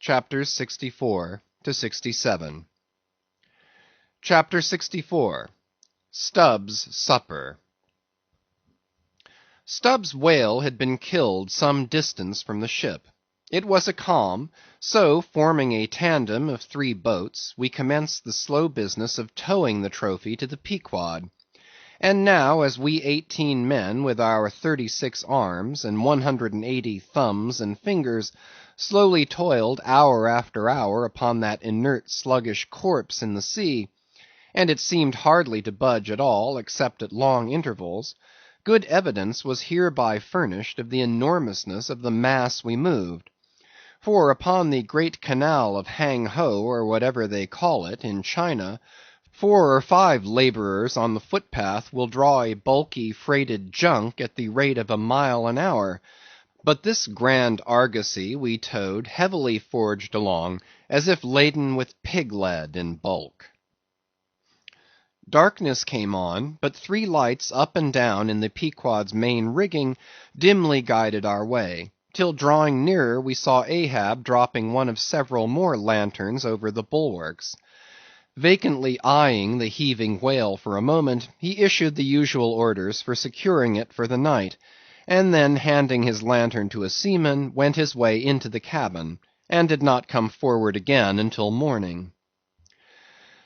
Chapters 64 to 67. Chapter 64. Stubb's Supper. Stubb's whale had been killed some distance from the ship. It was a calm, so forming a tandem of 3 boats, we commenced the slow business of towing the trophy to the Pequod. And now, as we 18 men, with our 36 arms, and 180 thumbs and fingers, slowly toiled hour after hour upon that inert sluggish corpse in the sea, and it seemed hardly to budge at all, except at long intervals, good evidence was hereby furnished of the enormousness of the mass we moved. For upon the great canal of Hang Ho, or whatever they call it, in China, 4 or 5 laborers on the footpath will draw a bulky freighted junk at the rate of a mile an hour; but this grand argosy we towed heavily forged along, as if laden with pig lead in bulk. Darkness came on, but 3 lights up and down in the Pequod's main rigging dimly guided our way, till drawing nearer we saw Ahab dropping one of several more lanterns over the bulwarks. Vacantly eyeing the heaving whale for a moment, he issued the usual orders for securing it for the night, and then handing his lantern to a seaman, went his way into the cabin, and did not come forward again until morning.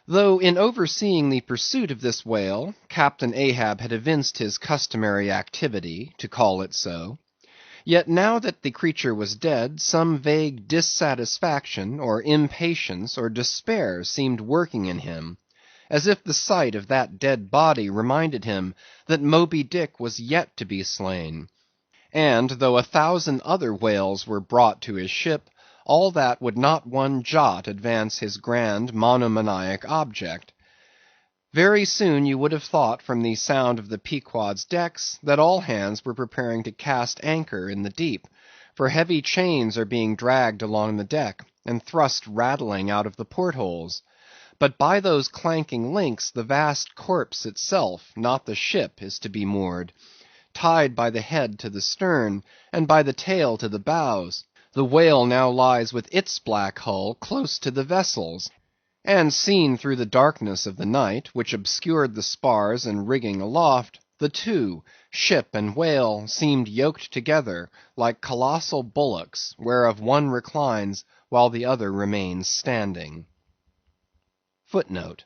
Though in overseeing the pursuit of this whale, Captain Ahab had evinced his customary activity, to call it so, yet now that the creature was dead, some vague dissatisfaction, or impatience, or despair seemed working in him, as if the sight of that dead body reminded him that Moby Dick was yet to be slain; and though 1,000 other whales were brought to his ship, all that would not one jot advance his grand monomaniac object. Very soon you would have thought from the sound of the Pequod's decks, that all hands were preparing to cast anchor in the deep, for heavy chains are being dragged along the deck, and thrust rattling out of the portholes. But by those clanking links the vast corpse itself, not the ship, is to be moored, tied by the head to the stern, and by the tail to the bows. The whale now lies with its black hull close to the vessels, and seen through the darkness of the night, which obscured the spars and rigging aloft, the 2, ship and whale, seemed yoked together like colossal bullocks, whereof one reclines while the other remains standing. Footnote: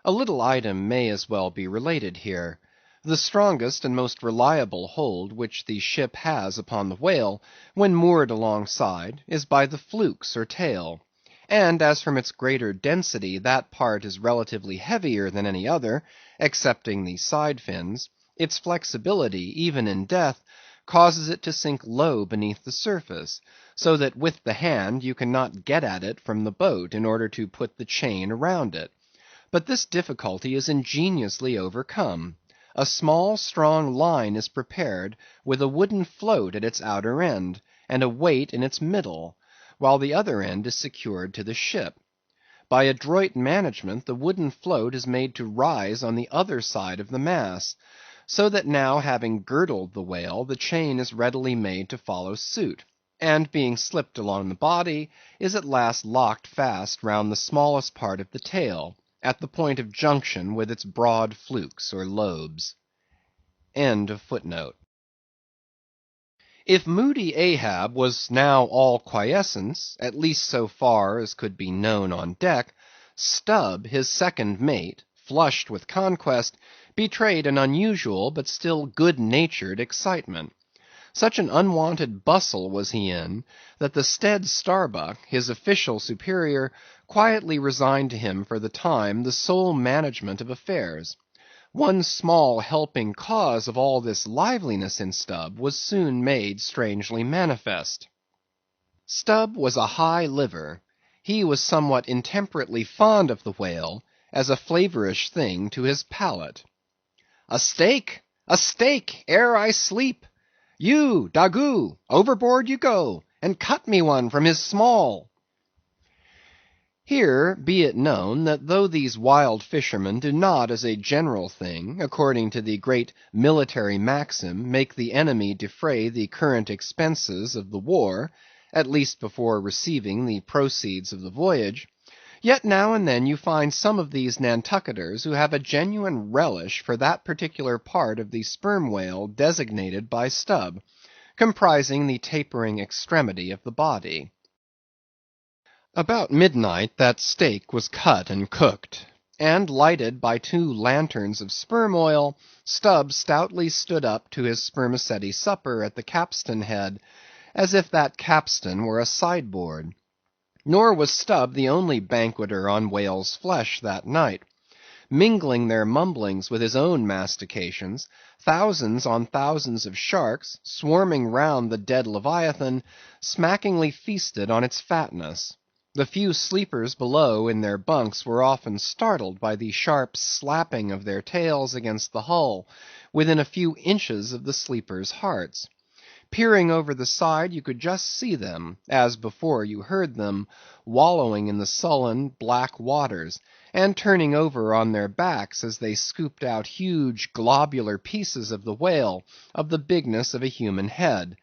a little item may as well be related here. The strongest and most reliable hold which the ship has upon the whale, when moored alongside, is by the flukes or tail; and as from its greater density that part is relatively heavier than any other, excepting the side fins, its flexibility, even in death, causes it to sink low beneath the surface, so that with the hand you cannot get at it from the boat in order to put the chain around it. But this difficulty is ingeniously overcome. A small strong line is prepared, with a wooden float at its outer end, and a weight in its middle, while the other end is secured to the ship. By adroit management the wooden float is made to rise on the other side of the mass, so that now having girdled the whale, the chain is readily made to follow suit, and being slipped along the body, is at last locked fast round the smallest part of the tail, at the point of junction with its broad flukes or lobes. End of footnote. If moody Ahab was now all quiescence, at least so far as could be known on deck, Stubb, his second mate, flushed with conquest, betrayed an unusual but still good-natured excitement. Such an unwonted bustle was he in, that the Stead Starbuck, his official superior, quietly resigned to him for the time the sole management of affairs. One small helping cause of all this liveliness in Stubb was soon made strangely manifest. Stubb was a high liver. He was somewhat intemperately fond of the whale, as a flavorish thing to his palate. "A steak! A steak! ere I sleep! You, Daggoo, overboard you go, and cut me one from his small." Here be it known, that though these wild fishermen do not as a general thing, according to the great military maxim, make the enemy defray the current expenses of the war, at least before receiving the proceeds of the voyage. Yet now and then you find some of these Nantucketers who have a genuine relish for that particular part of the sperm whale designated by Stubb, comprising the tapering extremity of the body. About midnight that steak was cut and cooked, and lighted by 2 lanterns of sperm oil, Stubb stoutly stood up to his spermaceti supper at the capstan head, as if that capstan were a sideboard. Nor was Stubb the only banqueter on whale's flesh that night. Mingling their mumblings with his own mastications, thousands on thousands of sharks, swarming round the dead Leviathan, smackingly feasted on its fatness. The few sleepers below in their bunks were often startled by the sharp slapping of their tails against the hull, within a few inches of the sleepers' hearts. Peering over the side, you could just see them, as before you heard them, wallowing in the sullen, black waters, and turning over on their backs as they scooped out huge globular pieces of the whale, of the bigness of a human head.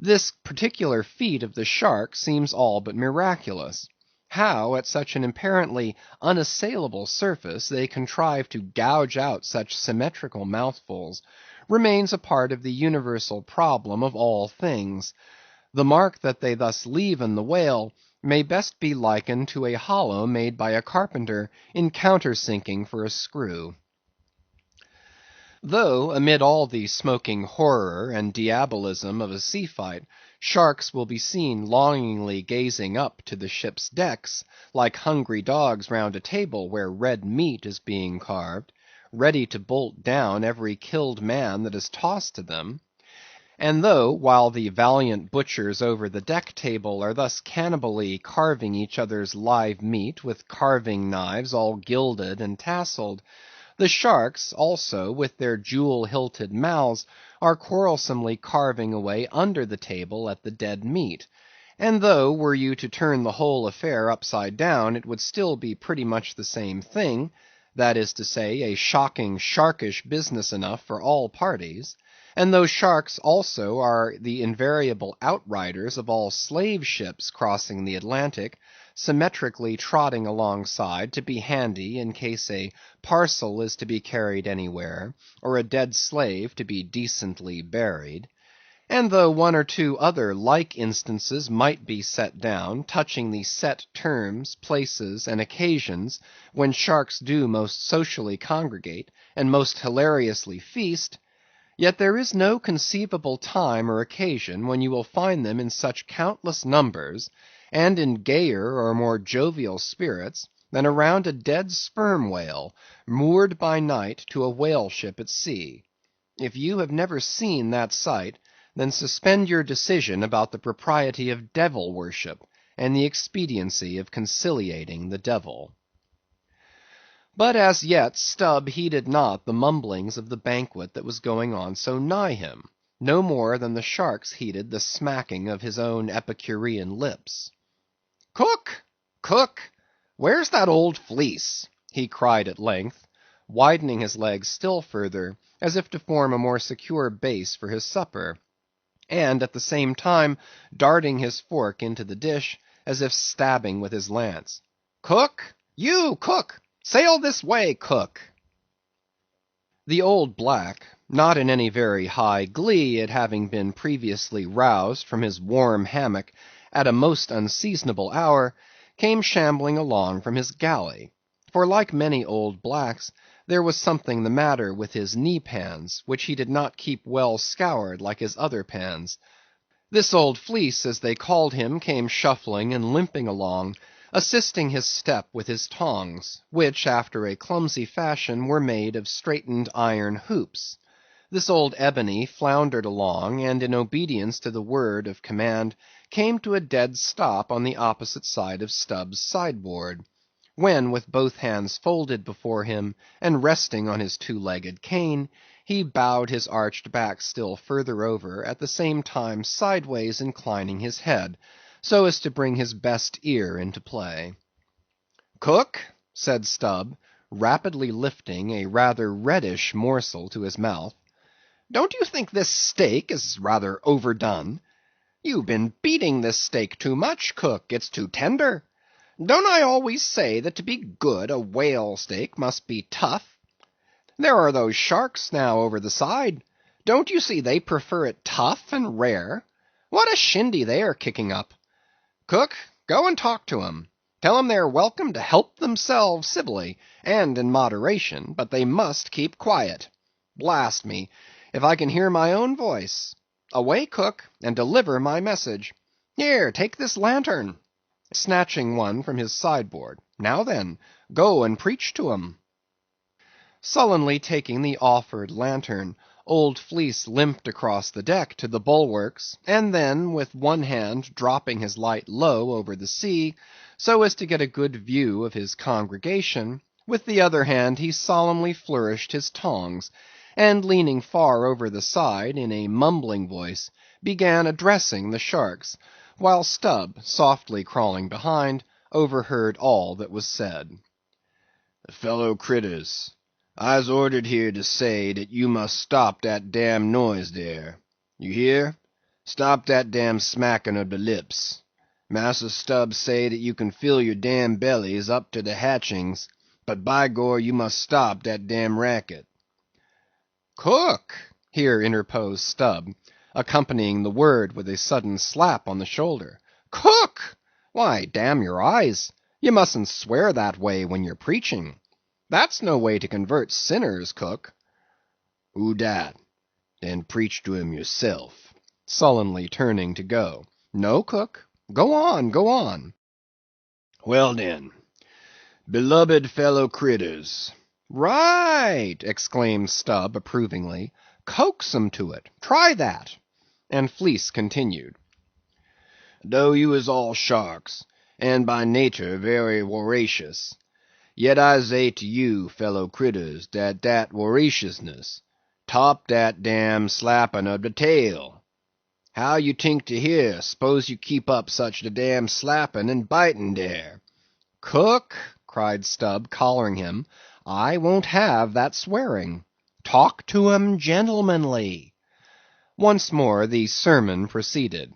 This particular feat of the shark seems all but miraculous. How, at such an apparently unassailable surface, they contrive to gouge out such symmetrical mouthfuls, remains a part of the universal problem of all things. The mark that they thus leave in the whale may best be likened to a hollow made by a carpenter in countersinking for a screw. Though, amid all the smoking horror and diabolism of a sea fight, sharks will be seen longingly gazing up to the ship's decks, like hungry dogs round a table where red meat is being carved, ready to bolt down every killed man that is tossed to them; and though, while the valiant butchers over the deck table are thus cannibally carving each other's live meat with carving knives all gilded and tasseled, the sharks also, with their jewel-hilted mouths, are quarrelsomely carving away under the table at the dead meat; and though, were you to turn the whole affair upside down, it would still be pretty much the same thing, that is to say, a shocking, sharkish business enough for all parties; and though sharks also are the invariable outriders of all slave ships crossing the Atlantic, symmetrically trotting alongside to be handy in case a parcel is to be carried anywhere, or a dead slave to be decently buried; and though one or two other like instances might be set down, touching the set terms, places, and occasions when sharks do most socially congregate, and most hilariously feast, yet there is no conceivable time or occasion when you will find them in such countless numbers, and in gayer or more jovial spirits, than around a dead sperm whale, moored by night to a whale ship at sea. If you have never seen that sight, then suspend your decision about the propriety of devil worship, and the expediency of conciliating the devil. But as yet Stubb heeded not the mumblings of the banquet that was going on so nigh him, no more than the sharks heeded the smacking of his own Epicurean lips. "Cook! Cook! Where's that old fleece?" he cried at length, widening his legs still further, as if to form a more secure base for his supper, and at the same time darting his fork into the dish, as if stabbing with his lance. "Cook! You, cook! Sail this way, cook!" The old black, not in any very high glee at having been previously roused from his warm hammock at a most unseasonable hour, came shambling along from his galley; for like many old blacks, there was something the matter with his knee–pans, which he did not keep well scoured like his other pans. This old fleece, as they called him, came shuffling and limping along, assisting his step with his tongs, which, after a clumsy fashion, were made of straightened iron hoops. This old Ebony floundered along, and in obedience to the word of command, came to a dead stop on the opposite side of Stubb's sideboard; when, with both hands folded before him, and resting on his 2-legged cane, he bowed his arched back still further over, at the same time sideways inclining his head, so as to bring his best ear into play. "Cook," said Stubb, rapidly lifting a rather reddish morsel to his mouth, "don't you think this steak is rather overdone?" You've been beating this steak too much, cook, it's too tender. Don't I always say that to be good a whale steak must be tough? There are those sharks now over the side. Don't you see they prefer it tough and rare? What a shindy they are kicking up. Cook, go and talk to 'em. Tell 'em they're welcome to help themselves civilly, and in moderation, but they must keep quiet. Blast me, if I can hear my own voice. Away, cook, and deliver my message. Here, take this lantern. Snatching one from his sideboard. Now then, go and preach to 'em. Sullenly taking the offered lantern, old Fleece limped across the deck to the bulwarks, and then, with one hand dropping his light low over the sea, so as to get a good view of his congregation, with the other hand he solemnly flourished his tongs, and leaning far over the side, in a mumbling voice, began addressing the sharks, while Stubb, softly crawling behind, overheard all that was said. Fellow critters, I's ordered here to say that you must stop that damn noise there. You hear? Stop that damn smacking of the lips. Massa Stubb say that you can fill your damn bellies up to the hatchings, but by gor you must stop that damn racket. Cook! Here interposed Stubb, accompanying the word with a sudden slap on the shoulder. Cook! Why, damn your eyes, you mustn't swear that way when you're preaching. That's no way to convert sinners, cook. Who dat? Then preach to him yourself. Sullenly turning to go. No, cook. Go on, go on. Well then, beloved fellow critters. Right, exclaimed Stubb approvingly. Coax 'em to it. Try that. And Fleece continued. Though you is all sharks, and by nature very voracious, yet I say to you, fellow critters, that voraciousness top dat damn slapping of the tail. How you tink to hear, s'pose you keep up such the damn slapping and biting there? Cook, cried Stubb, collaring him, I won't have that swearing. Talk to 'em gentlemanly. Once more the sermon proceeded.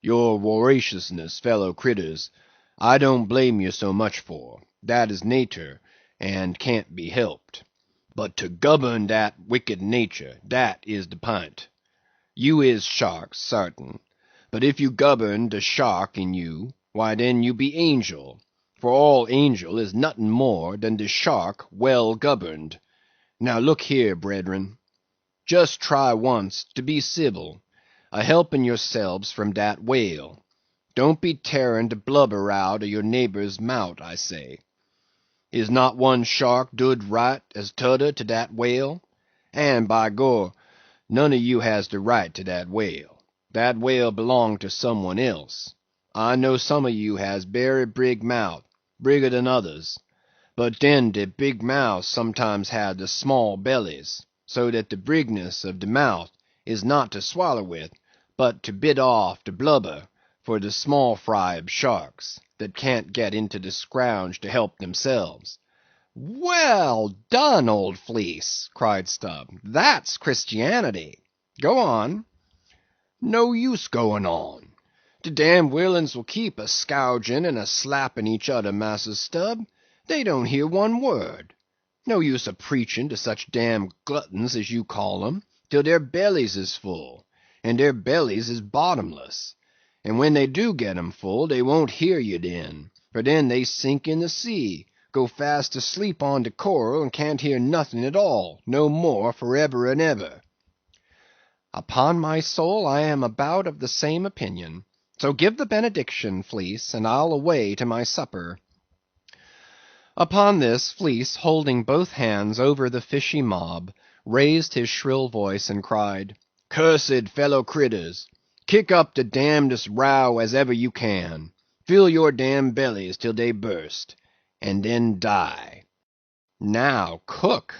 Your voraciousness, fellow critters, I don't blame you so much for. That is natur, and can't be helped. But to govern dat wicked natur, dat is the pint. You is sharks, sartain, but if you govern de shark in you, why then you be angel, for all angel is nothing more than de shark well governed. Now look here, brethren, just try once to be civil, a helping yourselves from dat whale. Don't be tearing de blubber out of your neighbor's mout, I say. Is not one shark dood right as t'udder to dat whale? And by gor, none of you has the right to dat whale. Dat whale belong to some one else. I know some of you has berry brig mouth, brigger than others. But den de big mouths sometimes have de small bellies, so that de brigness of de mouth is not to swaller with, but to bit off de blubber for de small fry of sharks, that can't get into de scrouge to help themselves. Well done, old Fleece, cried Stubb. That's Christianity. Go on. No use going on. De damn willains will keep a scourging and a slapping each other, Massa Stubb. They don't hear one word. No use a preaching to such damn gluttons as you call 'em, till their bellies is full, and their bellies is bottomless. And when they do get 'em full, they won't hear you den, for then they sink in the sea, go fast asleep on de coral, and can't hear nothing at all, no more for ever and ever. Upon my soul, I am about of the same opinion. So give the benediction, Fleece, and I'll away to my supper. Upon this, Fleece, holding both hands over the fishy mob, raised his shrill voice and cried, Cursed fellow critters, kick up the damnedest row as ever you can, fill your damn bellies till they burst, and then die. Now, cook,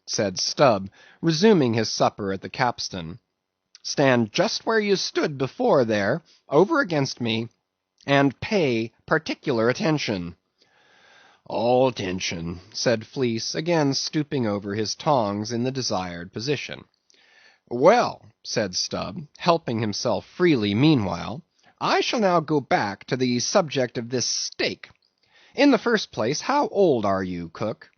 said Stubb, resuming his supper at the capstan, stand just where you stood before there, over against me, and pay particular attention. All attention, said Fleece, again stooping over his tongs in the desired position. Well, said Stubb, helping himself freely meanwhile, I shall now go back to the subject of this steak. In the first place, how old are you, cook?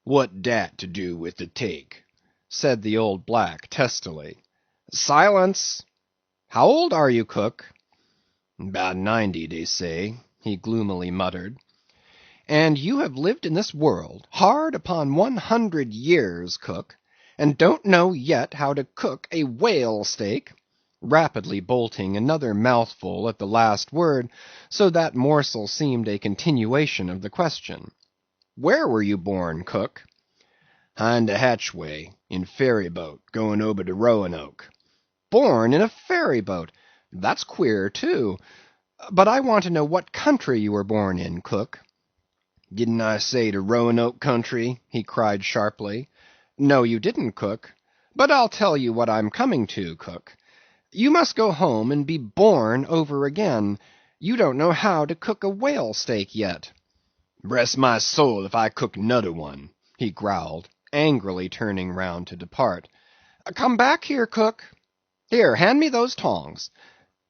What dat to do with the take? Said the old black testily. Silence! How old are you, cook? 'Bout 90, they say, he gloomily muttered. And you have lived in this world hard upon 100 years, cook, and don't know yet how to cook a whale steak? Rapidly bolting another mouthful at the last word, so that morsel seemed a continuation of the question. Where were you born, cook? Hind the hatchway, in ferry boat, going over to Roanoke. Born in a ferry boat? That's queer, too. But I want to know what country you were born in, cook. Didn't I say to Roanoke country? He cried sharply. No, you didn't, cook. But I'll tell you what I'm coming to, cook. You must go home and be born over again. You don't know how to cook a whale steak yet. Bless my soul if I cook nudder one, he growled, angrily turning round to depart. Come back here, cook. Here, hand me those tongs.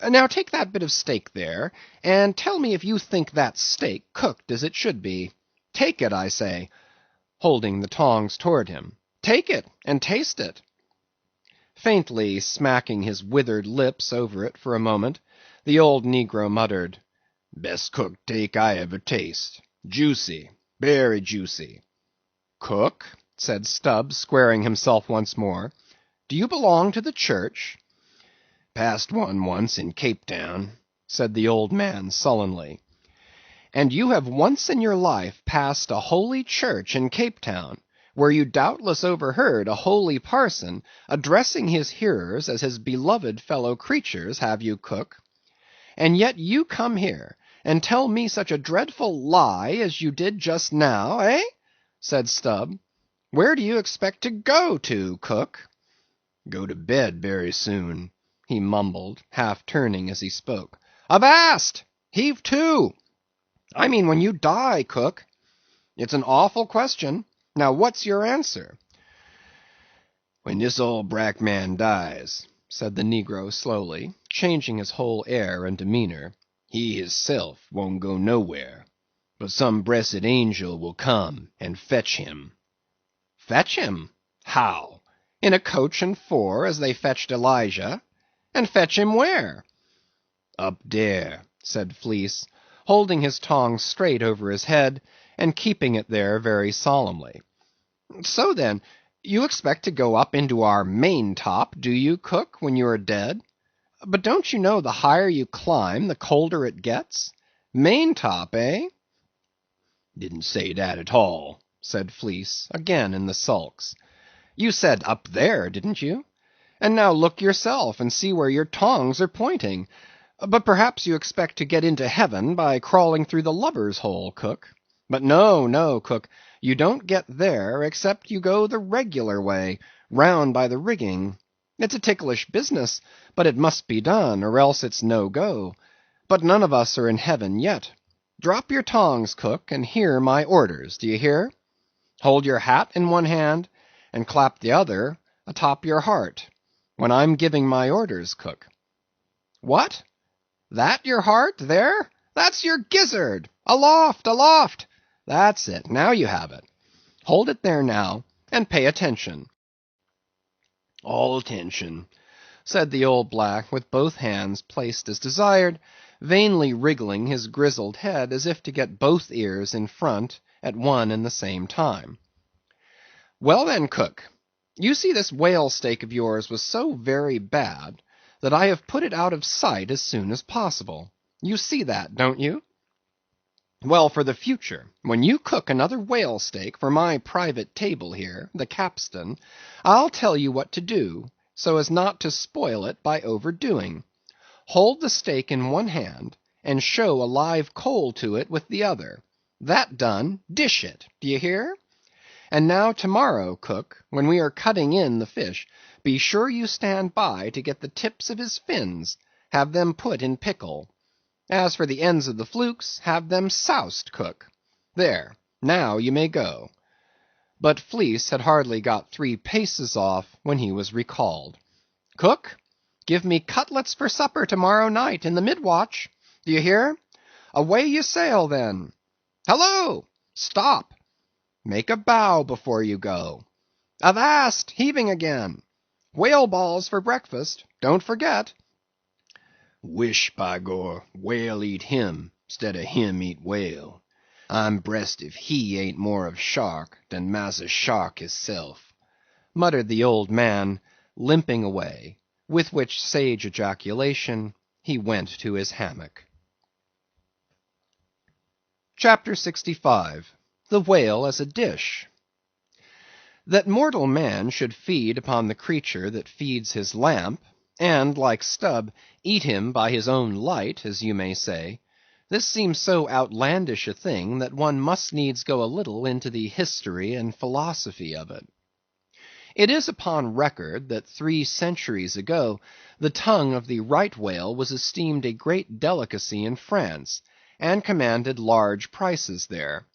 Now take that bit of steak there, and tell me if you think that steak cooked as it should be. Take it, I say, holding the tongs toward him. Take it, and taste it. Faintly smacking his withered lips over it for a moment, the old negro muttered, Best cooked steak I ever taste. Juicy, very juicy. Cook, said Stubb, squaring himself once more, do you belong to the church? Passed one once in Cape Town, said the old man sullenly. And you have once in your life passed a holy church in Cape Town, where you doubtless overheard a holy parson addressing his hearers as his beloved fellow creatures, have you, cook? And yet you come here and tell me such a dreadful lie as you did just now, eh? Said Stubb. Where do you expect to go to, cook? Go to bed very soon, he mumbled, half turning as he spoke. Avast! Heave to! I mean when you die, cook. It's an awful question. Now what's your answer? When this old brack man dies, said the negro slowly, changing his whole air and demeanor, he hisself won't go nowhere, but some blessed angel will come and fetch him. Fetch him? How? In a coach and four, as they fetched Elijah? And fetch him where? Up there, said Fleece, holding his tongs straight over his head, and keeping it there very solemnly. So then, you expect to go up into our main top, do you, cook, when you are dead? But don't you know the higher you climb, the colder it gets? Main top, eh? Didn't say that at all, said Fleece, again in the sulks. You said up there, didn't you? And now look yourself and see where your tongs are pointing. But perhaps you expect to get into heaven by crawling through the lubber's hole, cook. But no, no, cook, you don't get there except you go the regular way, round by the rigging. It's a ticklish business, but it must be done, or else it's no go. But none of us are in heaven yet. Drop your tongs, cook, and hear my orders, do you hear? Hold your hat in one hand, and clap the other atop your heart, when I'm giving my orders, cook. What? That your heart, there? That's your gizzard! Aloft, aloft! That's it, now you have it. Hold it there now, and pay attention. All attention, said the old black, with both hands placed as desired, vainly wriggling his grizzled head as if to get both ears in front at one and the same time. Well then, cook, you see this whale steak of yours was so very bad that I have put it out of sight as soon as possible. You see that, don't you? Well, for the future, when you cook another whale steak for my private table here, the capstan, I'll tell you what to do, so as not to spoil it by overdoing. Hold the steak in one hand, and show a live coal to it with the other. That done, dish it, do you hear? And now tomorrow, cook, when we are cutting in the fish, be sure you stand by to get the tips of his fins, have them put in pickle. As for the ends of the flukes, have them soused, cook. There, now you may go. but Fleece had hardly got 3 paces off when he was recalled. "Cook, give me cutlets for supper to-morrow night in the mid-watch. Do you hear? Away you sail, then. Hallo! Stop! Make a bow before you go. Avast! Heaving again! Whale balls for breakfast, don't forget." Wish, by gor, whale eat him, stead of him eat whale. I'm brest if he ain't more of shark than Massa Shark hisself, muttered the old man, limping away, with which sage ejaculation he went to his hammock. Chapter 65. The Whale as a Dish. That mortal man should feed upon the creature that feeds his lamp, and, like Stubb, eat him by his own light, as you may say, this seems so outlandish a thing that one must needs go a little into the history and philosophy of it. It is upon record that 3 centuries ago the tongue of the right whale was esteemed a great delicacy in France, and commanded large prices there.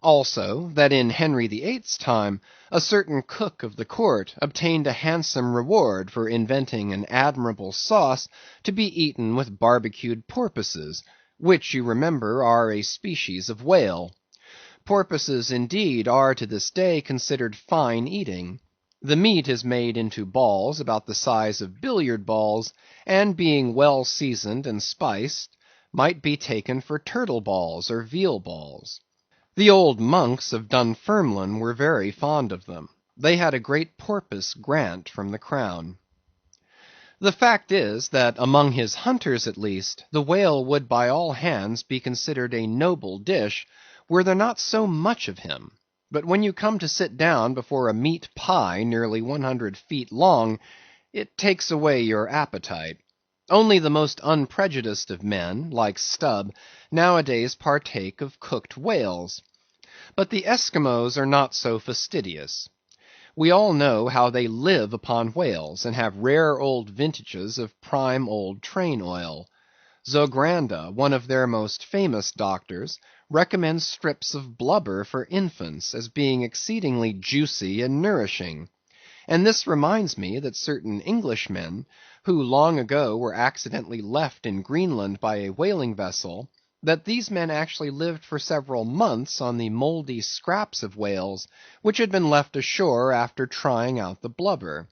Also, that in Henry VIII's time, a certain cook of the court obtained a handsome reward for inventing an admirable sauce to be eaten with barbecued porpoises, which, you remember, are a species of whale. Porpoises, indeed, are to this day considered fine eating. The meat is made into balls about the size of billiard balls, and being well seasoned and spiced, might be taken for turtle balls or veal balls. The old monks of Dunfermline were very fond of them. They had a great porpoise grant from the crown. The fact is, that among his hunters at least, the whale would by all hands be considered a noble dish, were there not so much of him. But when you come to sit down before a meat pie nearly 100 feet long, it takes away your appetite. Only the most unprejudiced of men, like Stubb, nowadays partake of cooked whales. But the Eskimos are not so fastidious. We all know how they live upon whales, and have rare old vintages of prime old train oil. Zogranda, one of their most famous doctors, recommends strips of blubber for infants, as being exceedingly juicy and nourishing. And this reminds me that certain Englishmen, who long ago were accidentally left in Greenland by a whaling vessel, that these men actually lived for several months on the mouldy scraps of whales which had been left ashore after trying out the blubber.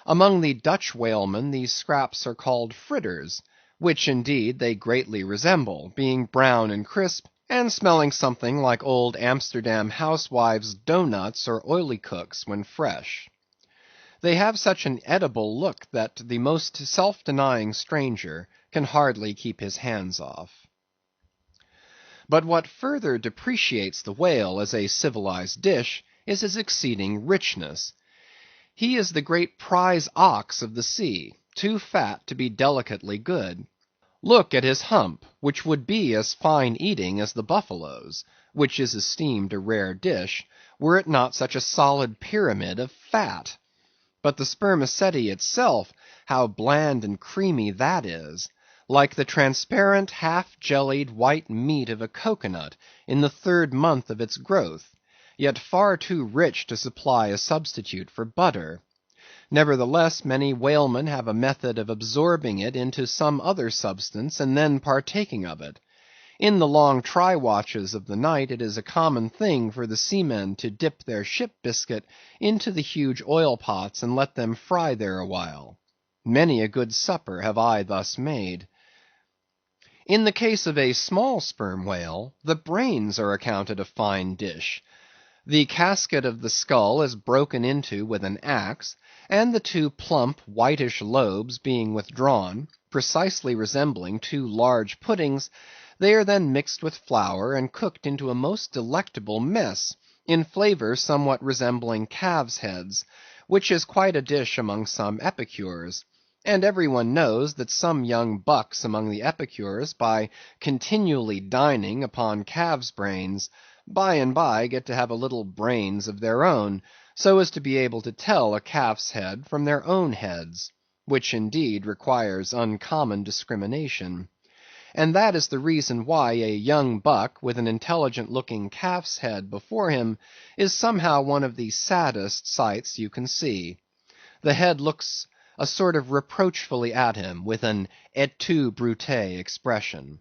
Among the Dutch whalemen these scraps are called fritters, which indeed they greatly resemble, being brown and crisp, and smelling something like old Amsterdam housewives' doughnuts or olykoeks when fresh. They have such an edible look that the most self-denying stranger can hardly keep his hands off. But what further depreciates the whale as a civilized dish is his exceeding richness. He is the great prize ox of the sea, too fat to be delicately good. Look at his hump, which would be as fine eating as the buffalo's, which is esteemed a rare dish, were it not such a solid pyramid of fat. But the spermaceti itself, how bland and creamy that is! Like the transparent, half-jellied white meat of a cocoanut in the 3rd month of its growth, yet far too rich to supply a substitute for butter. Nevertheless, many whalemen have a method of absorbing it into some other substance, and then partaking of it. In the long try-watches of the night, it is a common thing for the seamen to dip their ship biscuit into the huge oil pots, and let them fry there awhile. Many a good supper have I thus made. In the case of a small sperm whale, the brains are accounted a fine dish. The casket of the skull is broken into with an axe, and the 2 plump whitish lobes being withdrawn, precisely resembling 2 large puddings, they are then mixed with flour and cooked into a most delectable mess, in flavor somewhat resembling calves' heads, which is quite a dish among some epicures. And every one knows that some young bucks among the epicures, by continually dining upon calves' brains, by and by get to have a little brains of their own, so as to be able to tell a calf's head from their own heads, which indeed requires uncommon discrimination. and that is the reason why a young buck with an intelligent-looking calf's head before him is somehow one of the saddest sights you can see. The head looks a sort of reproachfully at him, with an et tu, Brute expression.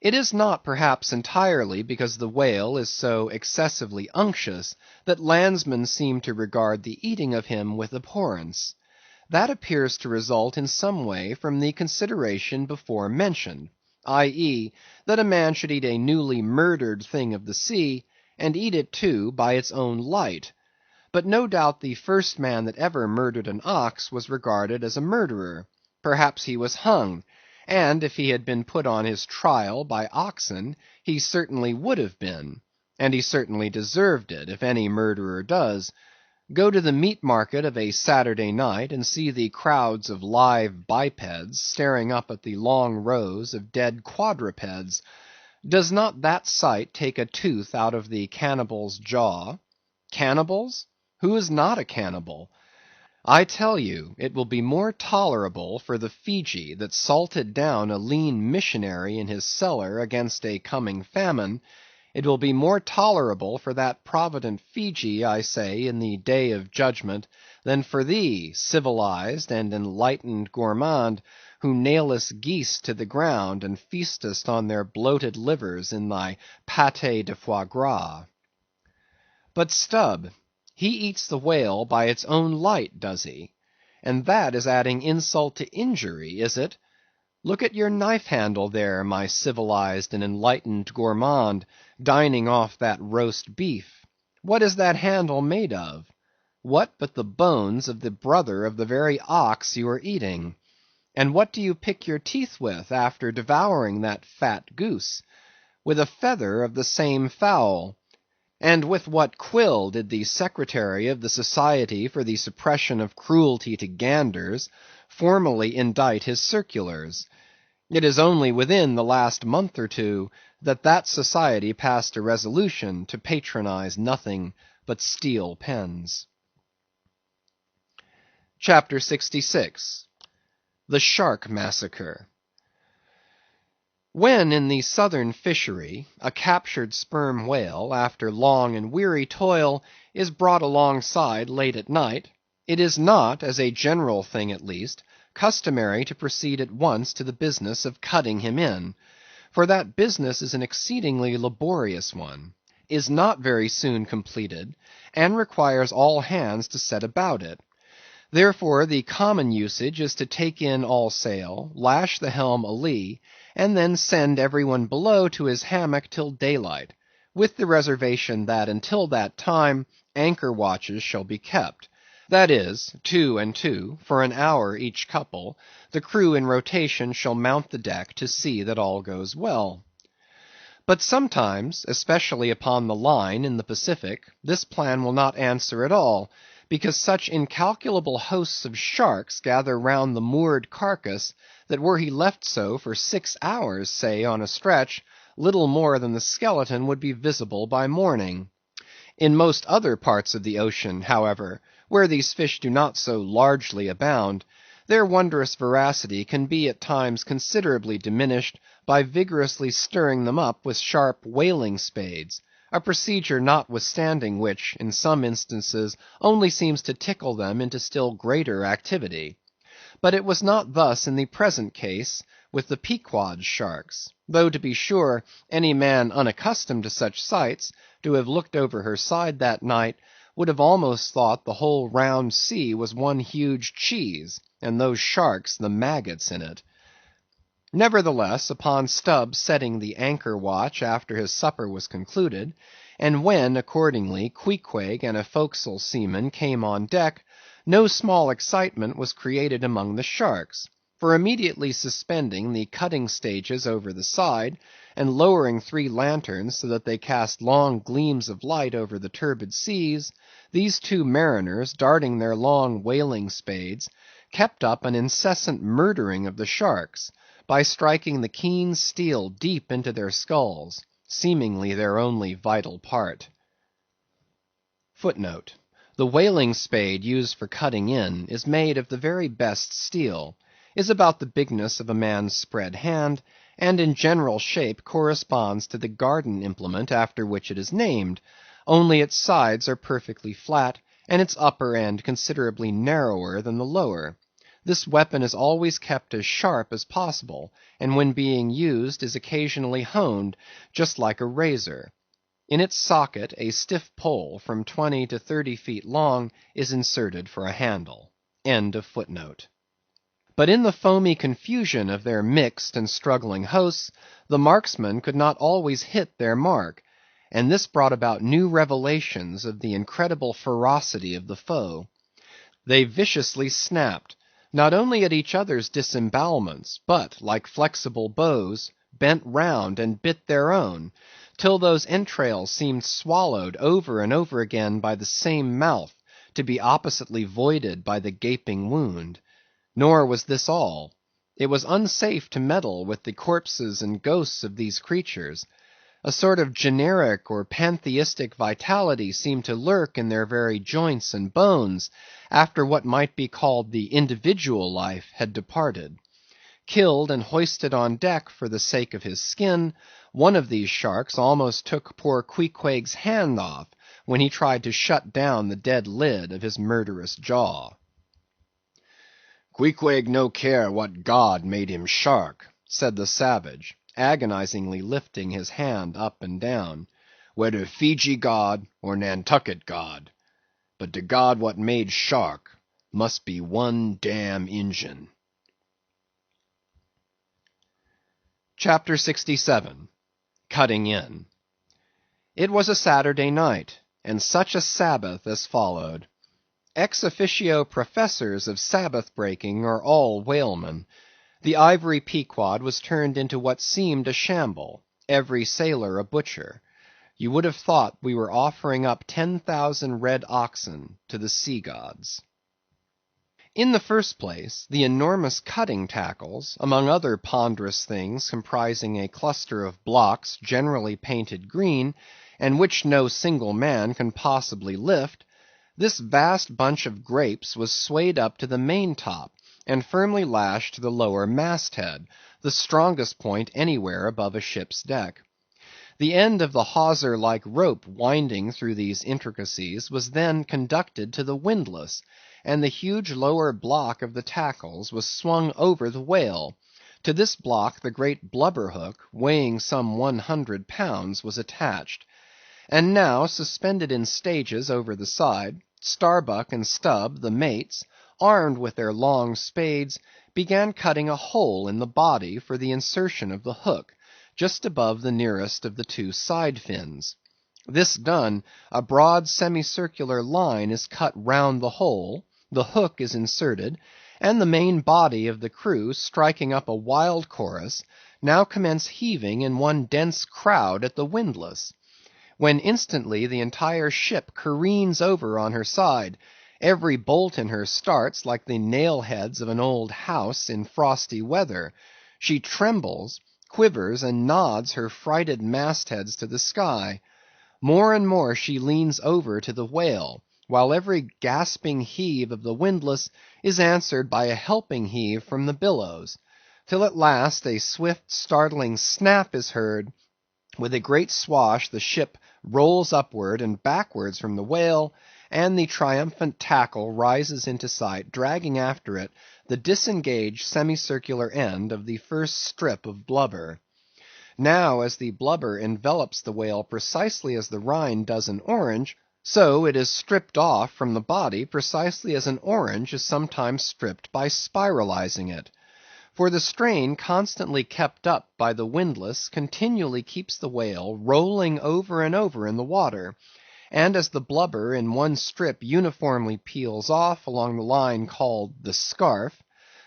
It is not perhaps entirely because the whale is so excessively unctuous that landsmen seem to regard the eating of him with abhorrence. That appears to result in some way from the consideration before mentioned, i.e., that a man should eat a newly murdered thing of the sea, and eat it too by its own light. But no doubt the first man that ever murdered an ox was regarded as a murderer. Perhaps he was hung, and if he had been put on his trial by oxen, he certainly would have been, and he certainly deserved it, if any murderer does. Go to the meat market of a Saturday night, and see the crowds of live bipeds staring up at the long rows of dead quadrupeds. Does not that sight take a tooth out of the cannibal's jaw? Cannibals? Who is not a cannibal? I tell you, it will be more tolerable for the Fiji that salted down a lean missionary in his cellar against a coming famine; it will be more tolerable for that provident Fiji, I say, in the day of judgment, than for thee, civilized and enlightened gourmand, who nailest geese to the ground, and feastest on their bloated livers in thy pâté de foie gras. But Stubb, he eats the whale by its own light, does he? And that is adding insult to injury, is it? Look at your knife handle there, my civilized and enlightened gourmand, dining off that roast beef. What is that handle made of? What but the bones of the brother of the very ox you are eating? And what do you pick your teeth with after devouring that fat goose? With a feather of the same fowl. And with what quill did the secretary of the Society for the Suppression of Cruelty to Ganders formally indite his circulars? It is only within the last month or two that that society passed a resolution to patronize nothing but steel pens. Chapter 66. The Shark Massacre. When in the southern fishery a captured sperm whale, after long and weary toil, is brought alongside late at night, it is not, as a general thing at least, customary to proceed at once to the business of cutting him in; for that business is an exceedingly laborious one, is not very soon completed, and requires all hands to set about it. Therefore the common usage is to take in all sail, lash the helm a lee, and then send every one below to his hammock till daylight, with the reservation that until that time anchor watches shall be kept; that is, 2 and 2, for an hour each couple, the crew in rotation shall mount the deck to see that all goes well. But sometimes, especially upon the line in the Pacific, this plan will not answer at all, because such incalculable hosts of sharks gather round the moored carcass, that were he left so for 6 hours, say, on a stretch, little more than the skeleton would be visible by morning. In most other parts of the ocean, however, where these fish do not so largely abound, their wondrous voracity can be at times considerably diminished by vigorously stirring them up with sharp whaling spades, a procedure notwithstanding which, in some instances, only seems to tickle them into still greater activity. But it was not thus in the present case with the Pequod's sharks; though, to be sure, any man unaccustomed to such sights, to have looked over her side that night, would have almost thought the whole round sea was one huge cheese, and those sharks the maggots in it. Nevertheless, upon Stubb setting the anchor watch after his supper was concluded, and when, accordingly, Queequeg and a forecastle seaman came on deck, no small excitement was created among the sharks; for immediately suspending the cutting stages over the side, and lowering 3 lanterns so that they cast long gleams of light over the turbid seas, these 2 mariners, darting their long whaling spades, kept up an incessant murdering of the sharks, by striking the keen steel deep into their skulls, seemingly their only vital part. The whaling spade used for cutting in is made of the very best steel. is about the bigness of a man's spread hand, and in general shape corresponds to the garden implement after which it is named, only its sides are perfectly flat, and its upper end considerably narrower than the lower. This weapon is always kept as sharp as possible, and when being used is occasionally honed, just like a razor. In its socket a stiff pole from 20 to 30 feet long is inserted for a handle. End of footnote. But in the foamy confusion of their mixed and struggling hosts, the marksmen could not always hit their mark, and this brought about new revelations of the incredible ferocity of the foe. They viciously snapped, not only at each other's disembowelments, but, like flexible bows, bent round and bit their own, till those entrails seemed swallowed over and over again by the same mouth, to be oppositely voided by the gaping wound. Nor was this all. It was unsafe to meddle with the corpses and ghosts of these creatures. A sort of generic or pantheistic vitality seemed to lurk in their very joints and bones, after what might be called the individual life had departed. Killed and hoisted on deck for the sake of his skin, one of these sharks almost took poor Queequeg's hand off, when he tried to shut down the dead lid of his murderous jaw. "Queequeg no care what god made him shark," said the savage, agonizingly lifting his hand up and down, "whether Fiji god or Nantucket god. But the god what made shark must be one damn Injun." Chapter 67. Cutting In. It was a Saturday night, and such a Sabbath as followed. Ex officio professors of Sabbath breaking are all whalemen. The ivory Pequod was turned into what seemed a shamble, every sailor a butcher. You would have thought we were offering up 10,000 red oxen to the sea gods. In the first place, the enormous cutting tackles, among other ponderous things comprising a cluster of blocks generally painted green, and which no single man can possibly lift, this vast bunch of grapes was swayed up to the main-top, and firmly lashed to the lower mast-head, the strongest point anywhere above a ship's deck. The end of the hawser-like rope winding through these intricacies was then conducted to the windlass, and the huge lower block of the tackles was swung over the whale. To this block the great blubber hook, weighing some 100 pounds, was attached. And now, suspended in stages over the side, Starbuck and Stubb, the mates, armed with their long spades, began cutting a hole in the body for the insertion of the hook, just above the nearest of the two side fins. This done, a broad semicircular line is cut round the hole, the hook is inserted, and the main body of the crew, striking up a wild chorus, now commence heaving in one dense crowd at the windlass, when instantly the entire ship careens over on her side, every bolt in her starts like the nail-heads of an old house in frosty weather. She trembles, quivers, and nods her frighted mastheads to the sky. More and more she leans over to the whale, while every gasping heave of the windlass is answered by a helping heave from the billows, till at last a swift startling snap is heard. With a great swash the ship rolls upward and backwards from the whale, and the triumphant tackle rises into sight, dragging after it the disengaged semicircular end of the first strip of blubber. Now, as the blubber envelops the whale precisely as the rind does an orange, so it is stripped off from the body precisely as an orange is sometimes stripped by spiralizing it. For the strain constantly kept up by the windlass continually keeps the whale rolling over and over in the water, and as the blubber in one strip uniformly peels off along the line called the scarf,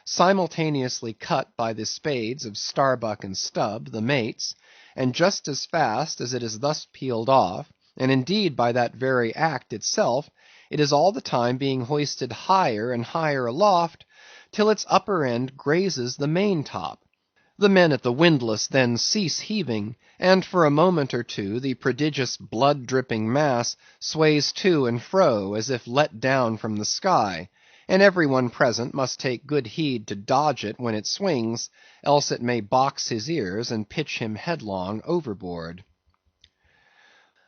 simultaneously cut by the spades of Starbuck and Stubb, the mates, and just as fast as it is thus peeled off, and indeed by that very act itself, it is all the time being hoisted higher and higher aloft, till its upper end grazes the main-top. The men at the windlass then cease heaving, and for a moment or two the prodigious blood-dripping mass sways to and fro as if let down from the sky, and every one present must take good heed to dodge it when it swings, else it may box his ears and pitch him headlong overboard.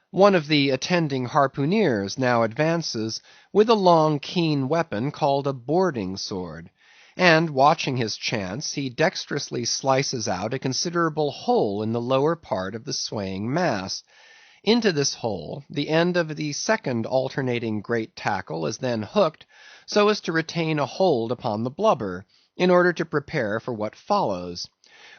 One of the attending harpooneers now advances with a long keen weapon called a boarding sword, and watching his chance, he dexterously slices out a considerable hole in the lower part of the swaying mass. Into this hole the end of the second alternating great tackle is then hooked, so as to retain a hold upon the blubber, in order to prepare for what follows.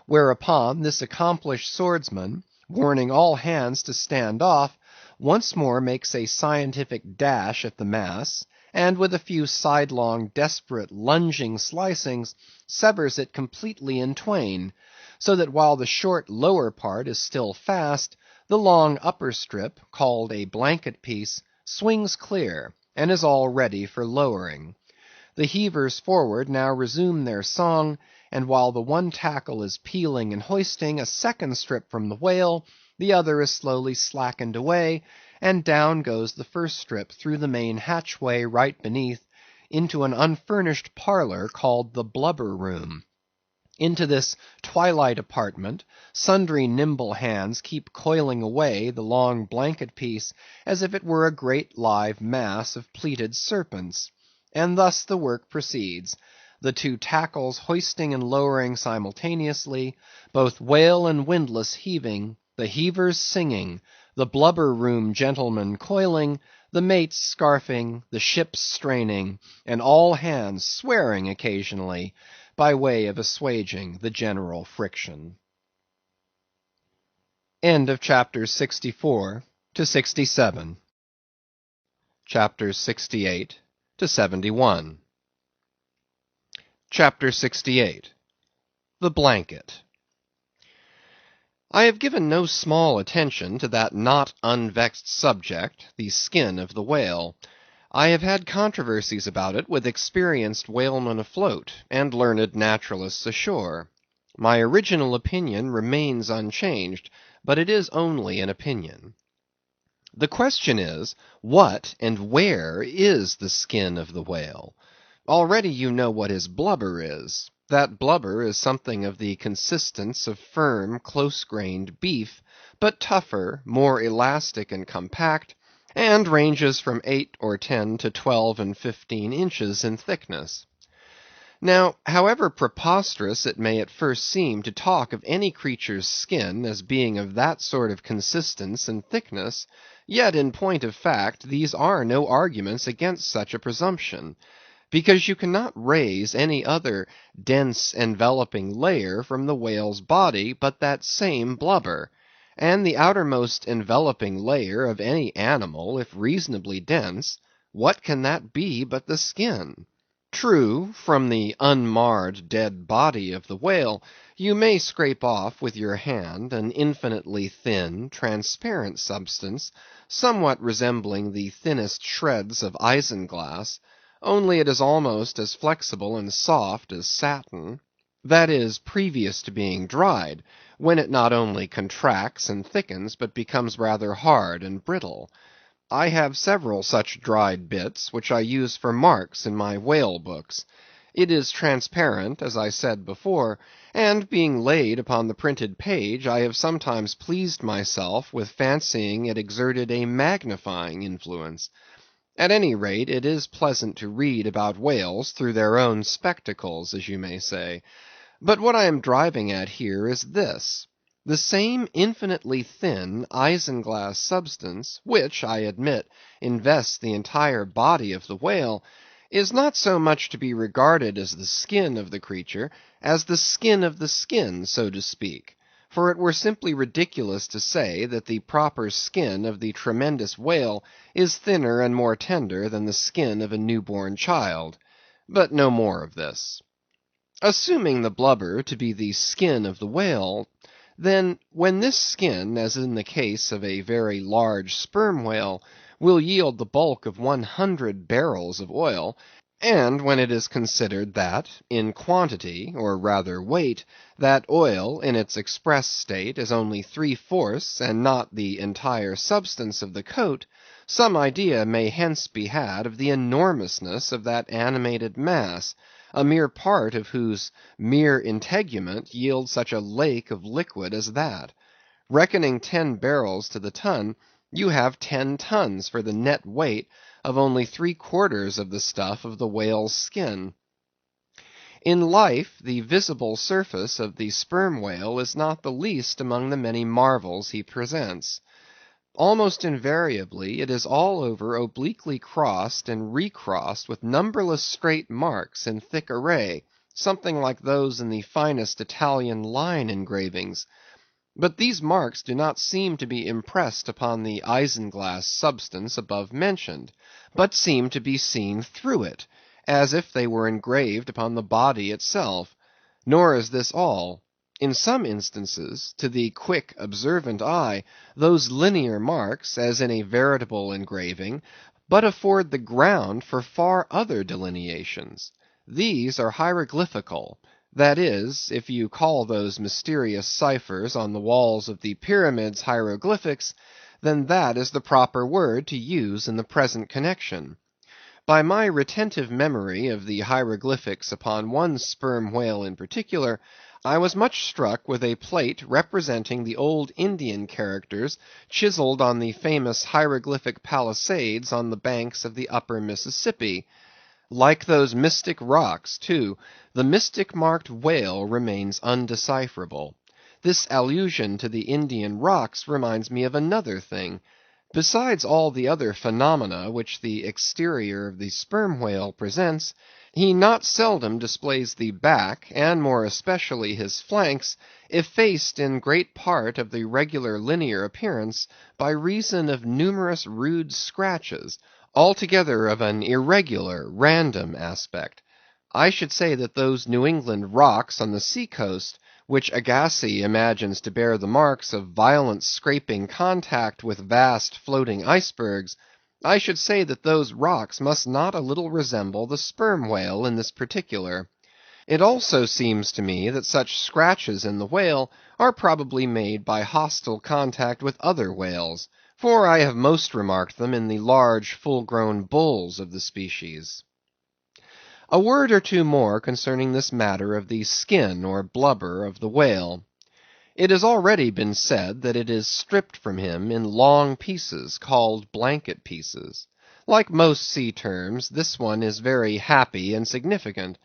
Whereupon this accomplished swordsman, warning all hands to stand off, once more makes a scientific dash at the mass, and with a few sidelong, desperate, lunging slicings, severs it completely in twain, so that while the short lower part is still fast, the long upper strip, called a blanket piece, swings clear, and is all ready for lowering. The heavers forward now resume their song, and while the one tackle is peeling and hoisting a second strip from the whale, the other is slowly slackened away, and down goes the first strip through the main hatchway right beneath, into an unfurnished parlor called the blubber room. Into this twilight apartment, sundry nimble hands keep coiling away the long blanket piece as if it were a great live mass of pleated serpents. And thus the work proceeds, the two tackles hoisting and lowering simultaneously, both whale and windlass heaving, the heavers singing, the blubber room gentlemen coiling, the mates scarfing, the ship straining, and all hands swearing occasionally, by way of assuaging the general friction. End of chapter 64 to 67. Chapters 68 to 71. Chapter 68. The Blanket. I have given no small attention to that not unvexed subject, the skin of the whale. I have had controversies about it with experienced whalemen afloat, and learned naturalists ashore. My original opinion remains unchanged, but it is only an opinion. The question is, what and where is the skin of the whale? Already you know what his blubber is. That blubber is something of the consistence of firm, close-grained beef, but tougher, more elastic and compact, and ranges from 8 or 10 to 12 and 15 inches in thickness. Now, however preposterous it may at first seem to talk of any creature's skin as being of that sort of consistence and thickness, yet in point of fact these are no arguments against such a presumption, because you cannot raise any other dense enveloping layer from the whale's body but that same blubber, and the outermost enveloping layer of any animal, if reasonably dense, what can that be but the skin? True, from the unmarred dead body of the whale, you may scrape off with your hand an infinitely thin, transparent substance, somewhat resembling the thinnest shreds of isinglass, only it is almost as flexible and soft as satin. That is, previous to being dried, when it not only contracts and thickens, but becomes rather hard and brittle. I have several such dried bits, which I use for marks in my whale books. It is transparent, as I said before, and being laid upon the printed page, I have sometimes pleased myself with fancying it exerted a magnifying influence. At any rate, it is pleasant to read about whales through their own spectacles, as you may say. But what I am driving at here is this. The same infinitely thin isinglass substance, which, I admit, invests the entire body of the whale, is not so much to be regarded as the skin of the creature, as the skin of the skin, so to speak. For it were simply ridiculous to say that the proper skin of the tremendous whale is thinner and more tender than the skin of a newborn child. But no more of this. Assuming the blubber to be the skin of the whale, then when this skin, as in the case of a very large sperm whale, will yield the bulk of 100 barrels of oil, And when it is considered that, in quantity, or rather weight, that oil in its express state is only 3/4 and not the entire substance of the coat, some idea may hence be had of the enormousness of that animated mass, a mere part of whose mere integument yields such a lake of liquid as that. Reckoning 10 barrels to the ton, you have 10 tons for the net weight of only 3/4 of the stuff of the whale's skin. In life, the visible surface of the sperm whale is not the least among the many marvels he presents. Almost invariably it is all over obliquely crossed and recrossed with numberless straight marks in thick array, something like those in the finest Italian line engravings. But these marks do not seem to be impressed upon the isinglass substance above mentioned, but seem to be seen through it, as if they were engraved upon the body itself. Nor is this all. In some instances, to the quick, observant eye, those linear marks, as in a veritable engraving, but afford the ground for far other delineations. These are hieroglyphical. That is, if you call those mysterious ciphers on the walls of the pyramids hieroglyphics, then that is the proper word to use in the present connection. By my retentive memory of the hieroglyphics upon one sperm whale in particular, I was much struck with a plate representing the old Indian characters chiseled on the famous hieroglyphic palisades on the banks of the upper Mississippi. Like those mystic rocks, too, the mystic marked whale remains undecipherable. This allusion to the Indian rocks reminds me of another thing. Besides all the other phenomena which the exterior of the sperm whale presents, he not seldom displays the back, and more especially his flanks, effaced in great part of the regular linear appearance by reason of numerous rude scratches, altogether of an irregular, random aspect. I should say that those New England rocks on the sea coast, which Agassiz imagines to bear the marks of violent scraping contact with vast floating icebergs, I should say that those rocks must not a little resemble the sperm whale in this particular. It also seems to me that such scratches in the whale are probably made by hostile contact with other whales, for I have most remarked them in the large full-grown bulls of the species. A word or two more concerning this matter of the skin or blubber of the whale. It has already been said that it is stripped from him in long pieces, called blanket pieces. Like most sea terms, this one is very happy and significant,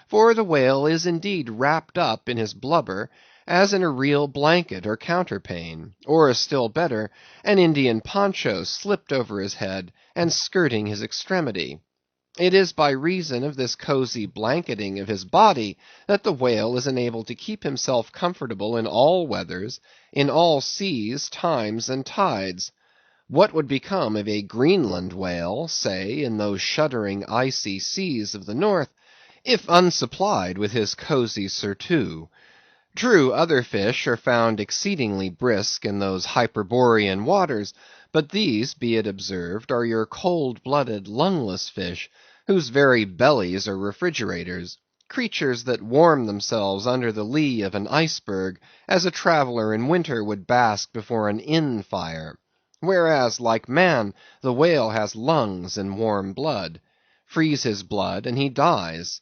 for the whale is indeed wrapped up in his blubber as in a real blanket or counterpane, or still better, an Indian poncho slipped over his head and skirting his extremity. It is by reason of this cozy blanketing of his body that the whale is enabled to keep himself comfortable in all weathers, in all seas, times, and tides. What would become of a Greenland whale, say, in those shuddering icy seas of the north, if unsupplied with his cozy surtout? True, other fish are found exceedingly brisk in those Hyperborean waters, but these, be it observed, are your cold-blooded, lungless fish, whose very bellies are refrigerators; creatures that warm themselves under the lee of an iceberg, as a traveller in winter would bask before an inn fire; whereas, like man, the whale has lungs and warm blood. Freeze his blood, and he dies.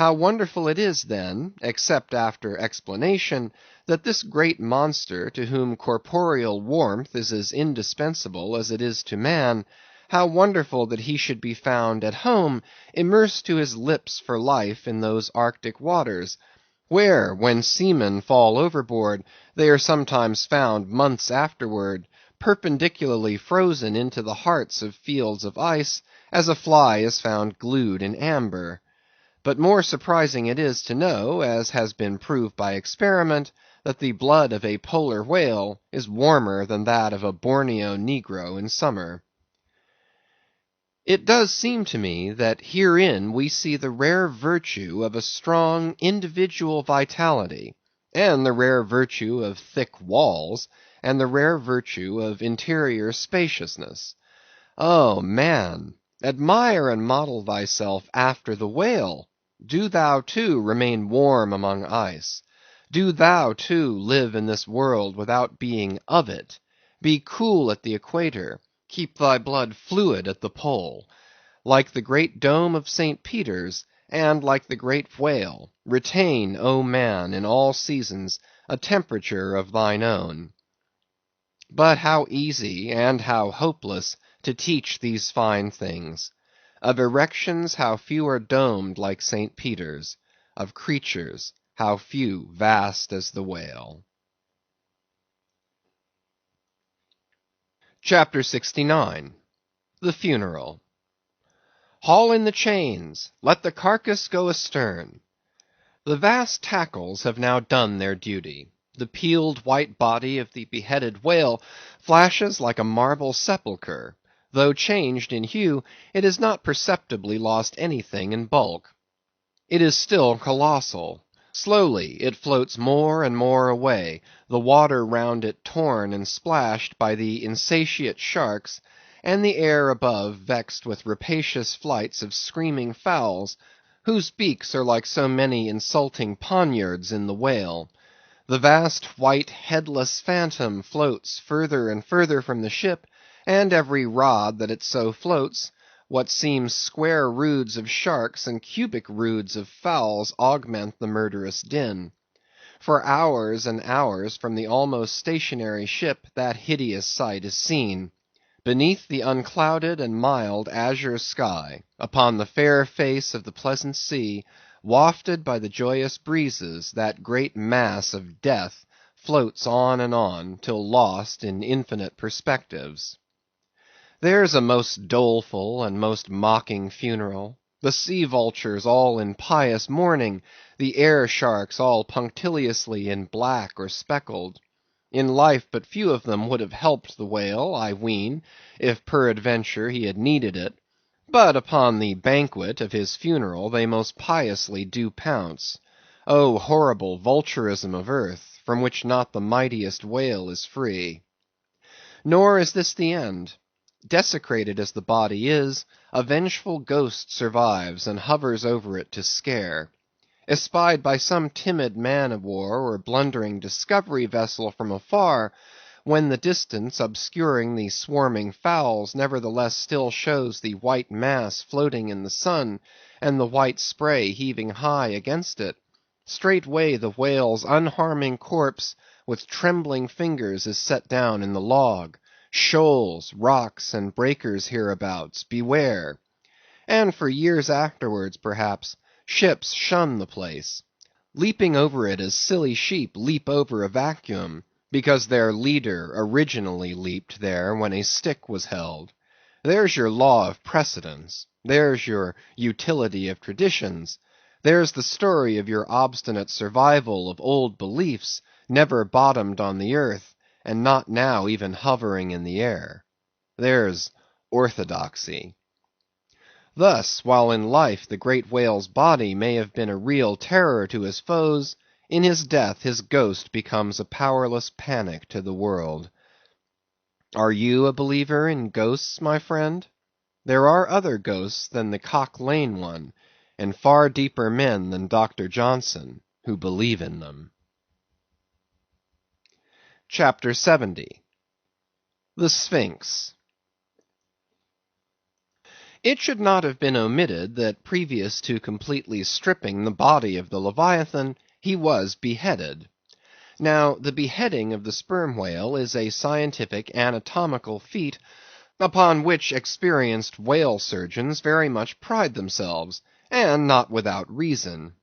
How wonderful it is then, except after explanation, that this great monster, to whom corporeal warmth is as indispensable as it is to man, how wonderful that he should be found at home, immersed to his lips for life in those Arctic waters, where, when seamen fall overboard, they are sometimes found months afterward, perpendicularly frozen into the hearts of fields of ice, as a fly is found glued in amber. But more surprising it is to know, as has been proved by experiment, that the blood of a polar whale is warmer than that of a Borneo negro in summer. It does seem to me that herein we see the rare virtue of a strong individual vitality, and the rare virtue of thick walls, and the rare virtue of interior spaciousness. Oh, man! Admire and model thyself after the whale. Do thou too remain warm among ice. Do thou too live in this world without being of it. Be cool at the equator. Keep thy blood fluid at the pole. Like the great dome of St. Peter's, and like the great whale, retain, O man, in all seasons, a temperature of thine own. But how easy and how hopeless to teach these fine things! Of erections how few are domed like St. Peter's; of creatures how few vast as the whale. CHAPTER 69. The Funeral. Haul in the chains! Let the carcass go astern! The vast tackles have now done their duty. The peeled white body of the beheaded whale flashes like a marble sepulchre. Though changed in hue, it has not perceptibly lost anything in bulk. It is still colossal. Slowly it floats more and more away, the water round it torn and splashed by the insatiate sharks, and the air above vexed with rapacious flights of screaming fowls, whose beaks are like so many insulting poniards in the whale. The vast white headless phantom floats further and further from the ship, and every rod that it so floats, what seems square roods of sharks and cubic roods of fowls augment the murderous din. For hours and hours from the almost stationary ship that hideous sight is seen. Beneath the unclouded and mild azure sky, upon the fair face of the pleasant sea, wafted by the joyous breezes, that great mass of death floats on, till lost in infinite perspectives. There's a most doleful and most mocking funeral. The sea vultures all in pious mourning, the air sharks all punctiliously in black or speckled. In life but few of them would have helped the whale, I ween, if peradventure he had needed it. But upon the banquet of his funeral they most piously do pounce. O horrible vulturism of earth, from which not the mightiest whale is free! Nor is this the end. Desecrated as the body is, a vengeful ghost survives and hovers over it to scare. Espied by some timid man-of-war or blundering discovery vessel from afar, when the distance obscuring the swarming fowls nevertheless still shows the white mass floating in the sun, and the white spray heaving high against it, straightway the whale's unharming corpse with trembling fingers is set down in the log. Shoals, rocks, and breakers hereabouts, beware! And for years afterwards, perhaps, ships shun the place, leaping over it as silly sheep leap over a vacuum, because their leader originally leaped there when a stick was held. There's your law of precedence. There's your utility of traditions. There's the story of your obstinate survival of old beliefs, never bottomed on the earth, and not now even hovering in the air. There's orthodoxy. Thus, while in life the great whale's body may have been a real terror to his foes, in his death his ghost becomes a powerless panic to the world. Are you a believer in ghosts, my friend? There are other ghosts than the Cock Lane one, and far deeper men than Dr. Johnson, who believe in them. CHAPTER 70. The Sphinx. It should not have been omitted that previous to completely stripping the body of the Leviathan, he was beheaded. Now, the beheading of the sperm whale is a scientific anatomical feat upon which experienced whale surgeons very much pride themselves, and not without reason.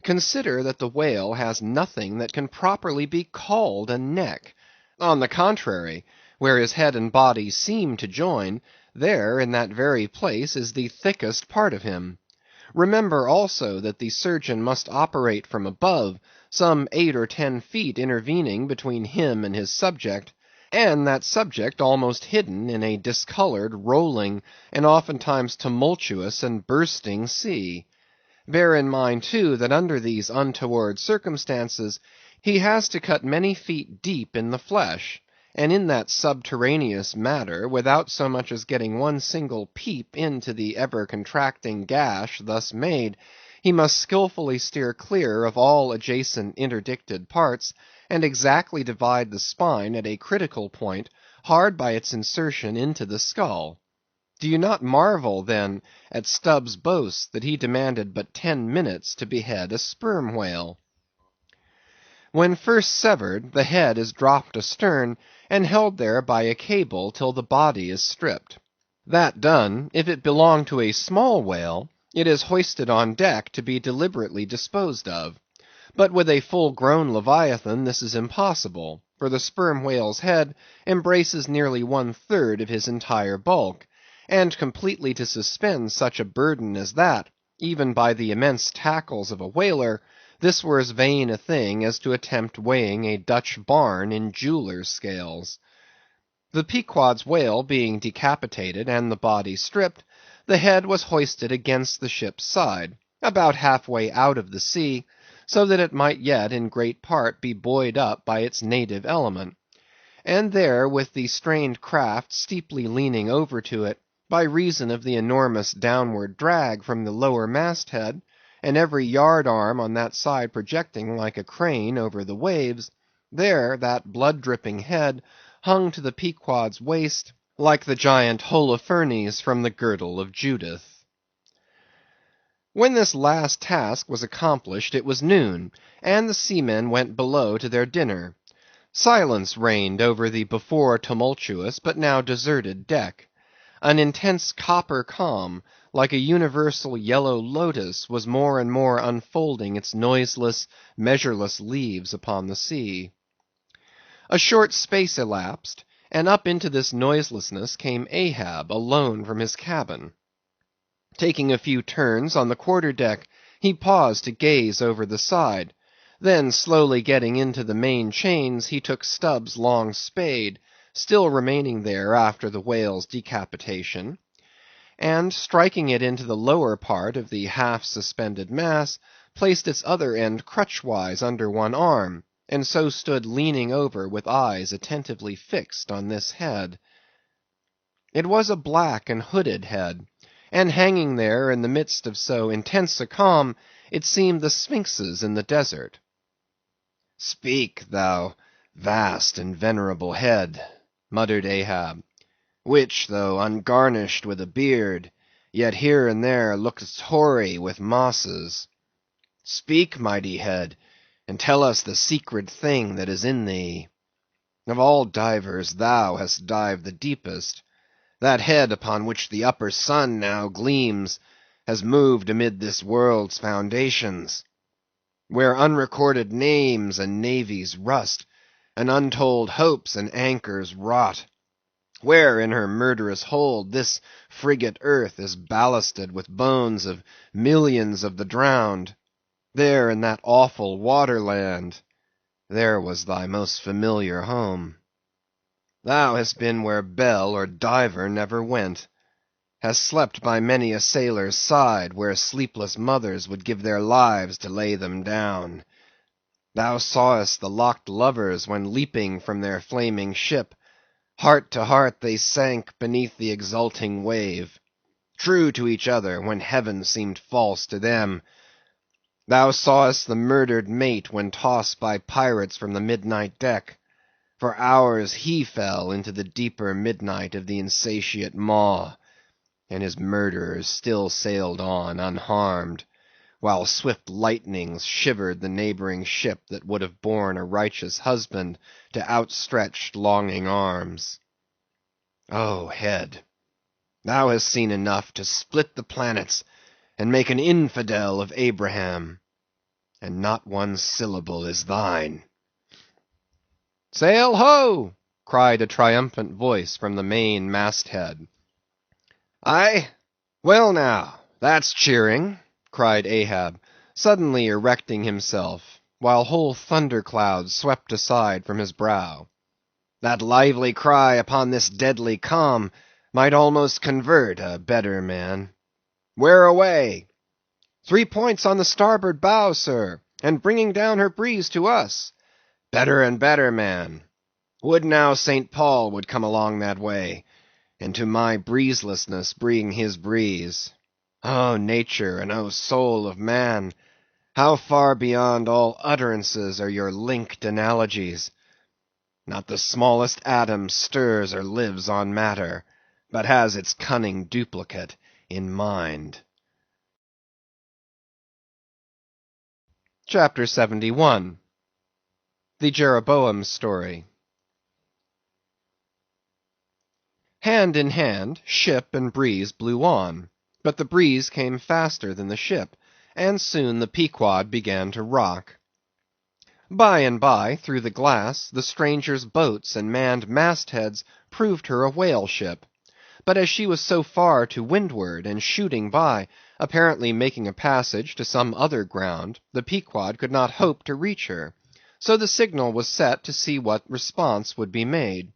Consider that the whale has nothing that can properly be called a neck. On the contrary, where his head and body seem to join, there in that very place is the thickest part of him. Remember also that the surgeon must operate from above, some 8 or 10 feet intervening between him and his subject, and that subject almost hidden in a discolored, rolling, and oftentimes tumultuous and bursting sea. Bear in mind, too, that under these untoward circumstances he has to cut many feet deep in the flesh, and in that subterraneous matter, without so much as getting one single peep into the ever-contracting gash thus made, he must skilfully steer clear of all adjacent interdicted parts, and exactly divide the spine at a critical point hard by its insertion into the skull. Do you not marvel, then, at Stubb's boast that he demanded but 10 minutes to behead a sperm whale? When first severed, the head is dropped astern, and held there by a cable till the body is stripped. That done, if it belong to a small whale, it is hoisted on deck to be deliberately disposed of. But with a full-grown leviathan this is impossible, for the sperm whale's head embraces nearly 1/3 of his entire bulk, and completely to suspend such a burden as that, even by the immense tackles of a whaler, this were as vain a thing as to attempt weighing a Dutch barn in jeweller's scales. The Pequod's whale being decapitated and the body stripped, the head was hoisted against the ship's side, about half-way out of the sea, so that it might yet in great part be buoyed up by its native element. And there, with the strained craft steeply leaning over to it, by reason of the enormous downward drag from the lower masthead, and every yard arm on that side projecting like a crane over the waves, there that blood-dripping head hung to the Pequod's waist like the giant Holofernes from the girdle of Judith. When this last task was accomplished it was noon, and the seamen went below to their dinner. Silence reigned over the before tumultuous but now deserted deck. An intense copper calm, like a universal yellow lotus, was more and more unfolding its noiseless, measureless leaves upon the sea. A short space elapsed, and up into this noiselessness came Ahab alone from his cabin. Taking a few turns on the quarter-deck, he paused to gaze over the side. Then, slowly getting into the main chains, he took Stubb's long spade, still remaining there after the whale's decapitation, and striking it into the lower part of the half-suspended mass, placed its other end crutchwise under one arm, and so stood leaning over with eyes attentively fixed on this head. It was a black and hooded head, and hanging there in the midst of so intense a calm, it seemed the sphinxes in the desert. "Speak, thou vast and venerable head," muttered Ahab, "which, though ungarnished with a beard, yet here and there lookest hoary with mosses. Speak, mighty head, and tell us the secret thing that is in thee. Of all divers thou hast dived the deepest. That head upon which the upper sun now gleams has moved amid this world's foundations, where unrecorded names and navies rust, and untold hopes and anchors rot; where in her murderous hold this frigate earth is ballasted with bones of millions of the drowned; there in that awful waterland, there was thy most familiar home. Thou hast been where belle or diver never went; hast slept by many a sailor's side, where sleepless mothers would give their lives to lay them down. Thou sawest the locked lovers when leaping from their flaming ship, heart to heart they sank beneath the exulting wave, true to each other when heaven seemed false to them. Thou sawest the murdered mate when tossed by pirates from the midnight deck; for hours he fell into the deeper midnight of the insatiate maw, and his murderers still sailed on unharmed, while swift lightnings shivered the neighboring ship that would have borne a righteous husband to outstretched longing arms. O head, thou hast seen enough to split the planets and make an infidel of Abraham, and not one syllable is thine. "Sail ho!" cried a triumphant voice from the main masthead. "Aye? Well now, that's cheering," cried Ahab, suddenly erecting himself, while whole thunderclouds swept aside from his brow. "That lively cry upon this deadly calm might almost convert a better man. Where away?" "3 points on the starboard bow, sir, and bringing down her breeze to us." "Better and better, man. Would now St. Paul would come along that way, and to my breezelessness bring his breeze. O nature, and O soul of man, how far beyond all utterances are your linked analogies! Not the smallest atom stirs or lives on matter, but has its cunning duplicate in mind. Chapter 71. The Jeroboam Story. Hand in hand, ship and breeze blew on, but the breeze came faster than the ship, and soon the Pequod began to rock. By and by, through the glass, the stranger's boats and manned mastheads proved her a whale ship. But as she was so far to windward, and shooting by, apparently making a passage to some other ground, the Pequod could not hope to reach her. So the signal was set to see what response would be made.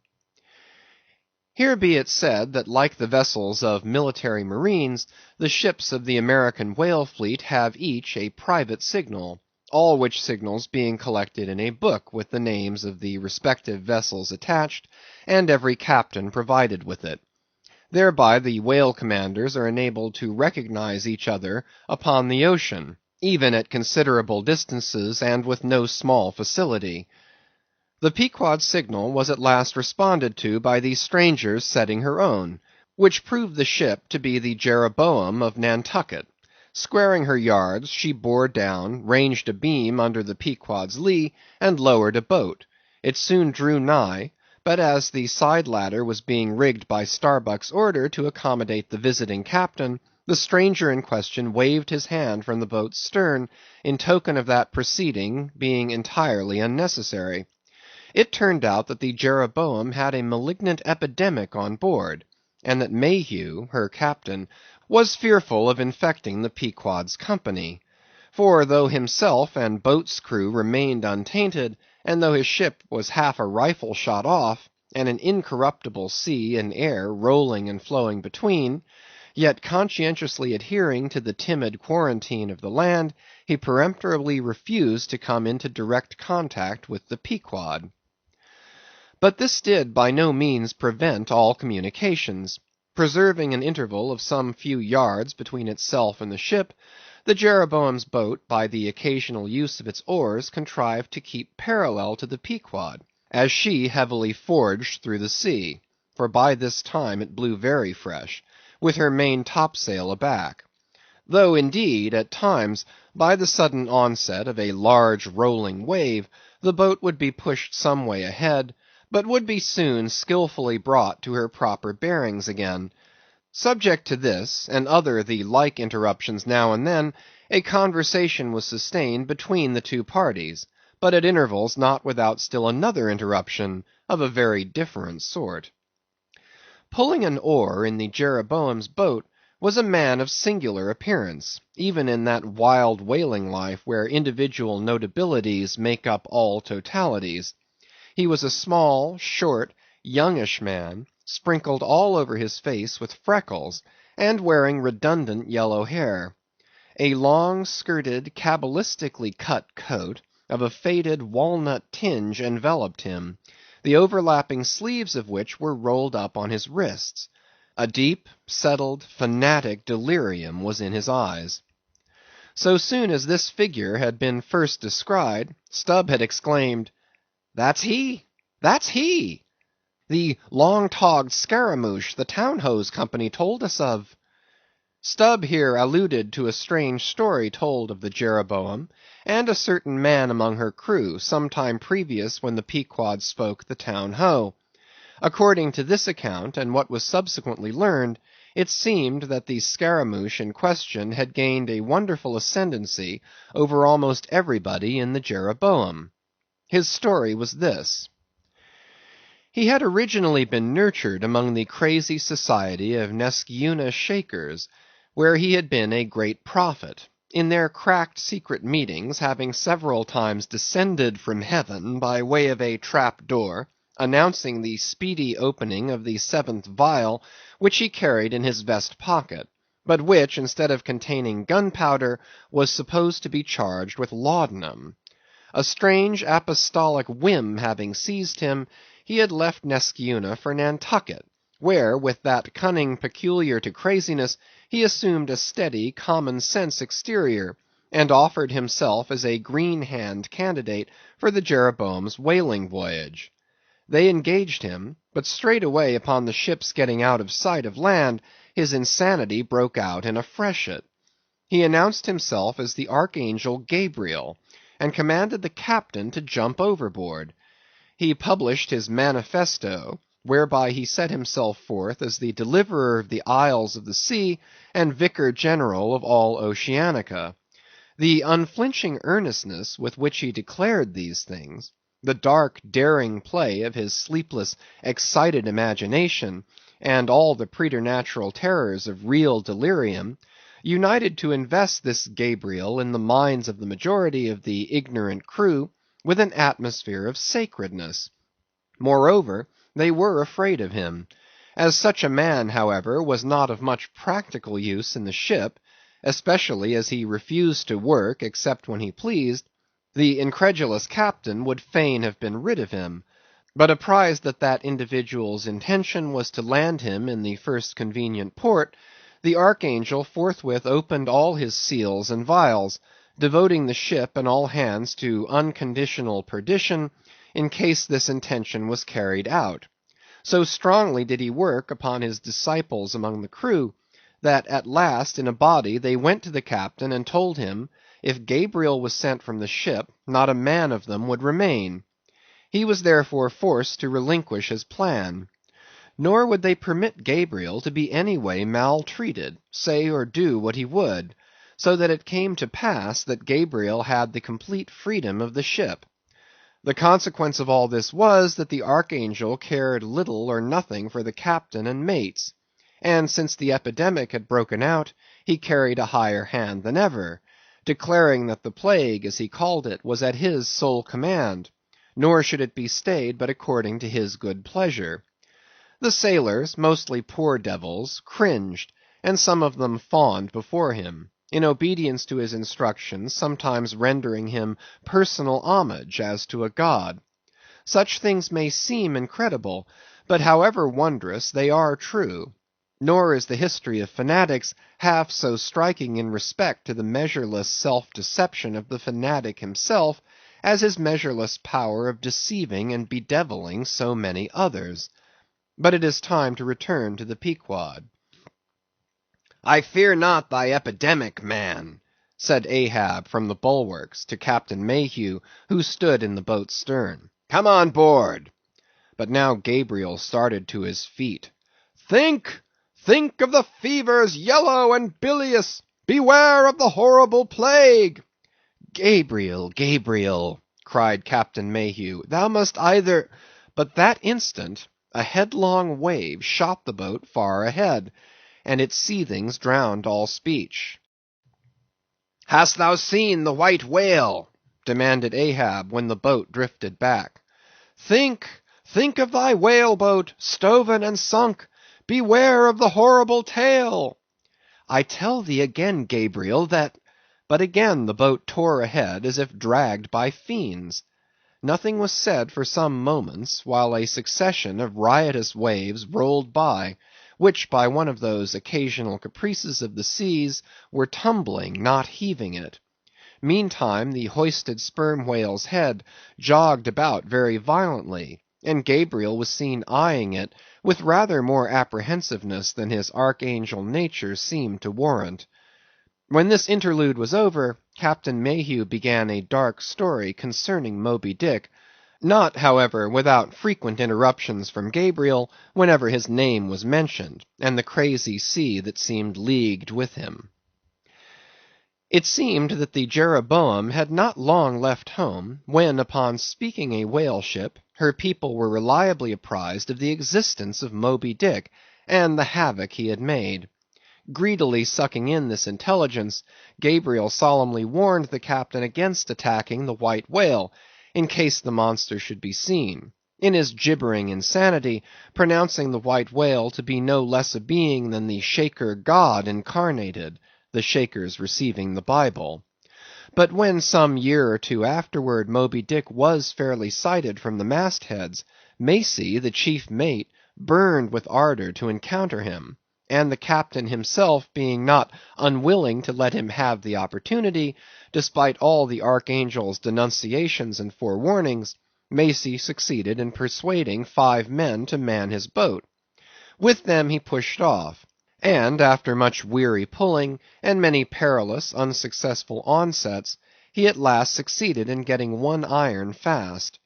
Here be it said that like the vessels of military marines, the ships of the American whale fleet have each a private signal, all which signals being collected in a book with the names of the respective vessels attached, and every captain provided with it. Thereby the whale commanders are enabled to recognize each other upon the ocean, even at considerable distances and with no small facility. The Pequod's signal was at last responded to by the stranger's setting her own, which proved the ship to be the Jeroboam of Nantucket. Squaring her yards, she bore down, ranged a beam under the Pequod's lee, and lowered a boat. It soon drew nigh, but as the side ladder was being rigged by Starbuck's order to accommodate the visiting captain, the stranger in question waved his hand from the boat's stern, in token of that proceeding being entirely unnecessary. It turned out that the Jeroboam had a malignant epidemic on board, and that Mayhew, her captain, was fearful of infecting the Pequod's company. For though himself and boat's crew remained untainted, and though his ship was half a rifle shot off, and an incorruptible sea and air rolling and flowing between, yet conscientiously adhering to the timid quarantine of the land, he peremptorily refused to come into direct contact with the Pequod. But this did by no means prevent all communications. Preserving an interval of some few yards between itself and the ship, the Jeroboam's boat, by the occasional use of its oars, contrived to keep parallel to the Pequod, as she heavily forged through the sea, for by this time it blew very fresh, with her main topsail aback. Though, indeed, at times, by the sudden onset of a large rolling wave, the boat would be pushed some way ahead, but would be soon skillfully brought to her proper bearings again. Subject to this, and other the like interruptions now and then, a conversation was sustained between the two parties, but at intervals not without still another interruption of a very different sort. Pulling an oar in the Jeroboam's boat was a man of singular appearance, even in that wild whaling life where individual notabilities make up all totalities. He was a small, short, youngish man, sprinkled all over his face with freckles, and wearing redundant yellow hair. A long-skirted, cabalistically cut coat, of a faded walnut tinge enveloped him, the overlapping sleeves of which were rolled up on his wrists. A deep, settled, fanatic delirium was in his eyes. So soon as this figure had been first descried, Stubb had exclaimed, "That's he! That's he! The long-togged scaramouche the Town Hose Company told us of." Stubb here alluded to a strange story told of the Jeroboam, and a certain man among her crew, some time previous when the Pequod spoke the Town Ho. According to this account, and what was subsequently learned, it seemed that the scaramouche in question had gained a wonderful ascendancy over almost everybody in the Jeroboam. His story was this. He had originally been nurtured among the crazy society of Nesciuna Shakers, where he had been a great prophet, in their cracked secret meetings having several times descended from heaven by way of a trap door, announcing the speedy opening of the 7th vial, which he carried in his vest pocket, but which, instead of containing gunpowder, was supposed to be charged with laudanum. A strange apostolic whim having seized him, he had left Neskyeuna for Nantucket, where, with that cunning peculiar to craziness, he assumed a steady, common-sense exterior, and offered himself as a green-hand candidate for the Jeroboam's whaling voyage. They engaged him, but straightway upon the ship's getting out of sight of land, his insanity broke out in a freshet. He announced himself as the Archangel Gabriel, and commanded the captain to jump overboard. He published his manifesto, whereby he set himself forth as the deliverer of the isles of the sea and vicar general of all Oceanica. The unflinching earnestness with which he declared these things, the dark, daring play of his sleepless, excited imagination, and all the preternatural terrors of real delirium, united to invest this Gabriel in the minds of the majority of the ignorant crew with an atmosphere of sacredness. Moreover, they were afraid of him. As such a man, however, was not of much practical use in the ship, especially as he refused to work except when he pleased, the incredulous captain would fain have been rid of him, but apprised that that individual's intention was to land him in the first convenient port, the Archangel forthwith opened all his seals and vials, devoting the ship and all hands to unconditional perdition in case this intention was carried out. So strongly did he work upon his disciples among the crew, that at last in a body they went to the captain and told him, if Gabriel was sent from the ship, not a man of them would remain. He was therefore forced to relinquish his plan. Nor would they permit Gabriel to be any way maltreated, say or do what he would, so that it came to pass that Gabriel had the complete freedom of the ship. The consequence of all this was, that the Archangel cared little or nothing for the captain and mates, and since the epidemic had broken out, he carried a higher hand than ever, declaring that the plague, as he called it, was at his sole command, nor should it be stayed but according to his good pleasure. The sailors, mostly poor devils, cringed, and some of them fawned before him, in obedience to his instructions, sometimes rendering him personal homage as to a god. Such things may seem incredible, but however wondrous, they are true. Nor is the history of fanatics half so striking in respect to the measureless self-deception of the fanatic himself, as his measureless power of deceiving and bedeviling so many others. But it is time to return to the Pequod. "I fear not thy epidemic, man," said Ahab from the bulwarks to Captain Mayhew, who stood in the boat's stern. "Come on board." But now Gabriel started to his feet. "Think! Think of the fevers yellow and bilious! Beware of the horrible plague!" "Gabriel, Gabriel," cried Captain Mayhew, "thou must either—" But that instant a headlong wave shot the boat far ahead, and its seethings drowned all speech. "Hast thou seen the white whale?" demanded Ahab, when the boat drifted back. "Think, think of thy whale boat, stoven and sunk! Beware of the horrible tale!" "I tell thee again, Gabriel, that—" But again the boat tore ahead as if dragged by fiends. Nothing was said for some moments, while a succession of riotous waves rolled by, which by one of those occasional caprices of the seas, were tumbling, not heaving it. Meantime the hoisted sperm whale's head jogged about very violently, and Gabriel was seen eyeing it with rather more apprehensiveness than his archangel nature seemed to warrant. When this interlude was over, Captain Mayhew began a dark story concerning Moby Dick, not, however, without frequent interruptions from Gabriel whenever his name was mentioned, and the crazy sea that seemed leagued with him. It seemed that the Jeroboam had not long left home, when, upon speaking a whale ship, her people were reliably apprised of the existence of Moby Dick, and the havoc he had made. Greedily sucking in this intelligence, Gabriel solemnly warned the captain against attacking the white whale, in case the monster should be seen, in his gibbering insanity, pronouncing the white whale to be no less a being than the Shaker God incarnated, the Shakers receiving the Bible. But when some year or two afterward Moby Dick was fairly sighted from the mastheads, Macey, the chief mate, burned with ardor to encounter him, and the captain himself being not unwilling to let him have the opportunity, despite all the archangel's denunciations and forewarnings, Macey succeeded in persuading 5 men to man his boat. With them he pushed off, and after much weary pulling, and many perilous, unsuccessful onsets, he at last succeeded in getting one iron fast.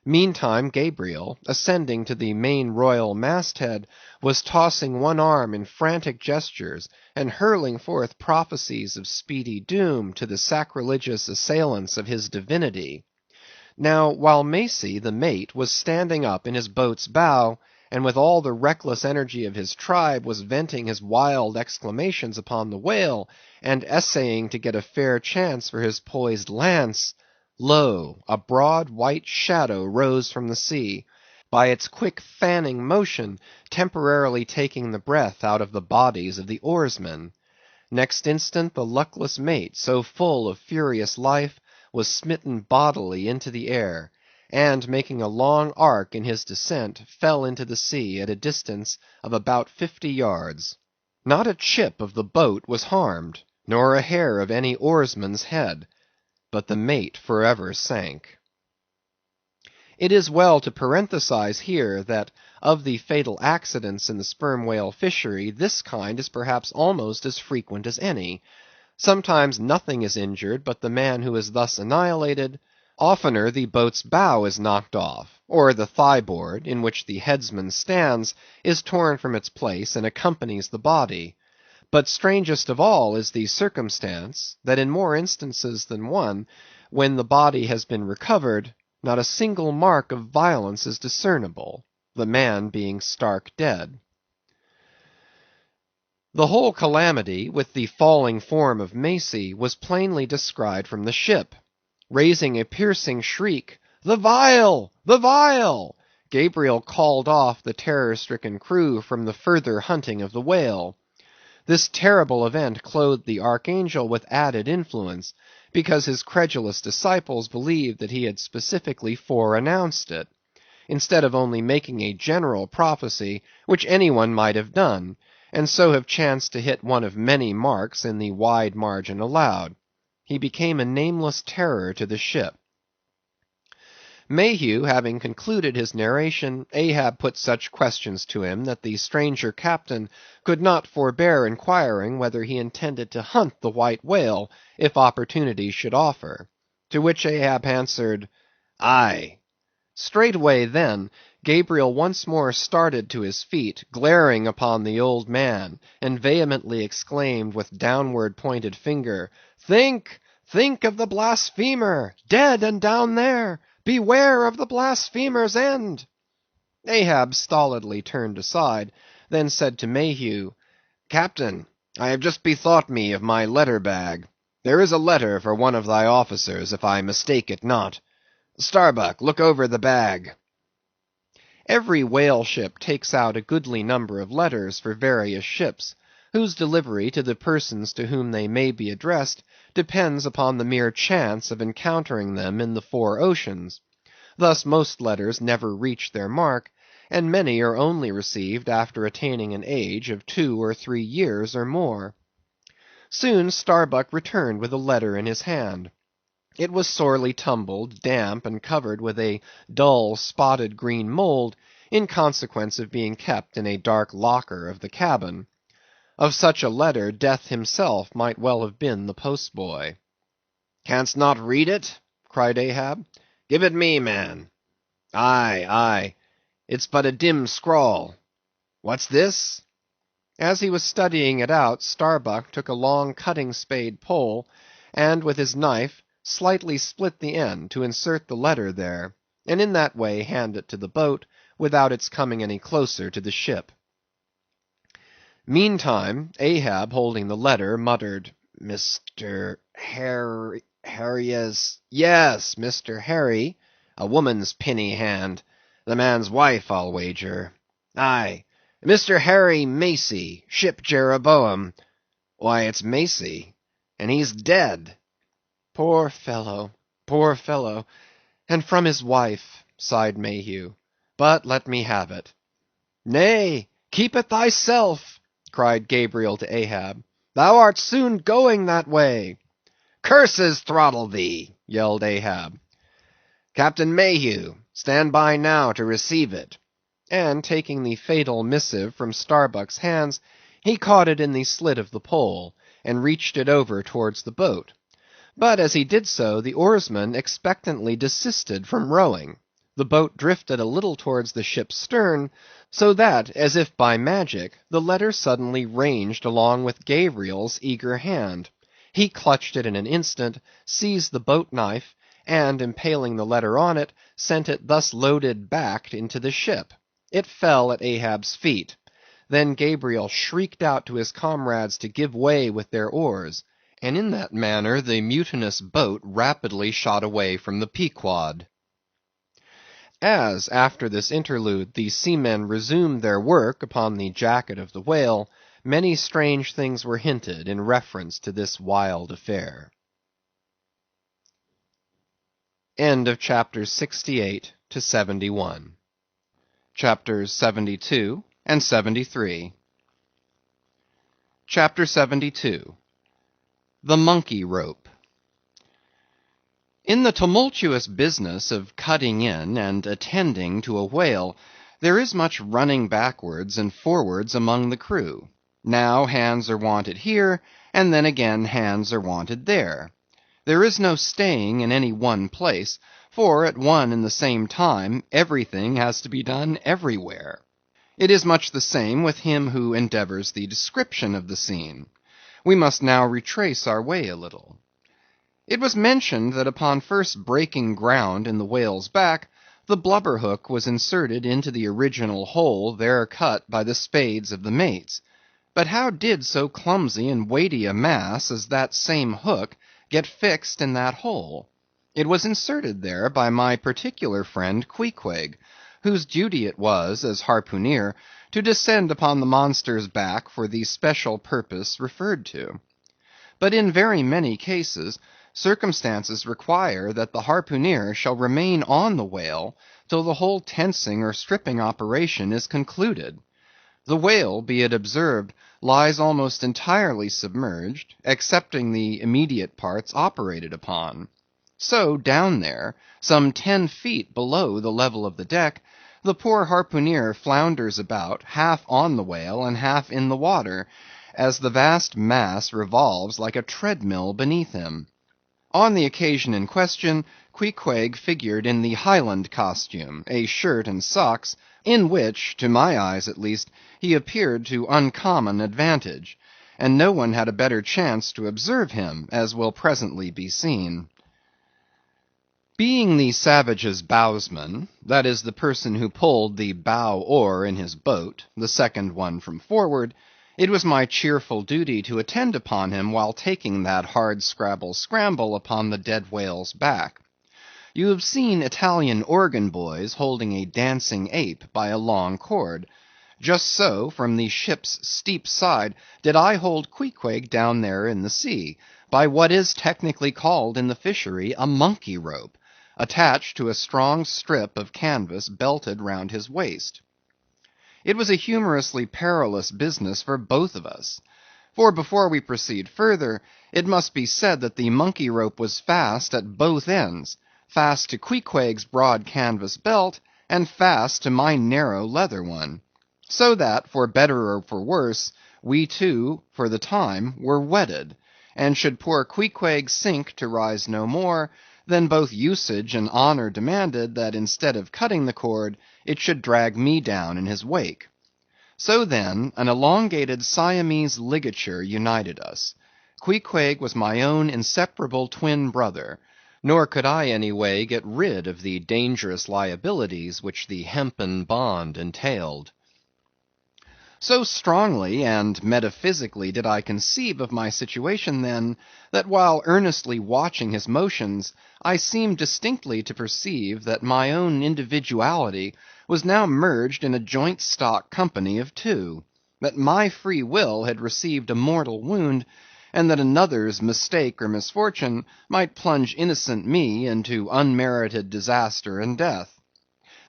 Meantime Gabriel, ascending to the main royal masthead, was tossing one arm in frantic gestures, and hurling forth prophecies of speedy doom to the sacrilegious assailants of his divinity. Now, while Macey, the mate, was standing up in his boat's bow, and with all the reckless energy of his tribe was venting his wild exclamations upon the whale, and essaying to get a fair chance for his poised lance, lo! a broad white shadow rose from the sea, by its quick fanning motion temporarily taking the breath out of the bodies of the oarsmen. Next instant the luckless mate, so full of furious life, was smitten bodily into the air, and making a long arc in his descent, fell into the sea at a distance of about 50 yards. Not a chip of the boat was harmed, nor a hair of any oarsman's head, but the mate forever sank. It is well to parenthesize here that of the fatal accidents in the sperm whale fishery, this kind is perhaps almost as frequent as any. Sometimes nothing is injured but the man who is thus annihilated; oftener the boat's bow is knocked off, or the thigh-board, in which the headsman stands, is torn from its place and accompanies the body. But strangest of all is the circumstance, that in more instances than one, when the body has been recovered, not a single mark of violence is discernible, the man being stark dead. The whole calamity, with the falling form of Macey, was plainly descried from the ship. Raising a piercing shriek, "The vial! The vial!" Gabriel called off the terror-stricken crew from the further hunting of the whale. This terrible event clothed the archangel with added influence, because his credulous disciples believed that he had specifically foreannounced it, instead of only making a general prophecy, which any one might have done, and so have chanced to hit one of many marks in the wide margin allowed. He became a nameless terror to the ship. Mayhew having concluded his narration, Ahab put such questions to him that the stranger captain could not forbear inquiring whether he intended to hunt the white whale if opportunity should offer. To which Ahab answered, "Aye." Straightway then Gabriel once more started to his feet, glaring upon the old man, and vehemently exclaimed with downward pointed finger, "Think, think of the blasphemer, dead and down there! Beware of the blasphemer's end!" Ahab stolidly turned aside, then said to Mayhew, "Captain, I have just bethought me of my letter bag. There is a letter for one of thy officers, if I mistake it not. Starbuck, look over the bag." Every whale ship takes out a goodly number of letters for various ships, whose delivery to the persons to whom they may be addressed depends upon the mere chance of encountering them in the 4 oceans. Thus most letters never reach their mark, and many are only received after attaining an age of 2 or 3 years or more. Soon Starbuck returned with a letter in his hand. It was sorely tumbled, damp, and covered with a dull, spotted green mould, in consequence of being kept in a dark locker of the cabin. Of such a letter Death himself might well have been the postboy. "Canst not read it?" cried Ahab. "Give it me, man. Aye, aye, it's but a dim scrawl. What's this?" As he was studying it out, Starbuck took a long cutting-spade pole, and with his knife slightly split the end to insert the letter there, and in that way hand it to the boat, without its coming any closer to the ship. Meantime, Ahab, holding the letter, muttered, "Mr. Harry's, yes, Mr. Harry, a woman's pinny hand, the man's wife, I'll wager. Aye, Mr. Harry Macey, ship Jeroboam. Why, it's Macey, and he's dead." "Poor fellow, poor fellow, and from his wife," sighed Mayhew. but let me have it." "Nay, keep it thyself," cried Gabriel to Ahab. "Thou art soon going that way." "Curses throttle thee!" yelled Ahab. "Captain Mayhew, stand by now to receive it." And taking the fatal missive from Starbuck's hands, he caught it in the slit of the pole, and reached it over towards the boat. But as he did so, the oarsman expectantly desisted from rowing. The boat drifted a little towards the ship's stern, so that, as if by magic, the letter suddenly ranged along with Gabriel's eager hand. He clutched it in an instant, seized the boat knife, and impaling the letter on it, sent it thus loaded back into the ship. It fell at Ahab's feet. Then Gabriel shrieked out to his comrades to give way with their oars, and in that manner the mutinous boat rapidly shot away from the Pequod. As, after this interlude, the seamen resumed their work upon the jacket of the whale, many strange things were hinted in reference to this wild affair. End of chapters 68 to 71. Chapters 72 and 73. Chapter 72. The Monkey Rope. In the tumultuous business of cutting in and attending to a whale, there is much running backwards and forwards among the crew. Now hands are wanted here, and then again hands are wanted there. There is no staying in any one place, for at one and the same time everything has to be done everywhere. It is much the same with him who endeavors the description of the scene. We must now retrace our way a little. It was mentioned that upon first breaking ground in the whale's back, the blubber hook was inserted into the original hole there cut by the spades of the mates. But how did so clumsy and weighty a mass as that same hook get fixed in that hole? It was inserted there by my particular friend Queequeg, whose duty it was, as harpooneer, to descend upon the monster's back for the special purpose referred to. But in very many cases, circumstances require that the harpooneer shall remain on the whale till the whole tensing or stripping operation is concluded. The whale, be it observed, lies almost entirely submerged, excepting the immediate parts operated upon. So down there, some 10 feet below the level of the deck, the poor harpooneer flounders about, half on the whale and half in the water, as the vast mass revolves like a treadmill beneath him. On the occasion in question, Queequeg figured in the Highland costume, a shirt and socks, in which, to my eyes at least, he appeared to uncommon advantage, and no one had a better chance to observe him, as will presently be seen. Being the savage's bowsman, that is, the person who pulled the bow oar in his boat, the second one from forward, it was my cheerful duty to attend upon him while taking that hard scramble upon the dead whale's back. You have seen Italian organ boys holding a dancing ape by a long cord. Just so, from the ship's steep side, did I hold Queequeg down there in the sea, by what is technically called in the fishery a monkey rope, attached to a strong strip of canvas belted round his waist. It was a humorously perilous business for both of us. For before we proceed further, it must be said that the monkey rope was fast at both ends, fast to Queequeg's broad canvas belt, and fast to my narrow leather one. So that, for better or for worse, we two, for the time, were wedded, and should poor Queequeg sink to rise no more, then both usage and honor demanded that instead of cutting the cord, it should drag me down in his wake. So then, an elongated Siamese ligature united us. Queequeg was my own inseparable twin brother, nor could I any way get rid of the dangerous liabilities which the hempen bond entailed. So strongly and metaphysically did I conceive of my situation then, that while earnestly watching his motions, I seemed distinctly to perceive that my own individuality was now merged in a joint stock company of two; that my free will had received a mortal wound, and that another's mistake or misfortune might plunge innocent me into unmerited disaster and death.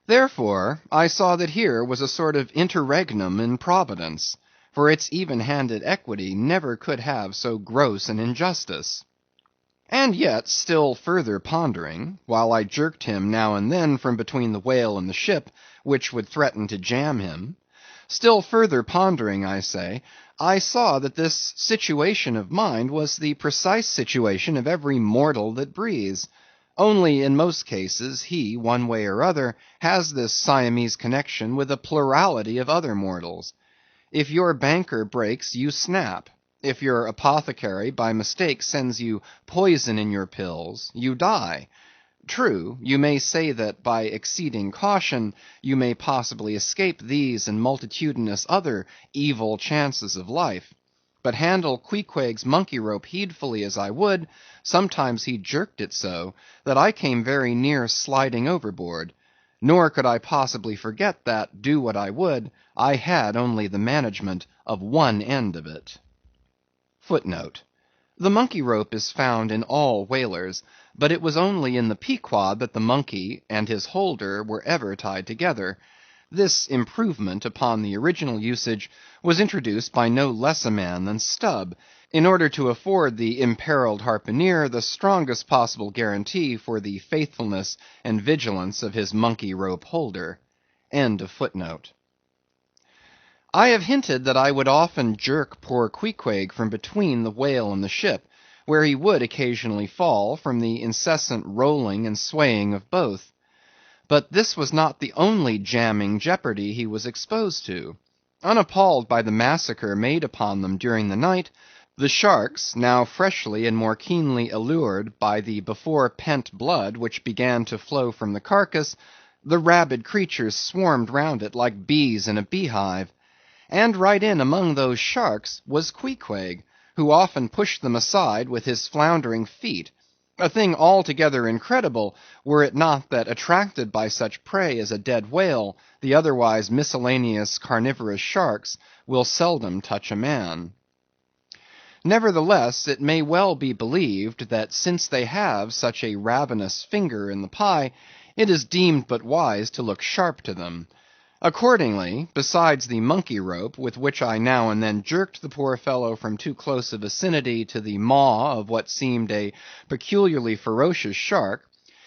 Therefore, I saw that here was a sort of interregnum in Providence, for its even-handed equity never could have so gross an injustice. And yet, still further pondering, while I jerked him now and then from between the whale and the ship, which would threaten to jam him, still further pondering, I say, I saw that this situation of mind was the precise situation of every mortal that breathes. Only in most cases, he, one way or other, has this Siamese connection with a plurality of other mortals. If your banker breaks, you snap. If your apothecary by mistake sends you poison in your pills, you die. True, you may say that by exceeding caution, you may possibly escape these and multitudinous other evil chances of life. But handle Queequeg's monkey rope heedfully as I would, sometimes he jerked it so, that I came very near sliding overboard. Nor could I possibly forget that, do what I would, I had only the management of one end of it. Footnote: the monkey rope is found in all whalers, but it was only in the Pequod that the monkey and his holder were ever tied together. This improvement upon the original usage was introduced by no less a man than Stubb, in order to afford the imperiled harpooneer the strongest possible guarantee for the faithfulness and vigilance of his monkey rope holder. End of footnote. I have hinted that I would often jerk poor Queequeg from between the whale and the ship, where he would occasionally fall from the incessant rolling and swaying of both. But this was not the only jamming jeopardy he was exposed to. Unappalled by the massacre made upon them during the night, the sharks, now freshly and more keenly allured by the before pent blood which began to flow from the carcass, the rabid creatures swarmed round it like bees in a beehive. And right in among those sharks was Queequeg, who often pushed them aside with his floundering feet, a thing altogether incredible, were it not that attracted by such prey as a dead whale, the otherwise miscellaneous carnivorous sharks will seldom touch a man. Nevertheless, it may well be believed that since they have such a ravenous finger in the pie, it is deemed but wise to look sharp to them. Accordingly, besides the monkey rope with which I now and then jerked the poor fellow from too close a vicinity to the maw of what seemed a peculiarly ferocious shark,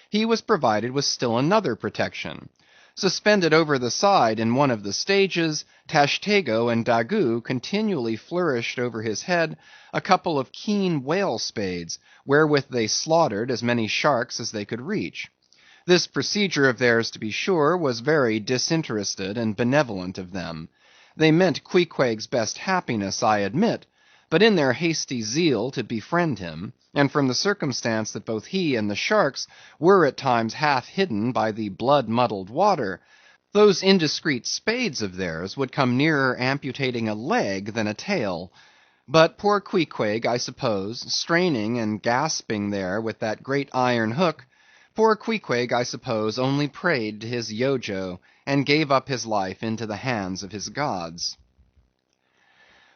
he was provided with still another protection. Suspended over the side in one of the stages, Tashtego and Daggoo continually flourished over his head a couple of keen whale spades, wherewith they slaughtered as many sharks as they could reach. This procedure of theirs, to be sure, was very disinterested and benevolent of them. They meant Queequeg's best happiness, I admit, but in their hasty zeal to befriend him, and from the circumstance that both he and the sharks were at times half hidden by the blood-muddled water, those indiscreet spades of theirs would come nearer amputating a leg than a tail. But poor Queequeg, I suppose, straining and gasping there with that great iron hook, poor Queequeg, I suppose, only prayed to his Yojo, and gave up his life into the hands of his gods.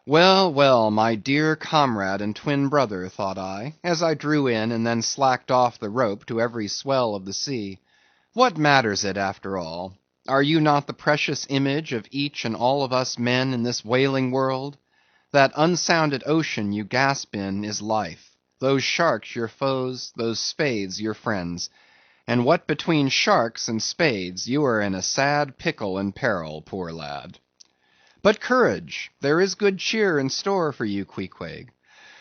Well, well, my dear comrade and twin brother, thought I, as I drew in and then slacked off the rope to every swell of the sea, what matters it after all? Are you not the precious image of each and all of us men in this whaling world? That unsounded ocean you gasp in is life, those sharks your foes, those spades your friends. And what between sharks and spades, you are in a sad pickle and peril, poor lad. But courage, there is good cheer in store for you, Queequeg.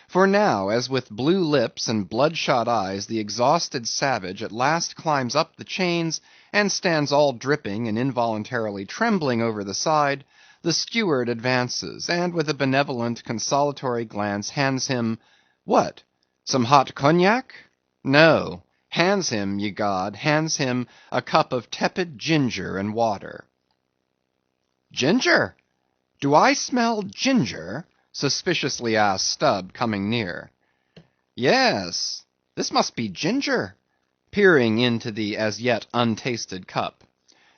For now, as with blue lips and bloodshot eyes the exhausted savage at last climbs up the chains, and stands all dripping and involuntarily trembling over the side, the steward advances, and with a benevolent consolatory glance hands him, what? Some hot cognac? No. Hands him, ye God, hands him a cup of tepid ginger and water. Ginger? Do I smell ginger? Suspiciously asked Stubb, coming near. Yes, this must be ginger, peering into the as yet untasted cup.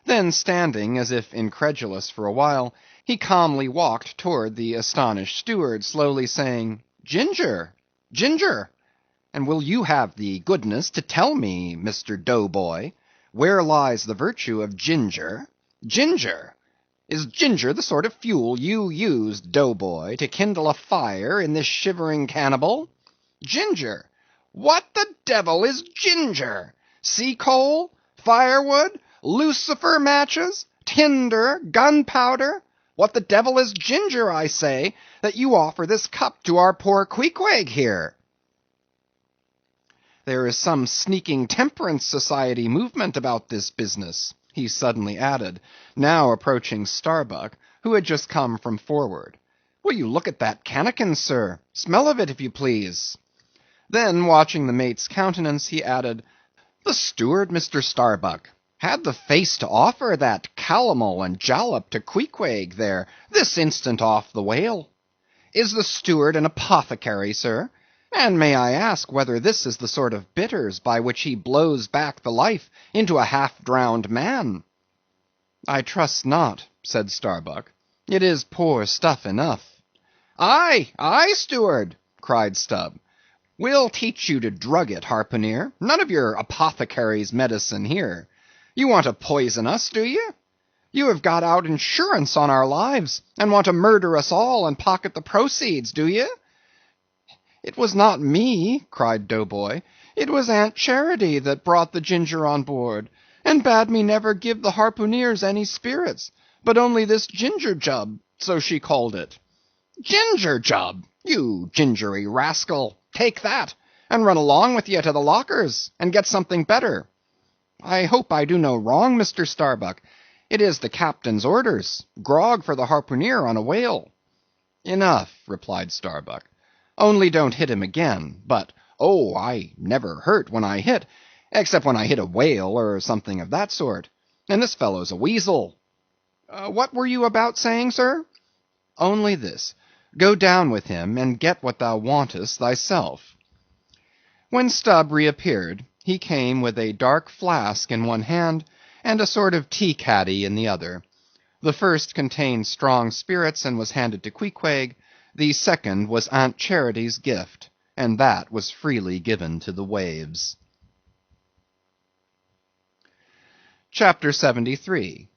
Then standing as if incredulous for a while, he calmly walked toward the astonished steward, slowly saying, Ginger, ginger. And will you have the goodness to tell me, Mr. Doughboy, where lies the virtue of ginger? Ginger! Is ginger the sort of fuel you use, doughboy, to kindle a fire in this shivering cannibal? Ginger! What the devil is ginger? Sea coal? Firewood? Lucifer matches? Tinder? Gunpowder? What the devil is ginger, I say, that you offer this cup to our poor Queequeg here? There is some sneaking temperance society movement about this business, he suddenly added, now approaching Starbuck, who had just come from forward. Will you look at that cannikin, sir? Smell of it, if you please. Then, watching the mate's countenance, he added, the steward, Mr. Starbuck, had the face to offer that calomel and jalap to Queequeg there, this instant off the whale. Is the steward an apothecary, sir? And may I ask whether this is the sort of bitters by which he blows back the life into a half-drowned man? I trust not, said Starbuck. It is poor stuff enough. Aye, aye, steward, cried Stubb. We'll teach you to drug it, harpooneer. None of your apothecary's medicine here. You want to poison us, do you? You have got out insurance on our lives, and want to murder us all and pocket the proceeds, do you? It was not me, cried Doughboy. It was Aunt Charity that brought the ginger on board, and bade me never give the harpooneers any spirits, but only this ginger jub, so she called it. Ginger jub, you gingery rascal, take that, and run along with ye to the lockers, and get something better. I hope I do no wrong, Mr. Starbuck. It is the captain's orders, grog for the harpooneer on a whale. Enough, replied Starbuck. Only don't hit him again, but, oh, I never hurt when I hit, except when I hit a whale or something of that sort. And this fellow's a weasel. What were you about saying, sir? Only this. Go down with him, and get what thou wantest thyself. When Stubb reappeared, he came with a dark flask in one hand, and a sort of tea-caddy in the other. The first contained strong spirits, and was handed to Queequeg. The second was Aunt Charity's gift, and that was freely given to the waves. Chapter 73.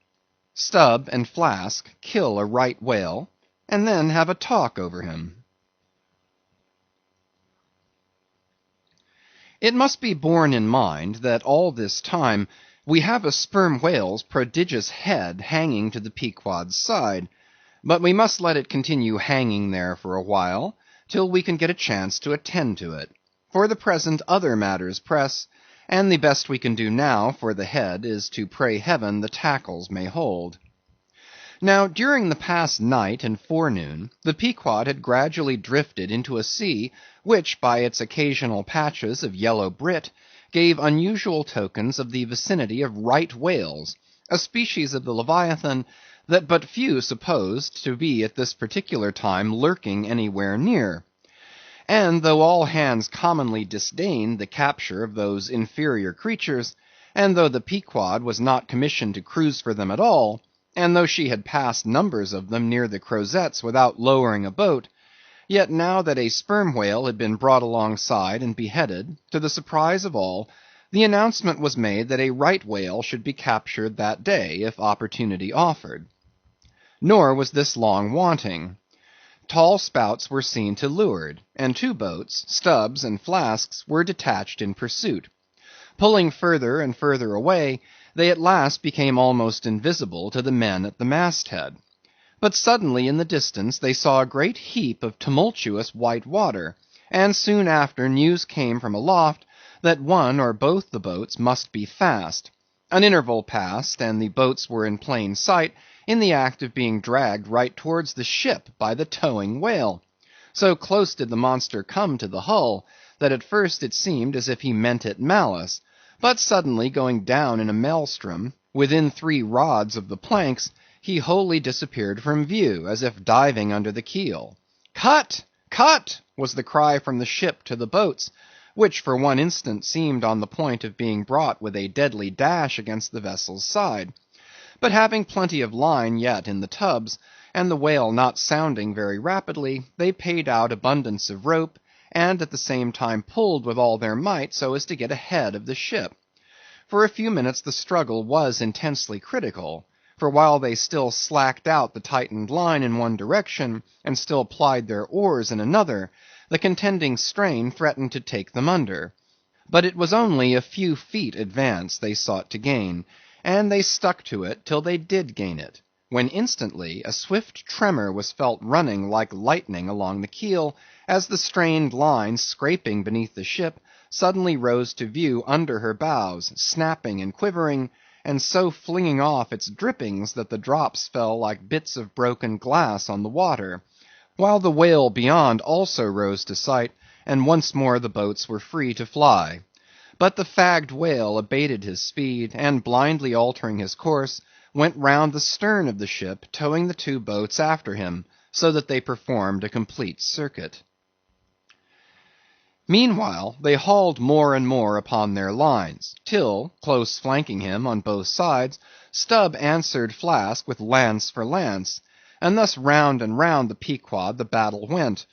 Stubb and Flask kill a right whale, and then have a talk over him. It must be borne in mind that all this time we have a sperm whale's prodigious head hanging to the Pequod's side, but we must let it continue hanging there for a while, till we can get a chance to attend to it. For the present other matters press, and the best we can do now for the head is to pray heaven the tackles may hold. Now, during the past night and forenoon, the Pequod had gradually drifted into a sea which, by its occasional patches of yellow brit, gave unusual tokens of the vicinity of right whales, a species of the Leviathan that but few supposed to be at this particular time lurking anywhere near. And though all hands commonly disdained the capture of those inferior creatures, and though the Pequod was not commissioned to cruise for them at all, and though she had passed numbers of them near the Crozettes without lowering a boat, yet now that a sperm whale had been brought alongside and beheaded, to the surprise of all, the announcement was made that a right whale should be captured that day, if opportunity offered. Nor was this long wanting. Tall spouts were seen to leeward, and two boats, Stubb's and Flask's, were detached in pursuit. Pulling further and further away, they at last became almost invisible to the men at the masthead. But suddenly in the distance they saw a great heap of tumultuous white water, and soon after news came from aloft that one or both the boats must be fast. An interval passed, and the boats were in plain sight, in the act of being dragged right towards the ship by the towing whale. So close did the monster come to the hull, that at first it seemed as if he meant it malice, but suddenly going down in a maelstrom, within 3 rods of the planks, he wholly disappeared from view, as if diving under the keel. "Cut! Cut!" was the cry from the ship to the boats, which for one instant seemed on the point of being brought with a deadly dash against the vessel's side. But having plenty of line yet in the tubs, and the whale not sounding very rapidly, they paid out abundance of rope, and at the same time pulled with all their might so as to get ahead of the ship. For a few minutes the struggle was intensely critical, for while they still slacked out the tightened line in one direction, and still plied their oars in another, the contending strain threatened to take them under. But it was only a few feet advance they sought to gain, and they stuck to it till they did gain it, when instantly a swift tremor was felt running like lightning along the keel, as the strained line scraping beneath the ship suddenly rose to view under her bows, snapping and quivering, and so flinging off its drippings that the drops fell like bits of broken glass on the water, while the whale beyond also rose to sight, and once more the boats were free to fly. But the fagged whale abated his speed, and blindly altering his course, went round the stern of the ship, towing the two boats after him, so that they performed a complete circuit. Meanwhile they hauled more and more upon their lines, till, close flanking him on both sides, Stubb answered Flask with lance for lance, and thus round and round the Pequod the battle went,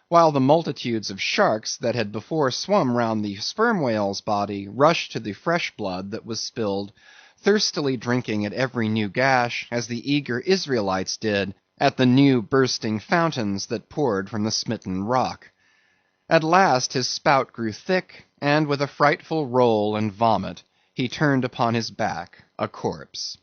while the multitudes of sharks that had before swum round the sperm whale's body rushed to the fresh blood that was spilled, thirstily drinking at every new gash, as the eager Israelites did at the new bursting fountains that poured from the smitten rock. At last his spout grew thick, and with a frightful roll and vomit, he turned upon his back a corpse.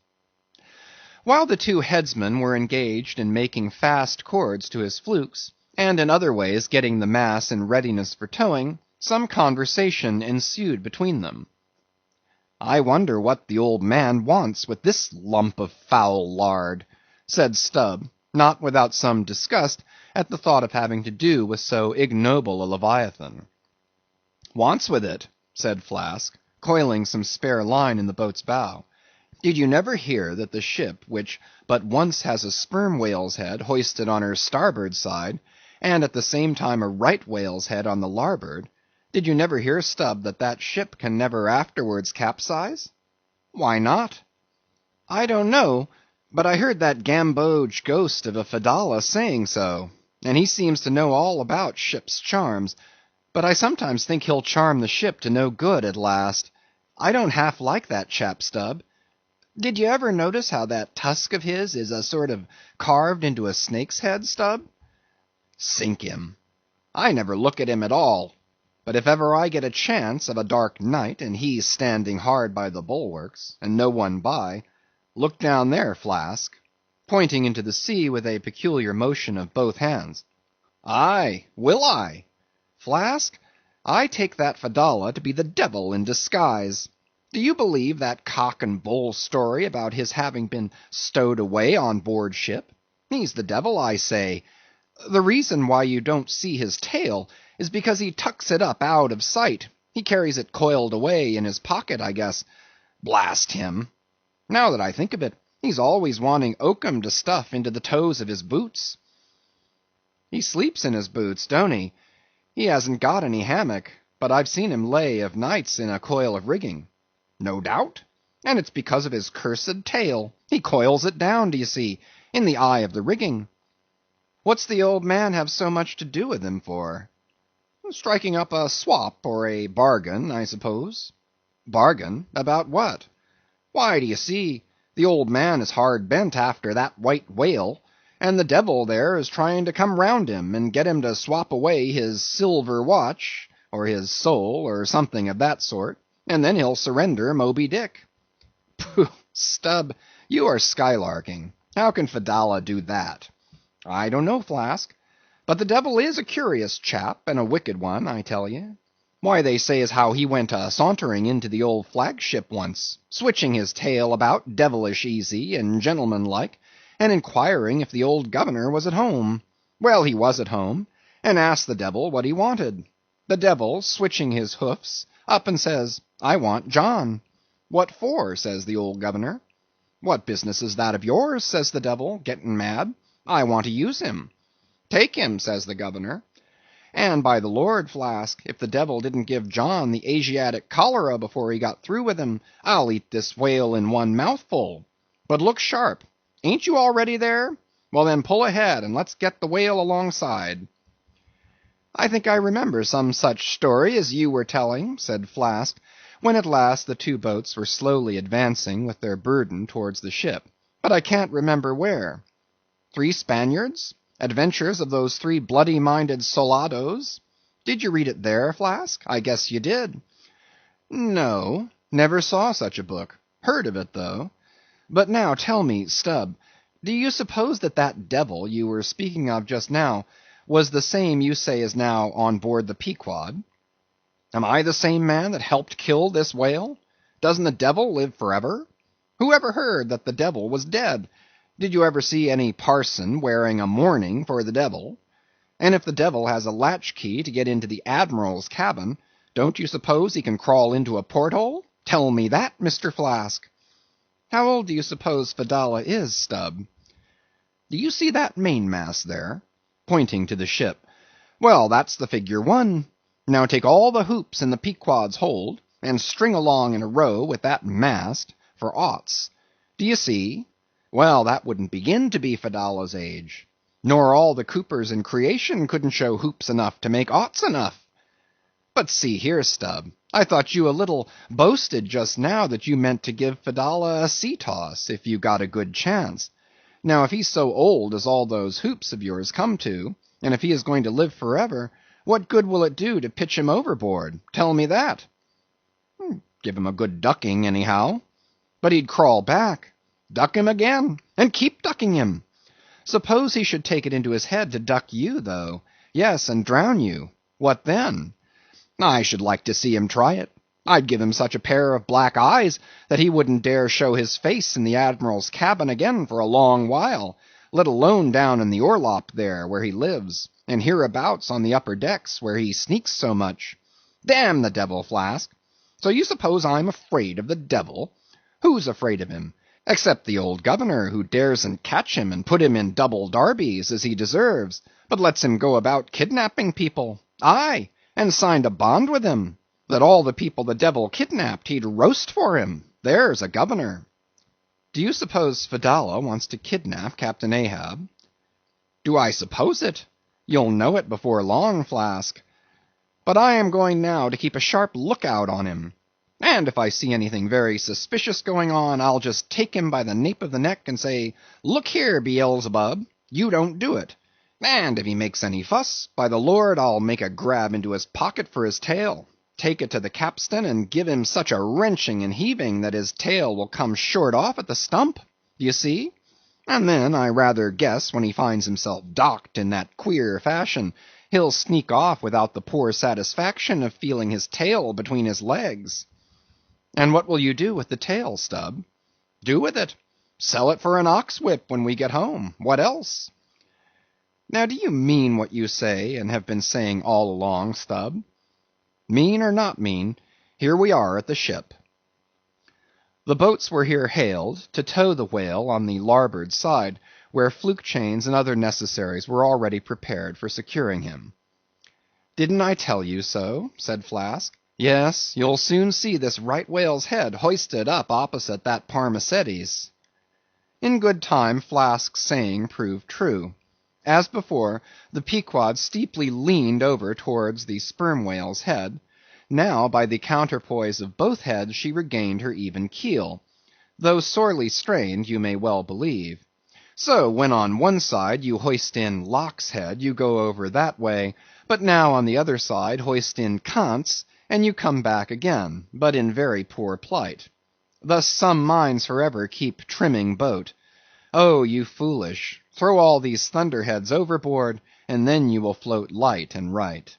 While the two headsmen were engaged in making fast cords to his flukes, and in other ways getting the mass in readiness for towing, some conversation ensued between them. "I wonder what the old man wants with this lump of foul lard," said Stubb, not without some disgust at the thought of having to do with so ignoble a leviathan. "Wants with it?" said Flask, coiling some spare line in the boat's bow. "Did you never hear that the ship which but once has a sperm whale's head hoisted on her starboard side, and at the same time a right whale's head on the larboard, did you never hear, Stubb, that that ship can never afterwards capsize?" "Why not?" "I don't know, but I heard that gamboge ghost of a Fedallah saying so, and he seems to know all about ship's charms, but I sometimes think he'll charm the ship to no good at last. I don't half like that chap, Stubb. Did you ever notice how that tusk of his is a sort of carved into a snake's head, Stubb?" "Sink him! I never look at him at all. But if ever I get a chance of a dark night, and he standing hard by the bulwarks, and no one by, look down there, Flask," pointing into the sea with a peculiar motion of both hands. "Aye, will I? Flask, I take that Fedallah to be the devil in disguise. Do you believe that cock and bull story about his having been stowed away on board ship? He's the devil, I say. The reason why you don't see his tail is because he tucks it up out of sight. He carries it coiled away in his pocket, I guess. Blast him! Now that I think of it, he's always wanting oakum to stuff into the toes of his boots." "He sleeps in his boots, don't he? He hasn't got any hammock, but I've seen him lay of nights in a coil of rigging." "No doubt, and it's because of his cursed tail. He coils it down, do you see, in the eye of the rigging." "What's the old man have so much to do with him for?" "Striking up a swap or a bargain, I suppose." "Bargain? About what?" "Why, do you see, the old man is hard bent after that white whale, and the devil there is trying to come round him, and get him to swap away his silver watch, or his soul, or something of that sort, and then he'll surrender Moby Dick." "Pooh, Stubb, you are skylarking. How can Fedallah do that?" "I don't know, Flask, but the devil is a curious chap, and a wicked one, I tell ye. Why, they say as how he went sauntering into the old flagship once, switching his tail about devilish easy and gentlemanlike, and inquiring if the old governor was at home. Well, he was at home, and asked the devil what he wanted. The devil, switching his hoofs, up and says, 'I want John.' 'What for?' says the old governor. 'What business is that of yours?' says the devil, getting mad. 'I want to use him.' 'Take him,' says the governor. And by the Lord, Flask, if the devil didn't give John the Asiatic cholera before he got through with him, I'll eat this whale in one mouthful. But look sharp. Ain't you all ready there? Well then, pull ahead, and let's get the whale alongside." "I think I remember some such story as you were telling," said Flask, when at last the two boats were slowly advancing with their burden towards the ship. But I can't remember where. 3 Spaniards? Adventures of those 3 bloody-minded soldados? Did you read it there, Flask? I guess you did. No, never saw such a book. Heard of it, though. But now tell me, Stubb, do you suppose that devil you were speaking of just now was the same you say is now on board the Pequod? Am I the same man that helped kill this whale? Doesn't the devil live forever? Who ever heard that the devil was dead? Did you ever see any parson wearing a mourning for the devil? And if the devil has a latchkey to get into the admiral's cabin, don't you suppose he can crawl into a porthole? Tell me that, Mr. Flask. How old do you suppose Fedallah is, Stubb? Do you see that mainmast there? Pointing to the ship. Well, that's the figure 1. Now take all the hoops in the Pequod's hold, and string along in a row with that mast for oughts. Do you see? Well, that wouldn't begin to be Fedallah's age. Nor all the coopers in creation couldn't show hoops enough to make oughts enough. But see here, Stubb, I thought you a little boasted just now that you meant to give Fedallah a sea toss if you got a good chance. Now if he's so old as all those hoops of yours come to, and if he is going to live forever, what good will it do to pitch him overboard? Tell me that. Give him a good ducking anyhow. But he'd crawl back. Duck him again, and keep ducking him. Suppose he should take it into his head to duck you, though. Yes, and drown you. What then? I should like to see him try it. I'd give him such a pair of black eyes that he wouldn't dare show his face in the admiral's cabin again for a long while, let alone down in the orlop there where he lives, and hereabouts on the upper decks where he sneaks so much. Damn the devil, Flask. So you suppose I'm afraid of the devil? Who's afraid of him? Except the old governor, who daresn't catch him and put him in double darbies as he deserves, but lets him go about kidnapping people. Aye, and signed a bond with him, that all the people the devil kidnapped he'd roast for him. There's a governor. Do you suppose Fedallah wants to kidnap Captain Ahab? Do I suppose it? You'll know it before long, Flask. But I am going now to keep a sharp lookout on him. And if I see anything very suspicious going on, I'll just take him by the nape of the neck and say, look here, Beelzebub, you don't do it. And if he makes any fuss, by the Lord, I'll make a grab into his pocket for his tail, take it to the capstan, and give him such a wrenching and heaving that his tail will come short off at the stump. Do you see? And then I rather guess when he finds himself docked in that queer fashion, he'll sneak off without the poor satisfaction of feeling his tail between his legs. And what will you do with the tail, Stubb? Do with it? Sell it for an ox whip when we get home. What else? Now do you mean what you say and have been saying all along, Stubb? Mean or not mean, here we are at the ship. The boats were here hailed to tow the whale on the larboard side, where fluke chains and other necessaries were already prepared for securing him. Didn't I tell you so? Said Flask. Yes, you'll soon see this right whale's head hoisted up opposite that Parmacetes. In good time Flask's saying proved true. As before, the Pequod steeply leaned over towards the sperm whale's head. Now, by the counterpoise of both heads, she regained her even keel, though sorely strained, you may well believe. So, when on one side you hoist in Locke's head, you go over that way, but now on the other side hoist in Kant's, and you come back again, but in very poor plight. Thus some minds forever keep trimming boat. Oh, you foolish! Throw all these thunderheads overboard, and then you will float light and right.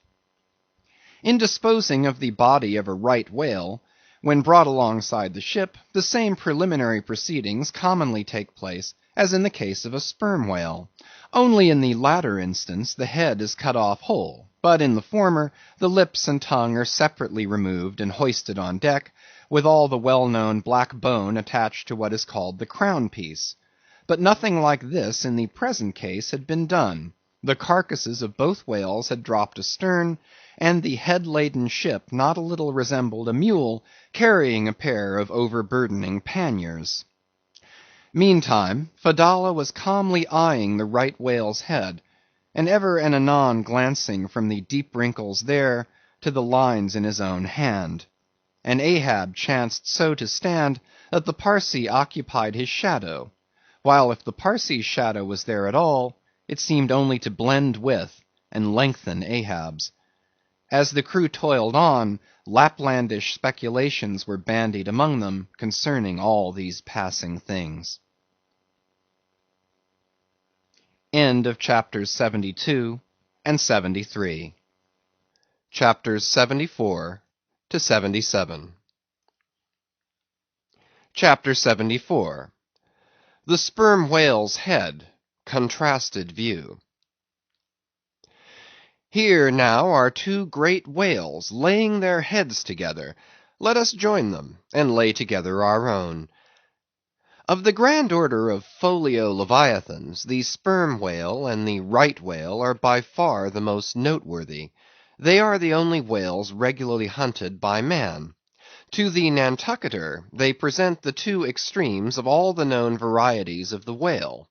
In disposing of the body of a right whale, when brought alongside the ship, the same preliminary proceedings commonly take place as in the case of a sperm whale. Only in the latter instance the head is cut off whole, but in the former the lips and tongue are separately removed and hoisted on deck, with all the well-known black bone attached to what is called the crown piece. But nothing like this in the present case had been done. The carcasses of both whales had dropped astern, and the head-laden ship not a little resembled a mule carrying a pair of overburdening panniers. Meantime, Fedallah was calmly eyeing the right whale's head, and ever and anon glancing from the deep wrinkles there to the lines in his own hand. and Ahab chanced so to stand that the Parsee occupied his shadow, while if the Parsee's shadow was there at all, it seemed only to blend with and lengthen Ahab's. As the crew toiled on, Laplandish speculations were bandied among them concerning all these passing things. End of chapters 72 and 73. Chapters 74 to 77. Chapter 74. The Sperm Whale's Head, Contrasted View. Here now are two great whales laying their heads together. Let us join them, and lay together our own. Of the grand order of folio leviathans, the sperm whale and the right whale are by far the most noteworthy. They are the only whales regularly hunted by man. To the Nantucketer they present the two extremes of all the known varieties of the whale.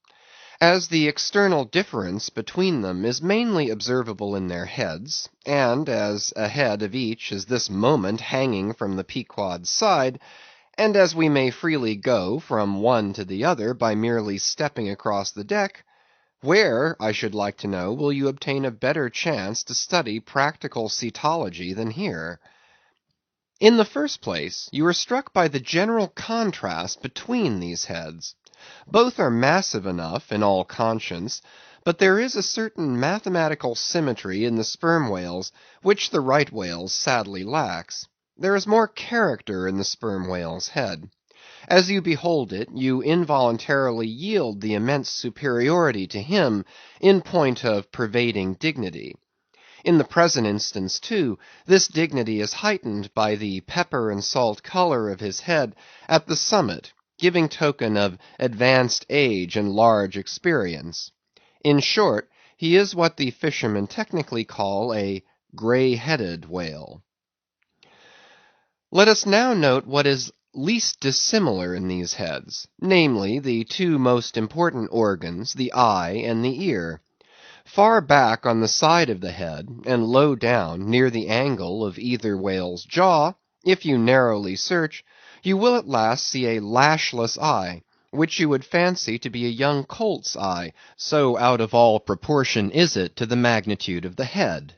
As the external difference between them is mainly observable in their heads, and as a head of each is this moment hanging from the Pequod's side, and as we may freely go from one to the other by merely stepping across the deck, where, I should like to know, will you obtain a better chance to study practical cetology than here? In the first place, you are struck by the general contrast between these heads. Both are massive enough in all conscience, but there is a certain mathematical symmetry in the sperm whales which the right whale's sadly lacks. There is more character in the sperm whale's head. As you behold it, you involuntarily yield the immense superiority to him in point of pervading dignity. In the present instance, too, this dignity is heightened by the pepper and salt color of his head at the summit, giving token of advanced age and large experience. In short, he is what the fishermen technically call a gray-headed whale. Let us now note what is least dissimilar in these heads, namely, the two most important organs, the eye and the ear. Far back on the side of the head, and low down, near the angle of either whale's jaw, if you narrowly search, you will at last see a lashless eye, which you would fancy to be a young colt's eye, so out of all proportion is it to the magnitude of the head.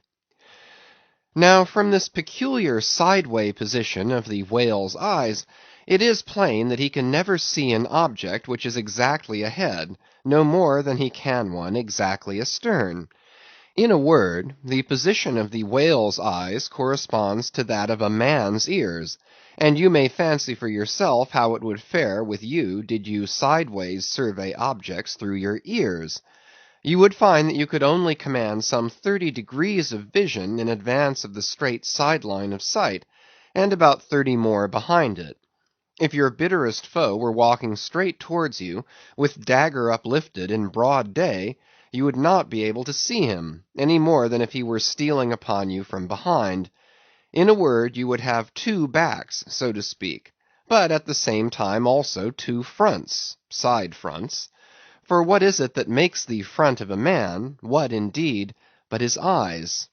Now from this peculiar sideway position of the whale's eyes, it is plain that he can never see an object which is exactly ahead, no more than he can one exactly astern. In a word, the position of the whale's eyes corresponds to that of a man's ears, and you may fancy for yourself how it would fare with you did you sideways survey objects through your ears. You would find that you could only command some 30 degrees of vision in advance of the straight sideline of sight, and about 30 more behind it. If your bitterest foe were walking straight towards you, with dagger uplifted in broad day, you would not be able to see him, any more than if he were stealing upon you from behind. In a word, you would have two backs, so to speak, but at the same time also two fronts, side fronts. For what is it that makes the front of a man, what indeed, but his eyes?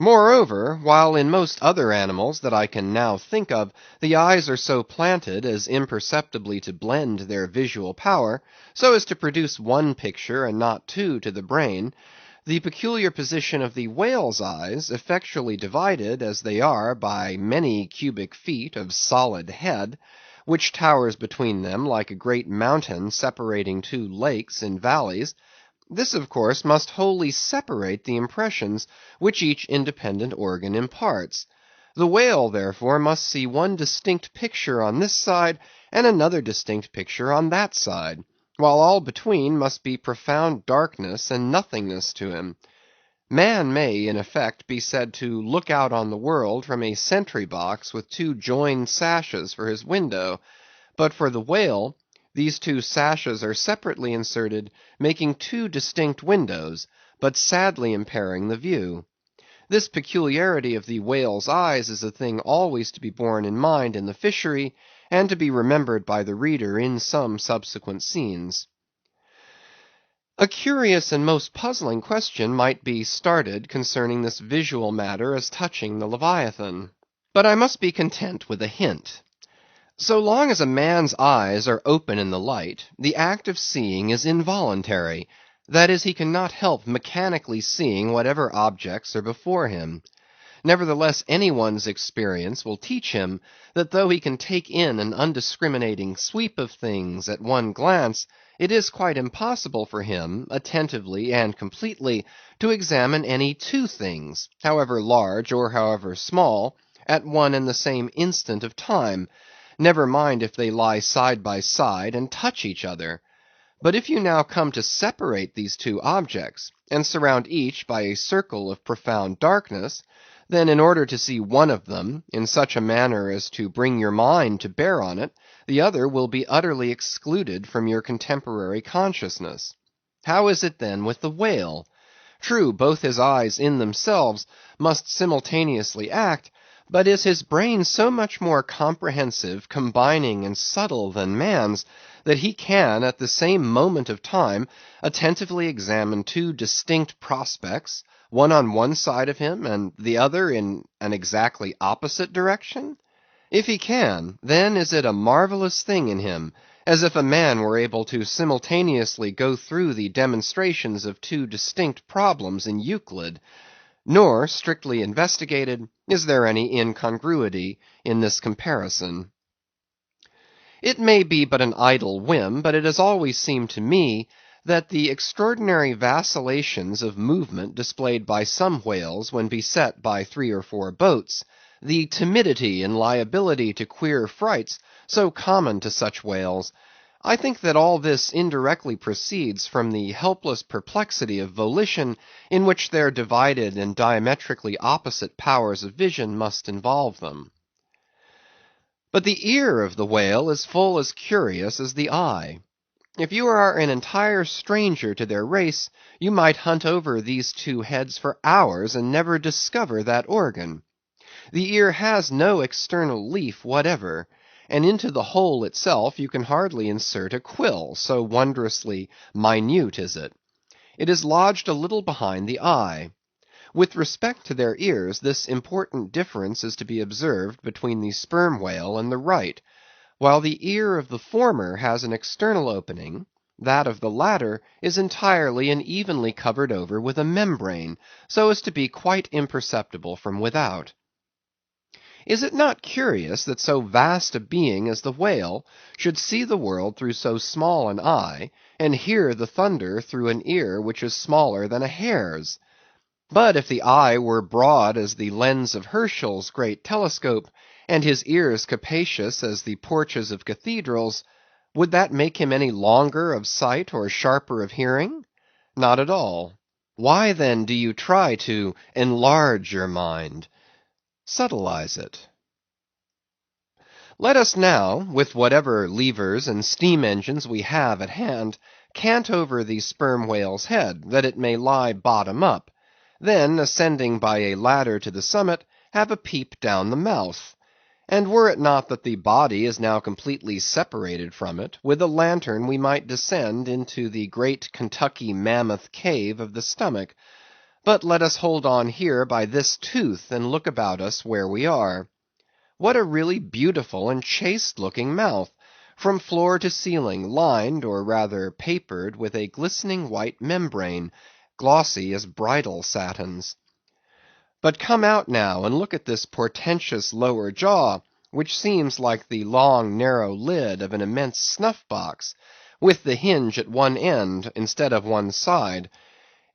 Moreover, while in most other animals that I can now think of, the eyes are so planted as imperceptibly to blend their visual power, so as to produce one picture and not two to the brain, the peculiar position of the whale's eyes, effectually divided as they are by many cubic feet of solid head, which towers between them like a great mountain separating two lakes in valleys, this of course must wholly separate the impressions which each independent organ imparts. The whale, therefore, must see one distinct picture on this side, and another distinct picture on that side, while all between must be profound darkness and nothingness to him. Man may, in effect, be said to look out on the world from a sentry box with two joined sashes for his window, but for the whale, these two sashes are separately inserted, making two distinct windows, but sadly impairing the view. This peculiarity of the whale's eyes is a thing always to be borne in mind in the fishery, and to be remembered by the reader in some subsequent scenes. A curious and most puzzling question might be started concerning this visual matter as touching the Leviathan. But I must be content with a hint. So long as a man's eyes are open in the light, the act of seeing is involuntary; that is, he cannot help mechanically seeing whatever objects are before him. Nevertheless, any one's experience will teach him that though he can take in an undiscriminating sweep of things at one glance, it is quite impossible for him, attentively and completely, to examine any two things, however large or however small, at one and the same instant of time, never mind if they lie side by side and touch each other. But if you now come to separate these two objects, and surround each by a circle of profound darkness, then in order to see one of them, in such a manner as to bring your mind to bear on it, the other will be utterly excluded from your contemporary consciousness. How is it then with the whale? True, both his eyes in themselves must simultaneously act, but is his brain so much more comprehensive, combining, and subtle than man's, that he can, at the same moment of time, attentively examine two distinct prospects, one on one side of him, and the other in an exactly opposite direction? If he can, then is it a marvellous thing in him, as if a man were able to simultaneously go through the demonstrations of two distinct problems in Euclid. Nor, strictly investigated, is there any incongruity in this comparison. It may be but an idle whim, but it has always seemed to me that the extraordinary vacillations of movement displayed by some whales when beset by 3 or 4 boats, the timidity and liability to queer frights so common to such whales, I think that all this indirectly proceeds from the helpless perplexity of volition in which their divided and diametrically opposite powers of vision must involve them. But the ear of the whale is full as curious as the eye. If you are an entire stranger to their race, you might hunt over these two heads for hours and never discover that organ. The ear has no external leaf whatever, and into the hole itself you can hardly insert a quill, so wondrously minute is it. It is lodged a little behind the eye. With respect to their ears, this important difference is to be observed between the sperm whale and the right. While the ear of the former has an external opening, that of the latter is entirely and evenly covered over with a membrane, so as to be quite imperceptible from without. Is it not curious that so vast a being as the whale should see the world through so small an eye, and hear the thunder through an ear which is smaller than a hare's? But if the eye were broad as the lens of Herschel's great telescope, and his ears capacious as the porches of cathedrals, would that make him any longer of sight or sharper of hearing? Not at all. Why then do you try to enlarge your mind? Subtilize it. Let us now, with whatever levers and steam engines we have at hand, cant over the sperm whale's head, that it may lie bottom up; then, ascending by a ladder to the summit, have a peep down the mouth. And were it not that the body is now completely separated from it, with a lantern we might descend into the great Kentucky mammoth cave of the stomach. But let us hold on here by this tooth, and look about us where we are. What a really beautiful and chaste looking mouth, from floor to ceiling, lined, or rather papered, with a glistening white membrane, glossy as bridal satins. But come out now and look at this portentous lower jaw, which seems like the long narrow lid of an immense snuff box, with the hinge at one end instead of one side.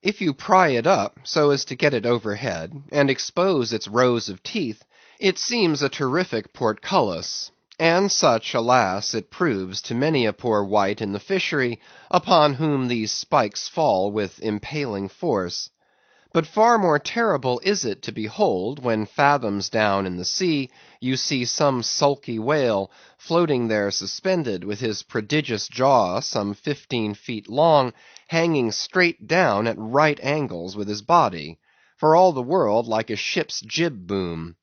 If you pry it up so as to get it overhead, and expose its rows of teeth, it seems a terrific portcullis; and such, alas, it proves to many a poor wight in the fishery, upon whom these spikes fall with impaling force. But far more terrible is it to behold, when fathoms down in the sea, you see some sulky whale floating there suspended, with his prodigious jaw, some 15 feet long, hanging straight down at right angles with his body, for all the world like a ship's jib boom.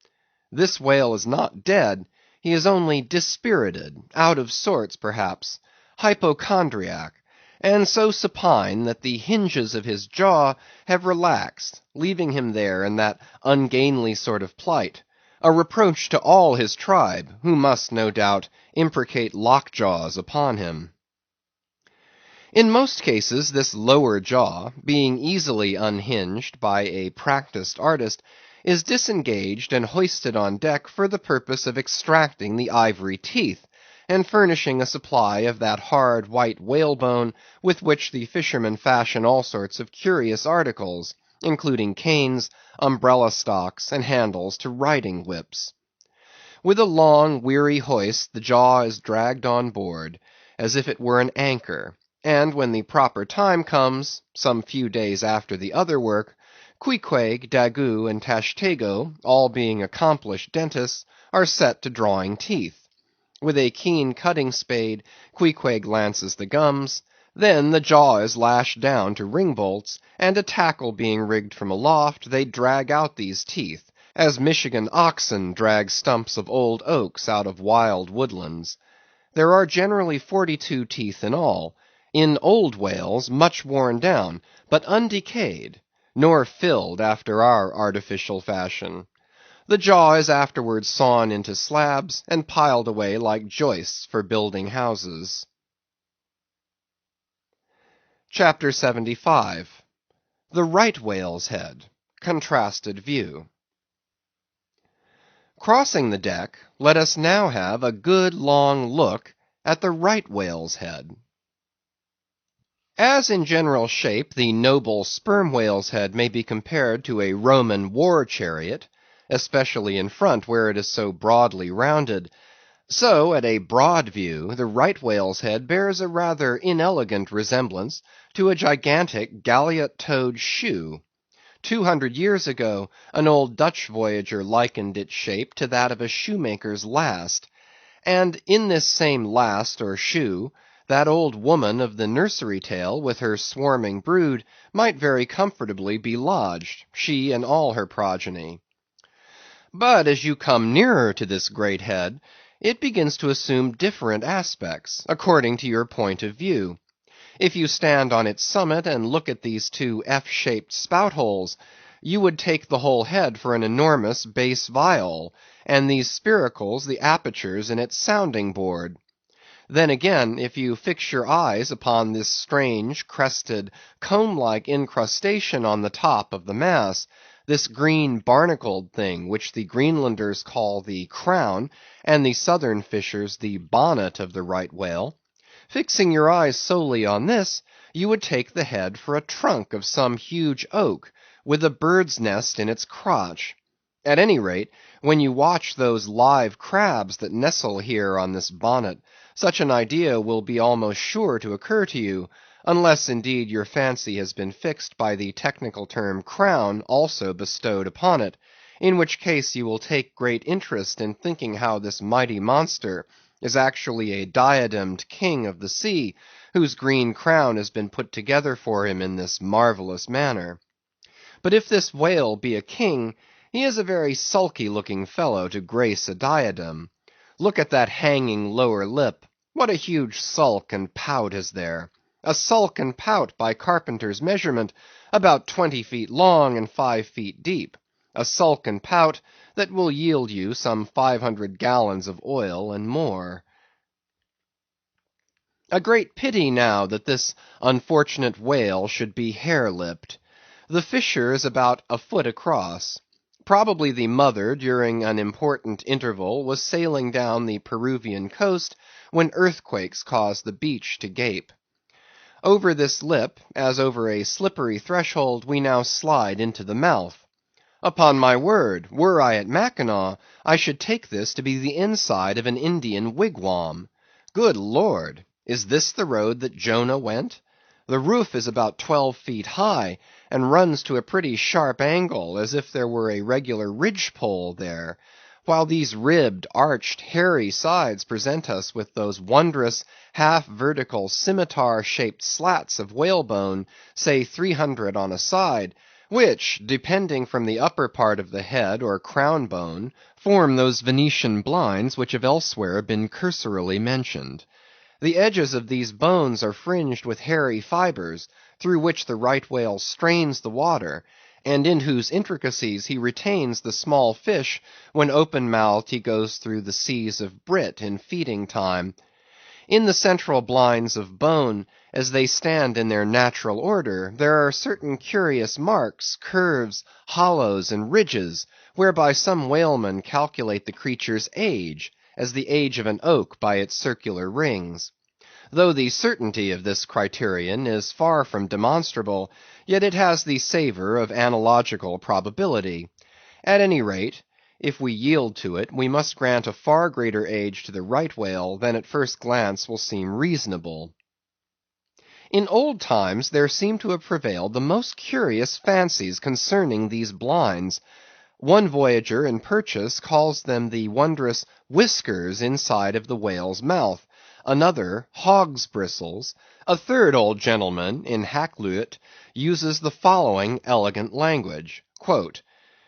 This whale is not dead; he is only dispirited, out of sorts perhaps, hypochondriac, and so supine that the hinges of his jaw have relaxed, leaving him there in that ungainly sort of plight, a reproach to all his tribe, who must, no doubt, imprecate lockjaws upon him. In most cases this lower jaw, being easily unhinged by a practised artist, is disengaged and hoisted on deck for the purpose of extracting the ivory teeth, and furnishing a supply of that hard white whalebone with which the fishermen fashion all sorts of curious articles, including canes, umbrella stocks, and handles to riding whips. With a long, weary hoist the jaw is dragged on board, as if it were an anchor, and when the proper time comes, some few days after the other work, Queequeg, Daggoo, and Tashtego, all being accomplished dentists, are set to drawing teeth. With a keen cutting spade, Queequeg lances the gums, then the jaw is lashed down to ring bolts, and a tackle being rigged from aloft, they drag out these teeth, as Michigan oxen drag stumps of old oaks out of wild woodlands. There are generally 42 teeth in all, in old whales much worn down, but undecayed, nor filled after our artificial fashion. The jaw is afterwards sawn into slabs, and piled away like joists for building houses. Chapter 75. The Right Whale's Head. Contrasted View. Crossing the deck, let us now have a good long look at the right whale's head. As in general shape the noble sperm whale's head may be compared to a Roman war chariot, especially in front where it is so broadly rounded, so at a broad view the right whale's head bears a rather inelegant resemblance to a gigantic galliot-toed shoe. 200 years ago, an old Dutch voyager likened its shape to that of a shoemaker's last, and in this same last or shoe, that old woman of the nursery tale with her swarming brood might very comfortably be lodged, she and all her progeny. But as you come nearer to this great head, it begins to assume different aspects, according to your point of view. If you stand on its summit and look at these two F-shaped spout holes, you would take the whole head for an enormous bass viol, and these spiracles the apertures in its sounding board. Then again, if you fix your eyes upon this strange, crested, comb-like incrustation on the top of the mass, this green barnacled thing which the Greenlanders call the crown, and the southern fishers the bonnet of the right whale, fixing your eyes solely on this, you would take the head for a trunk of some huge oak, with a bird's nest in its crotch. At any rate, when you watch those live crabs that nestle here on this bonnet, such an idea will be almost sure to occur to you, unless indeed your fancy has been fixed by the technical term crown also bestowed upon it, in which case you will take great interest in thinking how this mighty monster is actually a diademed king of the sea, whose green crown has been put together for him in this marvelous manner. But if this whale be a king, he is a very sulky-looking fellow to grace a diadem. Look at that hanging lower lip. What a huge sulk and pout is there! A sulk and pout by carpenter's measurement, about 20 feet long and 5 feet deep. A sulk and pout that will yield you some 500 gallons of oil and more. A great pity now that this unfortunate whale should be hare-lipped. The fissure is about a foot across. Probably the mother, during an important interval, was sailing down the Peruvian coast when earthquakes caused the beach to gape. Over this lip, as over a slippery threshold, we now slide into the mouth. Upon my word, were I at Mackinaw, I should take this to be the inside of an Indian wigwam. Good Lord! Is this the road that Jonah went? The roof is about 12 feet high, and runs to a pretty sharp angle, as if there were a regular ridge-pole there, while these ribbed, arched, hairy sides present us with those wondrous, half-vertical, scimitar-shaped slats of whalebone, say 300 on a side, which, depending from the upper part of the head or crown bone, form those Venetian blinds which have elsewhere been cursorily mentioned. The edges of these bones are fringed with hairy fibres, through which the right whale strains the water, and in whose intricacies he retains the small fish when open-mouthed he goes through the seas of brit in feeding time. In the central blinds of bone, as they stand in their natural order, there are certain curious marks, curves, hollows, and ridges, whereby some whalemen calculate the creature's age, as the age of an oak by its circular rings. Though the certainty of this criterion is far from demonstrable, yet it has the savor of analogical probability. At any rate, if we yield to it, we must grant a far greater age to the right whale than at first glance will seem reasonable. In old times there seem to have prevailed the most curious fancies concerning these blinds. One voyager in Purchas calls them the wondrous whiskers inside of the whale's mouth, another hog's bristles, a third old gentleman in Hakluyt uses the following elegant language, quote,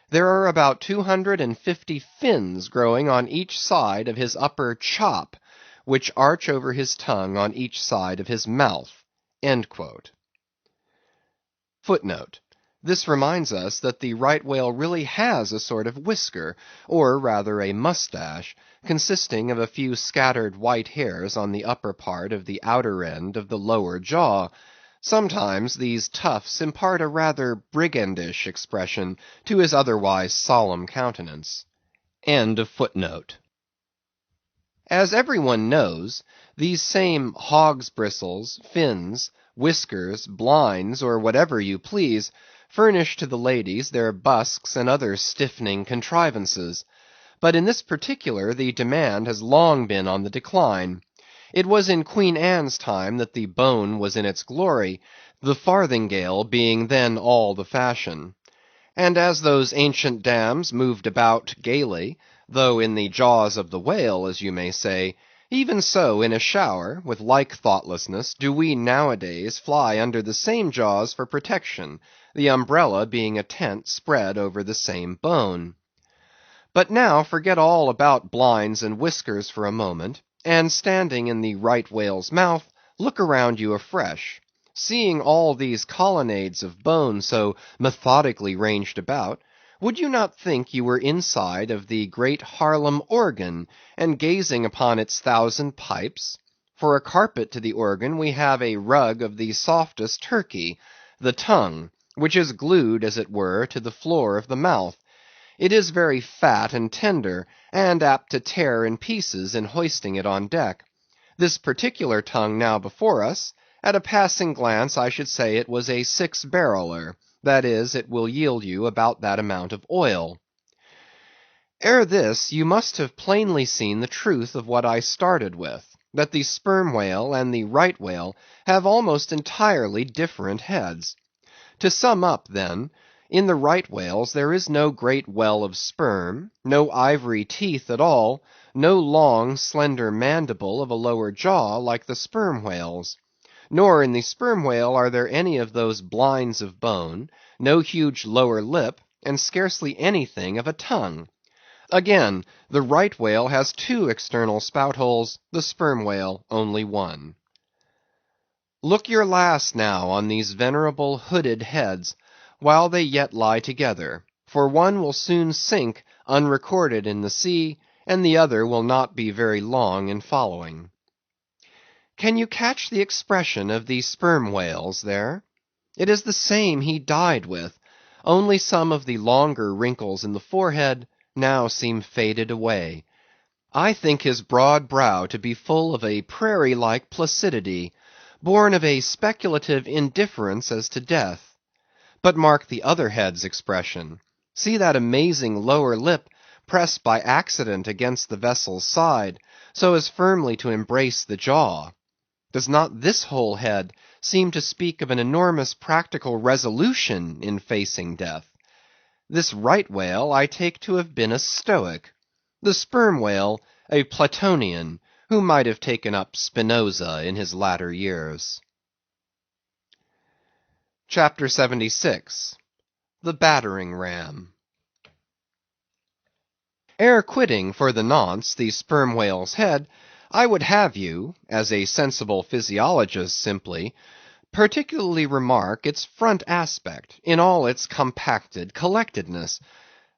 "There are about 250 fins growing on each side of his upper chop, which arch over his tongue on each side of his mouth." End quote. Footnote. This reminds us that the right whale really has a sort of whisker, or rather a mustache, consisting of a few scattered white hairs on the upper part of the outer end of the lower jaw. Sometimes these tufts impart a rather brigandish expression to his otherwise solemn countenance. End of footnote. As everyone knows, these same hog's bristles, fins, whiskers, blinds, or whatever you please, furnish to the ladies their busks and other stiffening contrivances. But in this particular the demand has long been on the decline. It was in Queen Anne's time that the bone was in its glory, the farthingale being then all the fashion. And as those ancient dams moved about gaily, though in the jaws of the whale, as you may say, even so in a shower, with like thoughtlessness, do we nowadays fly under the same jaws for protection, the umbrella being a tent spread over the same bone. But now forget all about blinds and whiskers for a moment, and standing in the right whale's mouth, look around you afresh. Seeing all these colonnades of bone so methodically ranged about, would you not think you were inside of the great Haarlem organ, and gazing upon its 1,000 pipes? For a carpet to the organ we have a rug of the softest Turkey, the tongue, which is glued, as it were, to the floor of the mouth. It is very fat and tender, and apt to tear in pieces in hoisting it on deck. This particular tongue now before us, at a passing glance I should say it was a 6-barreler, that is, it will yield you about that amount of oil. Ere this, you must have plainly seen the truth of what I started with, that the sperm whale and the right whale have almost entirely different heads. To sum up, then, in the right whales there is no great well of sperm, no ivory teeth at all, no long, slender mandible of a lower jaw like the sperm whales. Nor in the sperm whale are there any of those blinds of bone, no huge lower lip, and scarcely anything of a tongue. Again, the right whale has 2 external spout holes, the sperm whale only 1. Look your last now on these venerable hooded heads, while they yet lie together, for one will soon sink unrecorded in the sea, and the other will not be very long in following. Can you catch the expression of the sperm whales there? It is the same he died with, only some of the longer wrinkles in the forehead now seem faded away. I think his broad brow to be full of a prairie-like placidity, born of a speculative indifference as to death. But mark the other head's expression. See that amazing lower lip pressed by accident against the vessel's side, so as firmly to embrace the jaw. Does not this whole head seem to speak of an enormous practical resolution in facing death? This right whale I take to have been a Stoic; the sperm whale a Platonian, who might have taken up Spinoza in his latter years. Chapter 76. The Battering Ram. Ere quitting for the nonce the sperm whale's head, I would have you, as a sensible physiologist simply, Particularly remark its front aspect, in all its compacted collectedness.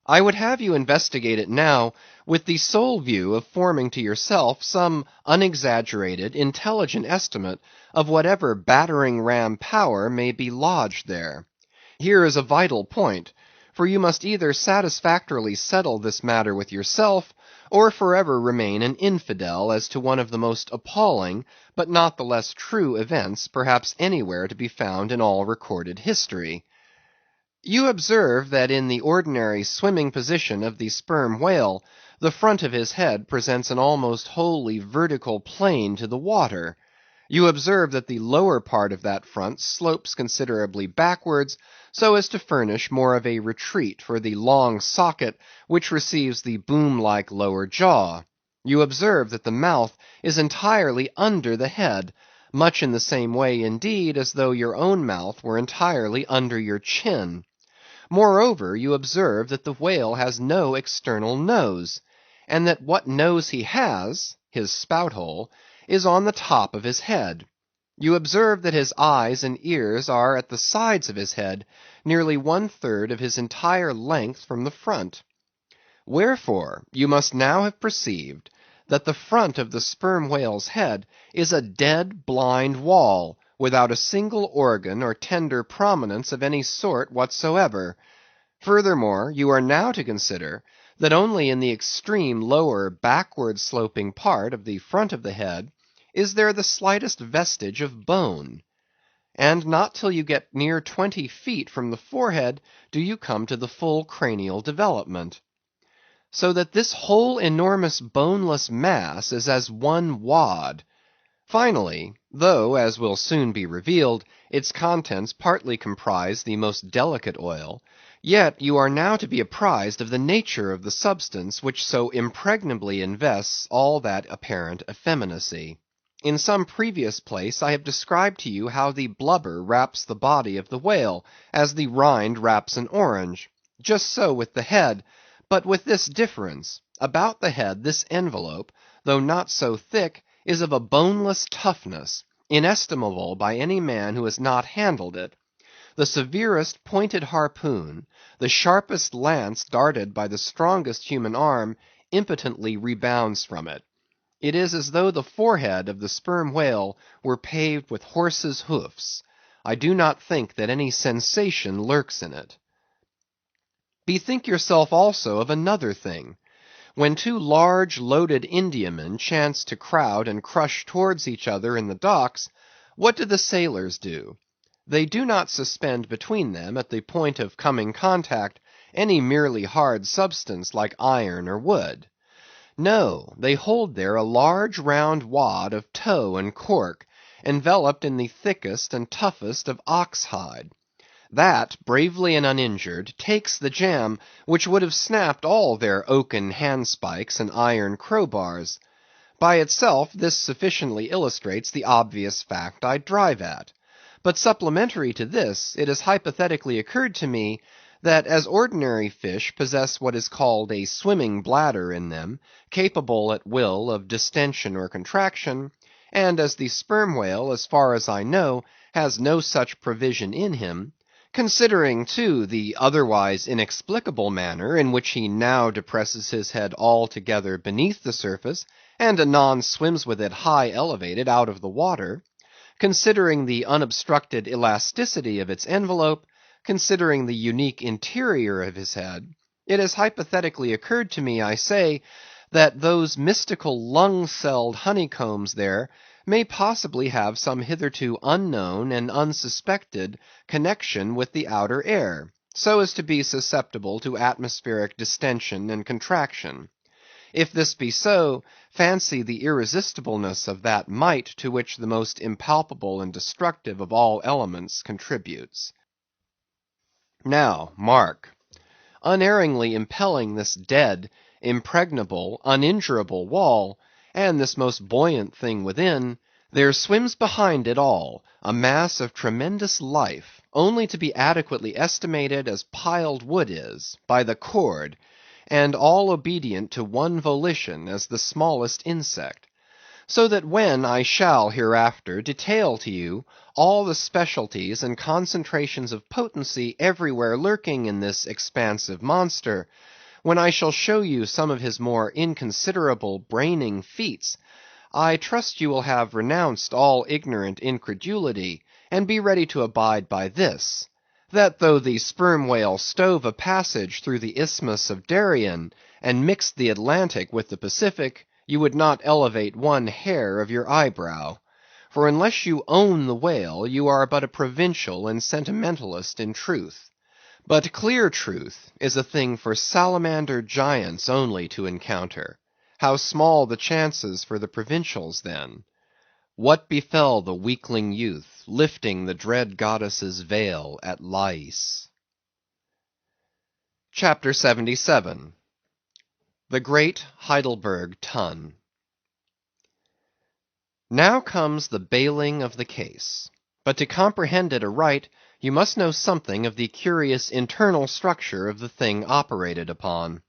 I would have you investigate it now, with the sole view of forming to yourself some unexaggerated, intelligent estimate of whatever battering ram power may be lodged there. Here is a vital point, for you must either satisfactorily settle this matter with yourself, or forever remain an infidel as to one of the most appalling, but not the less true events perhaps anywhere to be found in all recorded history. You observe that in the ordinary swimming position of the sperm whale, the front of his head presents an almost wholly vertical plane to the water. You observe that the lower part of that front slopes considerably backwards, so as to furnish more of a retreat for the long socket which receives the boom-like lower jaw. You observe that the mouth is entirely under the head, much in the same way indeed as though your own mouth were entirely under your chin. Moreover, you observe that the whale has no external nose, and that what nose he has, his spout hole, is on the top of his head. You observe that his eyes and ears are at the sides of his head, nearly 1/3 of his entire length from the front. Wherefore, you must now have perceived that the front of the sperm whale's head is a dead blind wall, without a single organ or tender prominence of any sort whatsoever. Furthermore, you are now to consider that only in the extreme lower backward sloping part of the front of the head is there the slightest vestige of bone. And not till you get near 20 feet from the forehead do you come to the full cranial development. So that this whole enormous boneless mass is as one wad. Finally, though, as will soon be revealed, its contents partly comprise the most delicate oil, yet you are now to be apprised of the nature of the substance which so impregnably invests all that apparent effeminacy. In some previous place I have described to you how the blubber wraps the body of the whale, as the rind wraps an orange. Just so with the head, but with this difference: about the head this envelope, though not so thick, is of a boneless toughness, inestimable by any man who has not handled it. The severest pointed harpoon, the sharpest lance darted by the strongest human arm, impotently rebounds from it. It is as though the forehead of the sperm whale were paved with horses' hoofs. I do not think that any sensation lurks in it. Bethink yourself also of another thing. When two large loaded Indiamen chance to crowd and crush towards each other in the docks, what do the sailors do? They do not suspend between them, at the point of coming contact, any merely hard substance like iron or wood. No, they hold there a large round wad of tow and cork, enveloped in the thickest and toughest of ox hide. That, bravely and uninjured, takes the jam which would have snapped all their oaken handspikes and iron crowbars. By itself this sufficiently illustrates the obvious fact I drive at. But supplementary to this, it has hypothetically occurred to me, that as ordinary fish possess what is called a swimming bladder in them, capable at will of distension or contraction, and as the sperm whale, as far as I know, has no such provision in him, considering, too, the otherwise inexplicable manner in which he now depresses his head altogether beneath the surface, and anon swims with it high elevated out of the water; considering the unobstructed elasticity of its envelope; considering the unique interior of his head, it has hypothetically occurred to me, I say, that those mystical lung-celled honeycombs there may possibly have some hitherto unknown and unsuspected connection with the outer air, so as to be susceptible to atmospheric distension and contraction. If this be so, fancy the irresistibleness of that might to which the most impalpable and destructive of all elements contributes. Now, mark. Unerringly impelling this dead, impregnable, uninjurable wall, and this most buoyant thing within, there swims behind it all a mass of tremendous life, only to be adequately estimated as piled wood is, by the cord, and all obedient to one volition as the smallest insect. so that when I shall hereafter detail to you all the specialties and concentrations of potency everywhere lurking in this expansive monster, when I shall show you some of his more inconsiderable braining feats, I trust you will have renounced all ignorant incredulity, and be ready to abide by this, that though the sperm whale stove a passage through the Isthmus of Darien, and mixed the Atlantic with the Pacific, you would not elevate one hair of your eyebrow. For unless you own the whale, you are but a provincial and sentimentalist in truth. But clear truth is a thing for salamander giants only to encounter. How small the chances for the provincials then! What befell the weakling youth, lifting the dread goddess's veil at Lais? Chapter 77. The Great Heidelberg Tun. Now comes the bailing of the case. But to comprehend it aright, you must know something of the curious internal structure of the thing operated upon.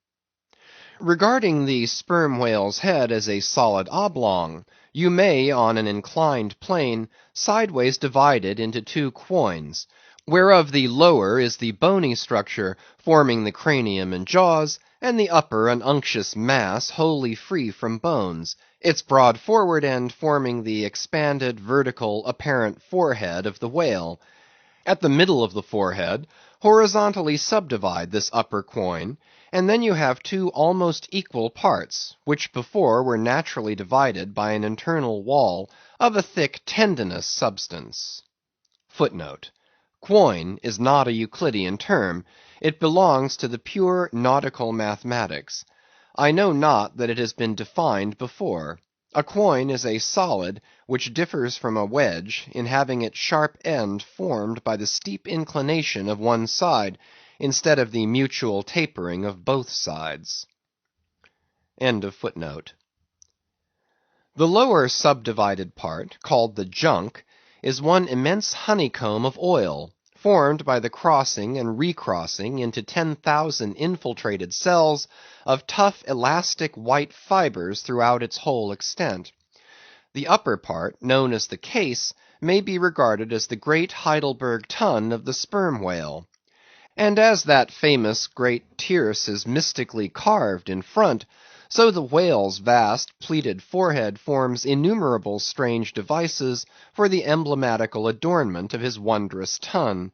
Regarding the sperm whale's head as a solid oblong, you may, on an inclined plane, sideways divide it into two quoins, whereof the lower is the bony structure forming the cranium and jaws, and the upper an unctuous mass wholly free from bones, its broad forward end forming the expanded, vertical, apparent forehead of the whale. At the middle of the forehead, horizontally subdivide this upper quoin, and then you have two almost equal parts, which before were naturally divided by an internal wall of a thick tendinous substance. Footnote: Quoin is not a Euclidean term; it belongs to the pure nautical mathematics. I know not that it has been defined before. A quoin is a solid which differs from a wedge in having its sharp end formed by the steep inclination of one side, instead of the mutual tapering of both sides. End of footnote. The lower subdivided part, called the junk, is one immense honeycomb of oil, formed by the crossing and recrossing into 10,000 infiltrated cells of tough elastic white fibers throughout its whole extent. The upper part, known as the case, may be regarded as the great Heidelberg tun of the sperm whale. And as that famous great tierce is mystically carved in front, so the whale's vast pleated forehead forms innumerable strange devices for the emblematical adornment of his wondrous tun.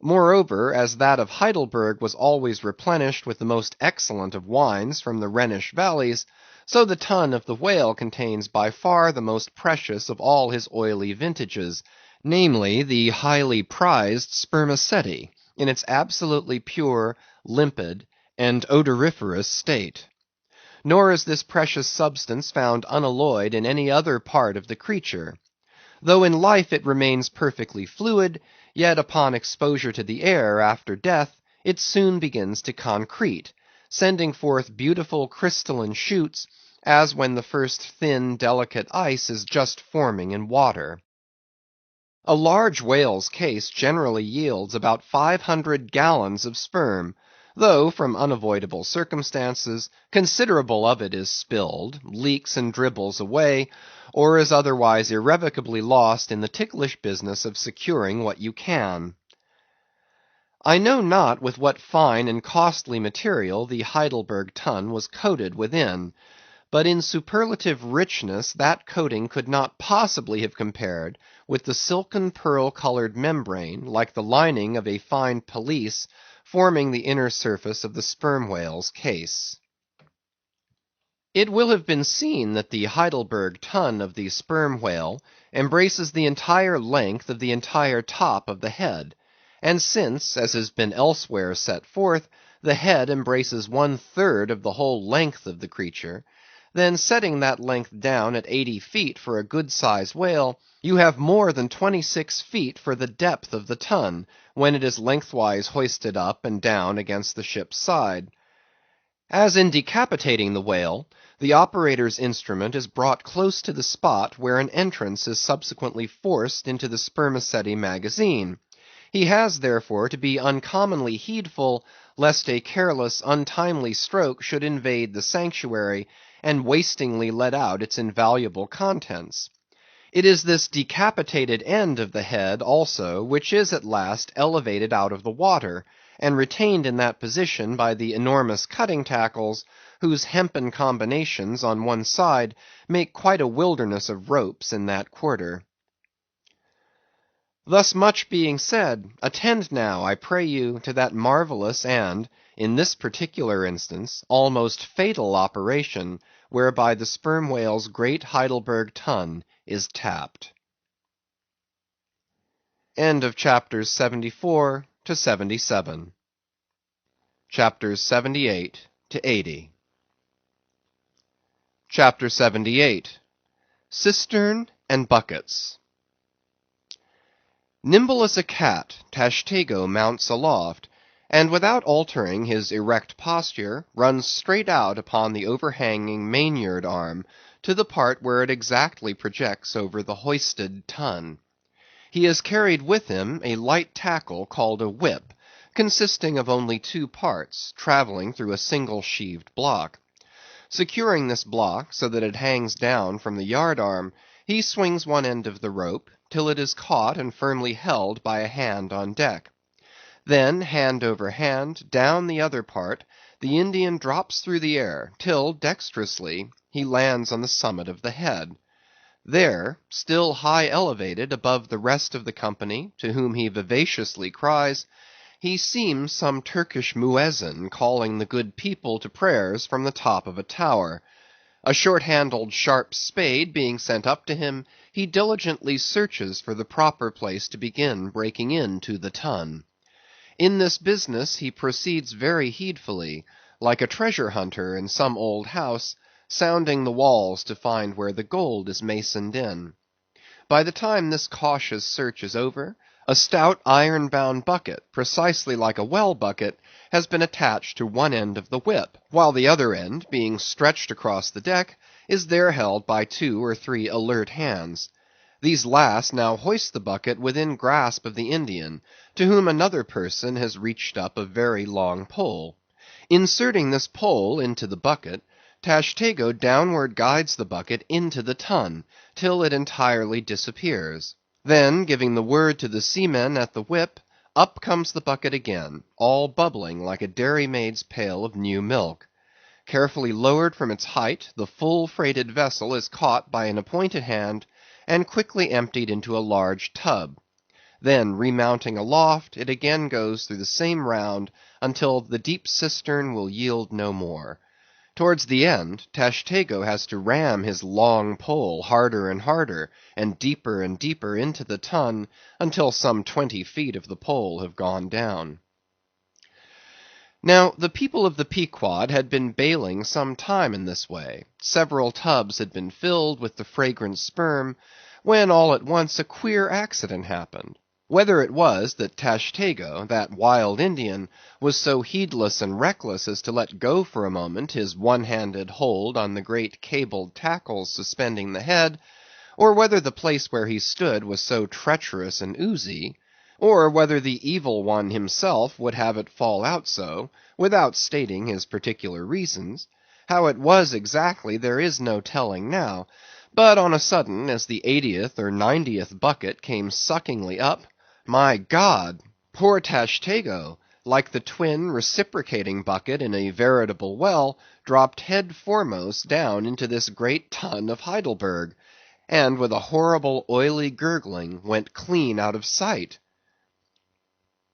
Moreover, as that of Heidelberg was always replenished with the most excellent of wines from the Rhenish valleys, so the tun of the whale contains by far the most precious of all his oily vintages, namely the highly prized spermaceti, in its absolutely pure, limpid, and odoriferous state. Nor is this precious substance found unalloyed in any other part of the creature. Though in life it remains perfectly fluid, yet upon exposure to the air after death, it soon begins to concrete, sending forth beautiful crystalline shoots, as when the first thin, delicate ice is just forming in water. A large whale's case generally yields about 500 gallons of sperm, though, from unavoidable circumstances, considerable of it is spilled, leaks and dribbles away, or is otherwise irrevocably lost in the ticklish business of securing what you can. I know not with what fine and costly material the Heidelberg tun was coated within, but in superlative richness that coating could not possibly have compared with the silken pearl-colored membrane, like the lining of a fine pelisse, forming the inner surface of the sperm whale's case. It will have been seen that the Heidelberg tun of the sperm whale embraces the entire length of the entire top of the head, and since, as has been elsewhere set forth, the head embraces 1/3 of the whole length of the creature, then setting that length down at 80 feet for a good-sized whale, you have more than 26 feet for the depth of the tun, when it is lengthwise hoisted up and down against the ship's side. As in decapitating the whale, the operator's instrument is brought close to the spot where an entrance is subsequently forced into the spermaceti magazine. He has, therefore, to be uncommonly heedful, lest a careless, untimely stroke should invade the sanctuary, and wastingly let out its invaluable contents. It is this decapitated end of the head also which is at last elevated out of the water, and retained in that position by the enormous cutting tackles, whose hempen combinations on one side make quite a wilderness of ropes in that quarter. Thus much being said, attend now, I pray you, to that marvellous and, in this particular instance, almost fatal operation, whereby the sperm whale's great Heidelberg tun is tapped. End of chapters 74 to 77. Chapters 78 to 80. Chapter 78. Cistern and Buckets. Nimble as a cat, Tashtego mounts aloft, and without altering his erect posture, runs straight out upon the overhanging mainyard arm to the part where it exactly projects over the hoisted tun. He has carried with him a light tackle called a whip, consisting of only two parts, travelling through a single sheaved block. Securing this block so that it hangs down from the yard arm, he swings one end of the rope, till it is caught and firmly held by a hand on deck. Then, hand over hand, down the other part, the Indian drops through the air, till, dexterously, he lands on the summit of the head. There, still high elevated above the rest of the company, to whom he vivaciously cries, he seems some Turkish muezzin calling the good people to prayers from the top of a tower. A short-handled sharp spade being sent up to him, he diligently searches for the proper place to begin breaking into the tun. In this business he proceeds very heedfully, like a treasure hunter in some old house, sounding the walls to find where the gold is masoned in. By the time this cautious search is over, a stout iron-bound bucket, precisely like a well bucket, has been attached to one end of the whip, while the other end, being stretched across the deck, is there held by 2 or 3 alert hands. These last now hoist the bucket within grasp of the Indian, to whom another person has reached up a very long pole. Inserting this pole into the bucket, Tashtego downward guides the bucket into the tun, till it entirely disappears. Then, giving the word to the seamen at the whip, up comes the bucket again, all bubbling like a dairymaid's pail of new milk. Carefully lowered from its height, the full-freighted vessel is caught by an appointed hand, and quickly emptied into a large tub. Then, remounting aloft, it again goes through the same round until the deep cistern will yield no more. Towards the end, Tashtego has to ram his long pole harder and harder, and deeper into the tun, until some 20 feet of the pole have gone down. Now, the people of the Pequod had been bailing some time in this way. Several tubs had been filled with the fragrant sperm, when all at once a queer accident happened. Whether it was that Tashtego, that wild Indian, was so heedless and reckless as to let go for a moment his one-handed hold on the great cabled tackles suspending the head, or whether the place where he stood was so treacherous and oozy, or whether the evil one himself would have it fall out so, without stating his particular reasons, how it was exactly there is no telling now, but on a sudden, as the 80th or 90th bucket came suckingly up, my God! Poor Tashtego, like the twin reciprocating bucket in a veritable well, dropped head foremost down into this great tun of Heidelberg, and with a horrible oily gurgling went clean out of sight.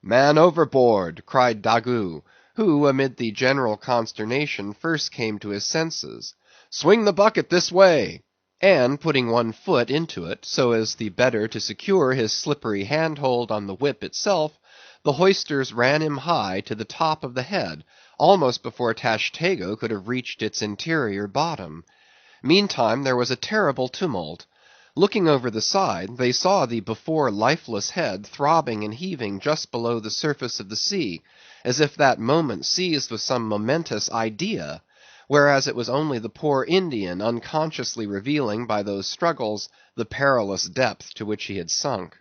"Man overboard!" cried Daggoo, who, amid the general consternation, first came to his senses. "Swing the bucket this way!" And putting one foot into it, so as the better to secure his slippery handhold on the whip itself, the hoisters ran him high to the top of the head, almost before Tashtego could have reached its interior bottom. Meantime there was a terrible tumult. Looking over the side, they saw the before lifeless head throbbing and heaving just below the surface of the sea, as if that moment seized with some momentous idea, whereas it was only the poor Indian unconsciously revealing by those struggles the perilous depth to which he had sunk.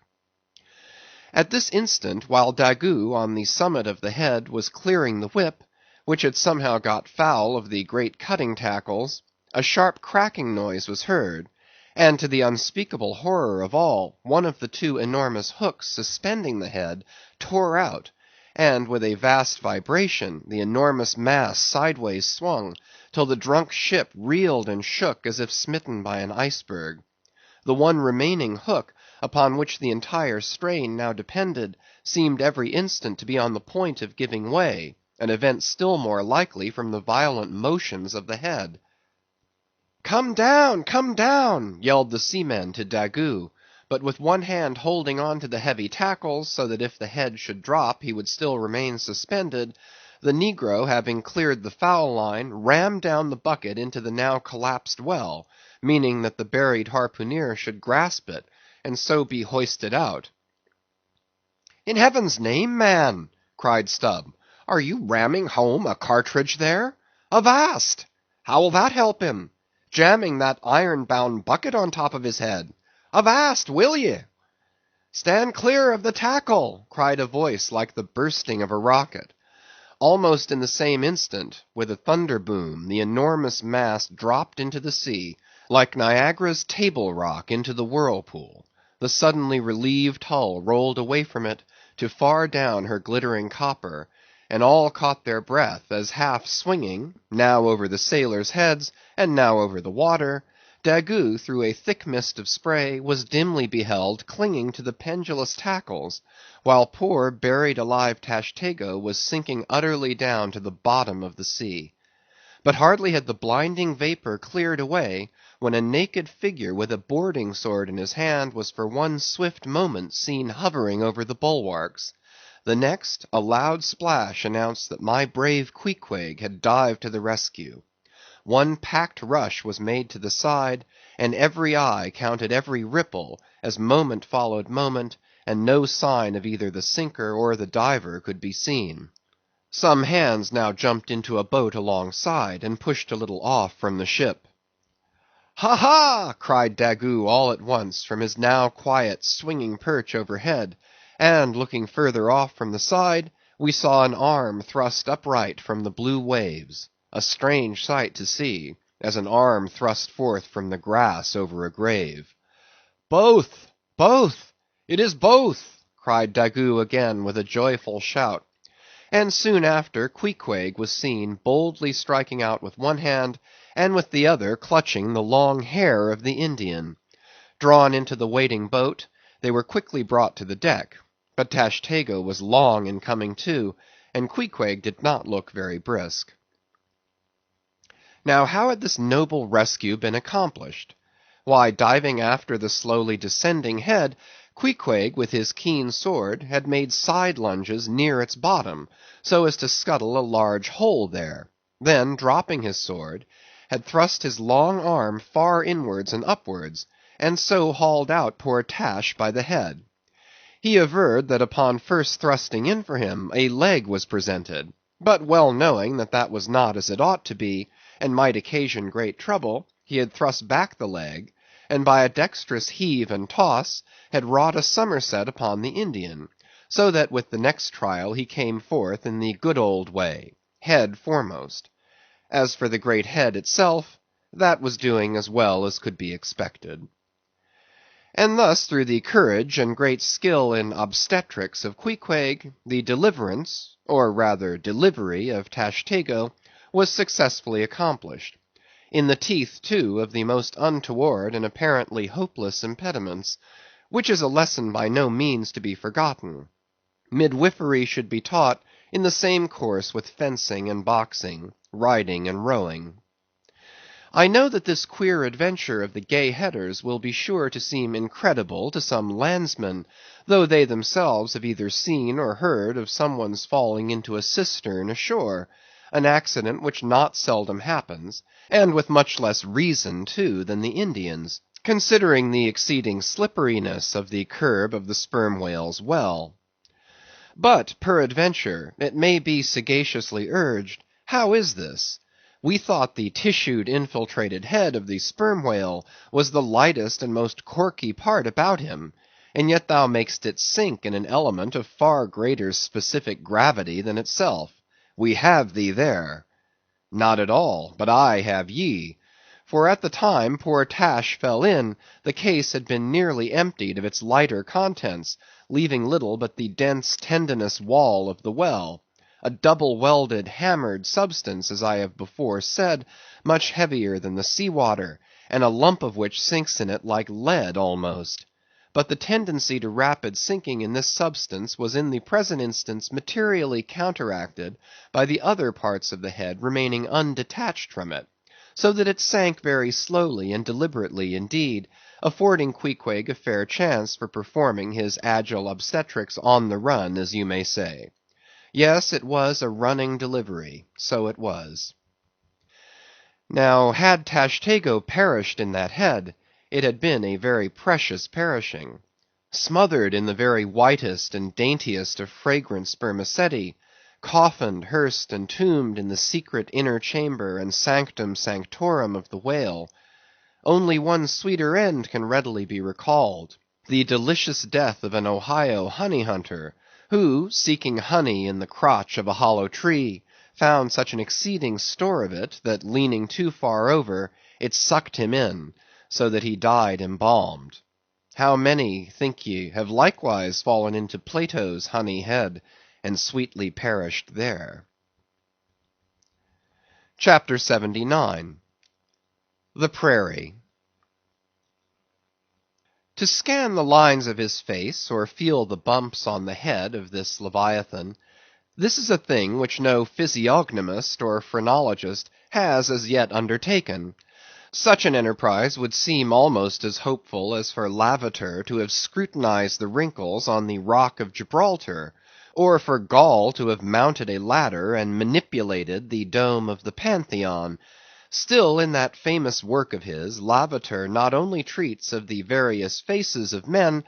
At this instant, while Daggoo on the summit of the head was clearing the whip, which had somehow got foul of the great cutting tackles, a sharp cracking noise was heard, and to the unspeakable horror of all, one of the two enormous hooks suspending the head tore out, and with a vast vibration the enormous mass sideways swung, till the drunk ship reeled and shook as if smitten by an iceberg. The one remaining hook, upon which the entire strain now depended, seemed every instant to be on the point of giving way, an event still more likely from the violent motions of the head. "Come down, come down!" yelled the seamen to Daggoo, but with one hand holding on to the heavy tackles, so that if the head should drop he would still remain suspended, the negro, having cleared the foul line, rammed down the bucket into the now collapsed well, meaning that the buried harpooneer should grasp it, and so be hoisted out. "In heaven's name, man," cried Stubb, "are you ramming home a cartridge there? Avast! How will that help him? Jamming that iron-bound bucket on top of his head. Avast, will ye?" "Stand clear of the tackle!" cried a voice like the bursting of a rocket. Almost in the same instant, with a thunder boom, the enormous mass dropped into the sea, like Niagara's Table Rock into the whirlpool. The suddenly relieved hull rolled away from it to far down her glittering copper, and all caught their breath, as half swinging, now over the sailors' heads, and now over the water, Daggoo, through a thick mist of spray, was dimly beheld clinging to the pendulous tackles, while poor buried alive Tashtego was sinking utterly down to the bottom of the sea. But hardly had the blinding vapor cleared away, when a naked figure with a boarding sword in his hand was for one swift moment seen hovering over the bulwarks. The next, a loud splash announced that my brave Queequeg had dived to the rescue. One packed rush was made to the side, and every eye counted every ripple, as moment followed moment, and no sign of either the sinker or the diver could be seen. Some hands now jumped into a boat alongside, and pushed a little off from the ship. "Ha, ha!" cried Daggoo all at once from his now quiet swinging perch overhead, and looking further off from the side, we saw an arm thrust upright from the blue waves, a strange sight to see, as an arm thrust forth from the grass over a grave. "Both! both! It is both!" cried Daggoo again with a joyful shout. And soon after Queequeg was seen boldly striking out with one hand, and with the other clutching the long hair of the Indian. Drawn into the waiting boat, they were quickly brought to the deck, but Tashtego was long in coming to, and Queequeg did not look very brisk. Now how had this noble rescue been accomplished? Why, diving after the slowly descending head, Queequeg, with his keen sword, had made side lunges near its bottom, so as to scuttle a large hole there; then, dropping his sword, had thrust his long arm far inwards and upwards, and so hauled out poor Tash by the head. He averred that upon first thrusting in for him, a leg was presented, but well knowing that that was not as it ought to be, and might occasion great trouble, he had thrust back the leg, and by a dexterous heave and toss, had wrought a somerset upon the Indian, so that with the next trial he came forth in the good old way, head foremost. As for the great head itself, that was doing as well as could be expected. And thus, through the courage and great skill in obstetrics of Queequeg, the deliverance, or rather delivery of Tashtego, was successfully accomplished. In the teeth, too, of the most untoward and apparently hopeless impediments, which is a lesson by no means to be forgotten. Midwifery should be taught in the same course with fencing and boxing, riding and rowing. I know that this queer adventure of the Gay Headers will be sure to seem incredible to some landsmen, though they themselves have either seen or heard of some one's falling into a cistern ashore, an accident which not seldom happens, and with much less reason too than the Indians, considering the exceeding slipperiness of the curb of the sperm whale's well. But, peradventure, it may be sagaciously urged, how is this? We thought the tissued infiltrated head of the sperm whale was the lightest and most corky part about him, and yet thou makest it sink in an element of far greater specific gravity than itself. We have thee there. Not at all, but I have ye. for at the time poor Tash fell in, the case had been nearly emptied of its lighter contents, leaving little but the dense tendinous wall of the well, a double-welded, hammered substance, as I have before said, much heavier than the sea water, and a lump of which sinks in it like lead almost. But the tendency to rapid sinking in this substance was in the present instance materially counteracted by the other parts of the head remaining undetached from it, so that it sank very slowly and deliberately indeed, affording Queequeg a fair chance for performing his agile obstetrics on the run, as you may say. Yes, it was a running delivery, so it was. Now, had Tashtego perished in that head, it had been a very precious perishing. Smothered in the very whitest and daintiest of fragrant spermaceti, coffined, hearsed, and tombed in the secret inner chamber and sanctum sanctorum of the whale, only one sweeter end can readily be recalled, the delicious death of an Ohio honey hunter, who, seeking honey in the crotch of a hollow tree, found such an exceeding store of it, that leaning too far over, it sucked him in, so that he died embalmed. How many, think ye, have likewise fallen into Plato's honey head, and sweetly perished there? Chapter 79. The Prairie. To scan the lines of his face, or feel the bumps on the head of this Leviathan, this is a thing which no physiognomist or phrenologist has as yet undertaken. Such an enterprise would seem almost as hopeful as for Lavater to have scrutinized the wrinkles on the rock of Gibraltar, or for Gall to have mounted a ladder and manipulated the dome of the Pantheon. Still, in that famous work of his, Lavater not only treats of the various faces of men,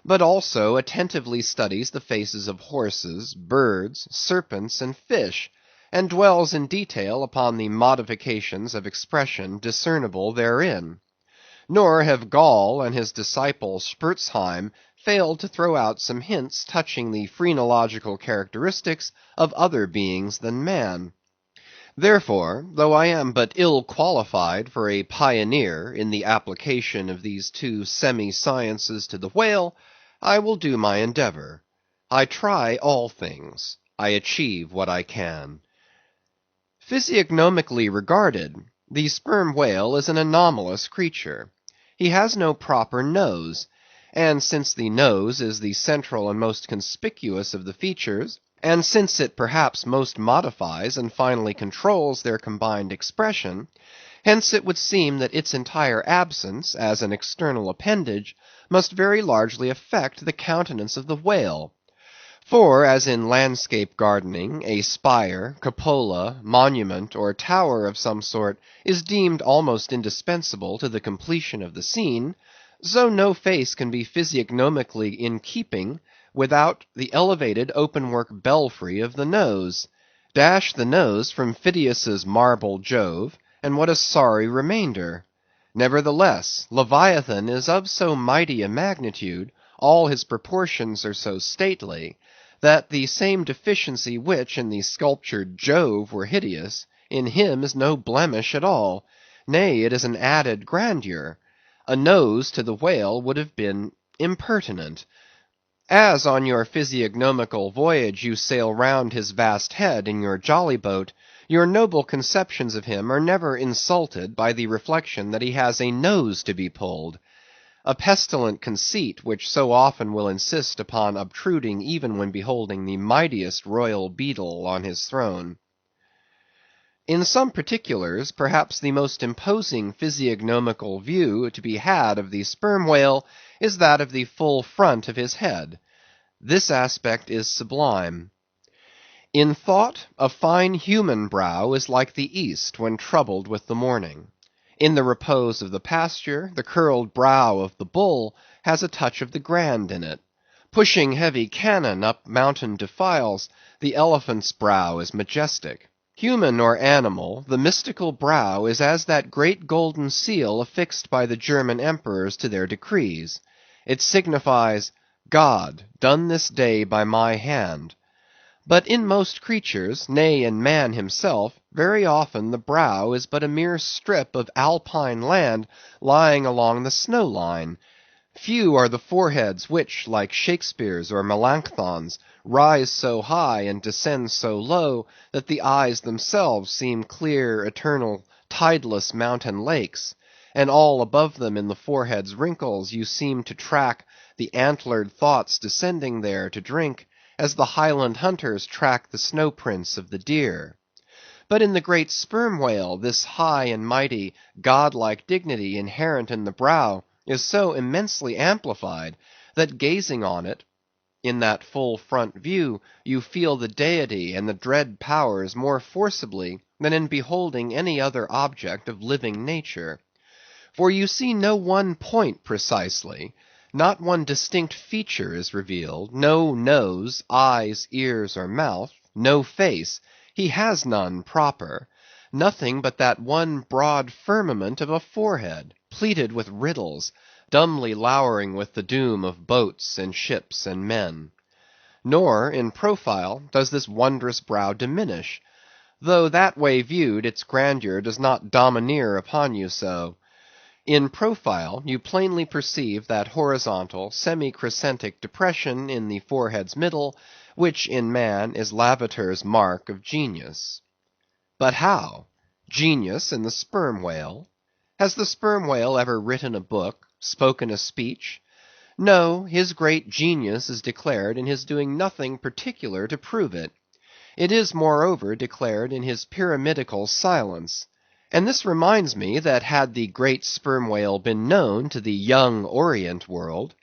but also attentively studies the faces of horses, birds, serpents, and fish, and dwells in detail upon the modifications of expression discernible therein. Nor have Gall and his disciple Spurzheim failed to throw out some hints touching the phrenological characteristics of other beings than man. Therefore, though I am but ill qualified for a pioneer in the application of these two semi-sciences to the whale, I will do my endeavor. I try all things. I achieve what I can. Physiognomically regarded, the sperm whale is an anomalous creature. He has no proper nose, and since the nose is the central and most conspicuous of the features, and since it perhaps most modifies and finally controls their combined expression, hence it would seem that its entire absence, as an external appendage, must very largely affect the countenance of the whale. For, as in landscape gardening, a spire, cupola, monument, or tower of some sort is deemed almost indispensable to the completion of the scene, so no face can be physiognomically in keeping without the elevated open-work belfry of the nose. Dash the nose from Phidias's marble Jove, and what a sorry remainder! Nevertheless, Leviathan is of so mighty a magnitude, all his proportions are so stately, that the same deficiency which in the sculptured Jove were hideous, in him is no blemish at all; nay, it is an added grandeur. A nose to the whale would have been impertinent. As on your physiognomical voyage you sail round his vast head in your jolly boat, your noble conceptions of him are never insulted by the reflection that he has a nose to be pulled; a pestilent conceit which so often will insist upon obtruding even when beholding the mightiest royal beadle on his throne. In some particulars, perhaps the most imposing physiognomical view to be had of the sperm whale is that of the full front of his head. This aspect is sublime. In thought, a fine human brow is like the east when troubled with the morning. In the repose of the pasture, the curled brow of the bull has a touch of the grand in it. Pushing heavy cannon up mountain defiles, the elephant's brow is majestic. Human or animal, the mystical brow is as that great golden seal affixed by the German emperors to their decrees. It signifies, God, done this day by my hand. But in most creatures, nay, in man himself, very often the brow is but a mere strip of alpine land lying along the snow line. Few are the foreheads which, like Shakespeare's or Melanchthon's, rise so high and descend so low that the eyes themselves seem clear, eternal, tideless mountain lakes, and all above them in the forehead's wrinkles you seem to track the antlered thoughts descending there to drink, as the Highland hunters track the snow prints of the deer. But in the great sperm whale this high and mighty, godlike dignity inherent in the brow is so immensely amplified, that gazing on it, in that full front view, you feel the deity and the dread powers more forcibly than in beholding any other object of living nature. For you see no one point precisely, not one distinct feature is revealed, no nose, eyes, ears, or mouth, no face, he has none proper, nothing but that one broad firmament of a forehead, pleated with riddles, dumbly lowering with the doom of boats and ships and men. Nor, in profile, does this wondrous brow diminish, though that way viewed its grandeur does not domineer upon you so. In profile, you plainly perceive that horizontal, semi-crescentic depression in the forehead's middle, which in man is Lavater's mark of genius. But how? Genius in the sperm whale? Has the sperm whale ever written a book, spoken a speech? No, his great genius is declared in his doing nothing particular to prove it. It is, moreover, declared in his pyramidical silence. And this reminds me that had the great sperm whale been known to the young Orient world,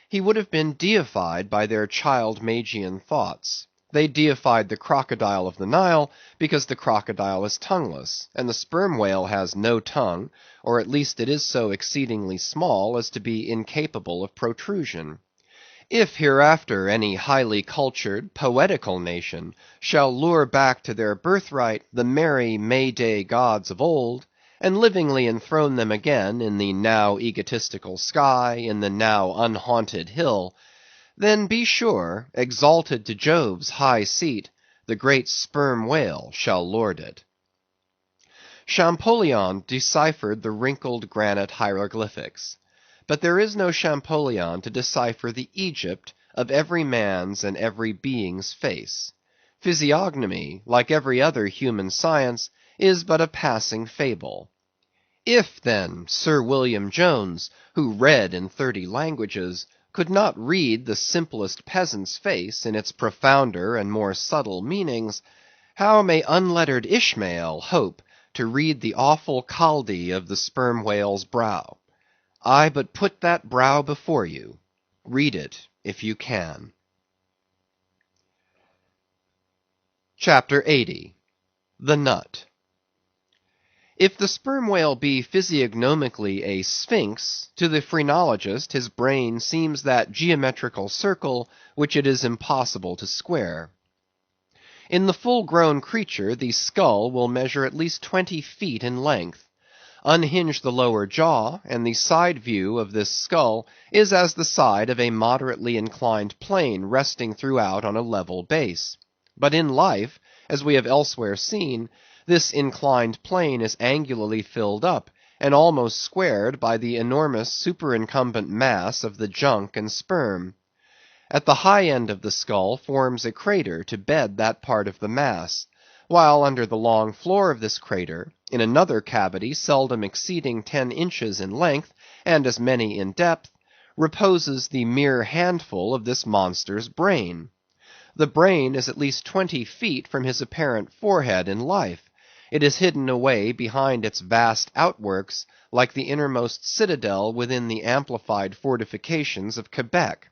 he would have been deified by their child Magian thoughts. They deified the crocodile of the Nile because the crocodile is tongueless, and the sperm whale has no tongue, or at least it is so exceedingly small as to be incapable of protrusion. If hereafter any highly cultured, poetical nation shall lure back to their birthright the merry May-day gods of old, and livingly enthrone them again in the now egotistical sky, in the now unhaunted hill, then be sure, exalted to Jove's high seat, the great sperm whale shall lord it. Champollion deciphered the wrinkled granite hieroglyphics. But there is no Champollion to decipher the Egypt of every man's and every being's face. Physiognomy, like every other human science, is but a passing fable. If, then, Sir William Jones, who read in 30 languages, could not read the simplest peasant's face in its profounder and more subtle meanings, how may unlettered Ishmael hope to read the awful Chaldee of the sperm whale's brow? I but put that brow before you. Read it, if you can. Chapter 80. The Nut. If the sperm whale be physiognomically a sphinx, to the phrenologist his brain seems that geometrical circle which it is impossible to square. In the full-grown creature the skull will measure at least 20 feet in length. Unhinge the lower jaw, and the side view of this skull is as the side of a moderately inclined plane resting throughout on a level base. But in life, as we have elsewhere seen, this inclined plane is angularly filled up, and almost squared by the enormous superincumbent mass of the junk and sperm. At the high end of the skull forms a crater to bed that part of the mass, while under the long floor of this crater, in another cavity seldom exceeding 10 inches in length, and as many in depth, reposes the mere handful of this monster's brain. The brain is at least 20 feet from his apparent forehead in life. It is hidden away behind its vast outworks, like the innermost citadel within the amplified fortifications of Quebec.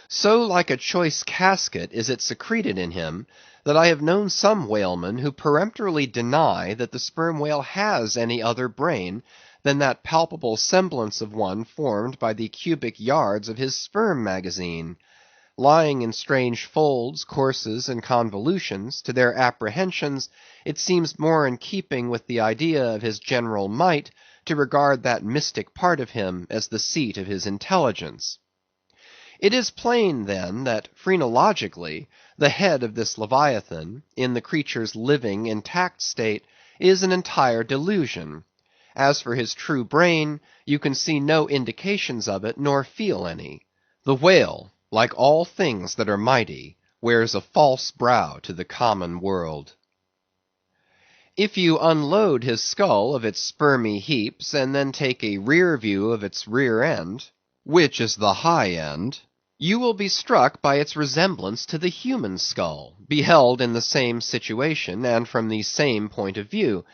So like a choice casket is it secreted in him, that I have known some whalemen who peremptorily deny that the sperm whale has any other brain than that palpable semblance of one formed by the cubic yards of his sperm magazine. Lying in strange folds, courses, and convolutions, to their apprehensions it seems more in keeping with the idea of his general might to regard that mystic part of him as the seat of his intelligence. It is plain, then, that phrenologically The head of this Leviathan, in the creature's living, intact state, is an entire delusion. As for his true brain, you can see no indications of it, nor feel any. The whale, like all things that are mighty, wears a false brow to the common world. If you unload his skull of its spermy heaps, and then take a rear view of its rear end, which is the high end, you will be struck by its resemblance to the human skull, beheld in the same situation, and from the same point of view.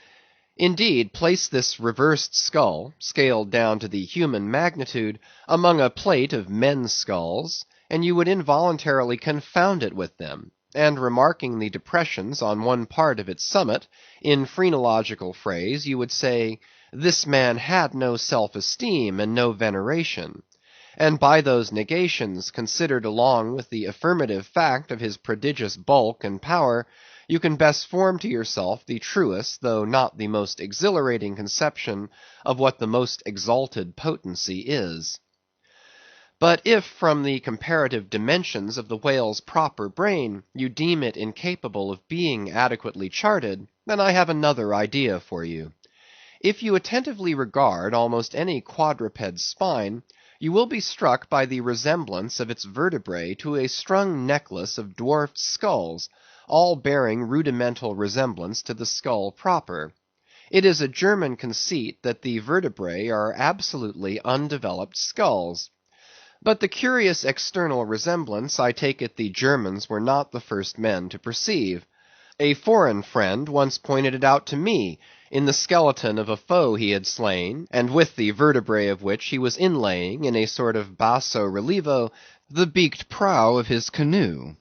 Indeed, place this reversed skull, scaled down to the human magnitude, among a plate of men's skulls, and you would involuntarily confound it with them, and remarking the depressions on one part of its summit, in phrenological phrase, you would say, this man had no self-esteem and no veneration. And by those negations, considered along with the affirmative fact of his prodigious bulk and power, you can best form to yourself the truest, though not the most exhilarating conception of what the most exalted potency is. But if from the comparative dimensions of the whale's proper brain you deem it incapable of being adequately charted, then I have another idea for you. If you attentively regard almost any quadruped's spine, you will be struck by the resemblance of its vertebrae to a strung necklace of dwarfed skulls, all bearing rudimental resemblance to the skull proper. It is a German conceit that the vertebrae are absolutely undeveloped skulls. But the curious external resemblance, I take it the Germans were not the first men to perceive. A foreign friend once pointed it out to me, in the skeleton of a foe he had slain, and with the vertebrae of which he was inlaying, in a sort of basso relievo, the beaked prow of his canoe.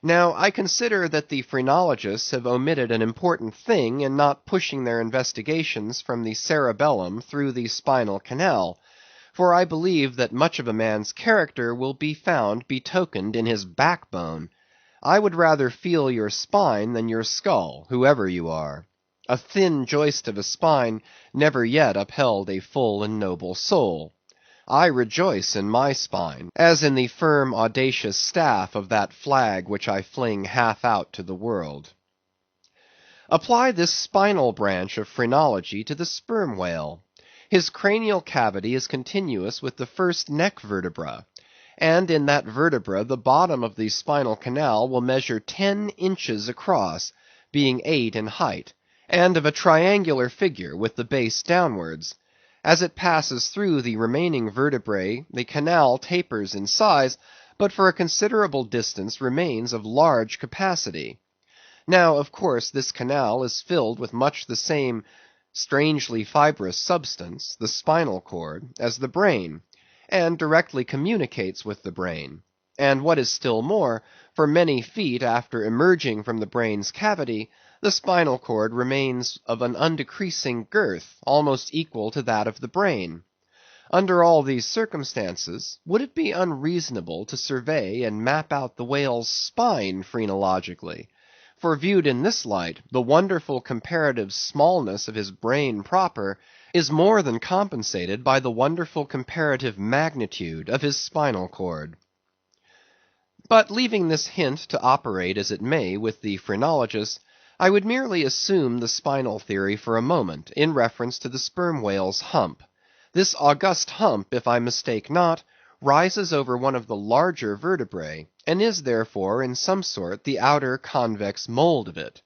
Now, I consider that the phrenologists have omitted an important thing in not pushing their investigations from the cerebellum through the spinal canal, for I believe that much of a man's character will be found betokened in his backbone. I would rather feel your spine than your skull, whoever you are. A thin joist of a spine never yet upheld a full and noble soul. I rejoice in my spine, as in the firm audacious staff of that flag which I fling half out to the world. Apply this spinal branch of phrenology to the sperm whale. His cranial cavity is continuous with the first neck vertebra, and in that vertebra the bottom of the spinal canal will measure 10 inches across, being 8 in height, and of a triangular figure with the base downwards. As it passes through the remaining vertebrae, the canal tapers in size, but for a considerable distance remains of large capacity. Now, of course, this canal is filled with much the same strangely fibrous substance, the spinal cord, as the brain, and directly communicates with the brain. And what is still more, for many feet after emerging from the brain's cavity, the spinal cord remains of an undecreasing girth, almost equal to that of the brain. Under all these circumstances, would it be unreasonable to survey and map out the whale's spine phrenologically? For viewed in this light, the wonderful comparative smallness of his brain proper is more than compensated by the wonderful comparative magnitude of his spinal cord. But leaving this hint to operate as it may with the phrenologist, I would merely assume the spinal theory for a moment, in reference to the sperm whale's hump. This august hump, if I mistake not, rises over one of the larger vertebrae, and is therefore in some sort the outer convex mold of it.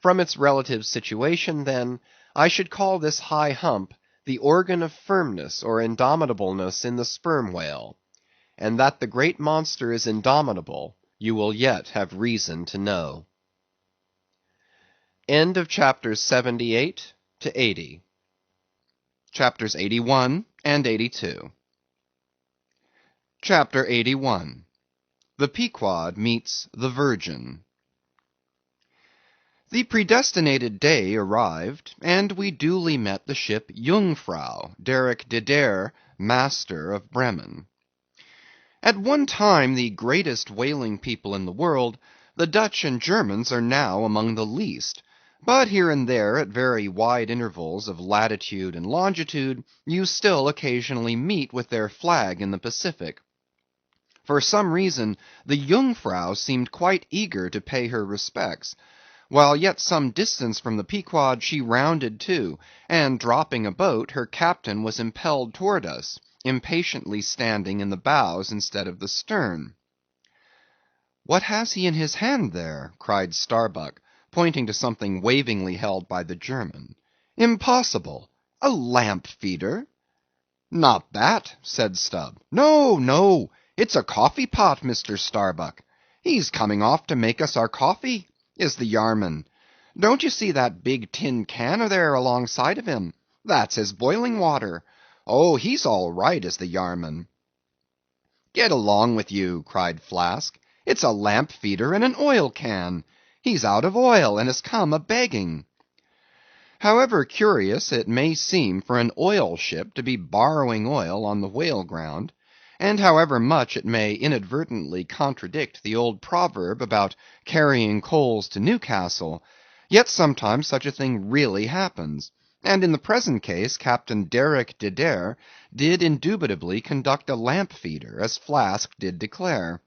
From its relative situation, then, I should call this high hump the organ of firmness or indomitableness in the sperm whale. And that the great monster is indomitable, you will yet have reason to know. End of chapters 78 to 80. Chapters 81 and 82. Chapter 81. The Pequod Meets the Virgin. The predestinated day arrived, and we duly met the ship Jungfrau, Derrick de Der, master of Bremen. At one time the greatest whaling people in the world, the Dutch and Germans are now among the least. But here and there, at very wide intervals of latitude and longitude, you still occasionally meet with their flag in the Pacific. For some reason, the Jungfrau seemed quite eager to pay her respects, while yet some distance from the Pequod she rounded to, and dropping a boat, her captain was impelled toward us, impatiently standing in the bows instead of the stern. "What has he in his hand there?" cried Starbuck, pointing to something wavingly held by the German. "Impossible! A lamp feeder?" "Not that," said Stubb. "No, no, it's a coffee pot, Mr. Starbuck. He's coming off to make us our coffee, is the Yarman. Don't you see that big tin can there alongside of him? That's his boiling water. Oh, he's all right, is the Yarman." "Get along with you," cried Flask. "It's a lamp feeder and an oil can. He's out of oil, and has come a-begging." However curious it may seem for an oil ship to be borrowing oil on the whale ground, and however much it may inadvertently contradict the old proverb about carrying coals to Newcastle, yet sometimes such a thing really happens; and in the present case Captain Derick de Dare did indubitably conduct a lamp feeder, as Flask did declare.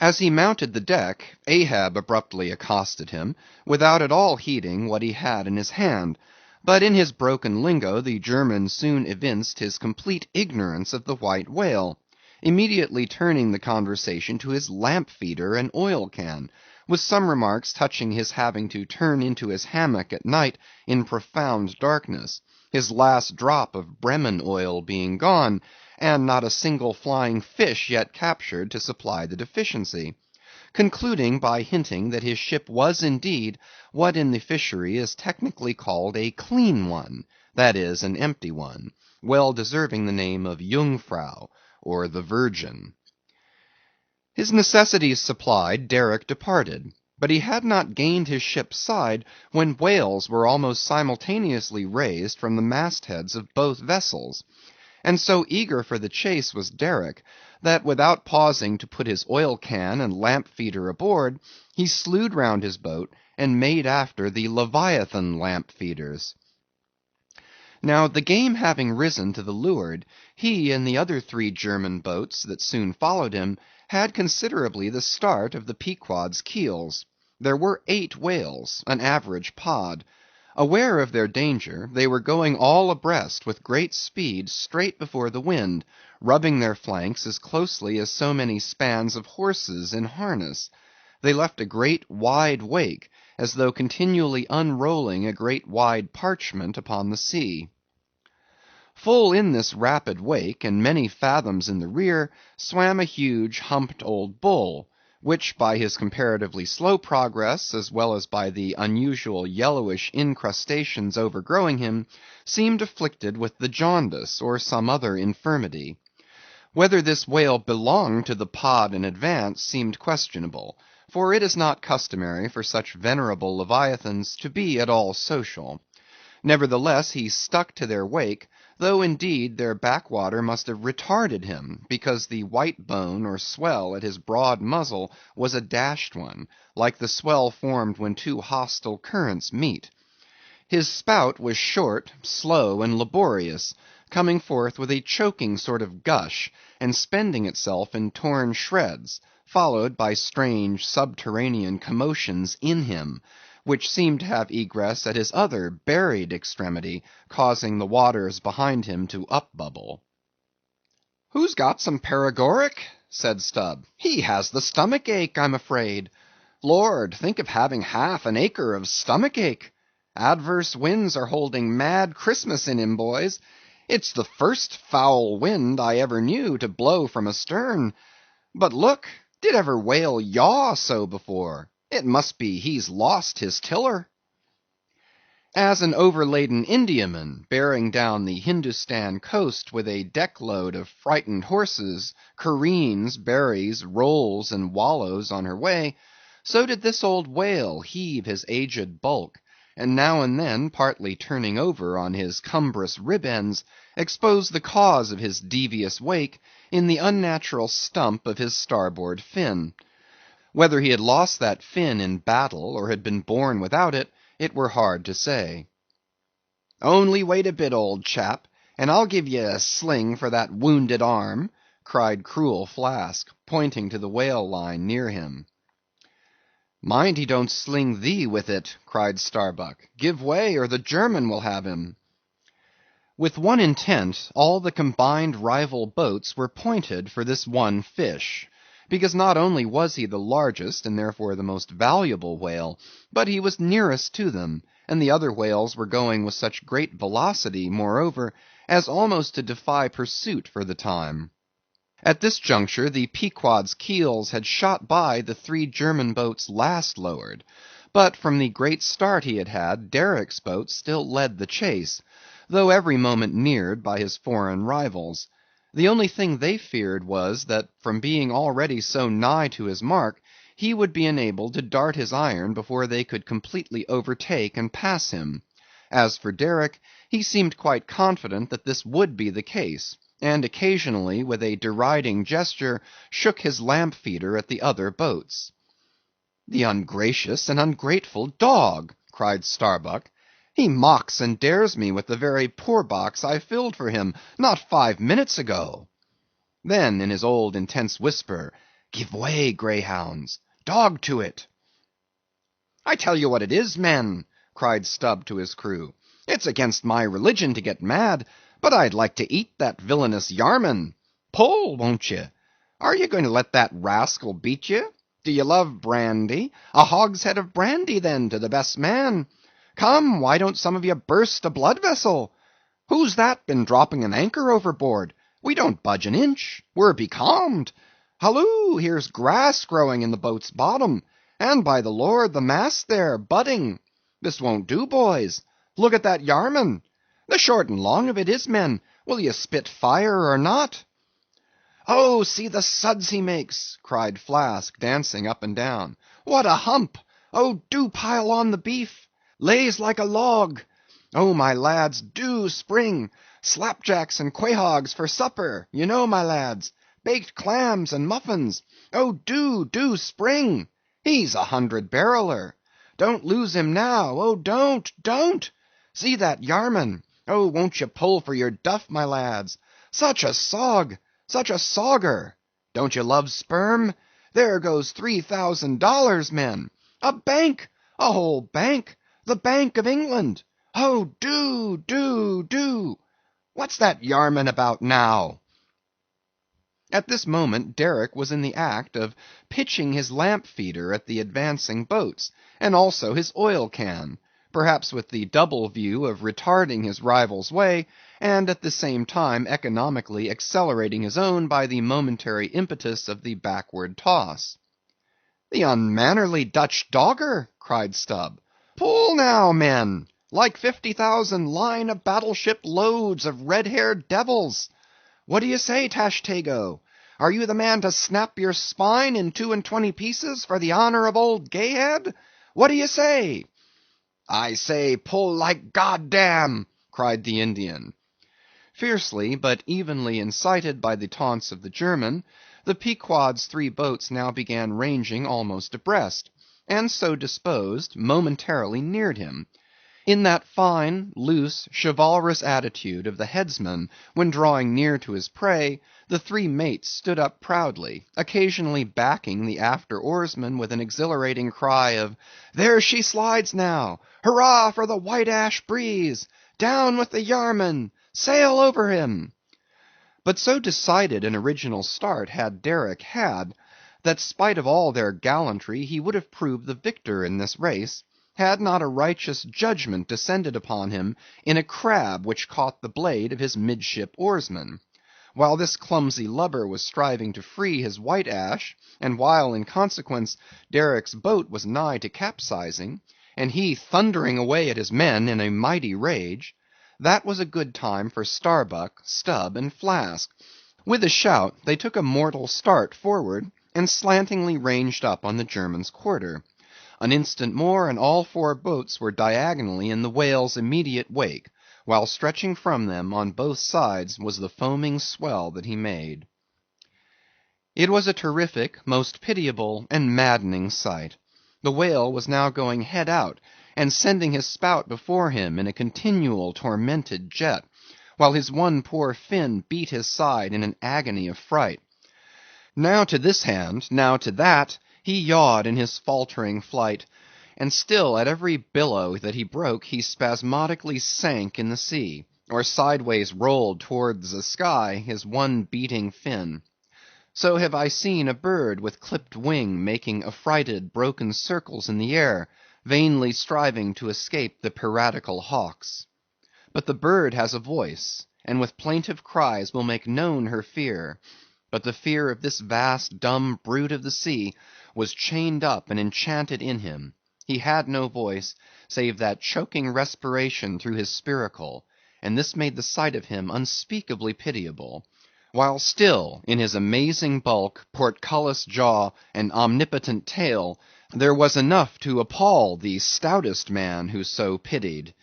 As he mounted the deck, Ahab abruptly accosted him, without at all heeding what he had in his hand; but in his broken lingo the German soon evinced his complete ignorance of the white whale, immediately turning the conversation to his lamp feeder and oil can, with some remarks touching his having to turn into his hammock at night in profound darkness, his last drop of Bremen oil being gone, and not a single flying fish yet captured to supply the deficiency; concluding by hinting that his ship was indeed what in the fishery is technically called a clean one, that is, an empty one, well deserving the name of Jungfrau, or the Virgin. His necessities supplied, Derick departed; but he had not gained his ship's side when whales were almost simultaneously raised from the mastheads of both vessels; and so eager for the chase was Derick, that without pausing to put his oil can and lamp feeder aboard, he slewed round his boat and made after the Leviathan lamp feeders. Now the game having risen to the leeward, he and the other 3 German boats that soon followed him had considerably the start of the Pequod's keels. There were 8 whales, an average pod. Aware of their danger, they were going all abreast with great speed straight before the wind, rubbing their flanks as closely as so many spans of horses in harness. They left a great wide wake, as though continually unrolling a great wide parchment upon the sea. Full in this rapid wake, and many fathoms in the rear, swam a huge humped old bull, which by his comparatively slow progress, as well as by the unusual yellowish incrustations overgrowing him, seemed afflicted with the jaundice, or some other infirmity. Whether this whale belonged to the pod in advance seemed questionable, for it is not customary for such venerable leviathans to be at all social. Nevertheless he stuck to their wake, though indeed their backwater must have retarded him, because the white bone or swell at his broad muzzle was a dashed one, like the swell formed when 2 hostile currents meet. His spout was short, slow, and laborious, coming forth with a choking sort of gush, and spending itself in torn shreds, followed by strange subterranean commotions in him, which seemed to have egress at his other buried extremity, causing the waters behind him to upbubble. "Who's got some paregoric?" said Stubb. "He has the stomach ache, I'm afraid. Lord, think of having half an acre of stomach ache! Adverse winds are holding mad Christmas in him, boys. It's the first foul wind I ever knew to blow from astern. But look, did ever whale yaw so before? It must be he's lost his tiller." As an overladen Indiaman, bearing down the Hindostan coast with a deck-load of frightened horses, careens, berries, rolls, and wallows on her way, so did this old whale heave his aged bulk, and now and then, partly turning over on his cumbrous rib ends, expose the cause of his devious wake in the unnatural stump of his starboard fin. Whether he had lost that fin in battle, or had been born without it, it were hard to say. "Only wait a bit, old chap, and I'll give ye a sling for that wounded arm," cried cruel Flask, pointing to the whale line near him. "Mind he don't sling thee with it," cried Starbuck. "Give way, or the German will have him." With one intent, all the combined rival boats were pointed for this one fish, because not only was he the largest and therefore the most valuable whale, but he was nearest to them, and the other whales were going with such great velocity, moreover, as almost to defy pursuit for the time. At this juncture the Pequod's keels had shot by the three German boats last lowered, but from the great start he had had, Derick's boat still led the chase, though every moment neared by his foreign rivals. The only thing they feared was, that from being already so nigh to his mark, he would be enabled to dart his iron before they could completely overtake and pass him. As for Derick, he seemed quite confident that this would be the case, and occasionally, with a deriding gesture, shook his lamp feeder at the other boats. "The ungracious and ungrateful dog!" cried Starbuck. "He mocks and dares me with the very poor box I filled for him not 5 minutes ago." Then, in his old intense whisper, "Give way, greyhounds! Dog to it!" "I tell you what it is, men," cried Stubb to his crew, "it's against my religion to get mad, but I'd like to eat that villainous Yarman. Pull, won't ye? Are you going to let that rascal beat you? Do you love brandy? A hogshead of brandy, then, to the best man. Come, why don't some of you burst a blood vessel? Who's that been dropping an anchor overboard? We don't budge an inch. We're becalmed. Halloo, here's grass growing in the boat's bottom, and by the Lord, the mast there, budding. This won't do, boys. Look at that Yarman. The short and long of it is, men, will ye spit fire or not?" "Oh, see the suds he makes!" cried Flask, dancing up and down. "What a hump! Oh, do pile on the beef! Lays like a log! Oh, my lads, do spring! Slapjacks and quahogs for supper, you know, my lads! Baked clams and muffins! Oh, do spring! He's 100-barreler! Don't lose him now! Oh, don't! See that Yarman! Oh, won't you pull for your duff, my lads? Such a sog! Such a sogger! Don't you love sperm? There goes $3,000, men! A bank! A whole bank! The Bank of England! Oh, do! What's that Yarman about now?" At this moment Derick was in the act of pitching his lamp feeder at the advancing boats, and also his oil can, perhaps with the double view of retarding his rival's way, and at the same time economically accelerating his own by the momentary impetus of the backward toss. "The unmannerly Dutch dogger!" cried Stubb. "Pull now, men! Like 50,000 line of battleship loads of red-haired devils! What do you say, Tashtego? Are you the man to snap your spine in 22 pieces for the honor of old Gayhead? What do you say?" "I say, pull like goddamn!" cried the Indian. Fiercely but evenly incited by the taunts of the German, the Pequod's 3 boats now began ranging almost abreast, and so disposed, momentarily neared him. In that fine, loose, chivalrous attitude of the headsman when drawing near to his prey, the 3 mates stood up proudly, occasionally backing the after oarsman with an exhilarating cry of "There she slides now! Hurrah for the white ash breeze! Down with the Yarman! Sail over him!" But so decided an original start had Derick had, that spite of all their gallantry he would have proved the victor in this race, had not a righteous judgment descended upon him in a crab which caught the blade of his midship oarsman. While this clumsy lubber was striving to free his white ash, and while in consequence Derick's boat was nigh to capsizing, and he thundering away at his men in a mighty rage, that was a good time for Starbuck, Stubb, and Flask. With a shout they took a mortal start forward, and slantingly ranged up on the German's quarter. An instant more, and all 4 boats were diagonally in the whale's immediate wake, while stretching from them on both sides was the foaming swell that he made. It was a terrific, most pitiable, and maddening sight. The whale was now going head out, and sending his spout before him in a continual tormented jet, while his one poor fin beat his side in an agony of fright. Now to this hand, now to that, he yawed in his faltering flight, and still at every billow that he broke he spasmodically sank in the sea, or sideways rolled towards the sky his one beating fin. So have I seen a bird with clipped wing making affrighted broken circles in the air, vainly striving to escape the piratical hawks. But the bird has a voice, and with plaintive cries will make known her fear. But the fear of this vast dumb brute of the sea was chained up and enchanted in him. He had no voice, save that choking respiration through his spiracle, and this made the sight of him unspeakably pitiable. While still, in his amazing bulk, portcullis jaw, and omnipotent tail, there was enough to appall the stoutest man who so pitied.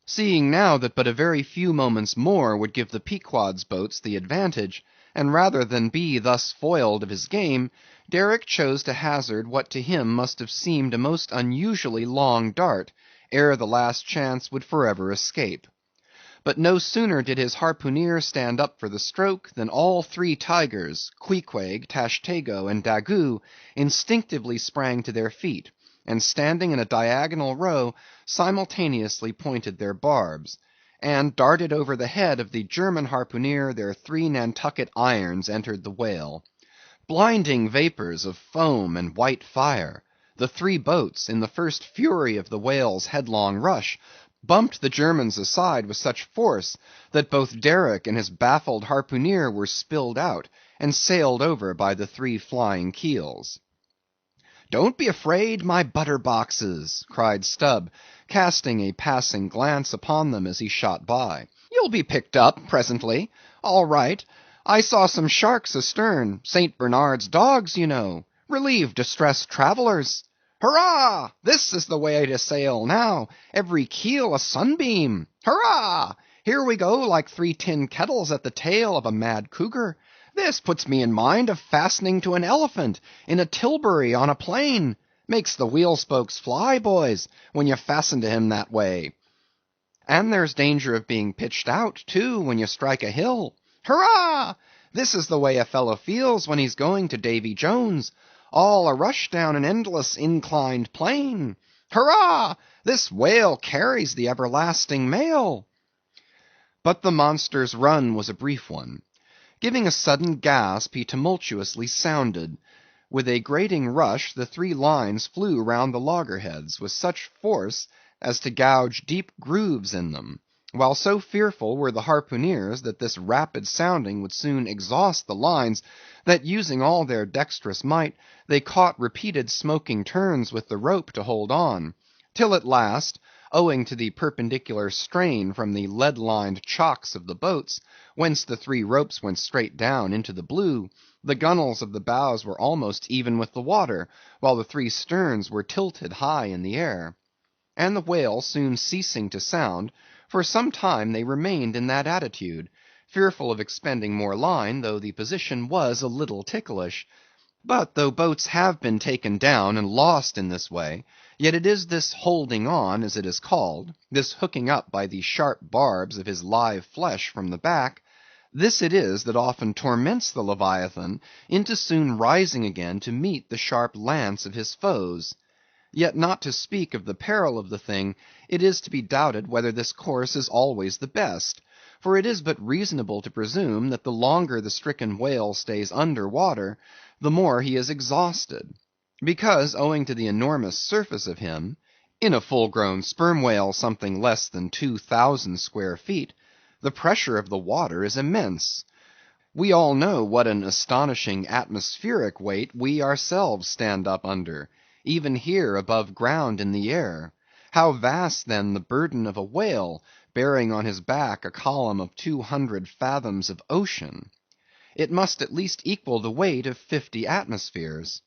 Seeing now that but a very few moments more would give the Pequod's boats the advantage, and rather than be thus foiled of his game, Derick chose to hazard what to him must have seemed a most unusually long dart, ere the last chance would forever escape. But no sooner did his harpooneer stand up for the stroke, than all three tigers, Queequeg, Tashtego, and Daggoo, instinctively sprang to their feet, and standing in a diagonal row, simultaneously pointed their barbs, and darted over the head of the German harpooneer their three Nantucket irons entered the whale. Blinding vapors of foam and white fire, the three boats, in the first fury of the whale's headlong rush, bumped the Germans aside with such force, that both Derick and his baffled harpooneer were spilled out, and sailed over by the three flying keels. "Don't be afraid, my butter boxes," cried Stubb, casting a passing glance upon them as he shot by. "You'll be picked up presently. All right. I saw some sharks astern, St. Bernard's dogs, you know. Relieve distressed travellers. Hurrah! This is the way to sail now, every keel a sunbeam. Hurrah! Here we go like three tin kettles at the tail of a mad cougar. This puts me in mind of fastening to an elephant in a tilbury on a plain. Makes the wheel spokes fly, boys, when you fasten to him that way. And there's danger of being pitched out, too, when you strike a hill. Hurrah! This is the way a fellow feels when he's going to Davy Jones. All a rush down an endless inclined plane. Hurrah! This whale carries the everlasting mail." But the monster's run was a brief one. Giving a sudden gasp, he tumultuously sounded. With a grating rush, the three lines flew round the loggerheads with such force as to gouge deep grooves in them, while so fearful were the harpooneers that this rapid sounding would soon exhaust the lines, that using all their dexterous might, they caught repeated smoking turns with the rope to hold on, till at last, owing to the perpendicular strain from the lead-lined chocks of the boats, whence the three ropes went straight down into the blue, the gunwales of the bows were almost even with the water, while the three sterns were tilted high in the air. And the whale soon ceasing to sound, for some time they remained in that attitude, fearful of expending more line, though the position was a little ticklish. But though boats have been taken down and lost in this way, yet it is this holding on, as it is called, this hooking up by the sharp barbs of his live flesh from the back, this it is that often torments the Leviathan into soon rising again to meet the sharp lance of his foes. Yet not to speak of the peril of the thing, it is to be doubted whether this course is always the best, for it is but reasonable to presume that the longer the stricken whale stays under water, the more he is exhausted; because, owing to the enormous surface of him, in a full-grown sperm whale something less than 2,000 square feet, the pressure of the water is immense. We all know what an astonishing atmospheric weight we ourselves stand up under, even here above ground in the air. How vast then the burden of a whale, bearing on his back a column of 200 fathoms of ocean. It must at least equal the weight of 50 atmospheres.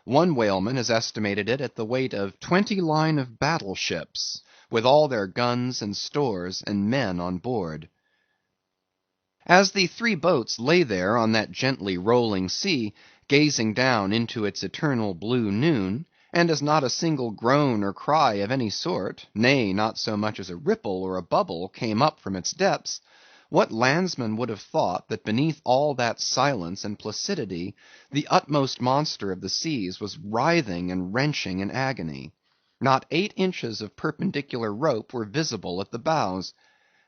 One whaleman has estimated it at the weight of 20 line of battleships, with all their guns and stores and men on board. As the three boats lay there on that gently rolling sea, gazing down into its eternal blue noon, and as not a single groan or cry of any sort, nay, not so much as a ripple or a bubble, came up from its depths, What landsman would have thought that beneath all that silence and placidity, the utmost monster of the seas was writhing and wrenching in agony? Not 8 inches of perpendicular rope were visible at the bows.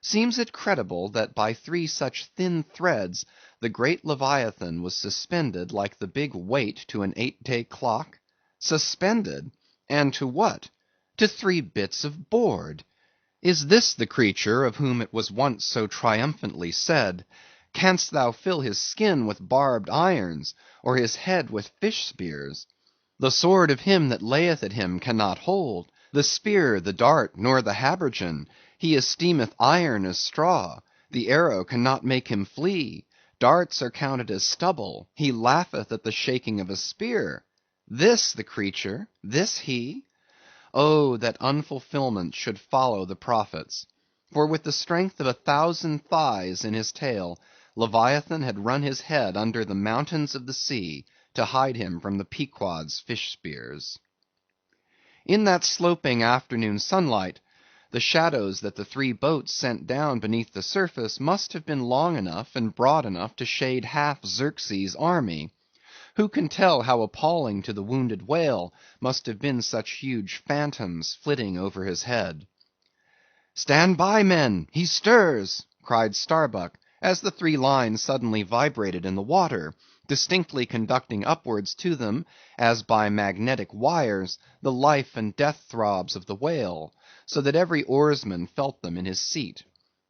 Seems it credible that by 3 such thin threads the great Leviathan was suspended like the big weight to an 8-day clock? Suspended! And to what? To 3 bits of board! Is this the creature of whom it was once so triumphantly said, "Canst thou fill his skin with barbed irons, or his head with fish spears? The sword of him that layeth at him cannot hold, the spear, the dart, nor the habergeon. He esteemeth iron as straw, the arrow cannot make him flee. Darts are counted as stubble, he laugheth at the shaking of a spear." This the creature? This he? Oh, that unfulfillment should follow the prophets! For with the strength of 1,000 thighs in his tail, Leviathan had run his head under the mountains of the sea, to hide him from the Pequod's fish spears. In that sloping afternoon sunlight, the shadows that the 3 boats sent down beneath the surface must have been long enough and broad enough to shade half Xerxes' army. Who can tell how appalling to the wounded whale must have been such huge phantoms flitting over his head? "Stand by, men! He stirs!" cried Starbuck, as the 3 lines suddenly vibrated in the water, distinctly conducting upwards to them, as by magnetic wires, the life and death throbs of the whale, so that every oarsman felt them in his seat.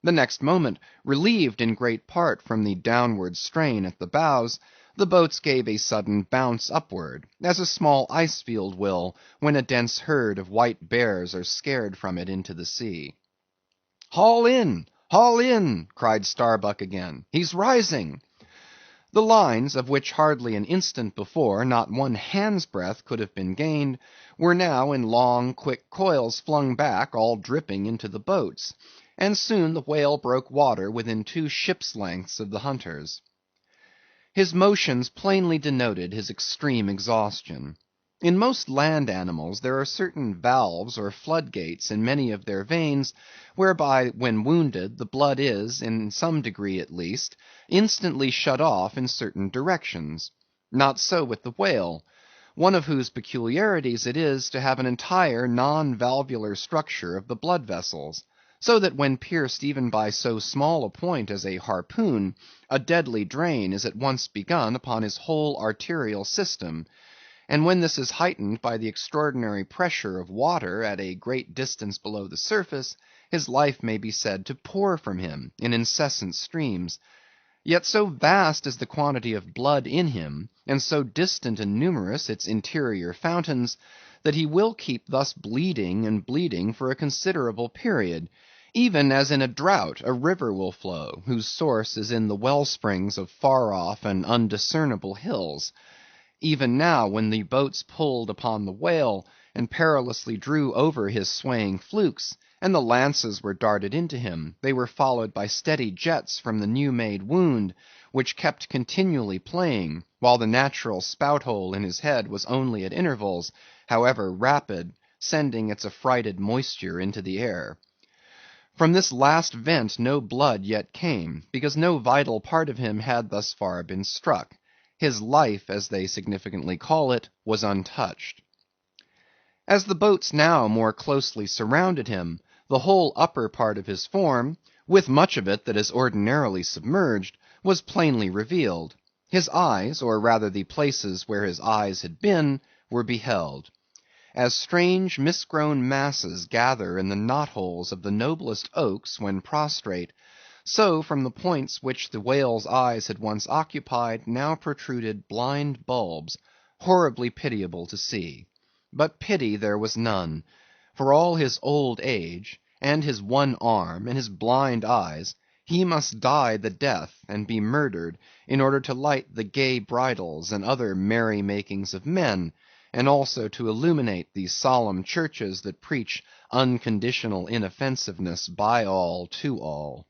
The next moment, relieved in great part from the downward strain at the bows, the boats gave a sudden bounce upward, as a small ice field will when a dense herd of white bears are scared from it into the sea. "Haul in! Haul in!" cried Starbuck again. "He's rising!" The lines, of which hardly an instant before not one hand's breadth could have been gained, were now in long, quick coils flung back, all dripping into the boats, and soon the whale broke water within 2 ships' lengths of the hunters. His motions plainly denoted his extreme exhaustion. In most land animals there are certain valves or floodgates in many of their veins, whereby when wounded the blood is, in some degree at least, instantly shut off in certain directions. Not so with the whale, one of whose peculiarities it is to have an entire non-valvular structure of the blood vessels, so that when pierced even by so small a point as a harpoon, a deadly drain is at once begun upon his whole arterial system; and when this is heightened by the extraordinary pressure of water at a great distance below the surface, his life may be said to pour from him in incessant streams. Yet so vast is the quantity of blood in him, and so distant and numerous its interior fountains, that he will keep thus bleeding and bleeding for a considerable period, even as in a drought a river will flow, whose source is in the well springs of far off and undiscernible hills. Even now, when the boats pulled upon the whale, and perilously drew over his swaying flukes, and the lances were darted into him, they were followed by steady jets from the new-made wound, which kept continually playing, while the natural spout-hole in his head was only at intervals, however rapid, sending its affrighted moisture into the air. From this last vent no blood yet came, because no vital part of him had thus far been struck. His life, as they significantly call it, was untouched. As the boats now more closely surrounded him, the whole upper part of his form, with much of it that is ordinarily submerged, was plainly revealed. His eyes, or rather the places where his eyes had been, were beheld. As strange misgrown masses gather in the knot-holes of the noblest oaks when prostrate, so from the points which the whale's eyes had once occupied now protruded blind bulbs, horribly pitiable to see. But pity there was none. For all his old age, and his one arm, and his blind eyes, he must die the death, and be murdered, in order to light the gay bridals and other merry makings of men, and also to illuminate the solemn churches that preach unconditional inoffensiveness by all to all.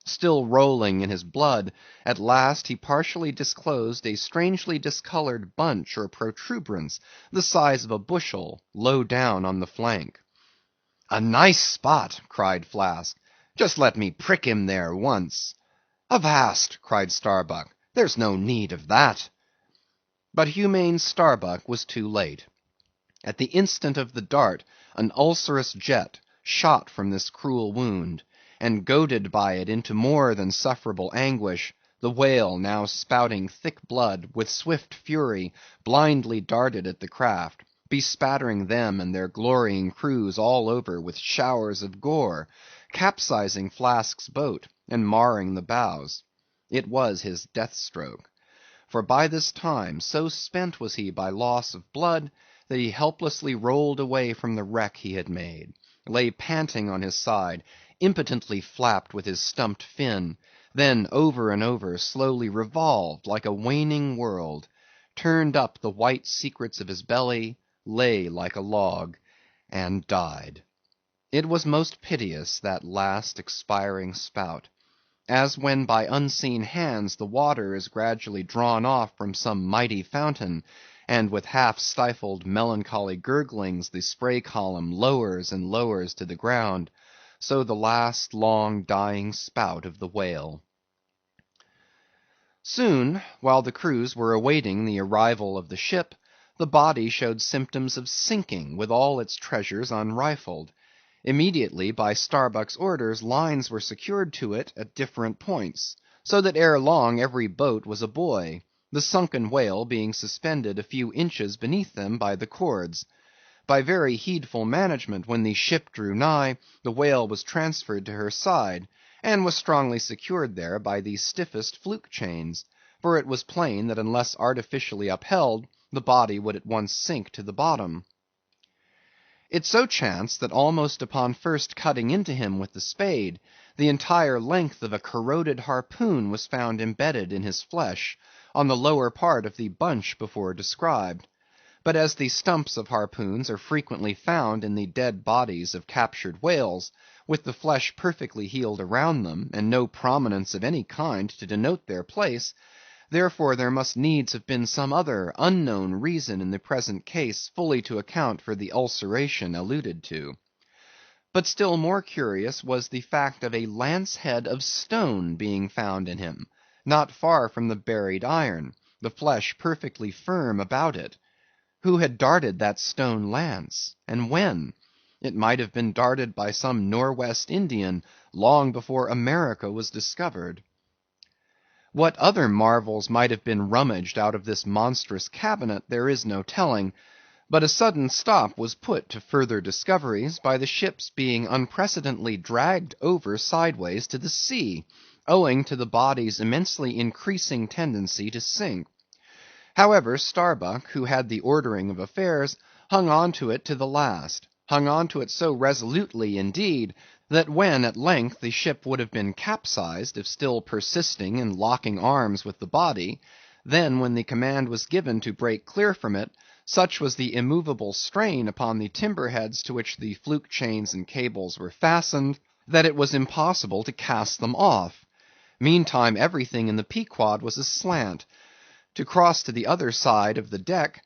Still rolling in his blood, at last he partially disclosed a strangely discolored bunch or protuberance, the size of a bushel, low down on the flank. "A nice spot!" cried Flask. "Just let me prick him there once." "Avast!" cried Starbuck, "there's no need of that." But humane Starbuck was too late. At the instant of the dart, an ulcerous jet shot from this cruel wound, and goaded by it into more than sufferable anguish, the whale, now spouting thick blood, with swift fury, blindly darted at the craft, bespattering them and their glorying crews all over with showers of gore, capsizing Flask's boat, and marring the bows. It was his death stroke. For by this time, so spent was he by loss of blood, that he helplessly rolled away from the wreck he had made, lay panting on his side, impotently flapped with his stumped fin, then over and over slowly revolved like a waning world, turned up the white secrets of his belly, lay like a log, and died. It was most piteous, that last expiring spout. As when by unseen hands the water is gradually drawn off from some mighty fountain, and with half-stifled melancholy gurglings the spray column lowers and lowers to the ground, so the last long dying spout of the whale. Soon, while the crews were awaiting the arrival of the ship, the body showed symptoms of sinking with all its treasures unrifled. Immediately, by Starbuck's orders, lines were secured to it at different points, so that ere long every boat was a buoy, the sunken whale being suspended a few inches beneath them by the cords. By very heedful management, when the ship drew nigh, the whale was transferred to her side, and was strongly secured there by the stiffest fluke chains, for it was plain that unless artificially upheld, the body would at once sink to the bottom. It so chanced that almost upon first cutting into him with the spade, the entire length of a corroded harpoon was found embedded in his flesh, on the lower part of the bunch before described. But as the stumps of harpoons are frequently found in the dead bodies of captured whales, with the flesh perfectly healed around them, and no prominence of any kind to denote their place, therefore there must needs have been some other unknown reason in the present case fully to account for the ulceration alluded to. But still more curious was the fact of a lance head of stone being found in him, not far from the buried iron, the flesh perfectly firm about it. Who had darted that stone lance, and when? It might have been darted by some Norwest Indian long before America was discovered. What other marvels might have been rummaged out of this monstrous cabinet, there is no telling; but a sudden stop was put to further discoveries by the ship's being unprecedentedly dragged over sideways to the sea, owing to the body's immensely increasing tendency to sink. However, Starbuck, who had the ordering of affairs, hung on to it to the last; hung on to it so resolutely, indeed, that when at length the ship would have been capsized if still persisting in locking arms with the body, then when the command was given to break clear from it, such was the immovable strain upon the timber heads to which the fluke chains and cables were fastened, that it was impossible to cast them off. Meantime everything in the Pequod was aslant. To cross to the other side of the deck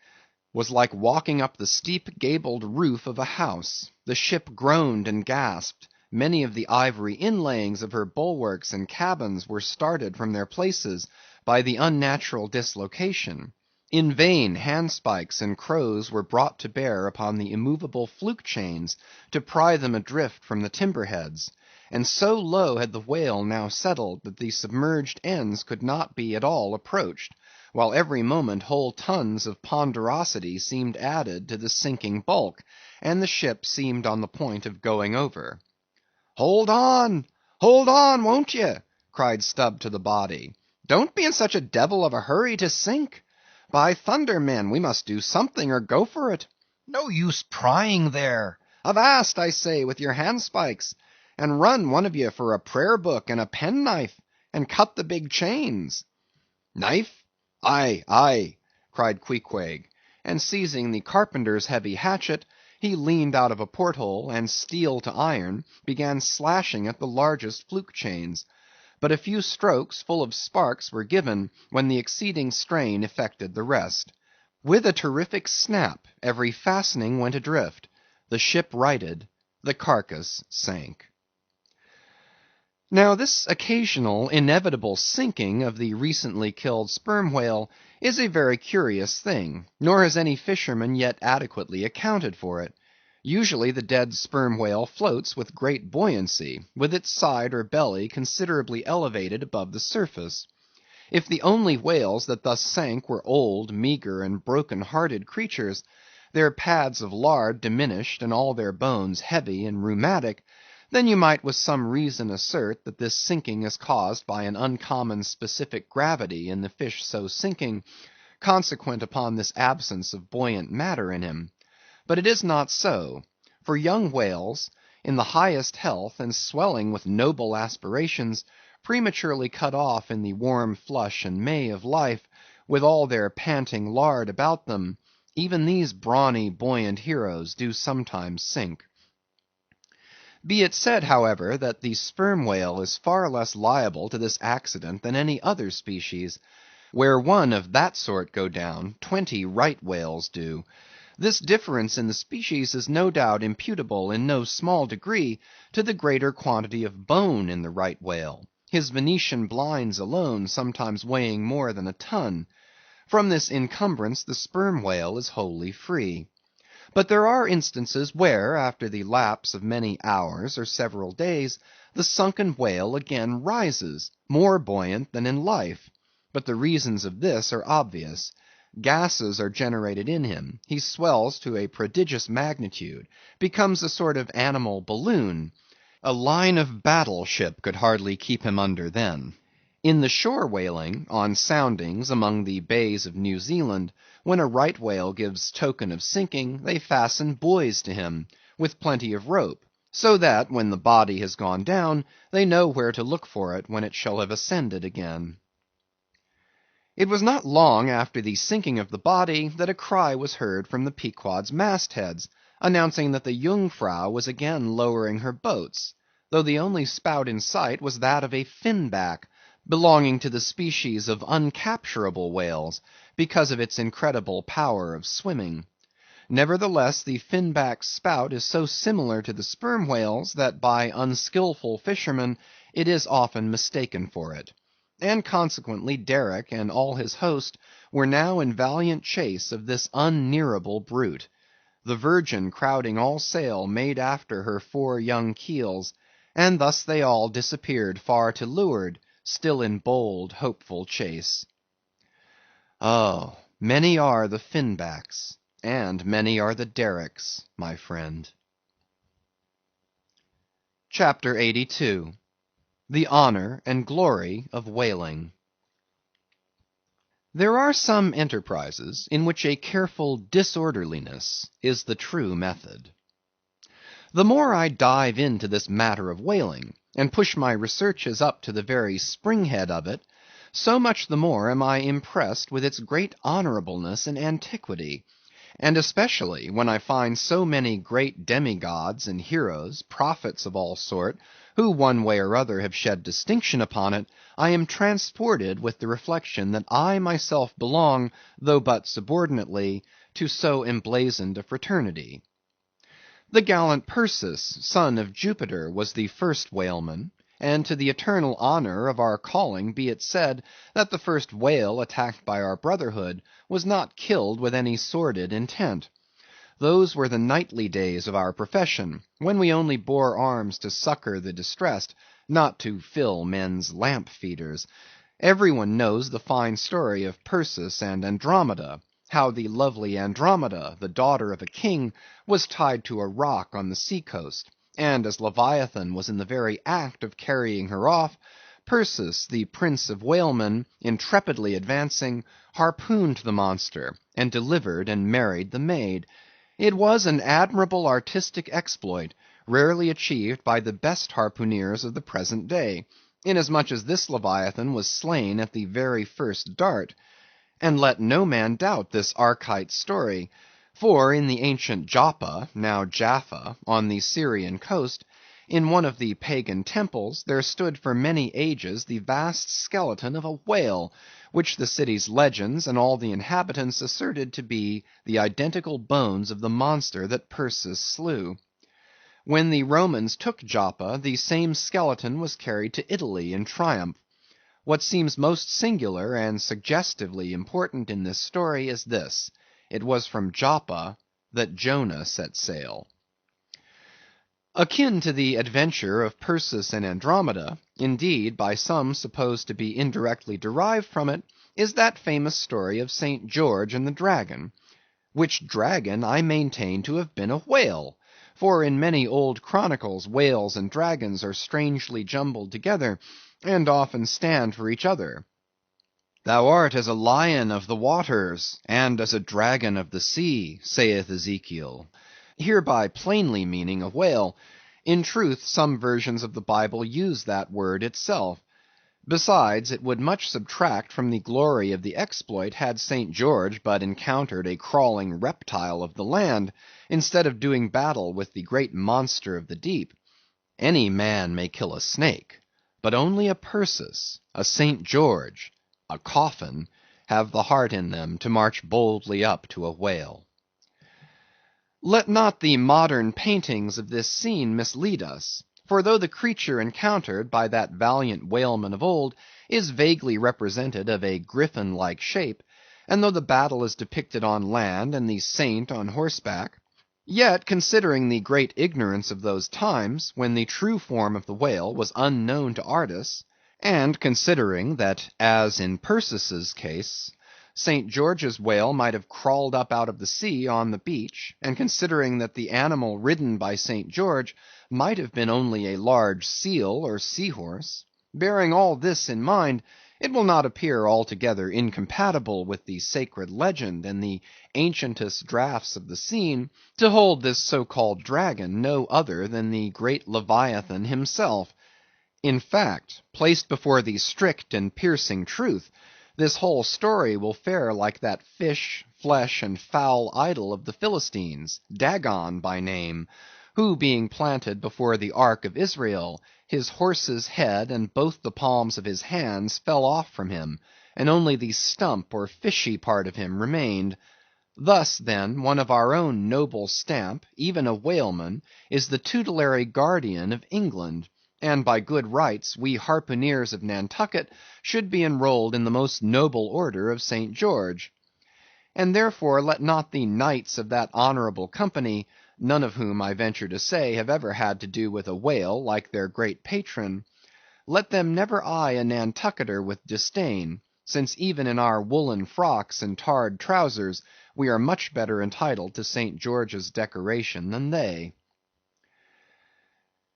was like walking up the steep gabled roof of a house. The ship groaned and gasped. Many of the ivory inlayings of her bulwarks and cabins were started from their places by the unnatural dislocation. In vain handspikes and crows were brought to bear upon the immovable fluke chains to pry them adrift from the timber heads; and so low had the whale now settled that the submerged ends could not be at all approached, while every moment whole tons of ponderosity seemed added to the sinking bulk, and the ship seemed on the point of going over. "Hold on, won't ye?" cried Stubb to the body. "Don't be in such a devil of a hurry to sink. By thunder, men, we must do something or go for it. No use prying there. Avast, I say, with your handspikes, and run one of ye for a prayer book and a penknife, and cut the big chains." "Knife? Aye, aye," cried Queequeg, and seizing the carpenter's heavy hatchet, he leaned out of a porthole, and steel to iron, began slashing at the largest fluke chains. But a few strokes, full of sparks, were given, when the exceeding strain effected the rest. With a terrific snap, every fastening went adrift; the ship righted; the carcass sank. Now this occasional inevitable sinking of the recently killed sperm whale is a very curious thing, nor has any fisherman yet adequately accounted for it. Usually the dead sperm whale floats with great buoyancy, with its side or belly considerably elevated above the surface. If the only whales that thus sank were old, meagre, and broken-hearted creatures, their pads of lard diminished, and all their bones heavy and rheumatic, then you might with some reason assert that this sinking is caused by an uncommon specific gravity in the fish so sinking, consequent upon this absence of buoyant matter in him. But it is not so; for young whales, in the highest health, and swelling with noble aspirations, prematurely cut off in the warm flush and May of life, with all their panting lard about them, even these brawny, buoyant heroes do sometimes sink. Be it said, however, that the sperm whale is far less liable to this accident than any other species. Where one of that sort go down, 20 right whales do. This difference in the species is no doubt imputable in no small degree to the greater quantity of bone in the right whale, his Venetian blinds alone sometimes weighing more than a ton. From this encumbrance the sperm whale is wholly free. But there are instances where, after the lapse of many hours or several days, the sunken whale again rises, more buoyant than in life. But the reasons of this are obvious. Gases are generated in him, he swells to a prodigious magnitude, becomes a sort of animal balloon. A line of battle ship could hardly keep him under then. In the shore whaling, on soundings among the bays of New Zealand, when a right whale gives token of sinking, they fasten buoys to him, with plenty of rope, so that when the body has gone down, they know where to look for it when it shall have ascended again. It was not long after the sinking of the body that a cry was heard from the Pequod's mastheads, announcing that the Jungfrau was again lowering her boats, though the only spout in sight was that of a finback, belonging to the species of uncapturable whales, because of its incredible power of swimming. Nevertheless, the finback's spout is so similar to the sperm whale's, that by unskilful fishermen it is often mistaken for it. And consequently Derick and all his host were now in valiant chase of this unnearable brute; the Virgin crowding all sail made after her 4 young keels, and thus they all disappeared far to leeward, still in bold, hopeful chase. Oh, many are the finbacks, and many are the Derricks, my friend. CHAPTER 82. The Honor and Glory of Whaling. There are some enterprises in which a careful disorderliness is the true method. The more I dive into this matter of whaling, and push my researches up to the very spring-head of it, so much the more am I impressed with its great honorableness and antiquity; and especially when I find so many great demigods and heroes, prophets of all sort, who one way or other have shed distinction upon it, I am transported with the reflection that I myself belong, though but subordinately, to so emblazoned a fraternity. The gallant Perseus, son of Jupiter, was the first whaleman; and to the eternal honor of our calling be it said, that the first whale attacked by our brotherhood was not killed with any sordid intent. Those were the knightly days of our profession, when we only bore arms to succor the distressed, not to fill men's lamp feeders. Every one knows the fine story of Perseus and Andromeda; how the lovely Andromeda, the daughter of a king, was tied to a rock on the sea-coast, and as Leviathan was in the very act of carrying her off, Perseus, the prince of whalemen, intrepidly advancing, harpooned the monster, and delivered and married the maid. It was an admirable artistic exploit, rarely achieved by the best harpooneers of the present day, inasmuch as this Leviathan was slain at the very first dart. And let no man doubt this Archite story; for in the ancient Joppa, now Jaffa, on the Syrian coast, in one of the pagan temples, there stood for many ages the vast skeleton of a whale, which the city's legends and all the inhabitants asserted to be the identical bones of the monster that Perseus slew. When the Romans took Joppa, the same skeleton was carried to Italy in triumph. What seems most singular and suggestively important in this story is this: it was from Joppa that Jonah set sail. Akin to the adventure of Perseus and Andromeda, indeed by some supposed to be indirectly derived from it, is that famous story of St. George and the dragon, which dragon I maintain to have been a whale, for in many old chronicles whales and dragons are strangely jumbled together, and often stand for each other. Thou art as a lion of the waters, and as a dragon of the sea, saith Ezekiel, hereby plainly meaning a whale. In truth, some versions of the Bible use that word itself. Besides, it would much subtract from the glory of the exploit had St. George but encountered a crawling reptile of the land, instead of doing battle with the great monster of the deep. Any man may kill a snake, but only a Perseus, a St. George, a coffin, have the heart in them to march boldly up to a whale. Let not the modern paintings of this scene mislead us. For though the creature encountered by that valiant whaleman of old is vaguely represented of a griffin-like shape, and though the battle is depicted on land and the saint on horseback, yet considering the great ignorance of those times, when the true form of the whale was unknown to artists, and considering that, as in Perseus's case, St. George's whale might have crawled up out of the sea on the beach, and considering that the animal ridden by St. George might have been only a large seal or seahorse, bearing all this in mind, it will not appear altogether incompatible with the sacred legend and the ancientest draughts of the scene, to hold this so-called dragon no other than the great Leviathan himself. In fact, placed before the strict and piercing truth, this whole story will fare like that fish, flesh, and foul idol of the Philistines, Dagon by name, who being planted before the ark of Israel, his horse's head and both the palms of his hands fell off from him, and only the stump or fishy part of him remained. Thus, then, one of our own noble stamp, even a whaleman, is the tutelary guardian of England, and by good rights we harpooneers of Nantucket should be enrolled in the most noble order of St. George. And therefore let not the knights of that honorable company, none of whom I venture to say have ever had to do with a whale like their great patron, let them never eye a Nantucketer with disdain, since even in our woolen frocks and tarred trousers we are much better entitled to St. George's decoration than they.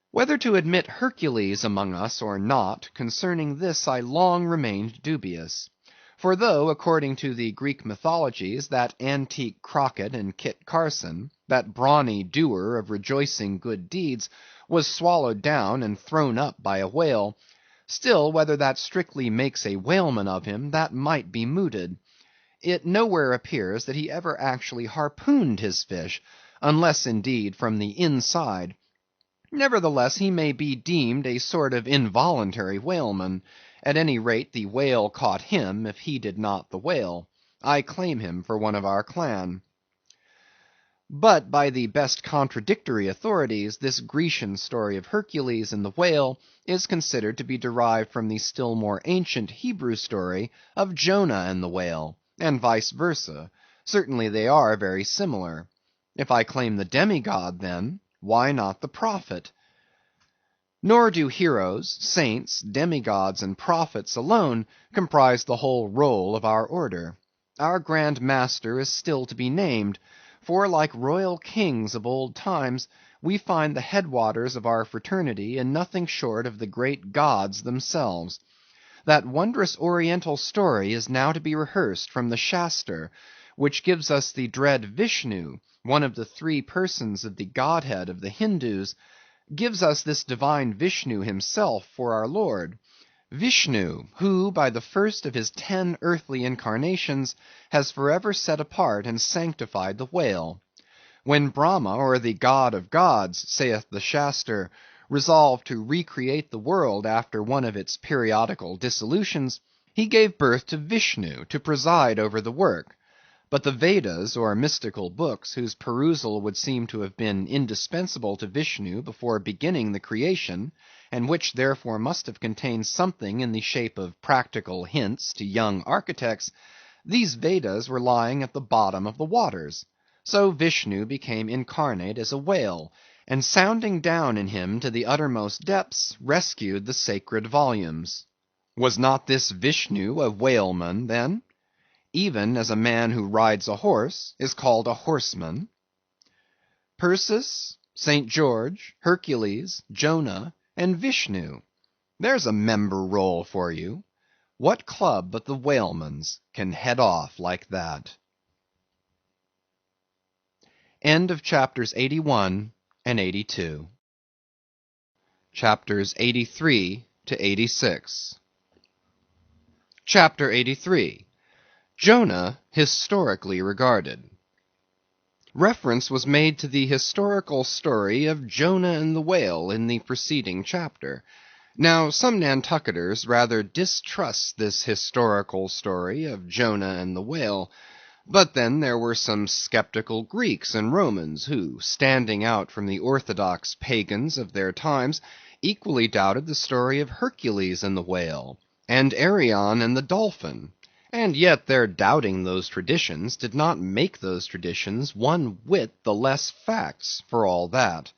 Whether to admit Hercules among us or not, concerning this I long remained dubious. For though, according to the Greek mythologies, that antique Crockett and Kit Carson, that brawny doer of rejoicing good deeds, was swallowed down and thrown up by a whale, still whether that strictly makes a whaleman of him, that might be mooted. It nowhere appears that he ever actually harpooned his fish, unless indeed from the inside. Nevertheless, he may be deemed a sort of involuntary whaleman. At any rate, the whale caught him, if he did not the whale. I claim him for one of our clan. But by the best contradictory authorities, this Grecian story of Hercules and the whale is considered to be derived from the still more ancient Hebrew story of Jonah and the whale, and vice versa. Certainly they are very similar. If I claim the demigod, then, why not the prophet? Nor do heroes, saints, demigods, and prophets alone comprise the whole roll of our order. Our Grand Master is still to be named, for like royal kings of old times, we find the headwaters of our fraternity in nothing short of the great gods themselves. That wondrous oriental story is now to be rehearsed from the Shaster, which gives us the dread Vishnu, one of the three persons of the Godhead of the Hindoos, gives us this divine Vishnu himself for our Lord. Vishnu, who by the first of his 10 earthly incarnations has forever set apart and sanctified the whale. When Brahma, or the God of gods, saith the Shaster, resolved to recreate the world after one of its periodical dissolutions, he gave birth to Vishnu to preside over the work. But the Vedas, or mystical books, whose perusal would seem to have been indispensable to Vishnu before beginning the creation, and which therefore must have contained something in the shape of practical hints to young architects, these Vedas were lying at the bottom of the waters. So Vishnu became incarnate as a whale, and sounding down in him to the uttermost depths, rescued the sacred volumes. Was not this Vishnu a whaleman then? Even as a man who rides a horse is called a horseman. Perseus, St. George, Hercules, Jonah, and Vishnu. There's a member roll for you. What club but the whaleman's can head off like that? End of chapters 81 and 82. Chapters 83 to 86. Chapter 83. Jonah historically regarded. Reference was made to the historical story of Jonah and the whale in the preceding chapter. Now, some Nantucketers rather distrust this historical story of Jonah and the whale, but then there were some skeptical Greeks and Romans who, standing out from the orthodox pagans of their times, equally doubted the story of Hercules and the whale, and Arion and the dolphin. And yet their doubting those traditions did not make those traditions one whit the less facts for all that.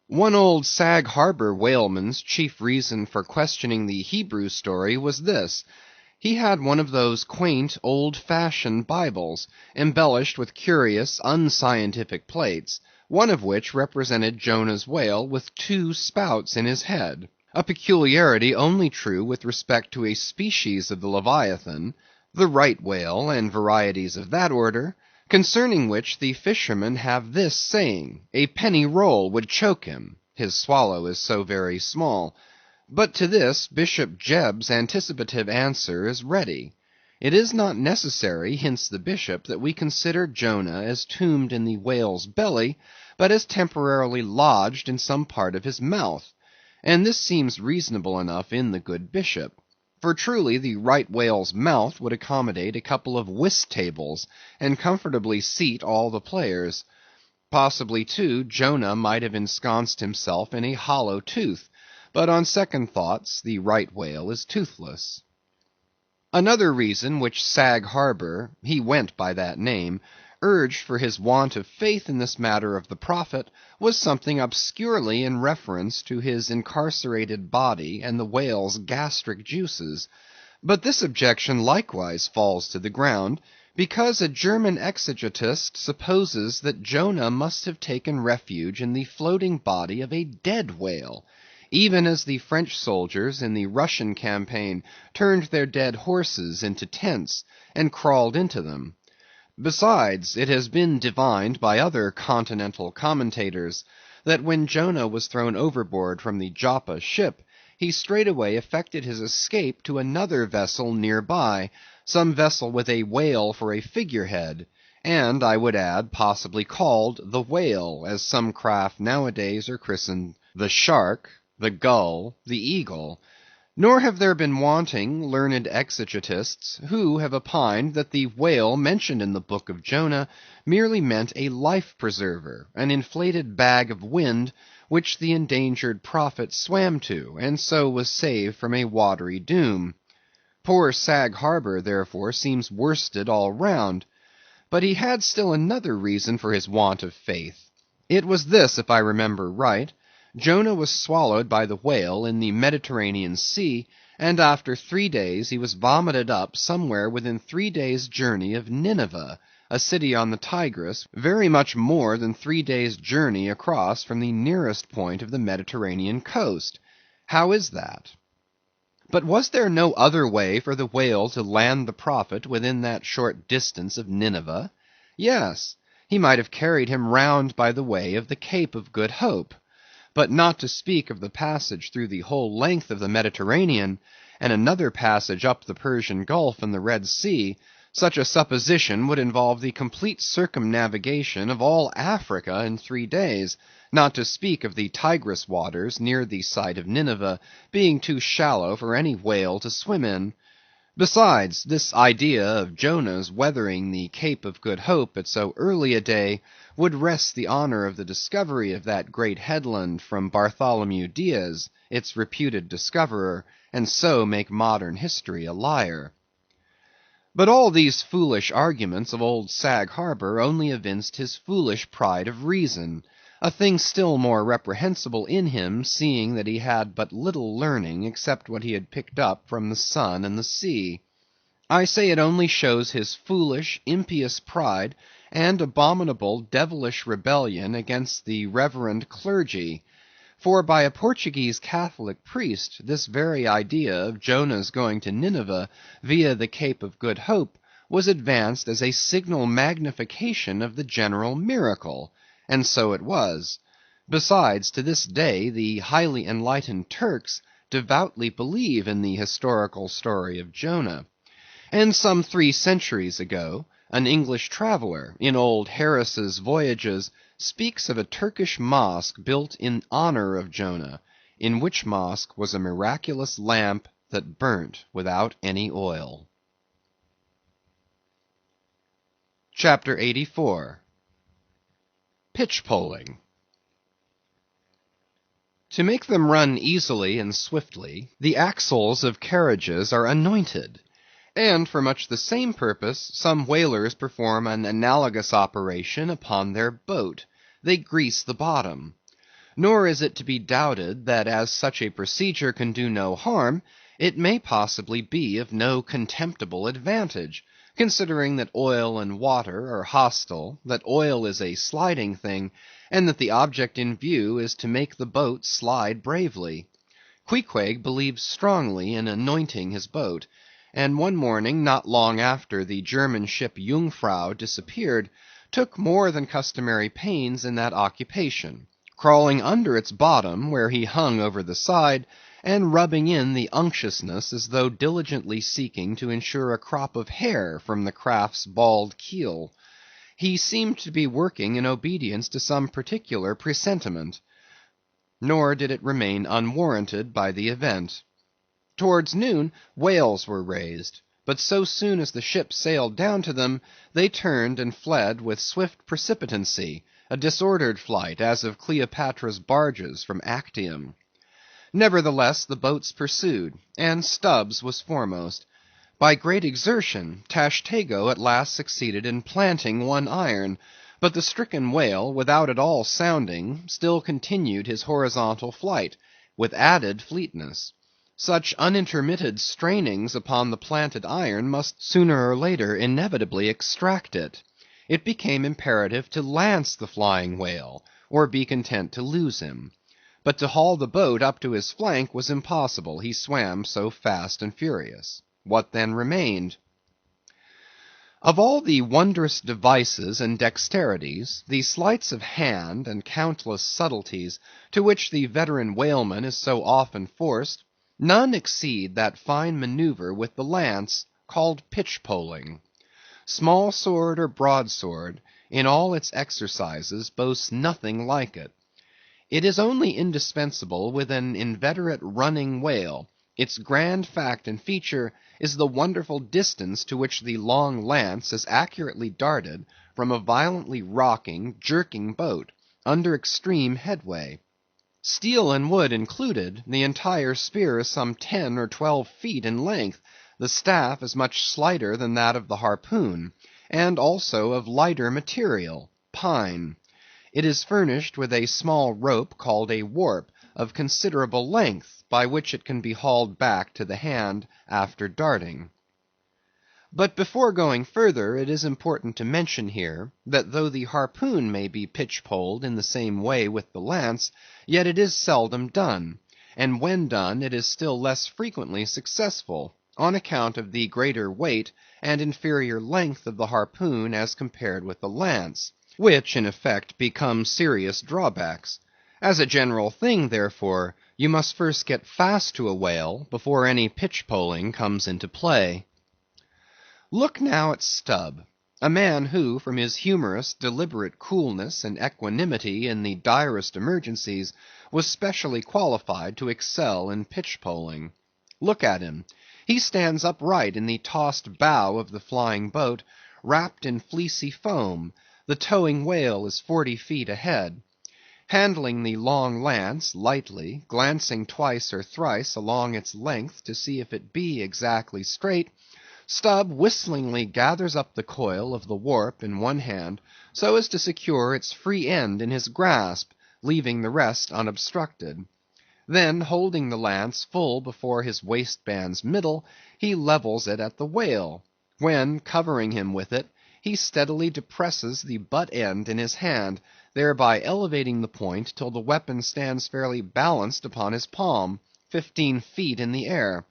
One old Sag Harbor whaleman's chief reason for questioning the Hebrew story was this. He had one of those quaint, old-fashioned Bibles, embellished with curious, unscientific plates, one of which represented Jonah's whale with two spouts in his head. A peculiarity only true with respect to a species of the Leviathan, the right whale, and varieties of that order, concerning which the fishermen have this saying, a penny roll would choke him, his swallow is so very small. But to this Bishop Jebb's anticipative answer is ready. It is not necessary, hints the bishop, that we consider Jonah as tombed in the whale's belly, but as temporarily lodged in some part of his mouth. And this seems reasonable enough in the good bishop. For truly the right whale's mouth would accommodate a couple of whist tables, and comfortably seat all the players. Possibly, too, Jonah might have ensconced himself in a hollow tooth, but on second thoughts the right whale is toothless. Another reason which Sag Harbor, he went by that name, urged for his want of faith in this matter of the prophet, was something obscurely in reference to his incarcerated body and the whale's gastric juices. But this objection likewise falls to the ground, because a German exegetist supposes that Jonah must have taken refuge in the floating body of a dead whale, even as the French soldiers in the Russian campaign turned their dead horses into tents, and crawled into them. Besides, it has been divined by other continental commentators, that when Jonah was thrown overboard from the Joppa ship, he straightway effected his escape to another vessel near by, some vessel with a whale for a figurehead, and, I would add, possibly called the Whale, as some craft nowadays are christened the Shark, the Gull, the Eagle. Nor have there been wanting learned exegetists who have opined that the whale mentioned in the book of Jonah merely meant a life preserver, an inflated bag of wind which the endangered prophet swam to, and so was saved from a watery doom. Poor Sag Harbor, therefore, seems worsted all round. But he had still another reason for his want of faith. It was this, if I remember right. Jonah was swallowed by the whale in the Mediterranean Sea, and after 3 days he was vomited up somewhere within 3 days' journey of Nineveh, a city on the Tigris, very much more than 3 days' journey across from the nearest point of the Mediterranean coast. How is that? But was there no other way for the whale to land the prophet within that short distance of Nineveh? Yes, he might have carried him round by the way of the Cape of Good Hope. But not to speak of the passage through the whole length of the Mediterranean, and another passage up the Persian Gulf and the Red Sea, such a supposition would involve the complete circumnavigation of all Africa in 3 days, not to speak of the Tigris waters near the site of Nineveh being too shallow for any whale to swim in. Besides, this idea of Jonah's weathering the Cape of Good Hope at so early a day would wrest the honor of the discovery of that great headland from Bartholomew Diaz, its reputed discoverer, and so make modern history a liar. But all these foolish arguments of old Sag Harbor only evinced his foolish pride of reason, a thing still more reprehensible in him, seeing that he had but little learning except what he had picked up from the sun and the sea. I say it only shows his foolish, impious pride and abominable, devilish rebellion against the reverend clergy. For by a Portuguese Catholic priest, this very idea of Jonah's going to Nineveh via the Cape of Good Hope was advanced as a signal magnification of the general miracle, and so it was. Besides, to this day the highly enlightened Turks devoutly believe in the historical story of Jonah. And some 3 centuries ago, an English traveller, in old Harris's Voyages, speaks of a Turkish mosque built in honor of Jonah, in which mosque was a miraculous lamp that burnt without any oil. Chapter 84. Pitch-poling. To make them run easily and swiftly, the axles of carriages are anointed. And for much the same purpose, some whalers perform an analogous operation upon their boat. They grease the bottom. Nor is it to be doubted that as such a procedure can do no harm, it may possibly be of no contemptible advantage, considering that oil and water are hostile, that oil is a sliding thing, and that the object in view is to make the boat slide bravely. Queequeg believes strongly in anointing his boat, and one morning, not long after the German ship Jungfrau disappeared, took more than customary pains in that occupation, crawling under its bottom where he hung over the side, and rubbing in the unctuousness as though diligently seeking to ensure a crop of hair from the craft's bald keel. He seemed to be working in obedience to some particular presentiment. Nor did it remain unwarranted by the event. Towards noon, whales were raised, but so soon as the ship sailed down to them, they turned and fled with swift precipitancy, a disordered flight, as of Cleopatra's barges from Actium. Nevertheless, the boats pursued, and Stubbs was foremost. By great exertion, Tashtego at last succeeded in planting one iron, but the stricken whale, without at all sounding, still continued his horizontal flight, with added fleetness. Such unintermitted strainings upon the planted iron must sooner or later inevitably extract it. It became imperative to lance the flying whale, or be content to lose him. But to haul the boat up to his flank was impossible, he swam so fast and furious. What then remained? Of all the wondrous devices and dexterities, the sleights of hand and countless subtleties to which the veteran whaleman is so often forced, none exceed that fine maneuver with the lance, called pitch-poling. Small sword or broadsword, in all its exercises, boasts nothing like it. It is only indispensable with an inveterate running whale. Its grand fact and feature is the wonderful distance to which the long lance is accurately darted from a violently rocking, jerking boat, under extreme headway. Steel and wood included, the entire spear is some 10 or 12 feet in length, the staff is much slighter than that of the harpoon, and also of lighter material, pine. It is furnished with a small rope called a warp, of considerable length, by which it can be hauled back to the hand after darting. But before going further, it is important to mention here, that though the harpoon may be pitch-poled in the same way with the lance, yet it is seldom done, and when done it is still less frequently successful, on account of the greater weight and inferior length of the harpoon as compared with the lance, which in effect become serious drawbacks. As a general thing, therefore, you must first get fast to a whale before any pitch-poling comes into play. Look now at Stubb, a man who, from his humorous, deliberate coolness and equanimity in the direst emergencies, was specially qualified to excel in pitch-poling. Look at him. He stands upright in the tossed bow of the flying boat, wrapped in fleecy foam; the towing whale is 40 feet ahead. Handling the long lance lightly, glancing twice or thrice along its length to see if it be exactly straight, Stubb whistlingly gathers up the coil of the warp in one hand, so as to secure its free end in his grasp, leaving the rest unobstructed. Then, holding the lance full before his waistband's middle, he levels it at the whale, when, covering him with it, he steadily depresses the butt end in his hand, thereby elevating the point till the weapon stands fairly balanced upon his palm, 15 feet in the air.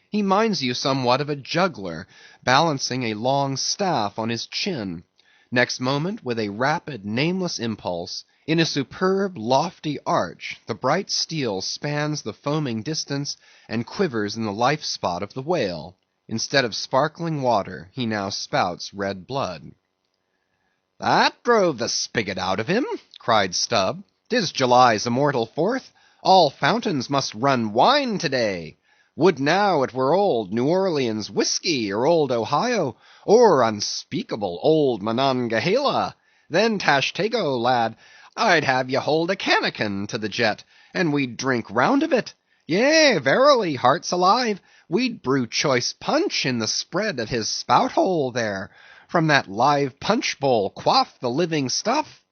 He minds you somewhat of a juggler balancing a long staff on his chin. Next moment, with a rapid, nameless impulse, in a superb, lofty arch, the bright steel spans the foaming distance and quivers in the life spot of the whale. Instead of sparkling water, he now spouts red blood. "That drove the spigot out of him," cried Stubb. "'Tis July's immortal 4th. All fountains must run wine to-day. Would now it were old New Orleans whiskey, or old Ohio, or unspeakable old Monongahela. Then, Tashtego, lad, I'd have ye hold a cannikin to the jet, and we'd drink round of it. Yea, verily, hearts alive, we'd brew choice punch in the spread of his spout hole there. From that live punch bowl quaff the living stuff."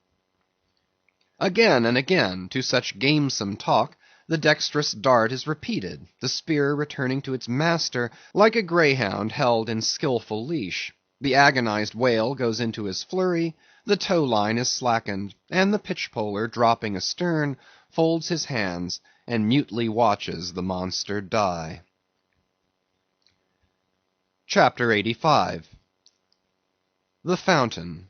Again and again, to such gamesome talk, the dexterous dart is repeated, the spear returning to its master like a greyhound held in skilful leash. The agonized whale goes into his flurry, the tow line is slackened, and the pitchpoler dropping astern, folds his hands, and mutely watches the monster die. Chapter 85. The Fountain.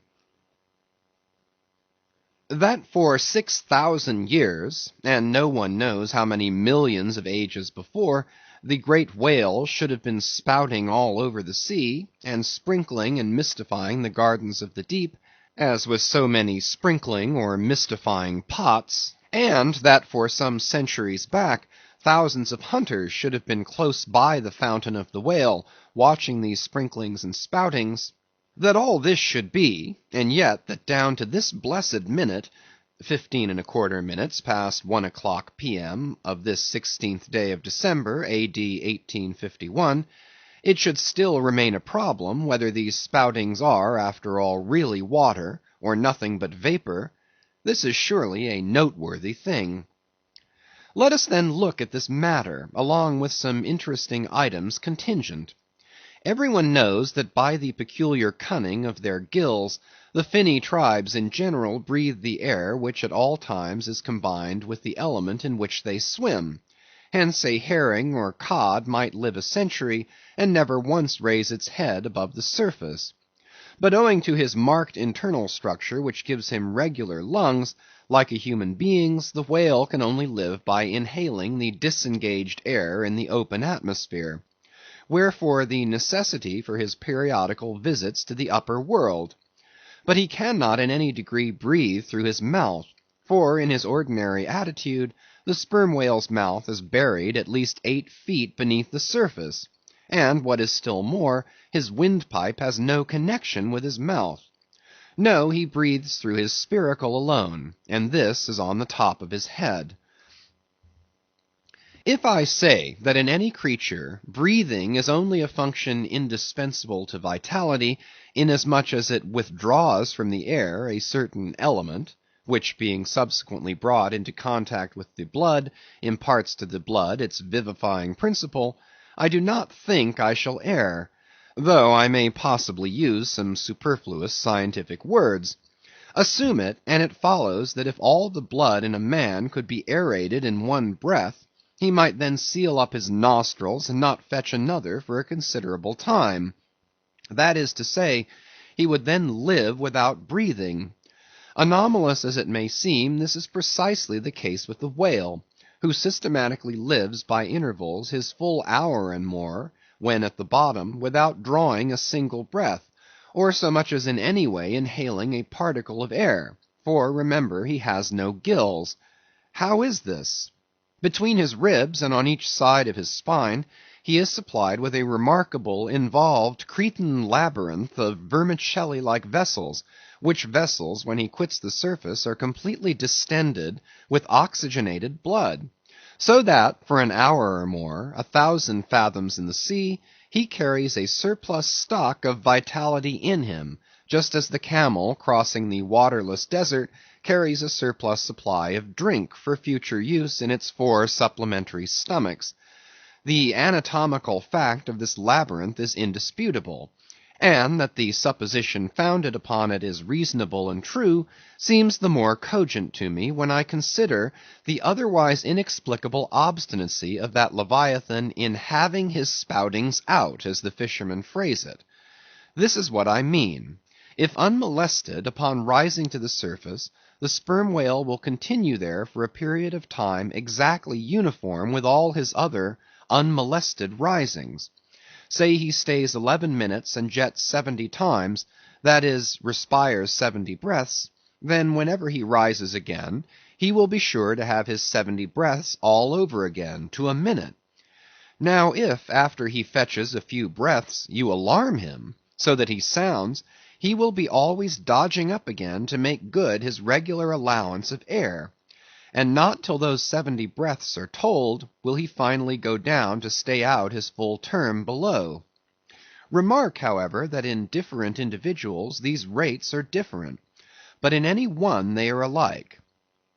That for 6,000 years, and no one knows how many millions of ages before, the great whale should have been spouting all over the sea, and sprinkling and mystifying the gardens of the deep, as with so many sprinkling or mystifying pots, and that for some centuries back, thousands of hunters should have been close by the fountain of the whale, watching these sprinklings and spoutings; that all this should be, and yet that down to this blessed minute, 15¼ minutes past 1 o'clock P.M. of this 16th day of December, A.D. 1851, it should still remain a problem whether these spoutings are, after all, really water, or nothing but vapor, this is surely a noteworthy thing. Let us then look at this matter, along with some interesting items contingent. Every one knows that by the peculiar cunning of their gills, the finny tribes in general breathe the air which at all times is combined with the element in which they swim. Hence a herring or cod might live a century, and never once raise its head above the surface. But owing to his marked internal structure, which gives him regular lungs, like a human being's, the whale can only live by inhaling the disengaged air in the open atmosphere. Wherefore the necessity for his periodical visits to the upper world. But he cannot in any degree breathe through his mouth, for in his ordinary attitude, the sperm whale's mouth is buried at least 8 feet beneath the surface, and what is still more, his windpipe has no connection with his mouth. No, he breathes through his spiracle alone, and this is on the top of his head. If I say that in any creature, breathing is only a function indispensable to vitality, inasmuch as it withdraws from the air a certain element, which being subsequently brought into contact with the blood, imparts to the blood its vivifying principle, I do not think I shall err, though I may possibly use some superfluous scientific words. Assume it, and it follows that if all the blood in a man could be aerated in one breath, he might then seal up his nostrils and not fetch another for a considerable time. That is to say, he would then live without breathing. Anomalous as it may seem, this is precisely the case with the whale, who systematically lives by intervals his full hour and more, when at the bottom, without drawing a single breath, or so much as in any way inhaling a particle of air, for remember he has no gills. How is this? Between his ribs and on each side of his spine, he is supplied with a remarkable, involved, Cretan labyrinth of vermicelli-like vessels, which vessels, when he quits the surface, are completely distended with oxygenated blood; so that, for an hour or more, 1,000 fathoms in the sea, he carries a surplus stock of vitality in him, just as the camel, crossing the waterless desert, carries a surplus supply of drink for future use in its 4 supplementary stomachs. The anatomical fact of this labyrinth is indisputable; and that the supposition founded upon it is reasonable and true, seems the more cogent to me, when I consider the otherwise inexplicable obstinacy of that Leviathan in having his spoutings out, as the fishermen phrase it. This is what I mean. If unmolested, upon rising to the surface, the sperm whale will continue there for a period of time exactly uniform with all his other unmolested risings. Say he stays 11 minutes and jets 70 times, that is, respires 70 breaths, then whenever he rises again, he will be sure to have his 70 breaths all over again, to a minute. Now if, after he fetches a few breaths, you alarm him, so that he sounds, he will be always dodging up again to make good his regular allowance of air; and not till those 70 breaths are told, will he finally go down to stay out his full term below. Remark, however, that in different individuals these rates are different, but in any one they are alike.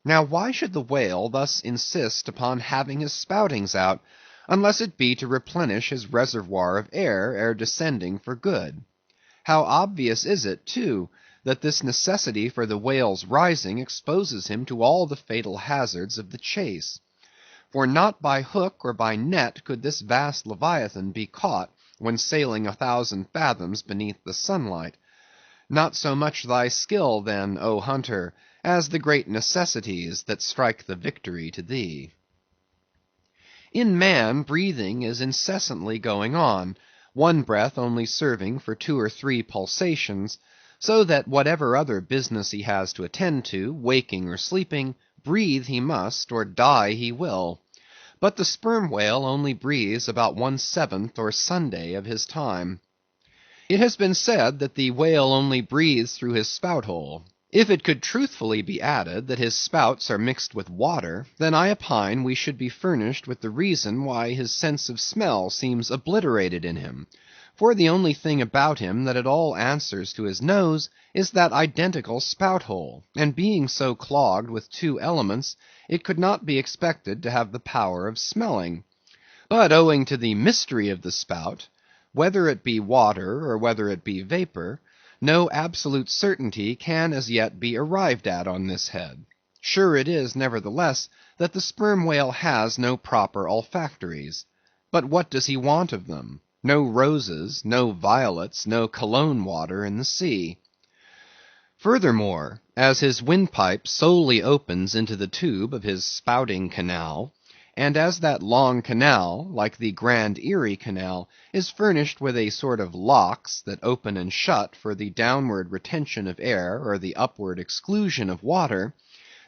Now why should the whale thus insist upon having his spoutings out, unless it be to replenish his reservoir of air ere descending for good? How obvious is it, too, that this necessity for the whale's rising exposes him to all the fatal hazards of the chase. For not by hook or by net could this vast Leviathan be caught when sailing 1,000 fathoms beneath the sunlight. Not so much thy skill, then, O hunter, as the great necessities that strike the victory to thee. In man, breathing is incessantly going on, one breath only serving for 2 or 3 pulsations, so that whatever other business he has to attend to, waking or sleeping, breathe he must, or die he will. But the sperm whale only breathes about 1/7 or Sunday of his time. It has been said that the whale only breathes through his spout hole. If it could truthfully be added that his spouts are mixed with water, then I opine we should be furnished with the reason why his sense of smell seems obliterated in him; for the only thing about him that at all answers to his nose is that identical spout hole, and being so clogged with 2 elements, it could not be expected to have the power of smelling. But owing to the mystery of the spout, whether it be water or whether it be vapor, no absolute certainty can as yet be arrived at on this head. Sure it is, nevertheless, that the sperm whale has no proper olfactories. But what does he want of them? No roses, no violets, no cologne water in the sea. Furthermore, as his windpipe solely opens into the tube of his spouting canal, and as that long canal, like the Grand Erie Canal, is furnished with a sort of locks that open and shut for the downward retention of air or the upward exclusion of water,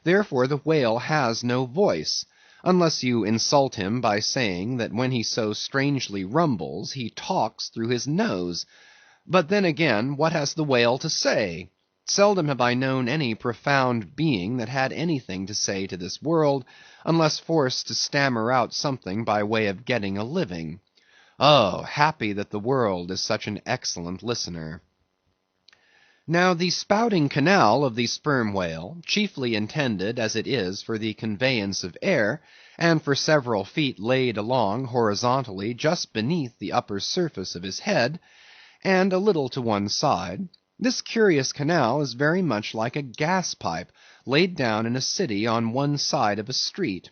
therefore the whale has no voice, unless you insult him by saying that when he so strangely rumbles, he talks through his nose. But then again, what has the whale to say? Seldom have I known any profound being that had anything to say to this world, unless forced to stammer out something by way of getting a living. Oh, happy that the world is such an excellent listener. Now the spouting canal of the sperm whale, chiefly intended as it is for the conveyance of air, and for several feet laid along horizontally just beneath the upper surface of his head, and a little to one side, this curious canal is very much like a gas pipe laid down in a city on one side of a street.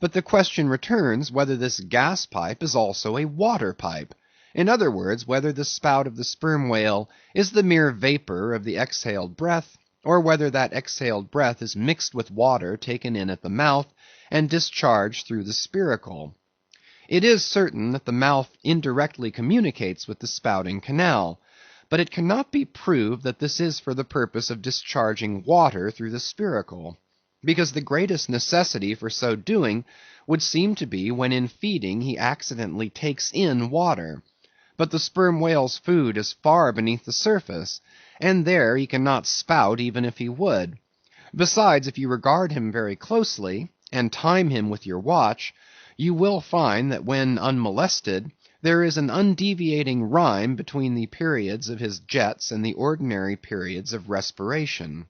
But the question returns whether this gas pipe is also a water pipe; in other words, whether the spout of the sperm whale is the mere vapor of the exhaled breath, or whether that exhaled breath is mixed with water taken in at the mouth, and discharged through the spiracle. It is certain that the mouth indirectly communicates with the spouting canal, but it cannot be proved that this is for the purpose of discharging water through the spiracle. because the greatest necessity for so doing would seem to be when in feeding he accidentally takes in water. But the sperm whale's food is far beneath the surface, and there he cannot spout even if he would. Besides, if you regard him very closely, and time him with your watch, you will find that when unmolested, there is an undeviating rhyme between the periods of his jets and the ordinary periods of respiration.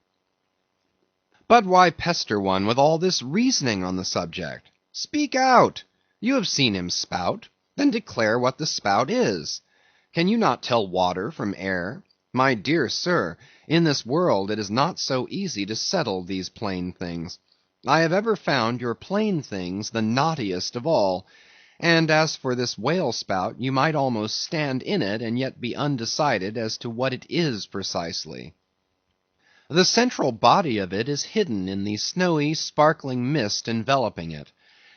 But why pester one with all this reasoning on the subject? Speak out! You have seen him spout, then declare what the spout is. Can you not tell water from air? My dear sir, in this world it is not so easy to settle these plain things. I have ever found your plain things the knottiest of all, and as for this whale spout, you might almost stand in it and yet be undecided as to what it is precisely. The central body of it is hidden in the snowy, sparkling mist enveloping it.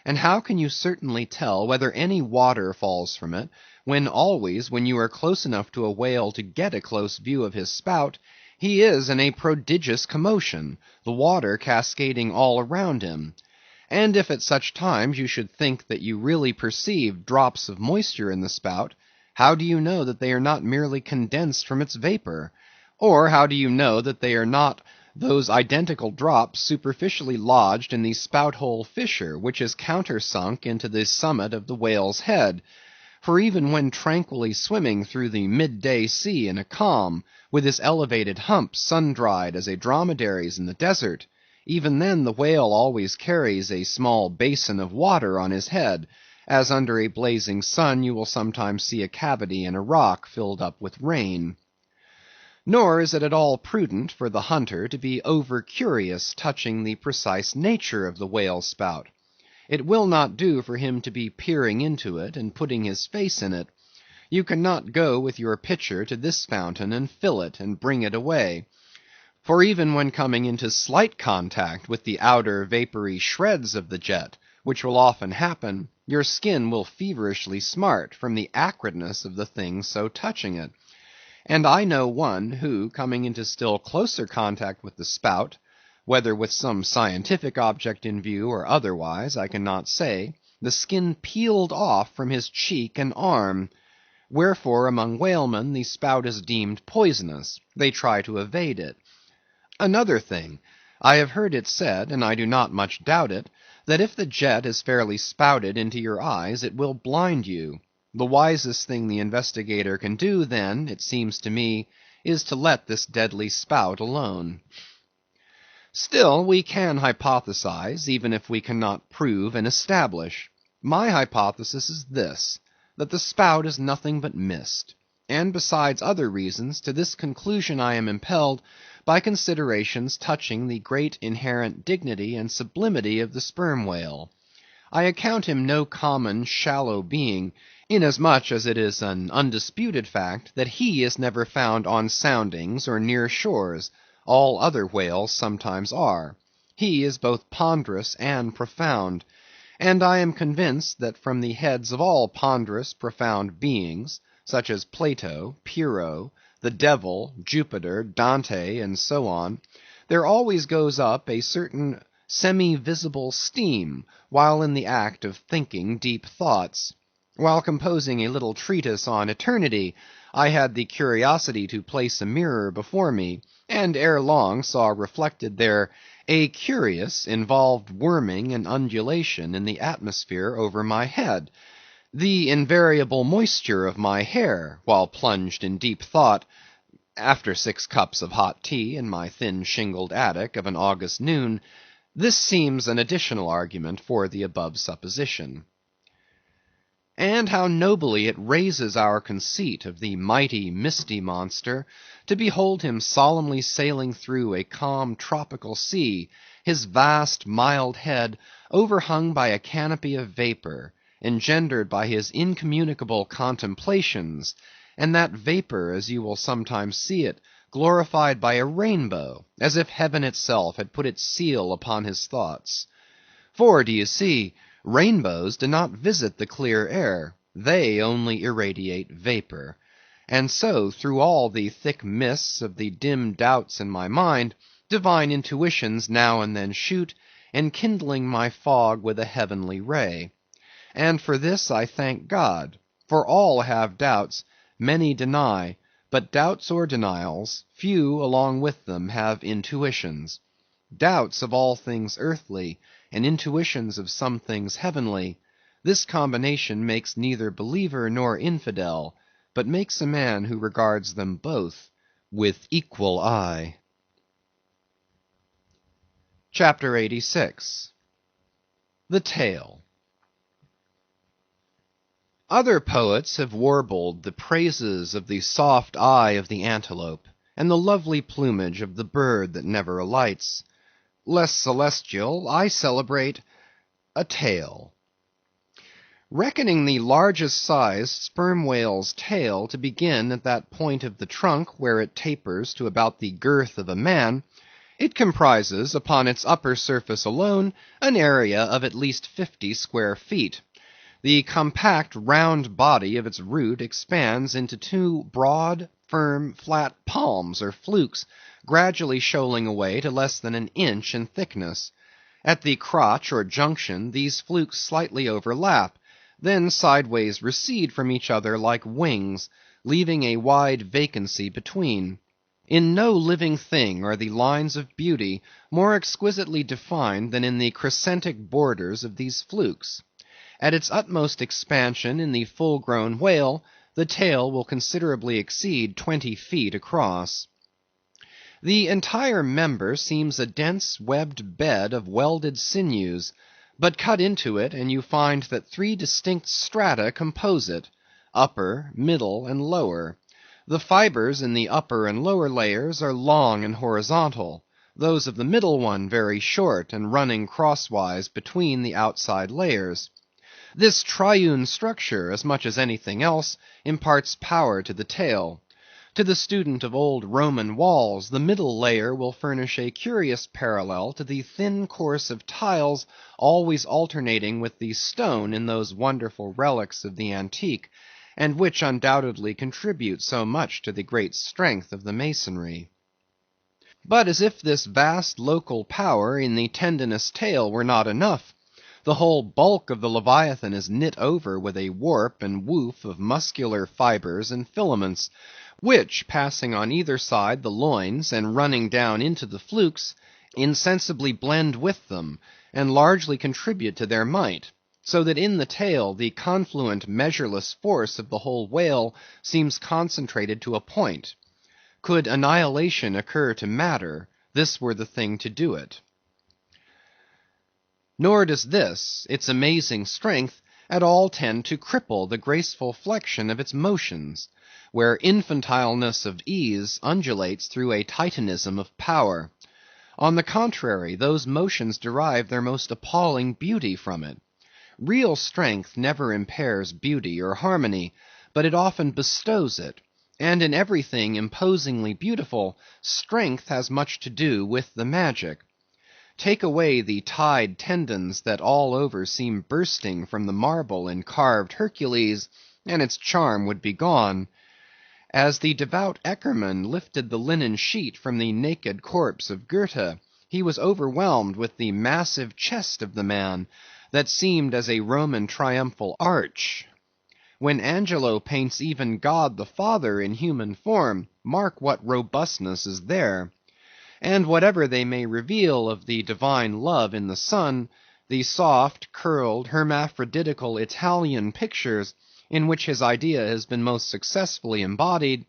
And how can you certainly tell whether any water falls from it, when always, when you are close enough to a whale to get a close view of his spout, he is in a prodigious commotion, the water cascading all around him? And if at such times you should think that you really perceive drops of moisture in the spout, how do you know that they are not merely condensed from its vapor? Or how do you know that they are not those identical drops superficially lodged in the spout hole fissure, which is countersunk into the summit of the whale's head? For even when tranquilly swimming through the midday sea in a calm, with his elevated hump sun-dried as a dromedary's in the desert, even then the whale always carries a small basin of water on his head, as under a blazing sun you will sometimes see a cavity in a rock filled up with rain. Nor is it at all prudent for the hunter to be over-curious touching the precise nature of the whale's spout. It will not do for him to be peering into it and putting his face in it. You cannot go with your pitcher to this fountain and fill it and bring it away. For even when coming into slight contact with the outer vapory shreds of the jet, which will often happen, your skin will feverishly smart from the acridness of the thing so touching it. And I know one who, coming into still closer contact with the spout, whether with some scientific object in view or otherwise, I cannot say, the skin peeled off from his cheek and arm. Wherefore among whalemen the spout is deemed poisonous. They try to evade it. Another thing, I have heard it said, and I do not much doubt it, that if the jet is fairly spouted into your eyes, it will blind you. The wisest thing the investigator can do, then, it seems to me, is to let this deadly spout alone. Still, we can hypothesize, even if we cannot prove and establish. My hypothesis is this, that the spout is nothing but mist. And besides other reasons, to this conclusion I am impelled by considerations touching the great inherent dignity and sublimity of the sperm whale. I account him no common shallow being, inasmuch as it is an undisputed fact that he is never found on soundings or near shores. All other whales sometimes are. He is both ponderous and profound. And I am convinced that from the heads of all ponderous, profound beings, such as Plato, Pyrrho, the Devil, Jupiter, Dante, and so on, there always goes up a certain semi-visible steam while in the act of thinking deep thoughts. While composing a little treatise on eternity, I had the curiosity to place a mirror before me, and ere long saw reflected there a curious, involved worming and undulation in the atmosphere over my head, the invariable moisture of my hair, while plunged in deep thought, after 6 cups of hot tea in my thin shingled attic of an August noon. This seems an additional argument for the above supposition. And how nobly it raises our conceit of the mighty, misty monster, to behold him solemnly sailing through a calm tropical sea, his vast mild head overhung by a canopy of vapor, engendered by his incommunicable contemplations, and that vapor, as you will sometimes see it, glorified by a rainbow, as if heaven itself had put its seal upon his thoughts. For, do you see, rainbows do not visit the clear air, they only irradiate vapor. And so, through all the thick mists of the dim doubts in my mind, divine intuitions now and then shoot, enkindling my fog with a heavenly ray. And for this I thank God, for all have doubts, many deny, but doubts or denials, few along with them have intuitions. Doubts of all things earthly, and intuitions of some things heavenly, this combination makes neither believer nor infidel, but makes a man who regards them both with equal eye. Chapter 86. The Tale. Other poets have warbled the praises of the soft eye of the antelope, and the lovely plumage of the bird that never alights. Less celestial, I celebrate a tale. Reckoning the largest sized sperm whale's tail to begin at that point of the trunk where it tapers to about the girth of a man, it comprises, upon its upper surface alone, an area of at least 50 square feet. The compact round body of its root expands into two broad, firm, flat palms or flukes, gradually shoaling away to less than an inch in thickness. At the crotch or junction these flukes slightly overlap, then sideways recede from each other like wings, leaving a wide vacancy between. In no living thing are the lines of beauty more exquisitely defined than in the crescentic borders of these flukes. At its utmost expansion in the full-grown whale, the tail will considerably exceed 20 feet across. The entire member seems a dense webbed bed of welded sinews, but cut into it and you find that 3 distinct strata compose it, upper, middle, and lower. The fibers in the upper and lower layers are long and horizontal, those of the middle one very short and running crosswise between the outside layers. This triune structure, as much as anything else, imparts power to the tail. To the student of old Roman walls, the middle layer will furnish a curious parallel to the thin course of tiles always alternating with the stone in those wonderful relics of the antique, and which undoubtedly contribute so much to the great strength of the masonry. But as if this vast local power in the tendinous tail were not enough, the whole bulk of the Leviathan is knit over with a warp and woof of muscular fibers and filaments, which, passing on either side the loins and running down into the flukes, insensibly blend with them, and largely contribute to their might, so that in the tail the confluent measureless force of the whole whale seems concentrated to a point. Could annihilation occur to matter, this were the thing to do it. Nor does this, its amazing strength, at all tend to cripple the graceful flexion of its motions, where infantileness of ease undulates through a titanism of power. On the contrary, those motions derive their most appalling beauty from it. Real strength never impairs beauty or harmony, but it often bestows it, and in everything imposingly beautiful, strength has much to do with the magic. Take away the tied tendons that all over seem bursting from the marble in carved Hercules, and its charm would be gone. As the devout Eckermann lifted the linen sheet from the naked corpse of Goethe, he was overwhelmed with the massive chest of the man, that seemed as a Roman triumphal arch. When Angelo paints even God the Father in human form, mark what robustness is there. And whatever they may reveal of the divine love in the Son, the soft, curled, hermaphroditical Italian pictures, in which his idea has been most successfully embodied,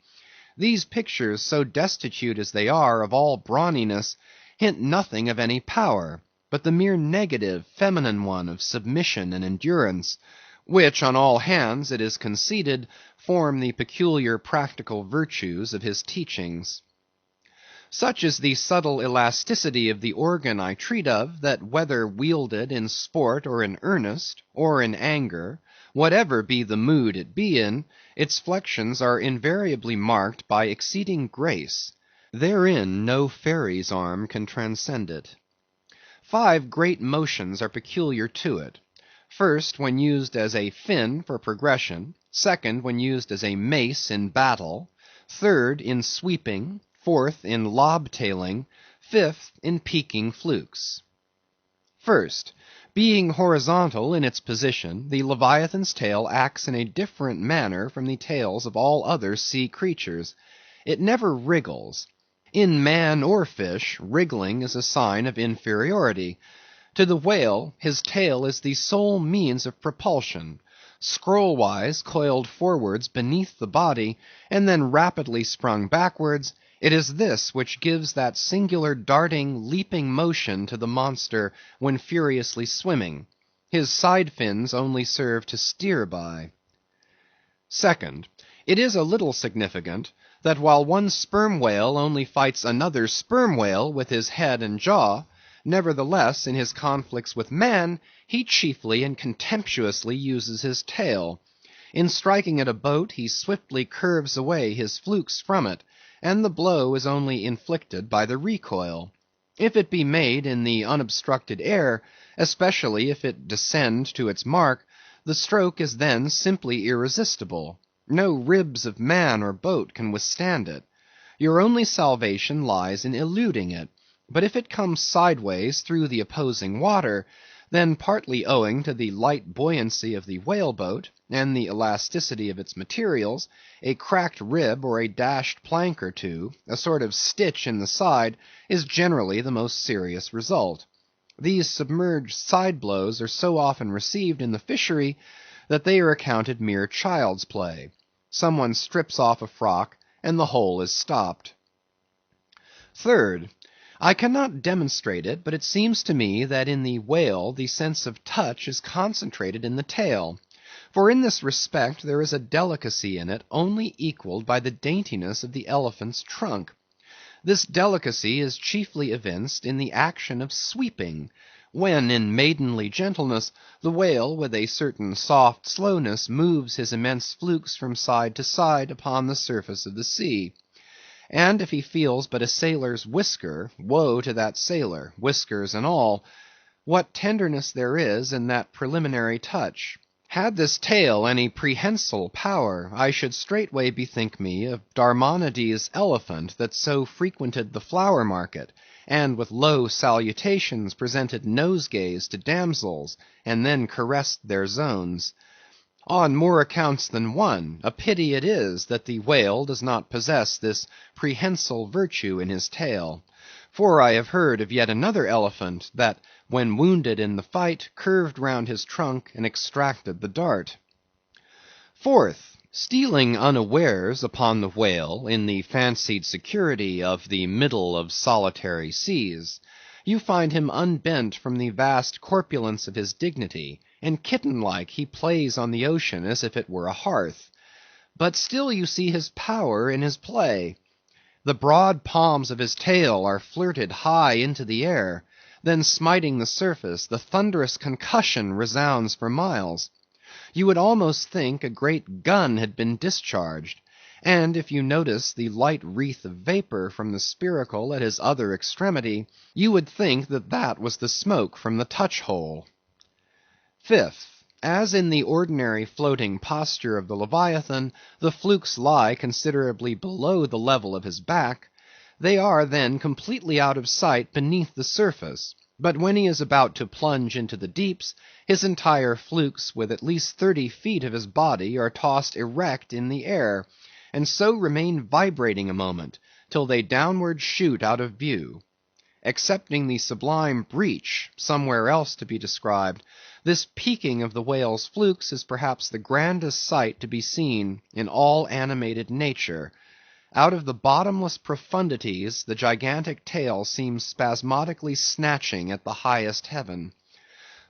these pictures, so destitute as they are of all brawniness, hint nothing of any power, but the mere negative, feminine one of submission and endurance, which on all hands, it is conceded, form the peculiar practical virtues of his teachings. Such is the subtle elasticity of the organ I treat of, that whether wielded in sport or in earnest, or in anger, whatever be the mood it be in, its flexions are invariably marked by exceeding grace. Therein no fairy's arm can transcend it. 5 great motions are peculiar to it. First, when used as a fin for progression. Second, when used as a mace in battle. Third, in sweeping. Fourth, in lob-tailing. Fifth, in peaking flukes. First, being horizontal in its position, the Leviathan's tail acts in a different manner from the tails of all other sea creatures. It never wriggles. In man or fish, wriggling is a sign of inferiority. To the whale, his tail is the sole means of propulsion, scroll-wise coiled forwards beneath the body, and then rapidly sprung backwards. It is this which gives that singular darting, leaping motion to the monster when furiously swimming. His side fins only serve to steer by. Second, it is a little significant that while one sperm whale only fights another sperm whale with his head and jaw, nevertheless in his conflicts with man he chiefly and contemptuously uses his tail. In striking at a boat he swiftly curves away his flukes from it, and the blow is only inflicted by the recoil. If it be made in the unobstructed air, especially if it descend to its mark, the stroke is then simply irresistible. No ribs of man or boat can withstand it. Your only salvation lies in eluding it. But if it comes sideways through the opposing water, then partly owing to the light buoyancy of the whale boat, and the elasticity of its materials, a cracked rib or a dashed plank or two, a sort of stitch in the side, is generally the most serious result. These submerged side blows are so often received in the fishery, that they are accounted mere child's play. Someone strips off a frock, and the hole is stopped. Third, I cannot demonstrate it, but it seems to me that in the whale the sense of touch is concentrated in the tail. For in this respect there is a delicacy in it only equalled by the daintiness of the elephant's trunk. This delicacy is chiefly evinced in the action of sweeping, when in maidenly gentleness the whale with a certain soft slowness moves his immense flukes from side to side upon the surface of the sea. And if he feels but a sailor's whisker, woe to that sailor, whiskers and all. What tenderness there is in that preliminary touch! Had this tail any prehensile power, I should straightway bethink me of Darmonides' elephant that so frequented the flower market, and with low salutations presented nosegays to damsels, and then caressed their zones. On more accounts than one, a pity it is that the whale does not possess this prehensile virtue in his tail. For I have heard of yet another elephant, that, when wounded in the fight, curved round his trunk and extracted the dart. Fourth, stealing unawares upon the whale in the fancied security of the middle of solitary seas, you find him unbent from the vast corpulence of his dignity, and kitten-like he plays on the ocean as if it were a hearth. But still you see his power in his play. The broad palms of his tail are flirted high into the air, then smiting the surface, the thunderous concussion resounds for miles. You would almost think a great gun had been discharged, and if you notice the light wreath of vapor from the spiracle at his other extremity, you would think that that was the smoke from the touch-hole. Fifth, as in the ordinary floating posture of the Leviathan, the flukes lie considerably below the level of his back, they are then completely out of sight beneath the surface, but when he is about to plunge into the deeps, his entire flukes with at least 30 feet of his body are tossed erect in the air, and so remain vibrating a moment, till they downward shoot out of view. Excepting the sublime breach, somewhere else to be described, this peaking of the whale's flukes is perhaps the grandest sight to be seen in all animated nature. Out of the bottomless profundities the gigantic tail seems spasmodically snatching at the highest heaven.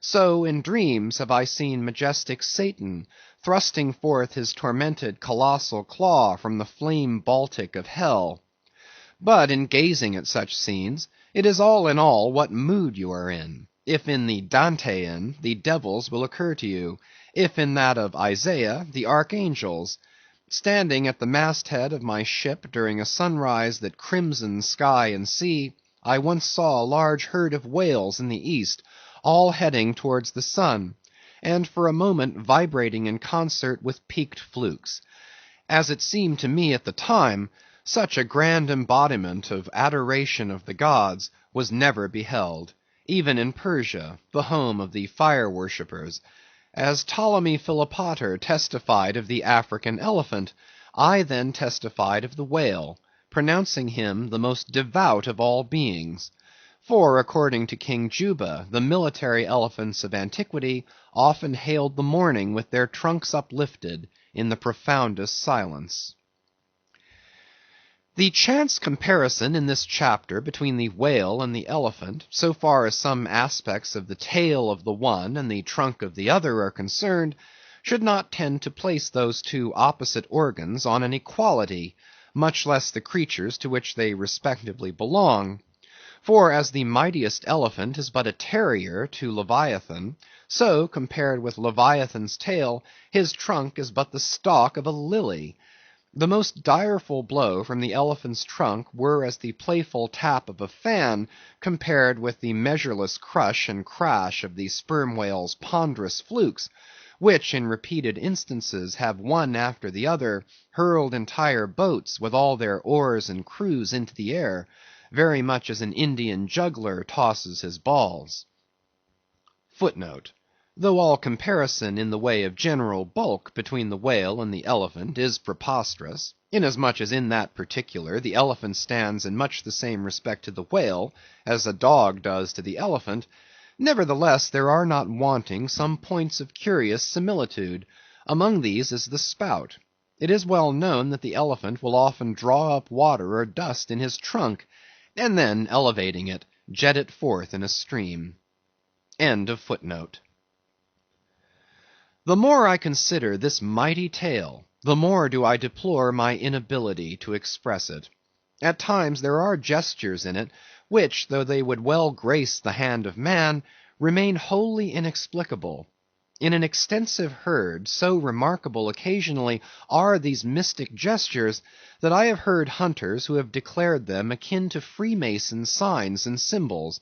So in dreams have I seen majestic Satan thrusting forth his tormented colossal claw from the flame Baltic of hell. But in gazing at such scenes, it is all in all what mood you are in. If in the Dantean, the devils will occur to you; if in that of Isaiah, the archangels. Standing at the masthead of my ship during a sunrise that crimsoned sky and sea, I once saw a large herd of whales in the east, all heading towards the sun, and for a moment vibrating in concert with peaked flukes. As it seemed to me at the time, such a grand embodiment of adoration of the gods was never beheld. even in Persia, the home of the fire worshippers. As Ptolemy Philopater testified of the African elephant, I then testified of the whale, pronouncing him the most devout of all beings. For, according to King Juba, the military elephants of antiquity often hailed the morning with their trunks uplifted in the profoundest silence. The chance comparison in this chapter between the whale and the elephant, so far as some aspects of the tail of the one and the trunk of the other are concerned, should not tend to place those two opposite organs on an equality, much less the creatures to which they respectively belong. For as the mightiest elephant is but a terrier to Leviathan, so, compared with Leviathan's tail, his trunk is but the stalk of a lily. The most direful blow from the elephant's trunk were as the playful tap of a fan, compared with the measureless crush and crash of the sperm whale's ponderous flukes, which in repeated instances have one after the other hurled entire boats with all their oars and crews into the air, very much as an Indian juggler tosses his balls. Footnote: though all comparison in the way of general bulk between the whale and the elephant is preposterous, inasmuch as in that particular the elephant stands in much the same respect to the whale as a dog does to the elephant, nevertheless there are not wanting some points of curious similitude. Among these is the spout. It is well known that the elephant will often draw up water or dust in his trunk, and then, elevating it, jet it forth in a stream. End of footnote. The more I consider this mighty tale, the more do I deplore my inability to express it. At times there are gestures in it, which, though they would well grace the hand of man, remain wholly inexplicable. In an extensive herd, so remarkable occasionally are these mystic gestures, that I have heard hunters who have declared them akin to Freemason signs and symbols,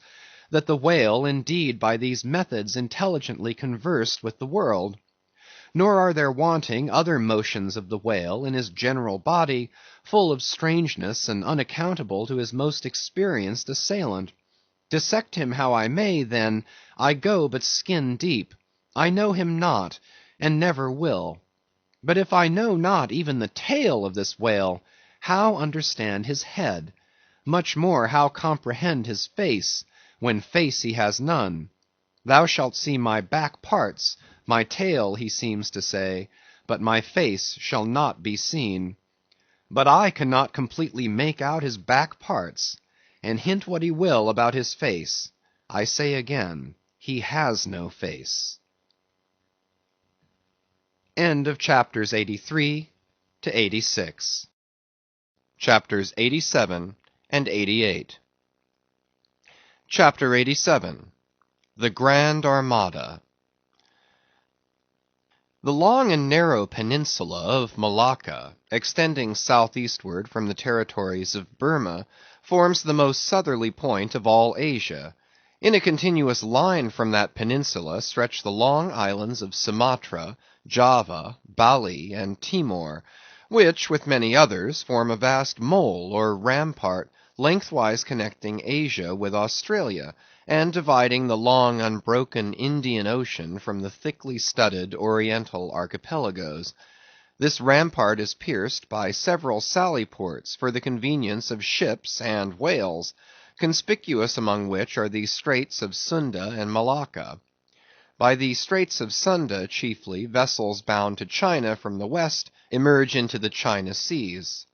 that the whale indeed by these methods intelligently conversed with the world. Nor are there wanting other motions of the whale in his general body, full of strangeness and unaccountable to his most experienced assailant. Dissect him how I may, then, I go but skin deep. I know him not, and never will. But if I know not even the tail of this whale, how understand his head? Much more how comprehend his face, when face he has none? Thou shalt see my back parts, my tail, he seems to say, but my face shall not be seen. But I cannot completely make out his back parts, and hint what he will about his face, I say again, he has no face. End of chapters 83 to 86. Chapters 87 and 88. Chapter 87. The Grand Armada. The long and narrow peninsula of Malacca, extending southeastward from the territories of Burma, forms the most southerly point of all Asia. In a continuous line from that peninsula stretch the long islands of Sumatra, Java, Bali, and Timor, which, with many others, form a vast mole or rampart lengthwise connecting Asia with Australia, and dividing the long unbroken Indian Ocean from the thickly studded Oriental archipelagos. This rampart is pierced by several sally ports for the convenience of ships and whales, conspicuous among which are the Straits of Sunda and Malacca. By the Straits of Sunda chiefly, vessels bound to China from the west emerge into the China seas.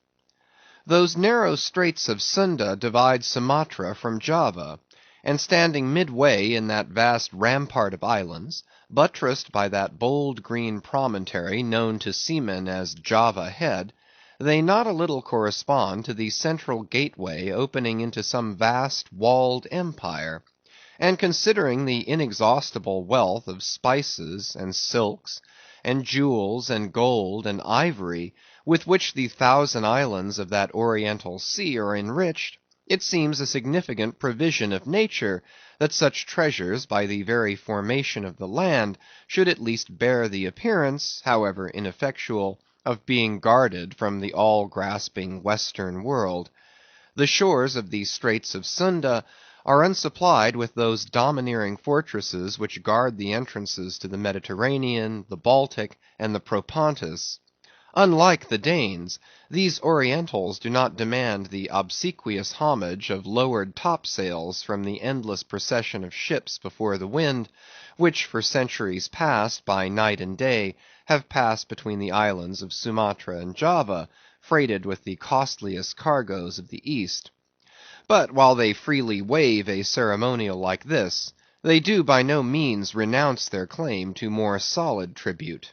Those narrow Straits of Sunda divide Sumatra from Java, and standing midway in that vast rampart of islands, buttressed by that bold green promontory known to seamen as Java Head, they not a little correspond to the central gateway opening into some vast walled empire. And considering the inexhaustible wealth of spices and silks, and jewels and gold and ivory, with which the 1,000 islands of that Oriental Sea are enriched, it seems a significant provision of nature that such treasures, by the very formation of the land, should at least bear the appearance, however ineffectual, of being guarded from the all-grasping Western world. The shores of the Straits of Sunda are unsupplied with those domineering fortresses which guard the entrances to the Mediterranean, the Baltic, and the Propontis. Unlike the Danes, these Orientals do not demand the obsequious homage of lowered topsails from the endless procession of ships before the wind, which for centuries past, by night and day, have passed between the islands of Sumatra and Java, freighted with the costliest cargoes of the East. But while they freely waive a ceremonial like this, they do by no means renounce their claim to more solid tribute.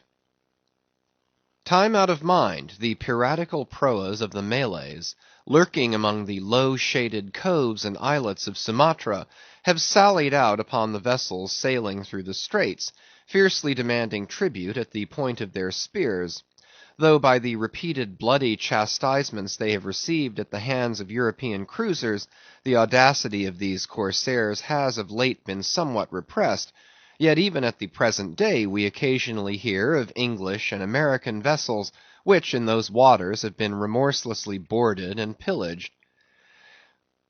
Time out of mind, the piratical proas of the Malays, lurking among the low-shaded coves and islets of Sumatra, have sallied out upon the vessels sailing through the straits, fiercely demanding tribute at the point of their spears. Though by the repeated bloody chastisements they have received at the hands of European cruisers, the audacity of these corsairs has of late been somewhat repressed, yet even at the present day we occasionally hear of English and American vessels, which in those waters have been remorselessly boarded and pillaged.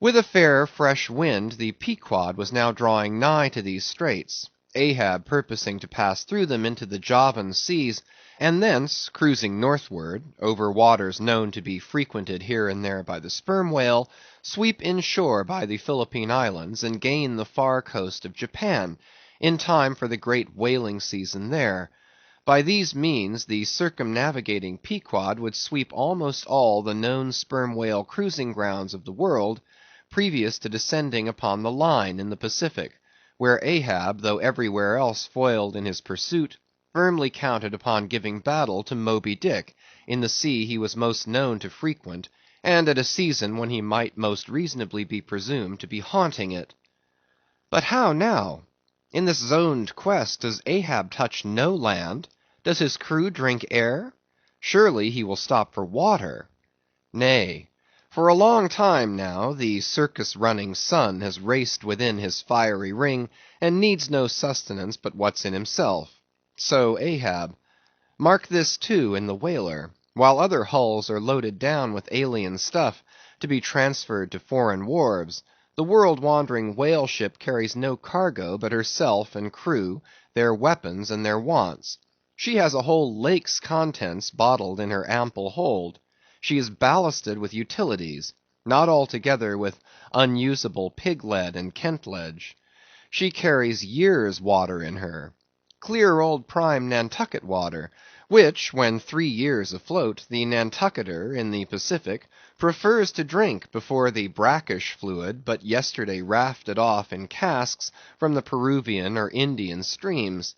With a fair fresh wind, the Pequod was now drawing nigh to these straits, Ahab purposing to pass through them into the Javan seas, and thence, cruising northward, over waters known to be frequented here and there by the sperm whale, sweep inshore by the Philippine Islands, and gain the far coast of Japan, in time for the great whaling season there. By these means the circumnavigating Pequod would sweep almost all the known sperm whale cruising grounds of the world, previous to descending upon the line in the Pacific, where Ahab, though everywhere else foiled in his pursuit, firmly counted upon giving battle to Moby Dick in the sea he was most known to frequent, and at a season when he might most reasonably be presumed to be haunting it. But how now? In this zoned quest, does Ahab touch no land? Does his crew drink air? Surely he will stop for water. Nay, for a long time now, the circus-running sun has raced within his fiery ring, and needs no sustenance but what's in himself. So Ahab. Mark this, too, in the whaler. While other hulls are loaded down with alien stuff, to be transferred to foreign wharves, the world-wandering whale ship carries no cargo but herself and crew, their weapons and their wants. She has a whole lake's contents bottled in her ample hold. She is ballasted with utilities, not altogether with unusable pig-lead and kent-ledge. She carries years' water in her. Clear old prime Nantucket water, which, when 3 years afloat, the Nantucketer in the Pacific prefers to drink before the brackish fluid but yesterday rafted off in casks from the Peruvian or Indian streams.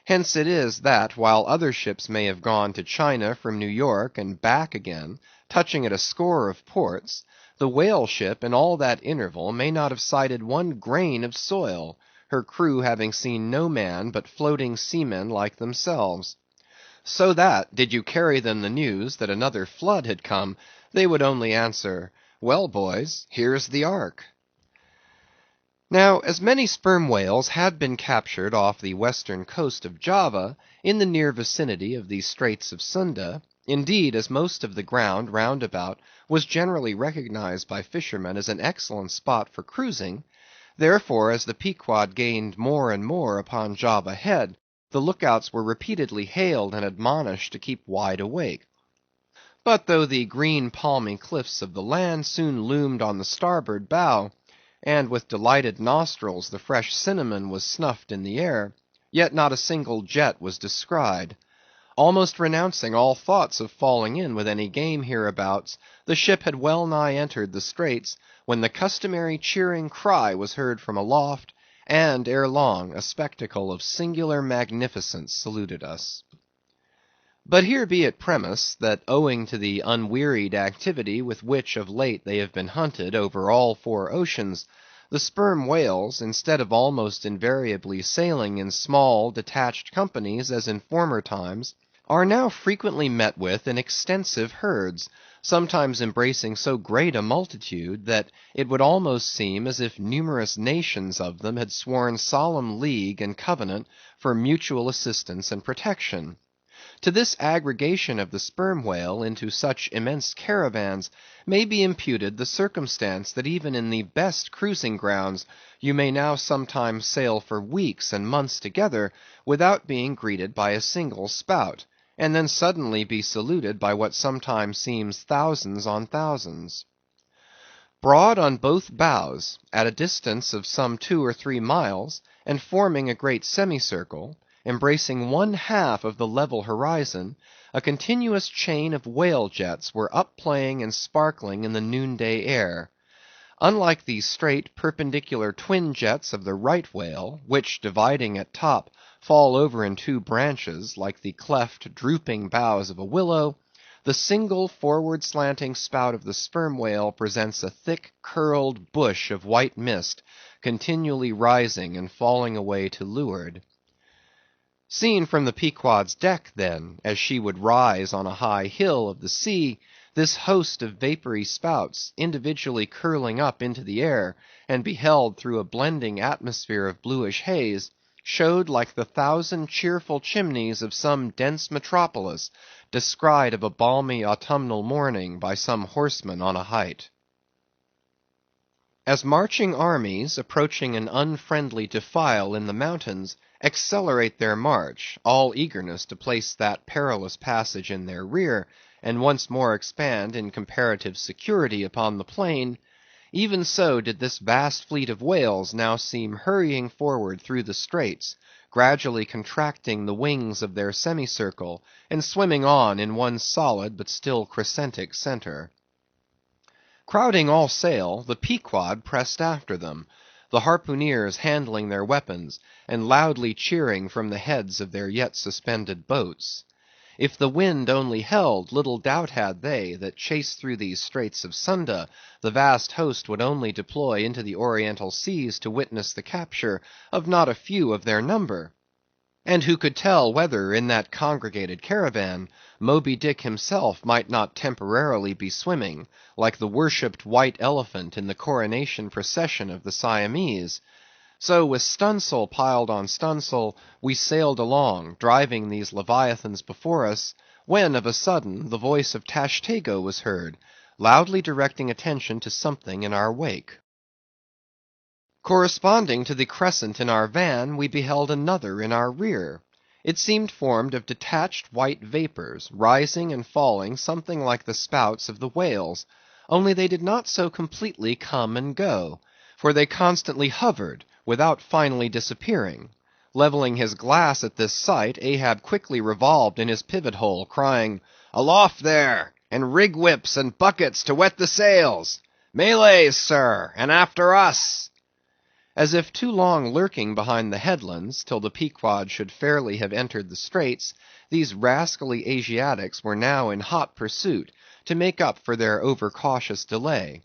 Hence it is that, while other ships may have gone to China from New York and back again, touching at a score of ports, the whale ship in all that interval may not have sighted one grain of soil, her crew having seen no man but floating seamen like themselves. So that, did you carry them the news that another flood had come, they would only answer, well, boys, here's the ark. Now, as many sperm whales had been captured off the western coast of Java, in the near vicinity of the Straits of Sunda, indeed, as most of the ground round about was generally recognized by fishermen as an excellent spot for cruising, therefore, as the Pequod gained more and more upon Java Head, the lookouts were repeatedly hailed and admonished to keep wide awake. But though the green palmy cliffs of the land soon loomed on the starboard bow, and with delighted nostrils the fresh cinnamon was snuffed in the air, yet not a single jet was descried. Almost renouncing all thoughts of falling in with any game hereabouts, the ship had well nigh entered the straits, when the customary cheering cry was heard from aloft, and ere long a spectacle of singular magnificence saluted us. But here be it premised, that owing to the unwearied activity with which of late they have been hunted over all 4 oceans, the sperm whales, instead of almost invariably sailing in small detached companies as in former times, are now frequently met with in extensive herds, sometimes embracing so great a multitude, that it would almost seem as if numerous nations of them had sworn solemn league and covenant for mutual assistance and protection. To this aggregation of the sperm whale into such immense caravans may be imputed the circumstance that even in the best cruising grounds you may now sometimes sail for weeks and months together without being greeted by a single spout, and then suddenly be saluted by what sometimes seems thousands on thousands. Broad on both bows, at a distance of some 2 or 3 miles, and forming a great semicircle, embracing one half of the level horizon, a continuous chain of whale jets were upplaying and sparkling in the noonday air. Unlike the straight perpendicular twin jets of the right whale, which, dividing at top, fall over in 2 branches, like the cleft drooping boughs of a willow, the single forward slanting spout of the sperm whale presents a thick curled bush of white mist, continually rising and falling away to leeward. Seen from the Pequod's deck, then, as she would rise on a high hill of the sea, this host of vapory spouts, individually curling up into the air, and beheld through a blending atmosphere of bluish haze, showed like the 1,000 cheerful chimneys of some dense metropolis, descried of a balmy autumnal morning by some horseman on a height. As marching armies, approaching an unfriendly defile in the mountains, accelerate their march, all eagerness to place that perilous passage in their rear, and once more expand in comparative security upon the plain, even so did this vast fleet of whales now seem hurrying forward through the straits, gradually contracting the wings of their semicircle, and swimming on in one solid but still crescentic center. Crowding all sail, the Pequod pressed after them, the harpooneers handling their weapons, and loudly cheering from the heads of their yet suspended boats. If the wind only held, little doubt had they, that chased through these straits of Sunda, the vast host would only deploy into the Oriental seas to witness the capture of not a few of their number. And who could tell whether, in that congregated caravan, Moby Dick himself might not temporarily be swimming, like the worshipped white elephant in the coronation procession of the Siamese? So with stunsail piled on stunsail, we sailed along, driving these leviathans before us, when of a sudden the voice of Tashtego was heard, loudly directing attention to something in our wake. Corresponding to the crescent in our van, we beheld another in our rear. It seemed formed of detached white vapors, rising and falling something like the spouts of the whales, only they did not so completely come and go, for they constantly hovered, without finally disappearing. Leveling his glass at this sight, Ahab quickly revolved in his pivot hole, crying, "Aloft there, and rig whips and buckets to wet the sails! Malays, sir, and after us!" As if too long lurking behind the headlands, till the Pequod should fairly have entered the straits, these rascally Asiatics were now in hot pursuit, to make up for their overcautious delay.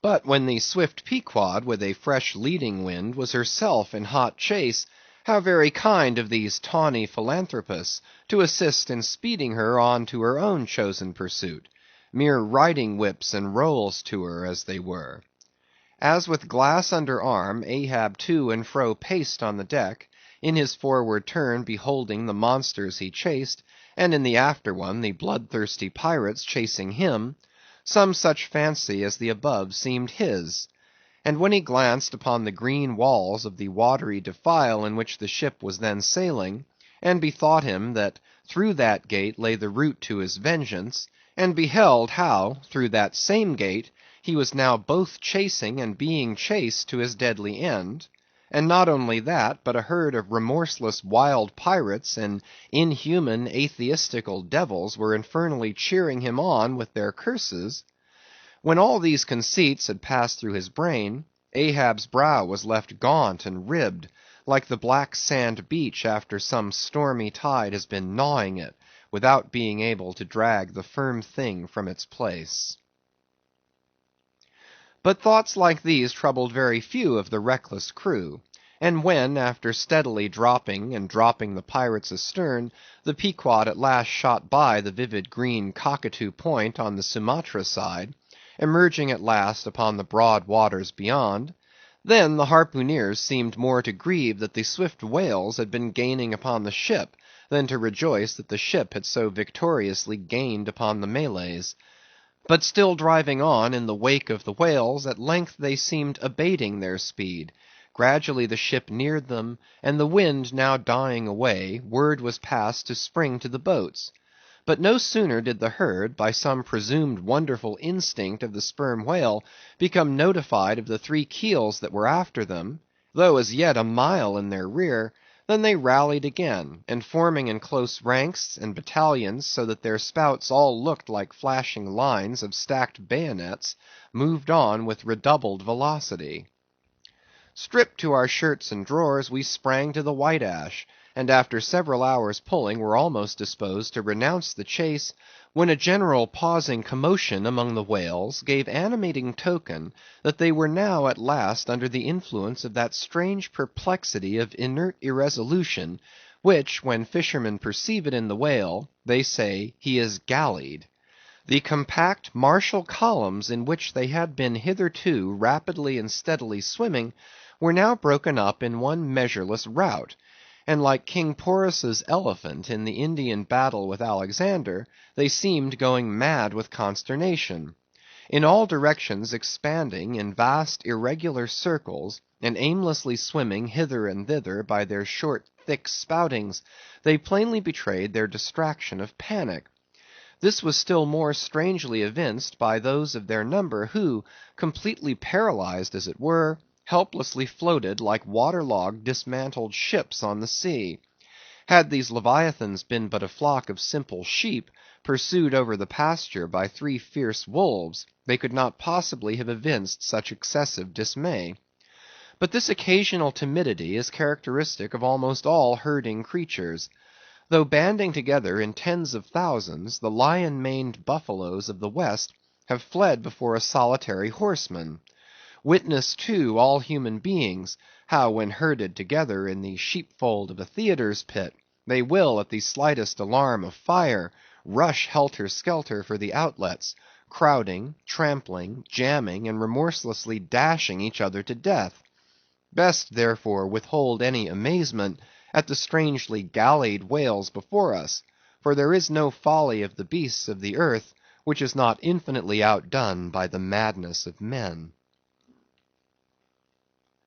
But when the swift Pequod, with a fresh leading wind, was herself in hot chase, how very kind of these tawny philanthropists to assist in speeding her on to her own chosen pursuit, mere riding whips and rolls to her as they were. As with glass under arm, Ahab to and fro paced on the deck, in his forward turn beholding the monsters he chased, and in the after one the bloodthirsty pirates chasing him, some such fancy as the above seemed his. And when he glanced upon the green walls of the watery defile in which the ship was then sailing, and bethought him that through that gate lay the route to his vengeance, and beheld how, through that same gate, he was now both chasing and being chased to his deadly end, and not only that, but a herd of remorseless wild pirates and inhuman atheistical devils were infernally cheering him on with their curses, when all these conceits had passed through his brain, Ahab's brow was left gaunt and ribbed, like the black sand beach after some stormy tide has been gnawing it, without being able to drag the firm thing from its place. But thoughts like these troubled very few of the reckless crew, and when, after steadily dropping and dropping the pirates astern, the Pequod at last shot by the vivid green Cockatoo Point on the Sumatra side, emerging at last upon the broad waters beyond, then the harpooneers seemed more to grieve that the swift whales had been gaining upon the ship than to rejoice that the ship had so victoriously gained upon the Malays. But still driving on in the wake of the whales, at length they seemed abating their speed. Gradually the ship neared them, and the wind now dying away, word was passed to spring to the boats. But no sooner did the herd, by some presumed wonderful instinct of the sperm whale, become notified of the three keels that were after them, though as yet a mile in their rear, than they rallied again, and forming in close ranks and battalions, so that their spouts all looked like flashing lines of stacked bayonets, moved on with redoubled velocity. Stripped to our shirts and drawers, we sprang to the White Ash, and after several hours' pulling were almost disposed to renounce the chase, when a general pausing commotion among the whales gave animating token that they were now at last under the influence of that strange perplexity of inert irresolution, which, when fishermen perceive it in the whale, they say he is gallied. The compact, martial columns in which they had been hitherto rapidly and steadily swimming, were now broken up in one measureless rout, and like King Porus's elephant in the Indian battle with Alexander, they seemed going mad with consternation. In all directions expanding in vast irregular circles, and aimlessly swimming hither and thither by their short thick spoutings, they plainly betrayed their distraction of panic. This was still more strangely evinced by those of their number who, completely paralyzed as it were, helplessly floated like waterlogged dismantled ships on the sea. Had these leviathans been but a flock of simple sheep, pursued over the pasture by three fierce wolves, they could not possibly have evinced such excessive dismay. But this occasional timidity is characteristic of almost all herding creatures. Though banding together in tens of thousands, the lion-maned buffaloes of the West have fled before a solitary horseman. Witness, too, all human beings, how when herded together in the sheepfold of a theatre's pit, they will, at the slightest alarm of fire, rush helter-skelter for the outlets, crowding, trampling, jamming, and remorselessly dashing each other to death. Best, therefore, withhold any amazement at the strangely gallied whales before us, for there is no folly of the beasts of the earth which is not infinitely outdone by the madness of men.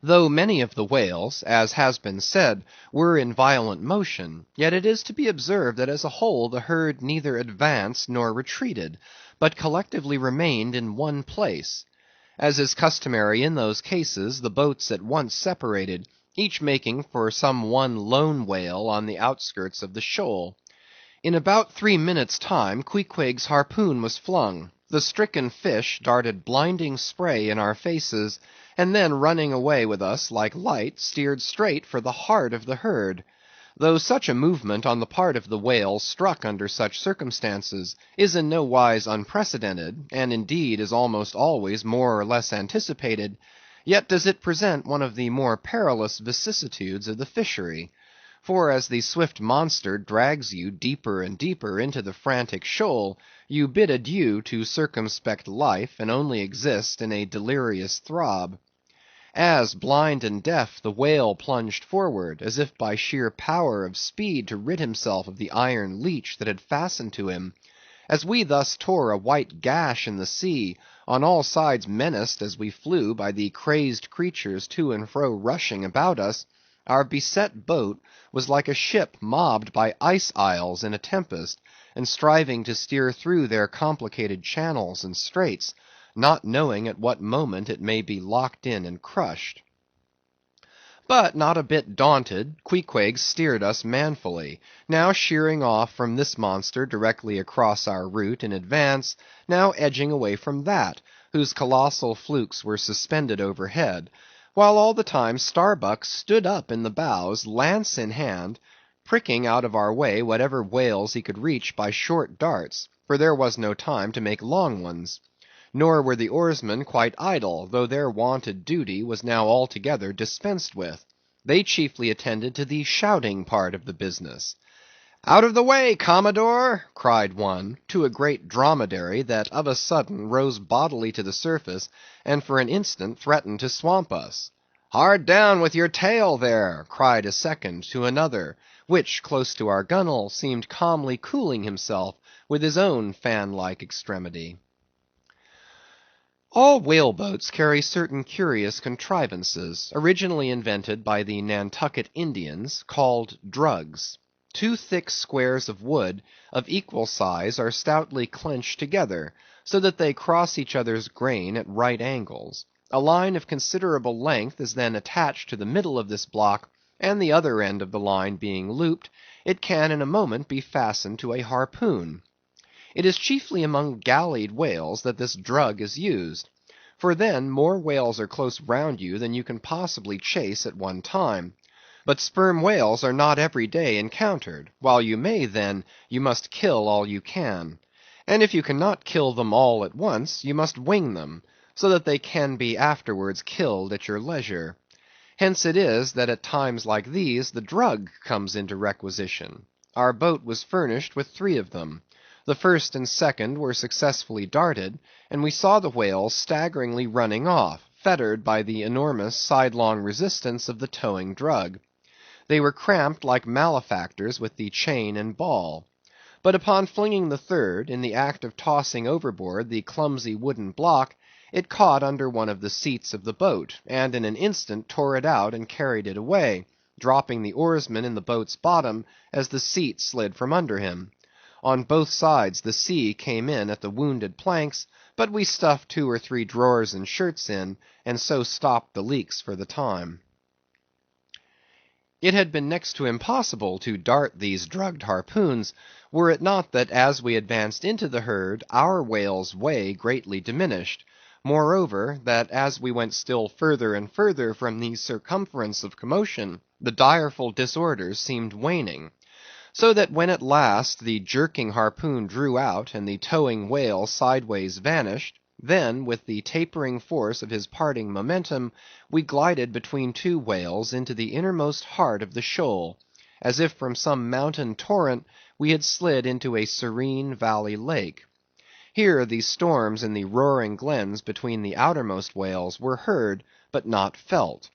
Though many of the whales, as has been said, were in violent motion, yet it is to be observed that as a whole the herd neither advanced nor retreated, but collectively remained in one place. As is customary in those cases, the boats at once separated, each making for some one lone whale on the outskirts of the shoal. In about 3 minutes' time, Queequeg's harpoon was flung. The stricken fish darted blinding spray in our faces, and then running away with us like light, steered straight for the heart of the herd. Though such a movement on the part of the whale struck under such circumstances is in no wise unprecedented, and indeed is almost always more or less anticipated, yet does it present one of the more perilous vicissitudes of the fishery. For as the swift monster drags you deeper and deeper into the frantic shoal, you bid adieu to circumspect life, and only exist in a delirious throb. As, blind and deaf, the whale plunged forward, as if by sheer power of speed to rid himself of the iron leech that had fastened to him, as we thus tore a white gash in the sea, on all sides menaced as we flew by the crazed creatures to and fro rushing about us, our beset boat was like a ship mobbed by ice isles in a tempest, and striving to steer through their complicated channels and straits, not knowing at what moment it may be locked in and crushed. But not a bit daunted, Queequeg steered us manfully, now sheering off from this monster directly across our route in advance, now edging away from that, whose colossal flukes were suspended overhead, while all the time Starbuck stood up in the bows, lance in hand, pricking out of our way whatever whales he could reach by short darts, for there was no time to make long ones. Nor were the oarsmen quite idle, though their wonted duty was now altogether dispensed with. They chiefly attended to the shouting part of the business. "Out of the way, Commodore!" cried one, to a great dromedary that of a sudden rose bodily to the surface, and for an instant threatened to swamp us. "Hard down with your tail there!" cried a second to another, which, close to our gunwale, seemed calmly cooling himself with his own fan-like extremity. All whale boats carry certain curious contrivances, originally invented by the Nantucket Indians, called drugs. Two thick squares of wood of equal size are stoutly clenched together, so that they cross each other's grain at right angles. A line of considerable length is then attached to the middle of this block, and the other end of the line being looped, it can in a moment be fastened to a harpoon. It is chiefly among gallied whales that this drug is used, for then more whales are close round you than you can possibly chase at one time. But sperm whales are not every day encountered, while you may then, you must kill all you can. And if you cannot kill them all at once, you must wing them, so that they can be afterwards killed at your leisure. Hence it is that at times like these the drug comes into requisition. Our boat was furnished with 3 of them. The first and second were successfully darted, and we saw the whales staggeringly running off, fettered by the enormous sidelong resistance of the towing drug. They were cramped like malefactors with the chain and ball. But upon flinging the third, in the act of tossing overboard the clumsy wooden block, it caught under one of the seats of the boat, and in an instant tore it out and carried it away, dropping the oarsman in the boat's bottom as the seat slid from under him. On both sides the sea came in at the wounded planks, but we stuffed 2 or 3 drawers and shirts in, and so stopped the leaks for the time. It had been next to impossible to dart these drugged harpoons, were it not that as we advanced into the herd, our whale's way greatly diminished. Moreover, that as we went still further and further from the circumference of commotion, the direful disorders seemed waning. So that when at last the jerking harpoon drew out, and the towing whale sideways vanished, then, with the tapering force of his parting momentum, we glided between 2 whales into the innermost heart of the shoal, as if from some mountain torrent we had slid into a serene valley lake. Here the storms in the roaring glens between the outermost whales were heard, but not felt.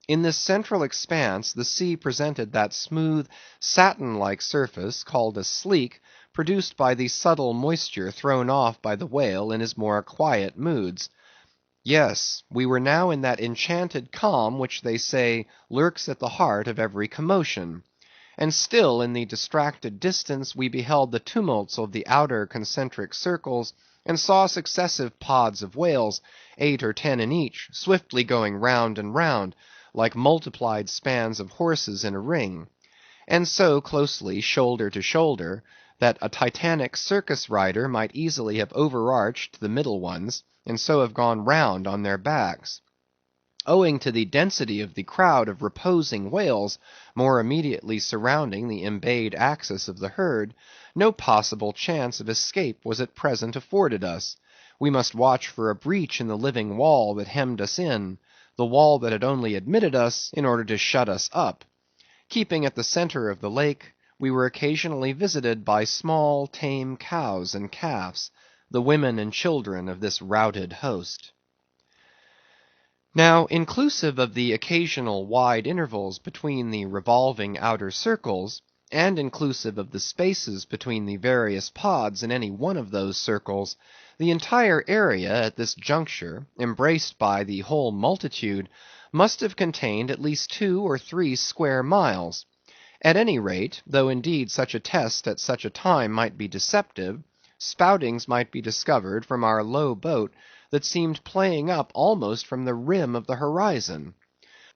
In this central expanse the sea presented that smooth, satin-like surface called a sleek, produced by the subtle moisture thrown off by the whale in his more quiet moods. Yes, we were now in that enchanted calm which they say lurks at the heart of every commotion. And still in the distracted distance we beheld the tumults of the outer concentric circles, and saw successive pods of whales, 8 or 10 in each, swiftly going round and round, like multiplied spans of horses in a ring, and so closely shoulder to shoulder, that a Titanic circus rider might easily have overarched the middle ones, and so have gone round on their backs. Owing to the density of the crowd of reposing whales more immediately surrounding the embayed axis of the herd, no possible chance of escape was at present afforded us. We must watch for a breach in the living wall that hemmed us in, the wall that had only admitted us in order to shut us up. Keeping at the center of the lake, we were occasionally visited by small tame cows and calves, the women and children of this routed host. Now, inclusive of the occasional wide intervals between the revolving outer circles, and inclusive of the spaces between the various pods in any one of those circles, the entire area at this juncture, embraced by the whole multitude, must have contained at least 2 or 3 square miles. At any rate, though indeed such a test at such a time might be deceptive, spoutings might be discovered from our low boat that seemed playing up almost from the rim of the horizon.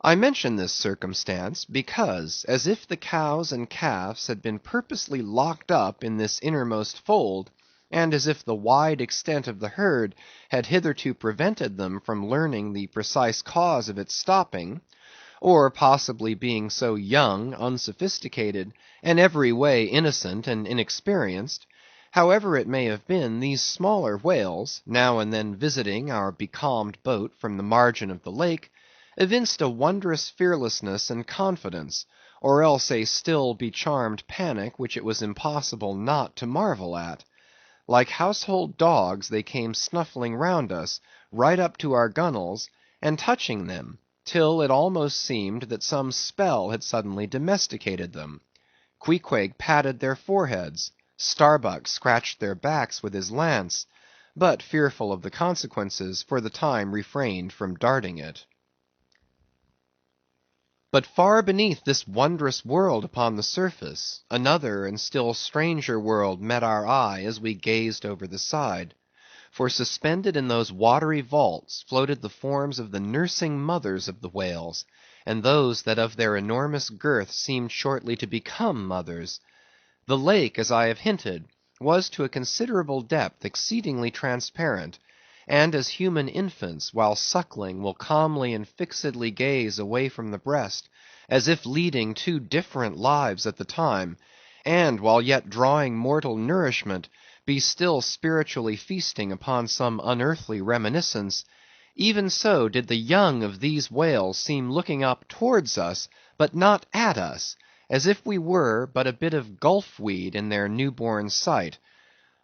I mention this circumstance because, as if the cows and calves had been purposely locked up in this innermost fold, and as if the wide extent of the herd had hitherto prevented them from learning the precise cause of its stopping, or possibly being so young, unsophisticated, and every way innocent and inexperienced, however it may have been, these smaller whales, now and then visiting our becalmed boat from the margin of the lake, evinced a wondrous fearlessness and confidence, or else a still becharmed panic which it was impossible not to marvel at. Like household dogs they came snuffling round us, right up to our gunwales, and touching them, till it almost seemed that some spell had suddenly domesticated them. Queequeg patted their foreheads, Starbuck scratched their backs with his lance, but fearful of the consequences, for the time refrained from darting it. But far beneath this wondrous world upon the surface, another and still stranger world met our eye as we gazed over the side. For suspended in those watery vaults floated the forms of the nursing mothers of the whales, and those that of their enormous girth seemed shortly to become mothers. The lake, as I have hinted, was to a considerable depth exceedingly transparent, and as human infants, while suckling, will calmly and fixedly gaze away from the breast, as if leading two different lives at the time, and while yet drawing mortal nourishment, be still spiritually feasting upon some unearthly reminiscence, even so did the young of these whales seem looking up towards us, but not at us, as if we were but a bit of gulf weed in their new-born sight.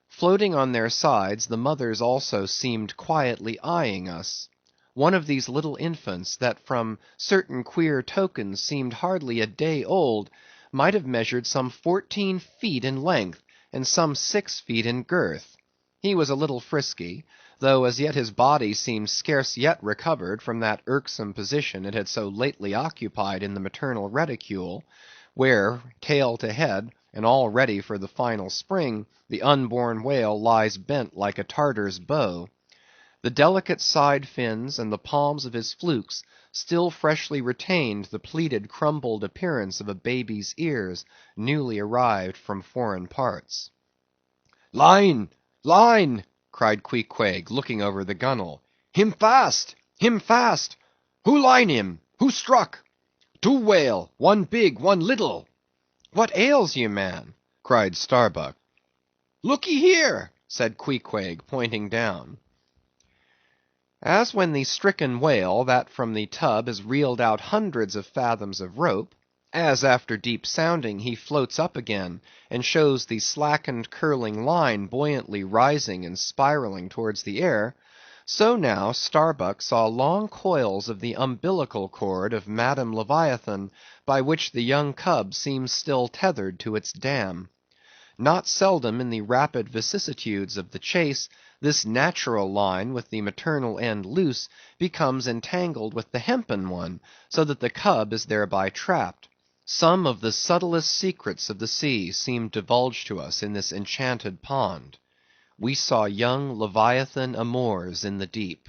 Floating on their sides, the mothers also seemed quietly eyeing us. One of these little infants, that from certain queer tokens seemed hardly a day old, might have measured some 14 feet in length, and some 6 feet in girth. He was a little frisky, though as yet his body seemed scarce yet recovered from that irksome position it had so lately occupied in the maternal reticule, where, tail to head, and all ready for the final spring, the unborn whale lies bent like a Tartar's bow. The delicate side fins and the palms of his flukes still freshly retained the pleated crumbled appearance of a baby's ears, newly arrived from foreign parts. "Line! Line!" cried Queequeg, looking over the gunwale. "Him fast! Him fast! Who line him? Who struck? Two whale, one big, one little." "What ails you, man?" cried Starbuck. "Lookee here," said Queequeg, pointing down. As when the stricken whale, that from the tub has reeled out hundreds of fathoms of rope, as after deep sounding he floats up again, and shows the slackened curling line buoyantly rising and spiraling towards the air, so now Starbuck saw long coils of the umbilical cord of Madam Leviathan, by which the young cub seems still tethered to its dam. Not seldom in the rapid vicissitudes of the chase, this natural line with the maternal end loose becomes entangled with the hempen one, so that the cub is thereby trapped. Some of the subtlest secrets of the sea seemed divulged to us in this enchanted pond. We saw young Leviathan amours in the deep.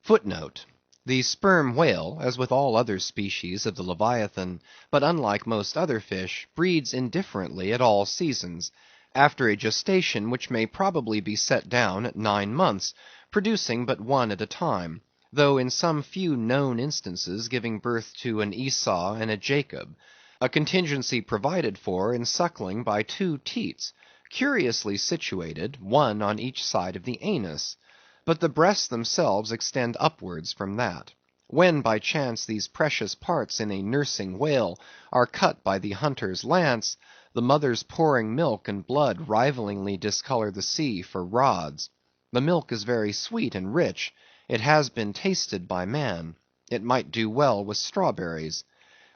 Footnote: the sperm whale, as with all other species of the Leviathan, but unlike most other fish, breeds indifferently at all seasons, after a gestation which may probably be set down at 9 months, producing but one at a time, though in some few known instances giving birth to an Esau and a Jacob; a contingency provided for in suckling by 2 teats, curiously situated, one on each side of the anus; but the breasts themselves extend upwards from that. When by chance these precious parts in a nursing whale are cut by the hunter's lance, the mother's pouring milk and blood rivalingly discolor the sea for rods. The milk is very sweet and rich; it has been tasted by man; it might do well with strawberries.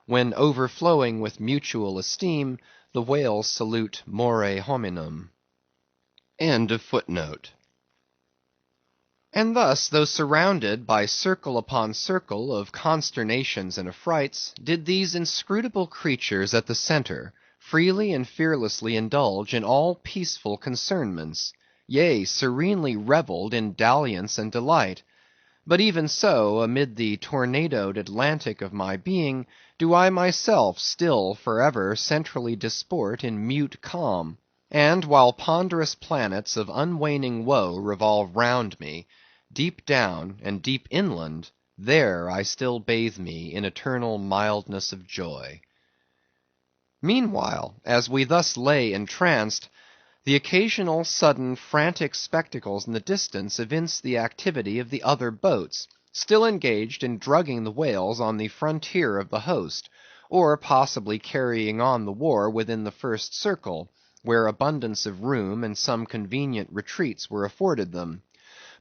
When overflowing with mutual esteem, the whales salute more hominum. End of footnote. And thus, though surrounded by circle upon circle of consternations and affrights, did these inscrutable creatures at the centre freely and fearlessly indulge in all peaceful concernments; yea, serenely revelled in dalliance and delight. But even so, amid the tornadoed Atlantic of my being, do I myself still for ever centrally disport in mute calm; and while ponderous planets of unwaning woe revolve round me, deep down and deep inland, there I still bathe me in eternal mildness of joy. Meanwhile, as we thus lay entranced, the occasional sudden frantic spectacles in the distance evinced the activity of the other boats, still engaged in drugging the whales on the frontier of the host, or possibly carrying on the war within the first circle, where abundance of room and some convenient retreats were afforded them.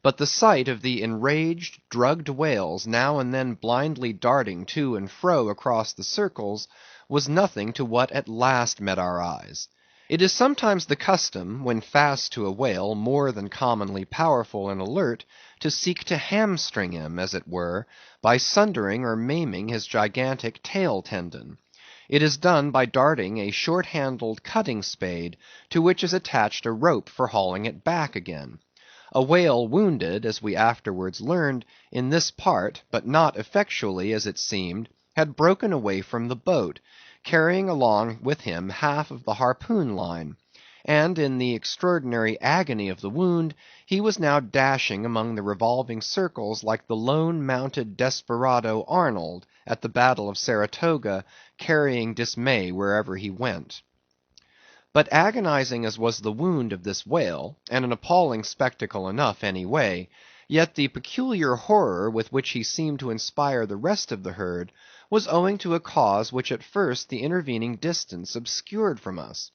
But the sight of the enraged, drugged whales now and then blindly darting to and fro across the circles, was nothing to what at last met our eyes. It is sometimes the custom, when fast to a whale more than commonly powerful and alert, to seek to hamstring him, as it were, by sundering or maiming his gigantic tail tendon. It is done by darting a short-handled cutting spade, to which is attached a rope for hauling it back again. A whale wounded, as we afterwards learned, in this part, but not effectually as it seemed, had broken away from the boat, carrying along with him half of the harpoon line; and in the extraordinary agony of the wound, he was now dashing among the revolving circles like the lone mounted desperado Arnold at the battle of Saratoga, carrying dismay wherever he went. But agonizing as was the wound of this whale, and an appalling spectacle enough any way, yet the peculiar horror with which he seemed to inspire the rest of the herd was owing to a cause which at first the intervening distance obscured from us.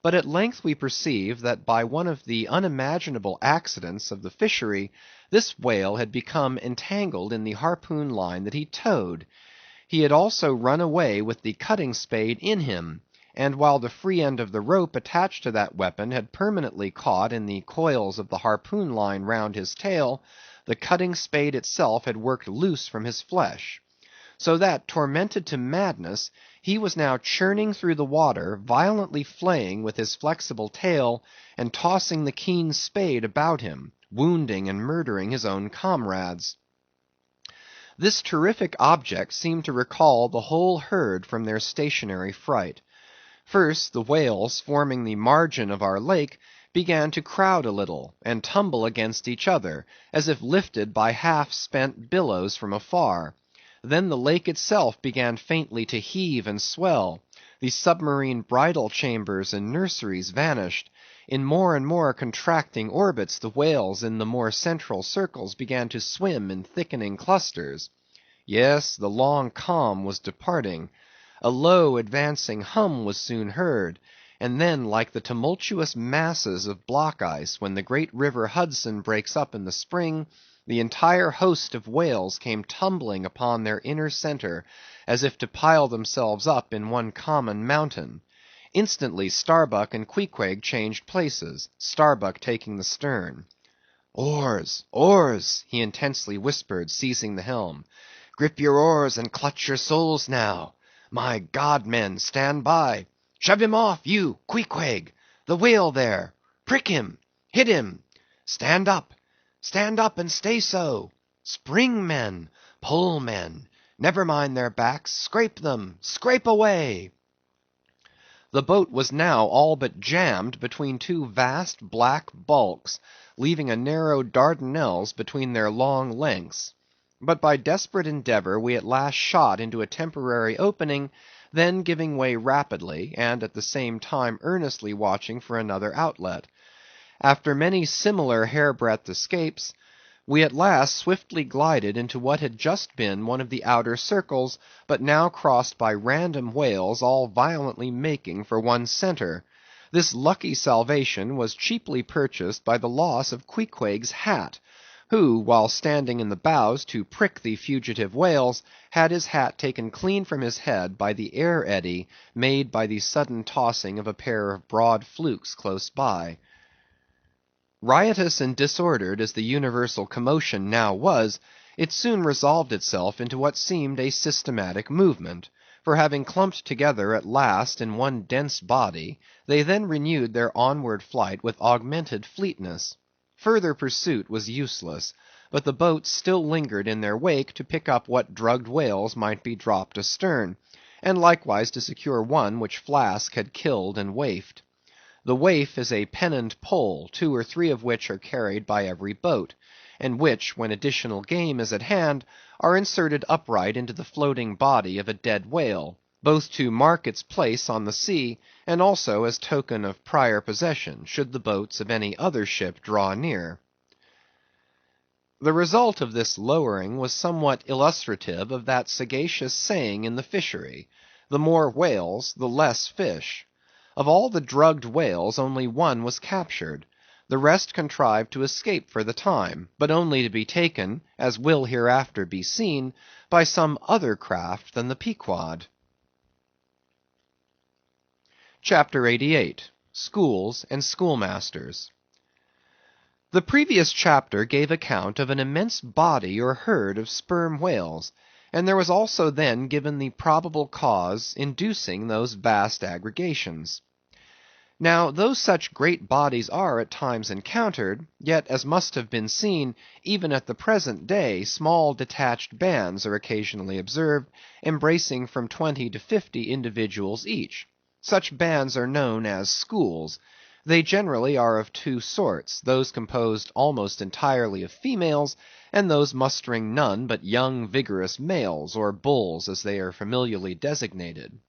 But at length we perceived that by one of the unimaginable accidents of the fishery, this whale had become entangled in the harpoon line that he towed. He had also run away with the cutting spade in him, and while the free end of the rope attached to that weapon had permanently caught in the coils of the harpoon line round his tail, the cutting spade itself had worked loose from his flesh; so that, tormented to madness, he was now churning through the water, violently flaying with his flexible tail, and tossing the keen spade about him, wounding and murdering his own comrades. This terrific object seemed to recall the whole herd from their stationary fright. First, the whales forming the margin of our lake began to crowd a little, and tumble against each other, as if lifted by half-spent billows from afar. Then the lake itself began faintly to heave and swell; the submarine bridal chambers and nurseries vanished; in more and more contracting orbits the whales in the more central circles began to swim in thickening clusters. Yes, the long calm was departing. A low advancing hum was soon heard, and then like the tumultuous masses of block ice when the great river Hudson breaks up in the spring, the entire host of whales came tumbling upon their inner center, as if to pile themselves up in one common mountain. Instantly Starbuck and Queequeg changed places, Starbuck taking the stern. "Oars, oars!" he intensely whispered, seizing the helm. "Grip your oars and clutch your souls now. My God, men, stand by! Shove him off, you, Queequeg! The whale there! Prick him! Hit him! Stand up! Stand up and stay so! Spring, men! Pull, men! Never mind their backs! Scrape them! Scrape away!" The boat was now all but jammed between two vast black bulks, leaving a narrow Dardanelles between their long lengths. But by desperate endeavor we at last shot into a temporary opening, then giving way rapidly, and at the same time earnestly watching for another outlet. After many similar hair-breadth escapes, we at last swiftly glided into what had just been one of the outer circles, but now crossed by random whales all violently making for one center. This lucky salvation was cheaply purchased by the loss of Queequeg's hat, who, while standing in the bows to prick the fugitive whales, had his hat taken clean from his head by the air eddy made by the sudden tossing of a pair of broad flukes close by. Riotous and disordered as the universal commotion now was, it soon resolved itself into what seemed a systematic movement; for having clumped together at last in one dense body, they then renewed their onward flight with augmented fleetness. Further pursuit was useless, but the boats still lingered in their wake to pick up what drugged whales might be dropped astern, and likewise to secure one which Flask had killed and waifed. The waif is a pennant pole, 2 or 3 of which are carried by every boat, and which, when additional game is at hand, are inserted upright into the floating body of a dead whale, both to mark its place on the sea, and also as token of prior possession, should the boats of any other ship draw near. The result of this lowering was somewhat illustrative of that sagacious saying in the fishery, the more whales, the less fish. Of all the drugged whales only one was captured; the rest contrived to escape for the time, but only to be taken, as will hereafter be seen, by some other craft than the Pequod. Chapter 88. Schools and Schoolmasters. The previous chapter gave account of an immense body or herd of sperm whales, and there was also then given the probable cause inducing those vast aggregations. Now, though such great bodies are at times encountered, yet, as must have been seen, even at the present day, small detached bands are occasionally observed, embracing from 20 to 50 individuals each. Such bands are known as schools. They generally are of two sorts, those composed almost entirely of females, and those mustering none but young vigorous males, or bulls as they are familiarly designated.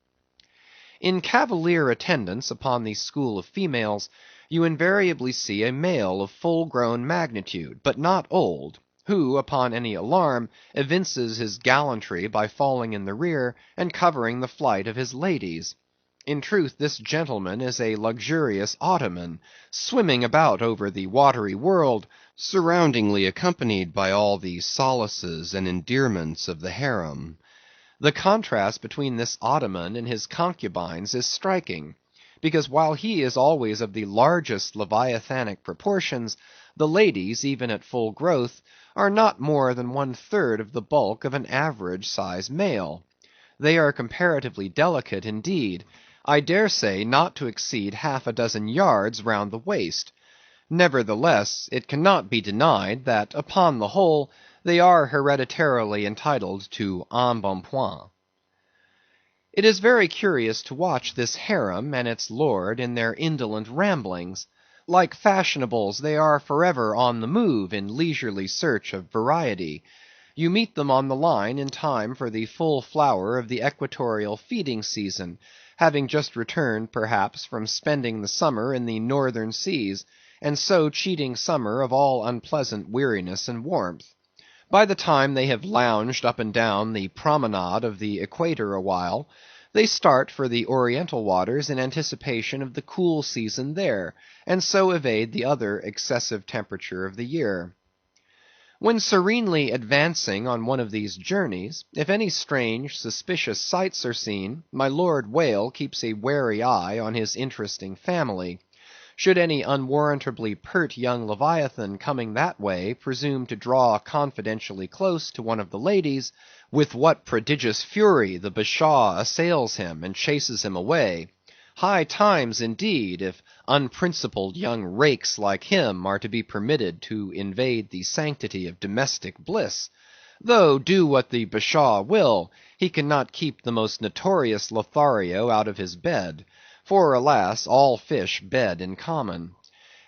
In cavalier attendance upon the school of females, you invariably see a male of full-grown magnitude, but not old, who, upon any alarm, evinces his gallantry by falling in the rear, and covering the flight of his ladies. In truth, this gentleman is a luxurious Ottoman, swimming about over the watery world, surroundingly accompanied by all the solaces and endearments of the harem. The contrast between this Ottoman and his concubines is striking, because while he is always of the largest leviathanic proportions, the ladies, even at full growth, are not more than 1/3 of the bulk of an average size male. They are comparatively delicate indeed, I dare say not to exceed half a dozen yards round the waist. Nevertheless, it cannot be denied that, upon the whole, they are hereditarily entitled to embonpoint. It is very curious to watch this harem and its lord in their indolent ramblings. Like fashionables, they are forever on the move in leisurely search of variety. You meet them on the line in time for the full flower of the equatorial feeding season, having just returned, perhaps, from spending the summer in the northern seas, and so cheating summer of all unpleasant weariness and warmth. By the time they have lounged up and down the promenade of the equator awhile, they start for the oriental waters in anticipation of the cool season there, and so evade the other excessive temperature of the year. When serenely advancing on one of these journeys, if any strange, suspicious sights are seen, my Lord Whale keeps a wary eye on his interesting family. Should any unwarrantably pert young leviathan coming that way presume to draw confidentially close to one of the ladies, with what prodigious fury the Bashaw assails him and chases him away. High times indeed, if unprincipled young rakes like him are to be permitted to invade the sanctity of domestic bliss. Though, do what the Bashaw will, he cannot keep the most notorious Lothario out of his bed. For, alas, all fish bed in common.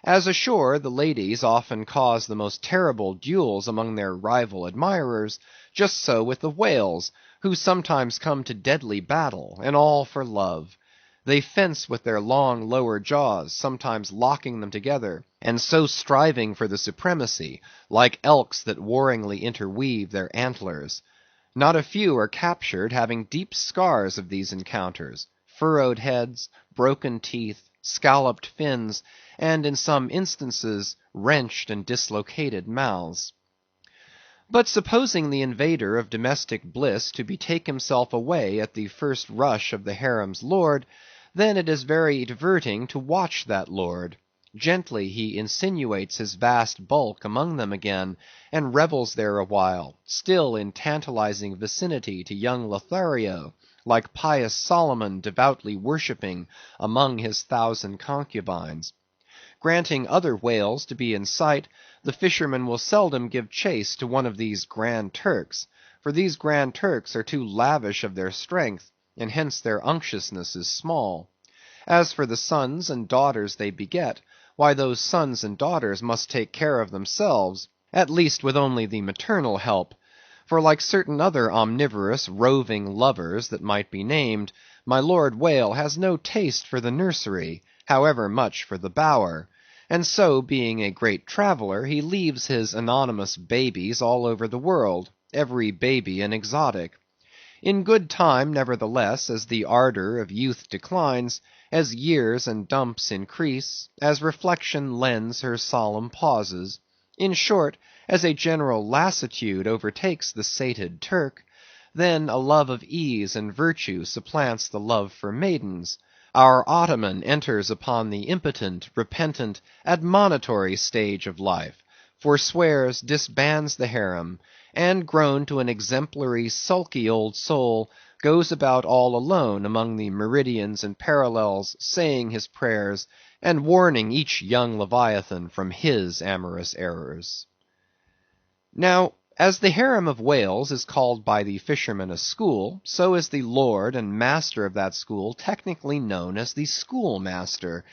As ashore, the ladies often cause the most terrible duels among their rival admirers, just so with the whales, who sometimes come to deadly battle, and all for love. They fence with their long lower jaws, sometimes locking them together, and so striving for the supremacy, like elks that warringly interweave their antlers. Not a few are captured having deep scars of these encounters, furrowed heads, broken teeth, scalloped fins, and in some instances wrenched and dislocated mouths. But supposing the invader of domestic bliss to betake himself away at the first rush of the harem's lord, then it is very diverting to watch that lord. Gently he insinuates his vast bulk among them again, and revels there awhile, still in tantalizing vicinity to young Lothario, like pious Solomon devoutly worshipping among his 1,000 concubines. Granting other whales to be in sight, the fisherman will seldom give chase to one of these Grand Turks, for these Grand Turks are too lavish of their strength, and hence their unctuousness is small. As for the sons and daughters they beget, why those sons and daughters must take care of themselves, at least with only the maternal help. For like certain other omnivorous, roving lovers that might be named, my Lord Whale has no taste for the nursery, however much for the bower; and so, being a great traveller, he leaves his anonymous babies all over the world, every baby an exotic. In good time, nevertheless, as the ardour of youth declines, as years and dumps increase, as reflection lends her solemn pauses, in short, as a general lassitude overtakes the sated Turk, then a love of ease and virtue supplants the love for maidens. our Ottoman enters upon the impotent, repentant, admonitory stage of life, forswears, disbands the harem, and grown to an exemplary, sulky old soul, goes about all alone among the meridians and parallels, saying his prayers, and warning each young Leviathan from his amorous errors. Now, as the harem of whales is called by the fishermen a school, so is the lord and master of that school technically known as the schoolmaster.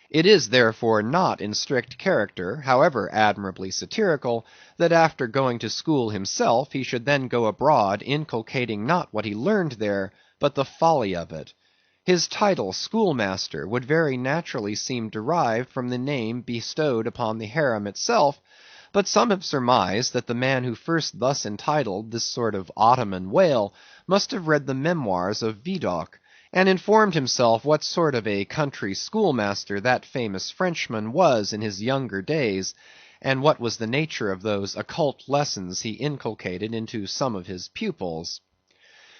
It is therefore not in strict character, however admirably satirical, that after going to school himself, he should then go abroad inculcating not what he learned there, but the folly of it. His title, schoolmaster, would very naturally seem derived from the name bestowed upon the harem itself, but some have surmised that the man who first thus entitled this sort of Ottoman whale must have read the memoirs of Vidocq, and informed himself what sort of a country schoolmaster that famous Frenchman was in his younger days, and what was the nature of those occult lessons he inculcated into some of his pupils.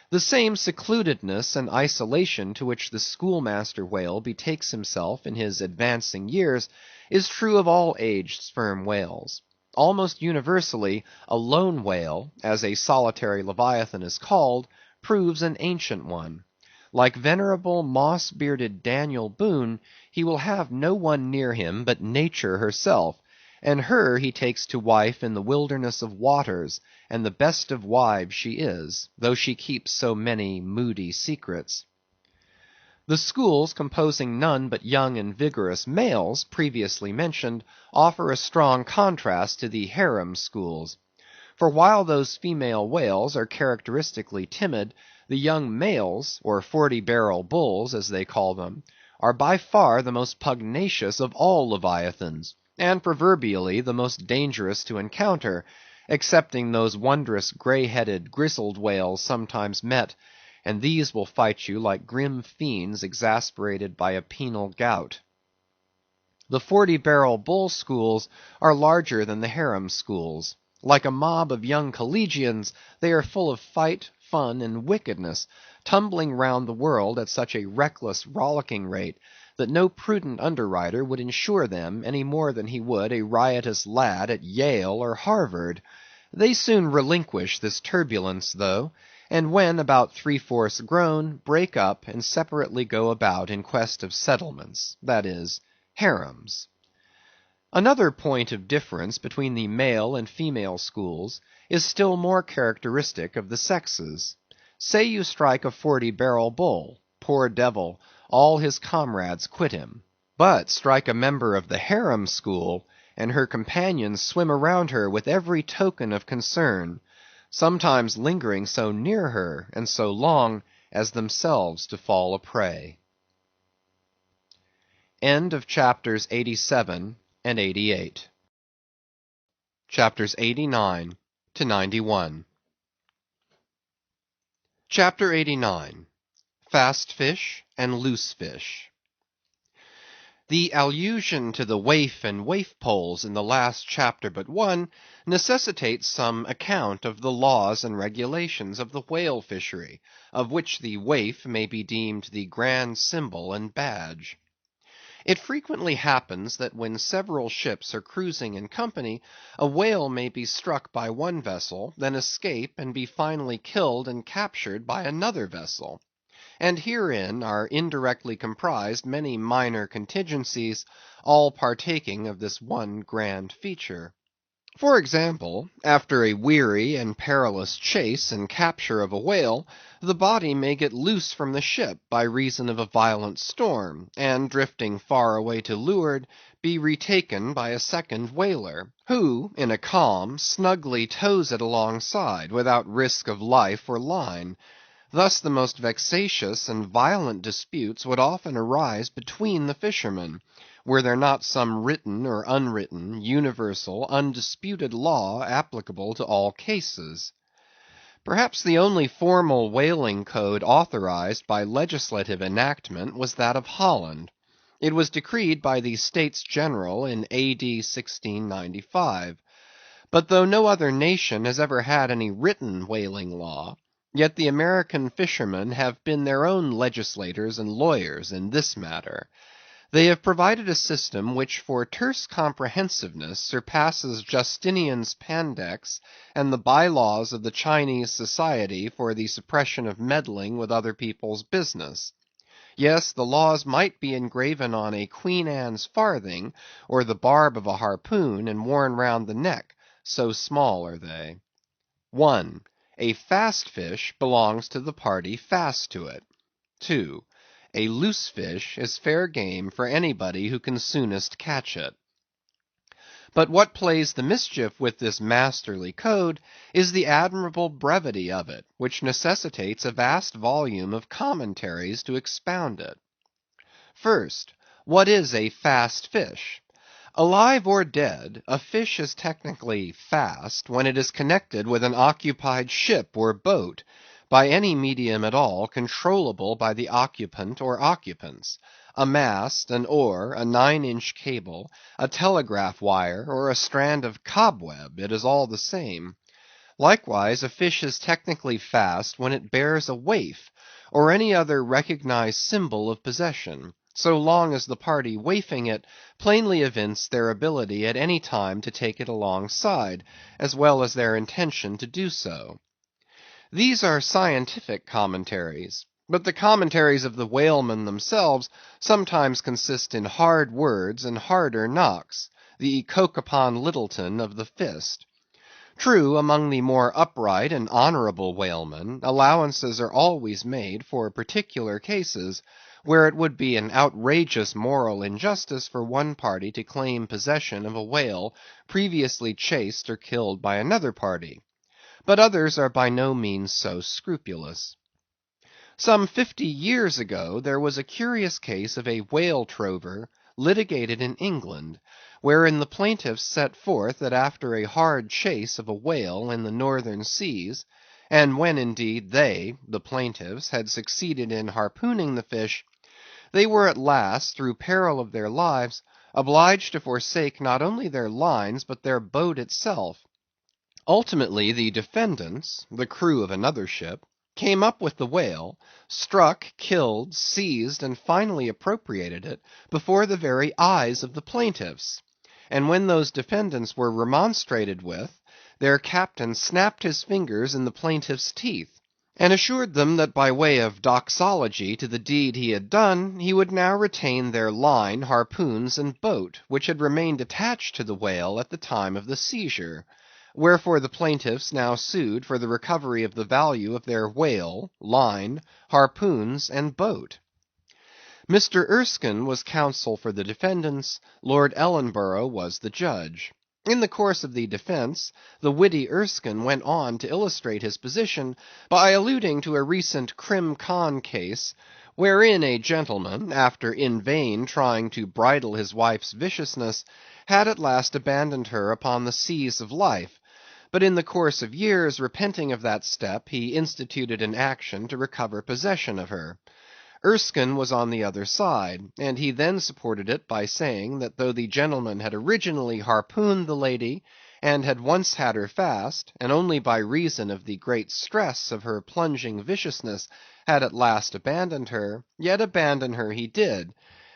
The same secludedness and isolation to which the schoolmaster whale betakes himself in his advancing years is true of all aged sperm whales. Almost universally, a lone whale, as a solitary Leviathan is called, proves an ancient one. Like venerable moss-bearded Daniel Boone, he will have no one near him but Nature herself, and her he takes to wife in the wilderness of waters, and the best of wives she is, though she keeps so many moody secrets. The schools, composing none but young and vigorous males, previously mentioned, offer a strong contrast to the harem schools. For while those female whales are characteristically timid, the young males, or 40-barrel bulls, as they call them, are by far the most pugnacious of all leviathans, and proverbially the most dangerous to encounter, excepting those wondrous grey-headed, grizzled whales sometimes met, and these will fight you like grim fiends exasperated by a penal gout. The 40-barrel bull schools are larger than the harem schools. Like a mob of young collegians, they are full of fight, fun, and wickedness, tumbling round the world at such a reckless, rollicking rate, that no prudent underwriter would insure them any more than he would a riotous lad at Yale or Harvard. They soon relinquish this turbulence, though, and when about three-fourths grown, break up and separately go about in quest of settlements, that is, harems. Another point of difference between the male and female schools is still more characteristic of the sexes. Say you strike a 40-barrel bull, poor devil, all his comrades quit him. But strike a member of the harem school, and her companions swim around her with every token of concern, sometimes lingering so near her and so long as themselves to fall a prey. End of chapters 87 and 88. Chapters 89 to 91. Chapter 89. Fast Fish and Loose Fish. The allusion to the waif and waif poles in the last chapter but one necessitates some account of the laws and regulations of the whale fishery, of which the waif may be deemed the grand symbol and badge. It frequently happens that when several ships are cruising in company, a whale may be struck by one vessel, then escape and be finally killed and captured by another vessel. And herein are indirectly comprised many minor contingencies, all partaking of this one grand feature. For example, after a weary and perilous chase and capture of a whale, the body may get loose from the ship by reason of a violent storm, and drifting far away to leeward, be retaken by a second whaler, who, in a calm, snugly tows it alongside, without risk of life or line. Thus the most vexatious and violent disputes would often arise between the fishermen, were there not some written or unwritten, universal, undisputed law applicable to all cases. Perhaps the only formal whaling code authorized by legislative enactment was that of Holland. It was decreed by the States General in A.D. 1695. But though no other nation has ever had any written whaling law, Yet the American fishermen have been their own legislators and lawyers in this matter. They have provided a system which for terse comprehensiveness surpasses Justinian's Pandects and the bylaws of the Chinese Society for the suppression of meddling with other people's business. Yes, the laws might be engraven on a Queen Anne's farthing, or the barb of a harpoon, and worn round the neck, so small are they. 1. A fast fish belongs to the party fast to it. 2. A loose fish is fair game for anybody who can soonest catch it. But what plays the mischief with this masterly code is the admirable brevity of it, which necessitates a vast volume of commentaries to expound it. First, what is a fast fish? Alive or dead, a fish is technically fast when it is connected with an occupied ship or boat, by any medium at all controllable by the occupant or occupants. A mast, an oar, a 9-inch cable, a telegraph wire, or a strand of cobweb, it is all the same. Likewise, a fish is technically fast when it bears a waif, or any other recognized symbol of possession, so long as the party waifing it plainly evince their ability at any time to take it alongside, as well as their intention to do so. These are scientific commentaries, but the commentaries of the whalemen themselves sometimes consist in hard words and harder knocks, the Coke-upon Littleton of the fist. True, among the more upright and honorable whalemen, allowances are always made for particular cases, where it would be an outrageous moral injustice for one party to claim possession of a whale previously chased or killed by another party. But others are by no means so scrupulous. Some 50 years ago there was a curious case of a whale trover litigated in England, wherein the plaintiffs set forth that after a hard chase of a whale in the northern seas, and when indeed they, the plaintiffs, had succeeded in harpooning the fish, they were at last, through peril of their lives, obliged to forsake not only their lines but their boat itself. Ultimately the defendants, the crew of another ship, came up with the whale, struck, killed, seized, and finally appropriated it before the very eyes of the plaintiffs. And when those defendants were remonstrated with, their captain snapped his fingers in the plaintiffs' teeth, and assured them that by way of doxology to the deed he had done, he would now retain their line, harpoons, and boat, which had remained attached to the whale at the time of the seizure. Wherefore the plaintiffs now sued for the recovery of the value of their whale, line, harpoons, and boat. Mr. Erskine was counsel for the defendants, Lord Ellenborough was the judge. In the course of the defence, the witty Erskine went on to illustrate his position by alluding to a recent Crim. Con. case, wherein a gentleman, after in vain trying to bridle his wife's viciousness, had at last abandoned her upon the seas of life, but in the course of years, repenting of that step, he instituted an action to recover possession of her. Erskine was on the other side, and he then supported it by saying that though the gentleman had originally harpooned the lady, and had once had her fast, and only by reason of the great stress of her plunging viciousness had at last abandoned her, yet abandon her he did,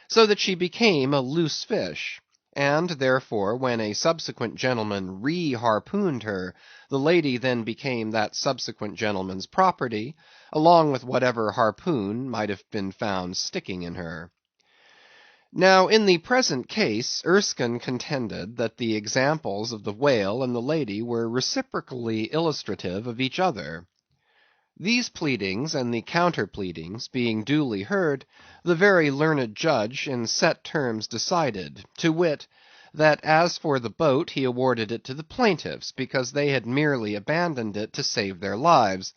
so that she became a loose fish. And therefore, when a subsequent gentleman re-harpooned her, the lady then became that subsequent gentleman's property, along with whatever harpoon might have been found sticking in her. Now, in the present case, Erskine contended that the examples of the whale and the lady were reciprocally illustrative of each other. These pleadings and the counter-pleadings being duly heard, the very learned judge in set terms decided, to wit, that as for the boat he awarded it to the plaintiffs, because they had merely abandoned it to save their lives,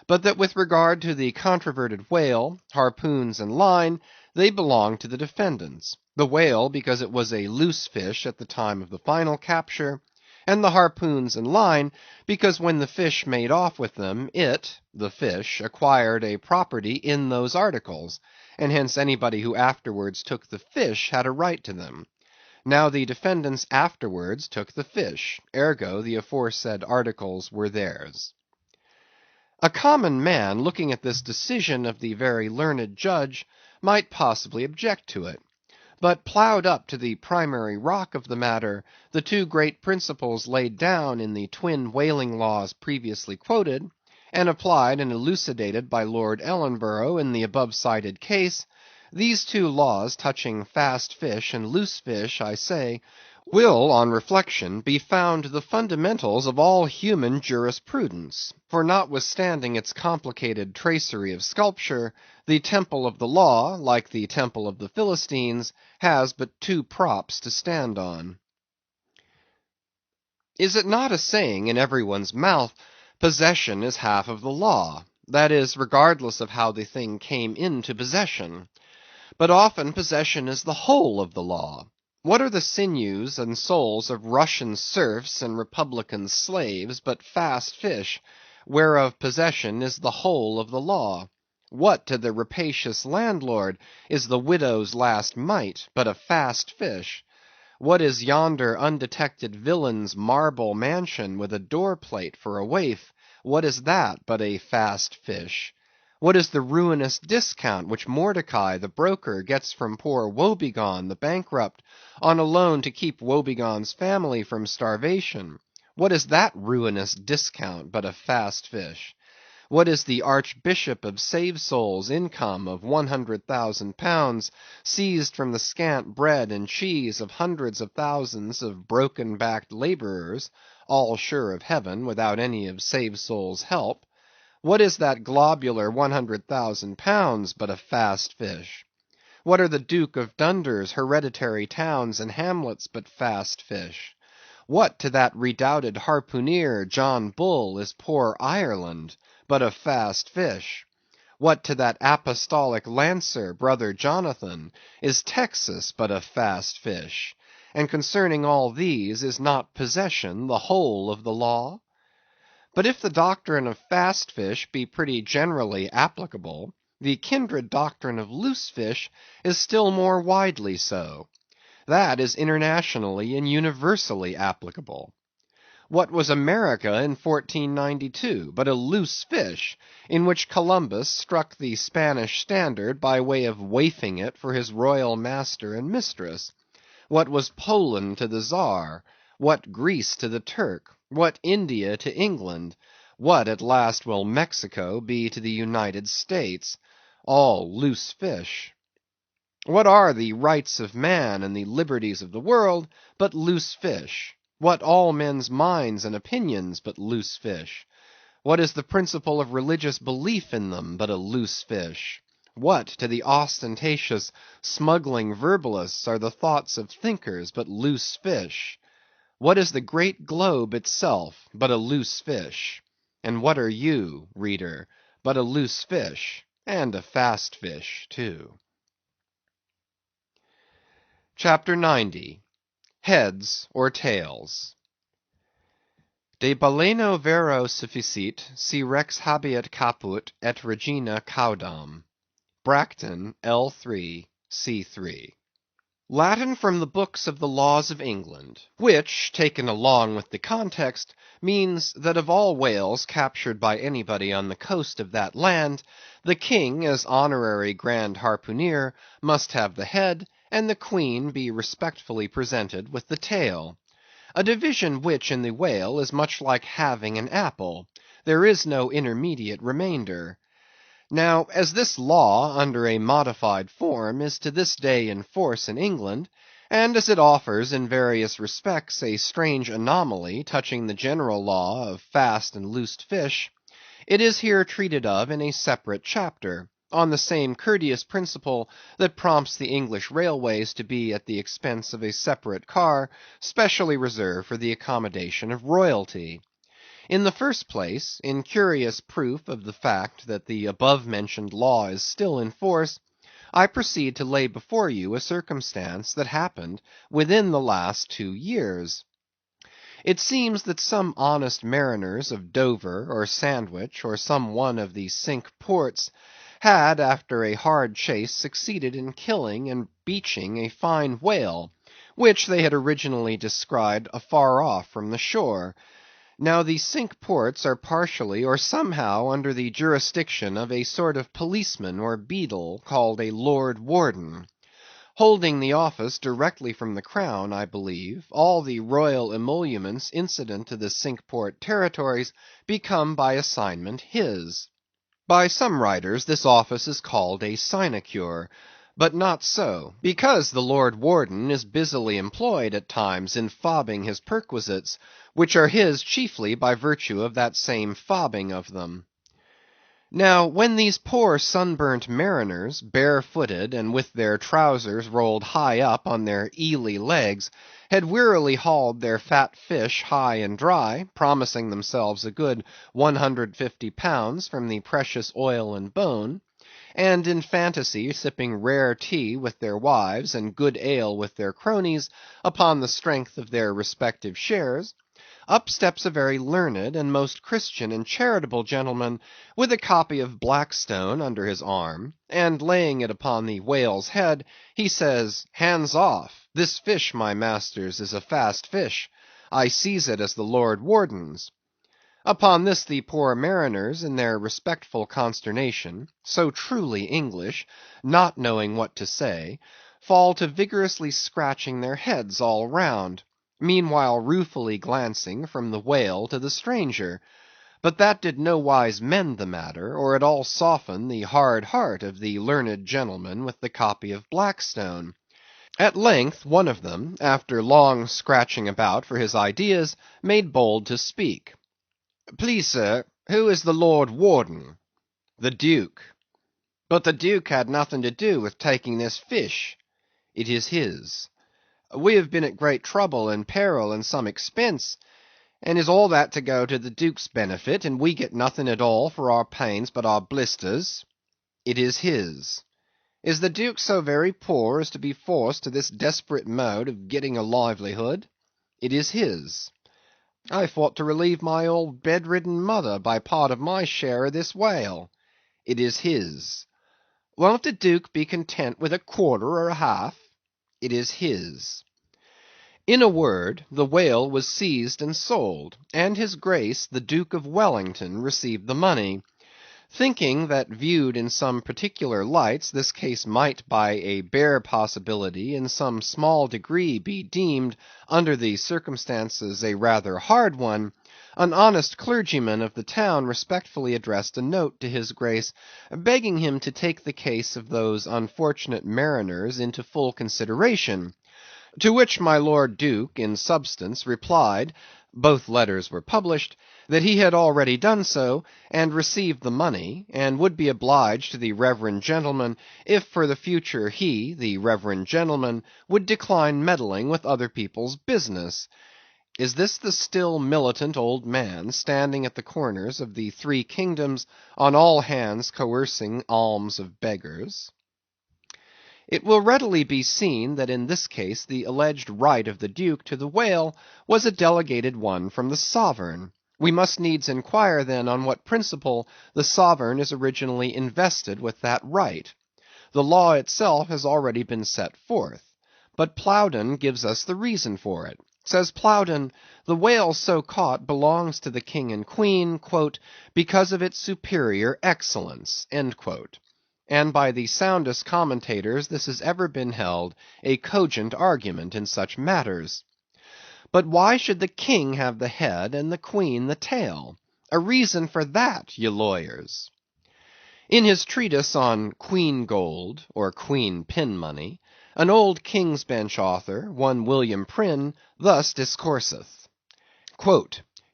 but that with regard to the controverted whale, harpoons, and line, they belonged to the defendants; the whale because it was a loose fish at the time of the final capture, and the harpoons and line because when the fish made off with them, it, the fish, acquired a property in those articles, and hence anybody who afterwards took the fish had a right to them. Now the defendants afterwards took the fish, ergo the aforesaid articles were theirs. A common man, looking at this decision of the very learned judge, might possibly object to it. But ploughed up to the primary rock of the matter, the two great principles laid down in the twin whaling laws previously quoted, and applied and elucidated by Lord Ellenborough in the above cited case, these two laws touching fast fish and loose fish, I say, will, on reflection, be found the fundamentals of all human jurisprudence; for notwithstanding its complicated tracery of sculpture, the temple of the law, like the temple of the Philistines, has but two props to stand on. Is it not a saying in every one's mouth, possession is half of the law; that is, regardless of how the thing came into possession? But often possession is the whole of the law. What are the sinews and souls of Russian serfs and Republican slaves but fast fish, whereof possession is the whole of the law? What to the rapacious landlord is the widow's last mite but a fast fish? What is yonder undetected villain's marble mansion with a door plate for a waif? What is that but a fast fish? What is the ruinous discount which Mordecai the broker gets from poor Woebegone the bankrupt, on a loan to keep Woebegone's family from starvation? What is that ruinous discount but a fast fish? What is the Archbishop of Save-Souls' income of £100,000, seized from the scant bread and cheese of hundreds of thousands of broken-backed laborers, all sure of heaven, without any of Save-Souls' help? What is that globular £100,000 but a fast fish? What are the Duke of Dunder's hereditary towns and hamlets but fast fish? What to that redoubted harpooneer, John Bull, is poor Ireland but a fast fish? What to that apostolic lancer, brother Jonathan, is Texas but a fast fish? And concerning all these, is not possession the whole of the law? But if the doctrine of fast fish be pretty generally applicable, the kindred doctrine of loose fish is still more widely so. That is internationally and universally applicable. What was America in 1492 but a loose fish, in which Columbus struck the Spanish standard by way of waifing it for his royal master and mistress? What was Poland to the Czar? What Greece to the Turk? What India to England? What at last will Mexico be to the United States? All loose fish. What are the rights of man and the liberties of the world but loose fish? What all men's minds and opinions but loose fish? What is the principle of religious belief in them but a loose fish? What to the ostentatious, smuggling verbalists are the thoughts of thinkers but loose fish? What is the great globe itself but a loose fish? And what are you, reader, but a loose fish, and a fast fish too? Chapter 90. Heads or Tails. De baleno vero sufficit, si rex habeat caput, et regina caudam. Bracton, L3, C3. Latin from the books of the laws of England, which, taken along with the context, means that of all whales captured by anybody on the coast of that land, the king, as honorary grand harpooneer, must have the head, and the queen be respectfully presented with the tail. A division which in the whale is much like halving an apple; there is no intermediate remainder. Now, as this law, under a modified form, is to this day in force in England, and as it offers in various respects a strange anomaly touching the general law of fast and loosed fish, it is here treated of in a separate chapter, on the same courteous principle that prompts the English railways to be at the expense of a separate car, specially reserved for the accommodation of royalty. In the first place, in curious proof of the fact that the above-mentioned law is still in force, I proceed to lay before you a circumstance that happened within the last 2 years. It seems that some honest mariners of Dover or Sandwich, or some one of the Cinque Ports, had, after a hard chase, succeeded in killing and beaching a fine whale, which they had originally descried afar off from the shore. Now the Cinque Ports are partially or somehow under the jurisdiction of a sort of policeman or beadle called a Lord Warden. Holding the office directly from the crown, I believe, all the royal emoluments incident to the Cinque Port territories become by assignment his. By some writers this office is called a sinecure, but not so, because the Lord Warden is busily employed at times in fobbing his perquisites, which are his chiefly by virtue of that same fobbing of them. Now, when these poor sunburnt mariners, barefooted and with their trousers rolled high up on their eely legs, had wearily hauled their fat fish high and dry, promising themselves a good 150 pounds from the precious oil and bone, and in fantasy sipping rare tea with their wives and good ale with their cronies, upon the strength of their respective shares, up steps a very learned and most Christian and charitable gentleman with a copy of Blackstone under his arm, and laying it upon the whale's head, he says, "Hands off! This fish, my masters, is a fast fish. I seize it as the Lord Warden's." Upon this the poor mariners, in their respectful consternation, so truly English, not knowing what to say, fall to vigorously scratching their heads all round, meanwhile ruefully glancing from the whale to the stranger; but that did nowise mend the matter, or at all soften the hard heart of the learned gentleman with the copy of Blackstone. At length one of them, after long scratching about for his ideas, made bold to speak. "Please, sir, who is the Lord Warden?" "The Duke." "But the Duke had nothing to do with taking this fish." "It is his." "We have been at great trouble and peril and some expense, and is all that to go to the Duke's benefit, and we get nothing at all for our pains but our blisters?" "It is his." "Is the Duke so very poor as to be forced to this desperate mode of getting a livelihood?" "It is his." "I thought to relieve my old bedridden mother by part of my share of this whale." "It is his." "Won't the Duke be content with a quarter or a half?" "It is his." In a word, the whale was seized and sold, and his Grace the Duke of Wellington received the money. Thinking that viewed in some particular lights this case might by a bare possibility in some small degree be deemed, under the circumstances, a rather hard one, an honest clergyman of the town respectfully addressed a note to his Grace, begging him to take the case of those unfortunate mariners into full consideration; to which my Lord Duke in substance replied (both letters were published) that he had already done so, and received the money, and would be obliged to the reverend gentleman if for the future he, the reverend gentleman, would decline meddling with other people's business. Is this the still militant old man, standing at the corners of the three kingdoms, on all hands coercing alms of beggars? It will readily be seen that in this case the alleged right of the Duke to the whale was a delegated one from the sovereign. We must needs inquire then on what principle the sovereign is originally invested with that right. The law itself has already been set forth, but Plowden gives us the reason for it. Says Plowden, the whale so caught belongs to the king and queen, "because of its superior excellence," and by the soundest commentators this has ever been held a cogent argument in such matters. But why should the king have the head and the queen the tail? A reason for that, ye lawyers. In his treatise on Queen Gold, or Queen Pin Money, an old King's Bench author, one William Prynne, thus discourseth.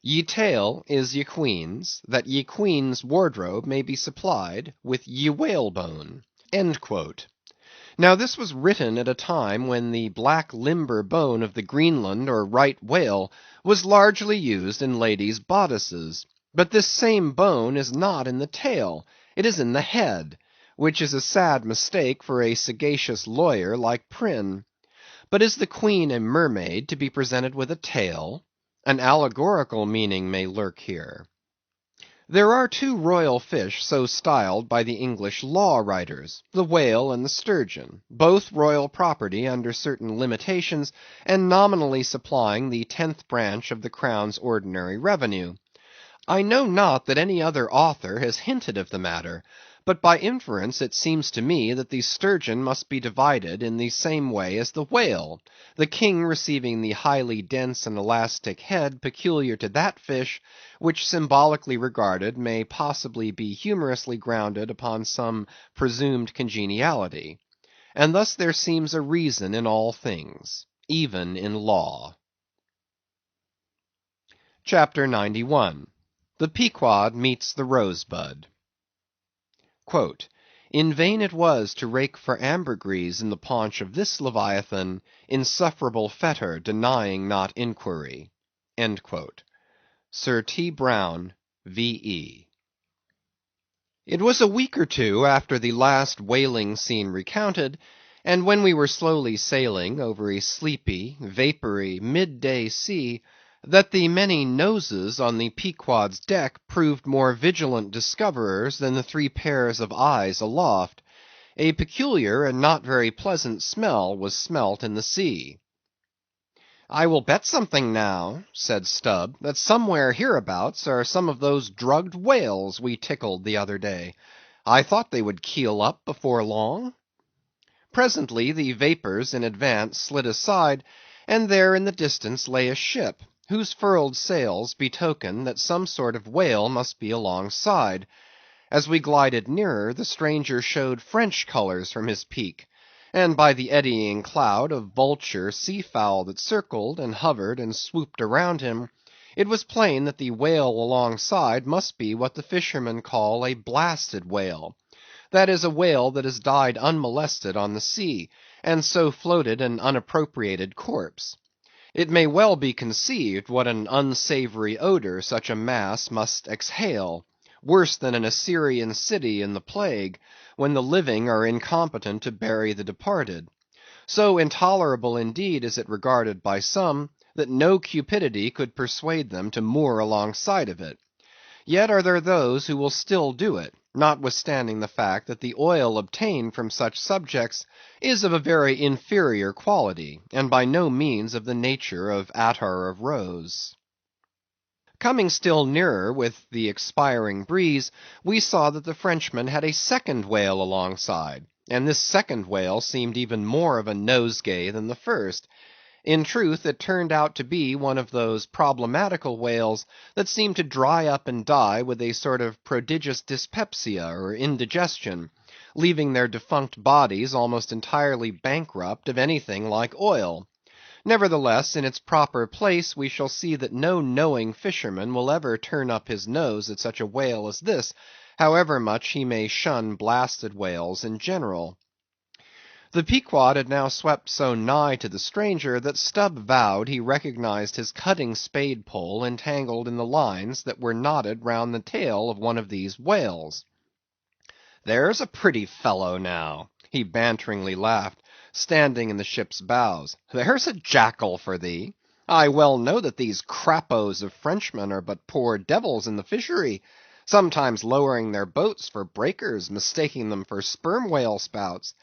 "Ye tail is ye queen's, that ye queen's wardrobe may be supplied with ye whalebone." Now this was written at a time when the black limber bone of the Greenland or right whale was largely used in ladies' bodices; but this same bone is not in the tail, it is in the head, which is a sad mistake for a sagacious lawyer like Prynne. But is the queen a mermaid to be presented with a tail? An allegorical meaning may lurk here. There are two royal fish so styled by the English law writers, the whale and the sturgeon, both royal property under certain limitations, and nominally supplying the 10th branch of the crown's ordinary revenue. I know not that any other author has hinted of the matter, but by inference it seems to me that the sturgeon must be divided in the same way as the whale, the king receiving the highly dense and elastic head peculiar to that fish, which symbolically regarded may possibly be humorously grounded upon some presumed congeniality. And thus there seems a reason in all things, even in law. Chapter 91. The Pequod Meets the Rosebud. "In vain it was to rake for ambergris in the paunch of this Leviathan, insufferable fetter denying not inquiry." Sir T. Brown, V.E. It was a week or two after the last whaling scene recounted, and when we were slowly sailing over a sleepy, vapory, midday sea, that the many noses on the Pequod's deck proved more vigilant discoverers than the three pairs of eyes aloft. A peculiar and not very pleasant smell was smelt in the sea. "I will bet something now," said Stubb, "that somewhere hereabouts are some of those drugged whales we tickled the other day. I thought they would keel up before long." Presently the vapors in advance slid aside, and there in the distance lay a ship, whose furled sails betokened that some sort of whale must be alongside. As we glided nearer, the stranger showed French colors from his peak, and by the eddying cloud of vulture sea fowl that circled, and hovered, and swooped around him, it was plain that the whale alongside must be what the fishermen call a blasted whale; that is, a whale that has died unmolested on the sea, and so floated an unappropriated corpse. It may well be conceived what an unsavory odor such a mass must exhale, worse than an Assyrian city in the plague, when the living are incompetent to bury the departed. So intolerable indeed is it regarded by some, that no cupidity could persuade them to moor alongside of it. Yet are there those who will still do it, notwithstanding the fact that the oil obtained from such subjects is of a very inferior quality, and by no means of the nature of attar of rose. Coming still nearer with the expiring breeze, we saw that the Frenchman had a second whale alongside, and this second whale seemed even more of a nosegay than the first. In truth, it turned out to be one of those problematical whales that seem to dry up and die with a sort of prodigious dyspepsia or indigestion, leaving their defunct bodies almost entirely bankrupt of anything like oil. Nevertheless, in its proper place, we shall see that no knowing fisherman will ever turn up his nose at such a whale as this, however much he may shun blasted whales in general. The Pequod had now swept so nigh to the stranger, that Stubb vowed he recognized his cutting spade pole entangled in the lines that were knotted round the tail of one of these whales. "There's a pretty fellow now," he banteringly laughed, standing in the ship's bows. "There's a jackal for thee. I well know that these crappos of Frenchmen are but poor devils in the fishery, sometimes lowering their boats for breakers, mistaking them for sperm whale spouts.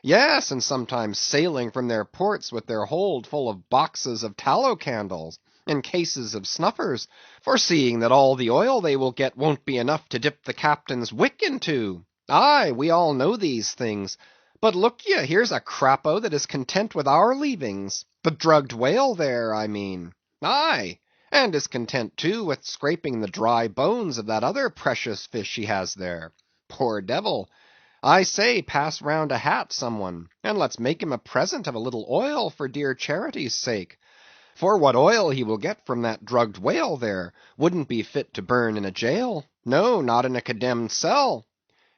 Yes, and sometimes sailing from their ports with their hold full of boxes of tallow candles, and cases of snuffers, foreseeing that all the oil they will get won't be enough to dip the captain's wick into. Aye, we all know these things. But look ye, here's a crapo that is content with our leavings; the drugged whale there, I mean. Aye, and is content too with scraping the dry bones of that other precious fish he has there. Poor devil! I say, pass round a hat, some one, and let's make him a present of a little oil for dear charity's sake. For what oil he will get from that drugged whale there, wouldn't be fit to burn in a jail; no, not in a condemned cell.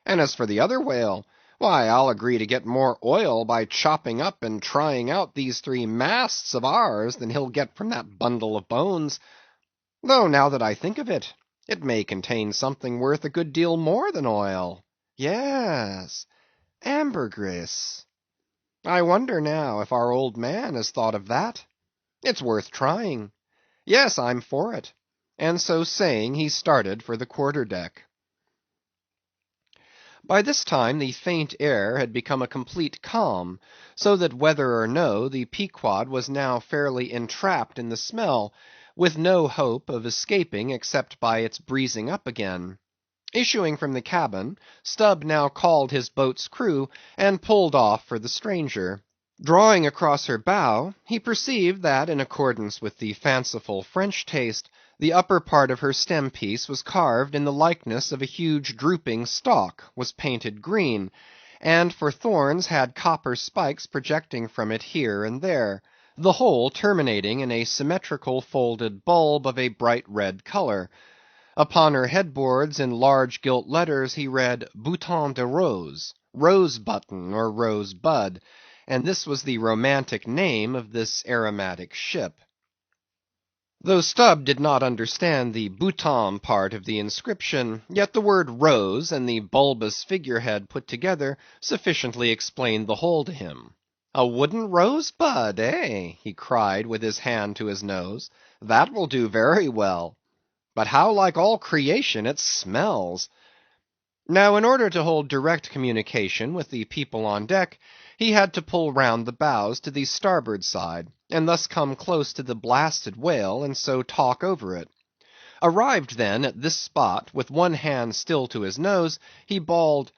And as for the other whale, why, I'll agree to get more oil by chopping up and trying out these three masts of ours than he'll get from that bundle of bones. Though now that I think of it, it may contain something worth a good deal more than oil. Yes, ambergris. I wonder now if our old man has thought of that. It's worth trying. Yes, I'm for it. and so saying he started for the quarter-deck. By this time the faint air had become a complete calm, so that whether or no, the Pequod was now fairly entrapped in the smell, with no hope of escaping except by its breezing up again. Issuing from the cabin, Stubb now called his boat's crew, and pulled off for the stranger. Drawing across her bow, he perceived that, in accordance with the fanciful French taste, the upper part of her stem-piece was carved in the likeness of a huge drooping stalk, was painted green, and for thorns had copper spikes projecting from it here and there, the whole terminating in a symmetrical folded bulb of a bright red colour. Upon her headboards in large gilt letters he read Bouton de Rose, rose button or rose bud, and this was the romantic name of this aromatic ship. Though Stubb did not understand the bouton part of the inscription, yet the word rose and the bulbous figurehead put together sufficiently explained the whole to him. A wooden rosebud, eh? He cried with his hand to his nose. That will do very well. But how like all creation it smells! Now in order to hold direct communication with the people on deck, he had to pull round the bows to the starboard side, and thus come close to the blasted whale, and so talk over it. Arrived then at this spot, with one hand still to his nose, he bawled,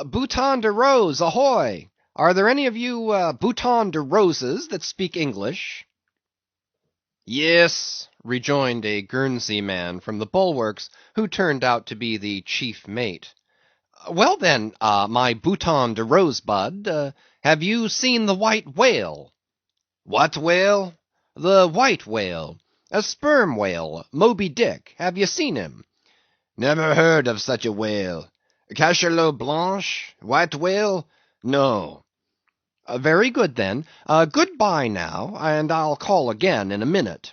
Bouton de Rose, ahoy! Are there any of you Bouton de Roses that speak English? Yes, rejoined a Guernsey man from the bulwarks, who turned out to be the chief mate. Well then, my Bouton de Rosebud, have you seen the white whale? What whale? The white whale. A sperm whale, Moby Dick. Have you seen him? Never heard of such a whale. Cachalot blanche? White whale? No. Very good then. Good-bye now, and I'll call again in a minute.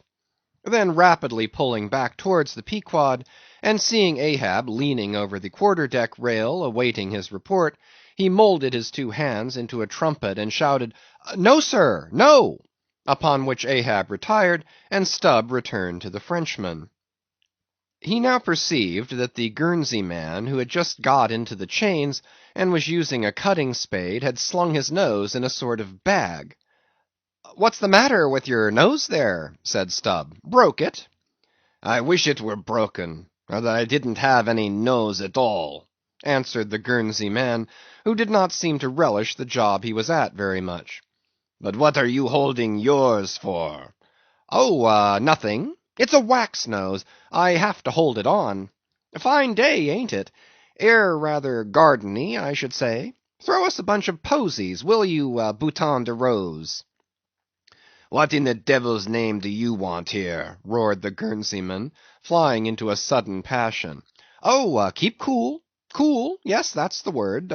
Then rapidly pulling back towards the Pequod, and seeing Ahab leaning over the quarter-deck rail awaiting his report, he moulded his two hands into a trumpet and shouted, No, sir, no! Upon which Ahab retired, and Stubb returned to the Frenchman. He now perceived that the Guernsey man, who had just got into the chains, and was using a cutting spade, had slung his nose in a sort of bag. What's the matter with your nose there? Said Stubb. Broke it? I wish it were broken, or that I didn't have any nose at all, answered the Guernsey man, who did not seem to relish the job he was at very much. But what are you holding yours for? Oh, nothing. It's a wax nose. I have to hold it on. A fine day, ain't it? Air rather gardeny, I should say. Throw us a bunch of posies, will you, Bouton de Rose? What in the devil's name do you want here? Roared the Guernseyman, flying into a sudden passion. Oh, keep cool. Cool, yes, that's the word.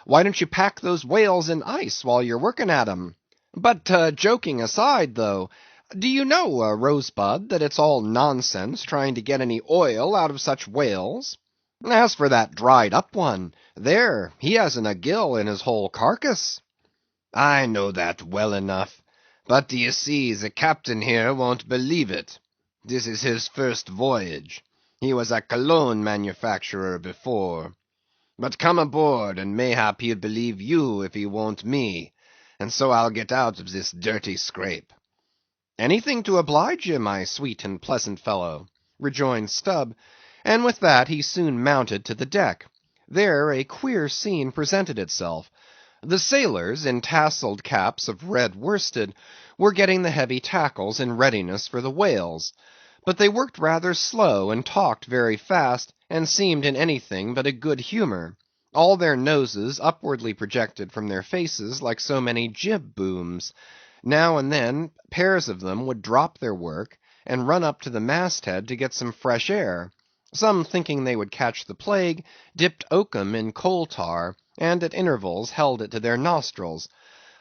Why don't you pack those whales in ice while you're working at 'em? But joking aside, though, do you know, Rosebud, that it's all nonsense trying to get any oil out of such whales? As for that dried-up one, there, he hasn't a gill in his whole carcass. I know that well enough. But d'ye see, the captain here won't believe it. This is his first voyage. He was a cologne manufacturer before. But come aboard, and mayhap he'll believe you if he won't me, and so I'll get out of this dirty scrape. Anything to oblige you, my sweet and pleasant fellow, rejoined Stubb, and with that he soon mounted to the deck. There a queer scene presented itself. The sailors, in tasselled caps of red worsted, were getting the heavy tackles in readiness for the whales, but they worked rather slow and talked very fast, and seemed in anything but a good humour. All their noses upwardly projected from their faces like so many jib booms. Now and then pairs of them would drop their work, and run up to the masthead to get some fresh air. Some, thinking they would catch the plague, dipped oakum in coal tar, and at intervals held it to their nostrils.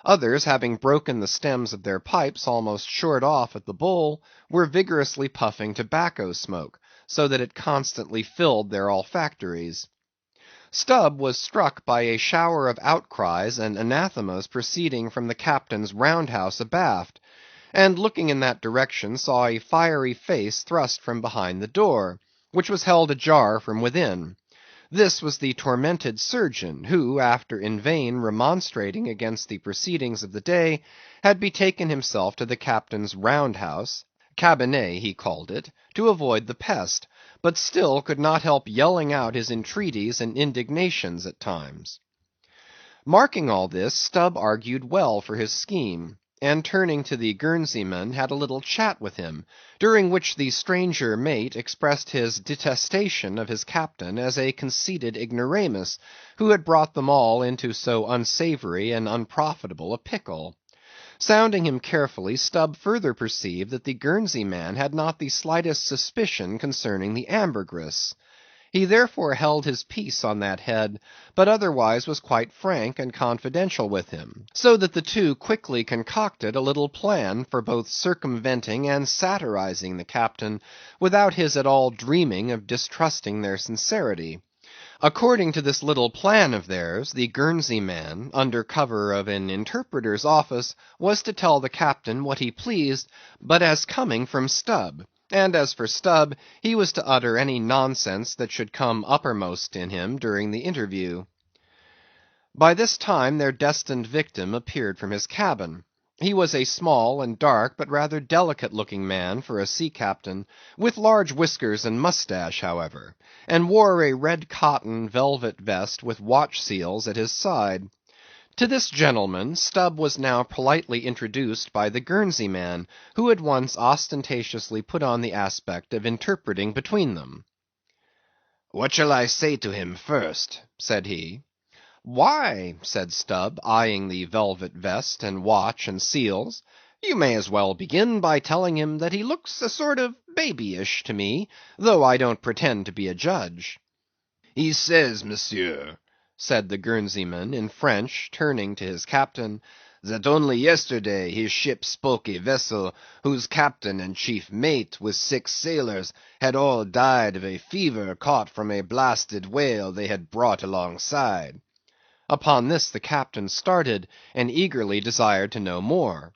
Others, having broken the stems of their pipes almost short off at the bowl, were vigorously puffing tobacco smoke, so that it constantly filled their olfactories. Stubb was struck by a shower of outcries and anathemas proceeding from the captain's round house abaft, and looking in that direction saw a fiery face thrust from behind the door, which was held ajar from within. This was the tormented surgeon, who, after in vain remonstrating against the proceedings of the day, had betaken himself to the captain's round-house, cabinet he called it, to avoid the pest, but still could not help yelling out his entreaties and indignations at times. Marking all this, Stubb argued well for his scheme, and turning to the Guernseyman had a little chat with him, during which the stranger mate expressed his detestation of his captain as a conceited ignoramus, who had brought them all into so unsavory and unprofitable a pickle. Sounding him carefully, Stubb further perceived that the Guernseyman had not the slightest suspicion concerning the ambergris. He therefore held his peace on that head, but otherwise was quite frank and confidential with him, so that the two quickly concocted a little plan for both circumventing and satirizing the captain, without his at all dreaming of distrusting their sincerity. According to this little plan of theirs, the Guernseyman, under cover of an interpreter's office, was to tell the captain what he pleased, but as coming from Stubb. And as for Stubb, he was to utter any nonsense that should come uppermost in him during the interview. By this time their destined victim appeared from his cabin. He was a small and dark, but rather delicate-looking man for a sea captain, with large whiskers and moustache, however, and wore a red cotton velvet vest with watch seals at his side. To this gentleman Stubb was now politely introduced by the Guernseyman, who at once ostentatiously put on the aspect of interpreting between them. "What shall I say to him first?" said he. "Why," said Stubb, eyeing the velvet vest and watch and seals, "you may as well begin by telling him that he looks a sort of babyish to me, though I don't pretend to be a judge." "He says, monsieur," said the Guernseyman in French, turning to his captain, "that only yesterday his ship spoke a vessel whose captain and chief mate, with 6 sailors, had all died of a fever caught from a blasted whale they had brought alongside." Upon this the captain started, and eagerly desired to know more.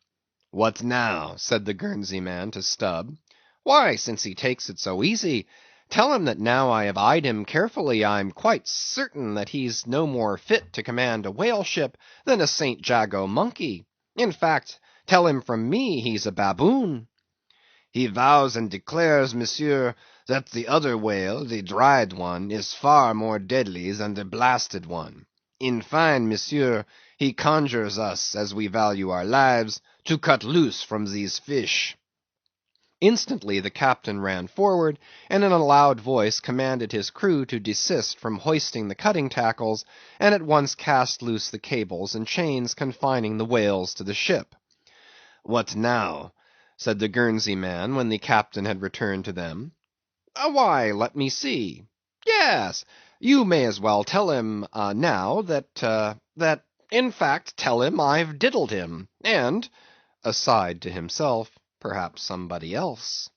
"What now?" said the Guernseyman to Stubb. "Why, since he takes it so easy, tell him that now I have eyed him carefully, I'm quite certain that he's no more fit to command a whale ship than a St. Jago monkey. In fact, tell him from me he's a baboon." "He vows and declares, monsieur, that the other whale, the dried one, is far more deadly than the blasted one. In fine, monsieur, he conjures us, as we value our lives, to cut loose from these fish." Instantly the captain ran forward, and in a loud voice commanded his crew to desist from hoisting the cutting tackles, and at once cast loose the cables and chains confining the whales to the ship. "What now?" said the Guernseyman, when the captain had returned to them. "Why, let me see. Yes, you may as well tell him now that in fact, tell him I've diddled him, and (aside to himself) perhaps somebody else."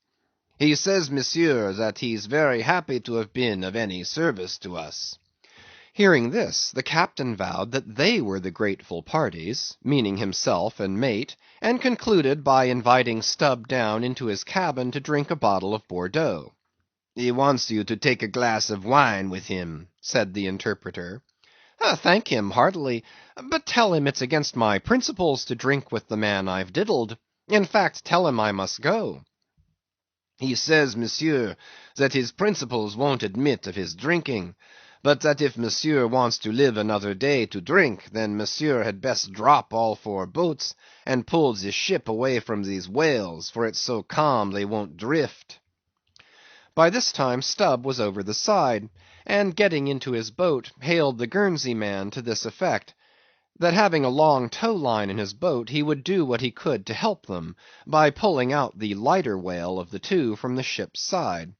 "He says, monsieur, that he's very happy to have been of any service to us." Hearing this, the captain vowed that they were the grateful parties, meaning himself and mate, and concluded by inviting Stubb down into his cabin to drink a bottle of Bordeaux. "He wants you to take a glass of wine with him," said the interpreter. "Thank him heartily, but tell him it's against my principles to drink with the man I've diddled. In fact, tell him I must go." "He says, monsieur, that his principles won't admit of his drinking, but that if monsieur wants to live another day to drink, then monsieur had best drop all 4 boats, and pull the ship away from these whales, for it's so calm they won't drift." By this time Stubb was over the side, and getting into his boat, hailed the Guernseyman to this effect: that having a long tow line in his boat, he would do what he could to help them, by pulling out the lighter whale of the 2 from the ship's side.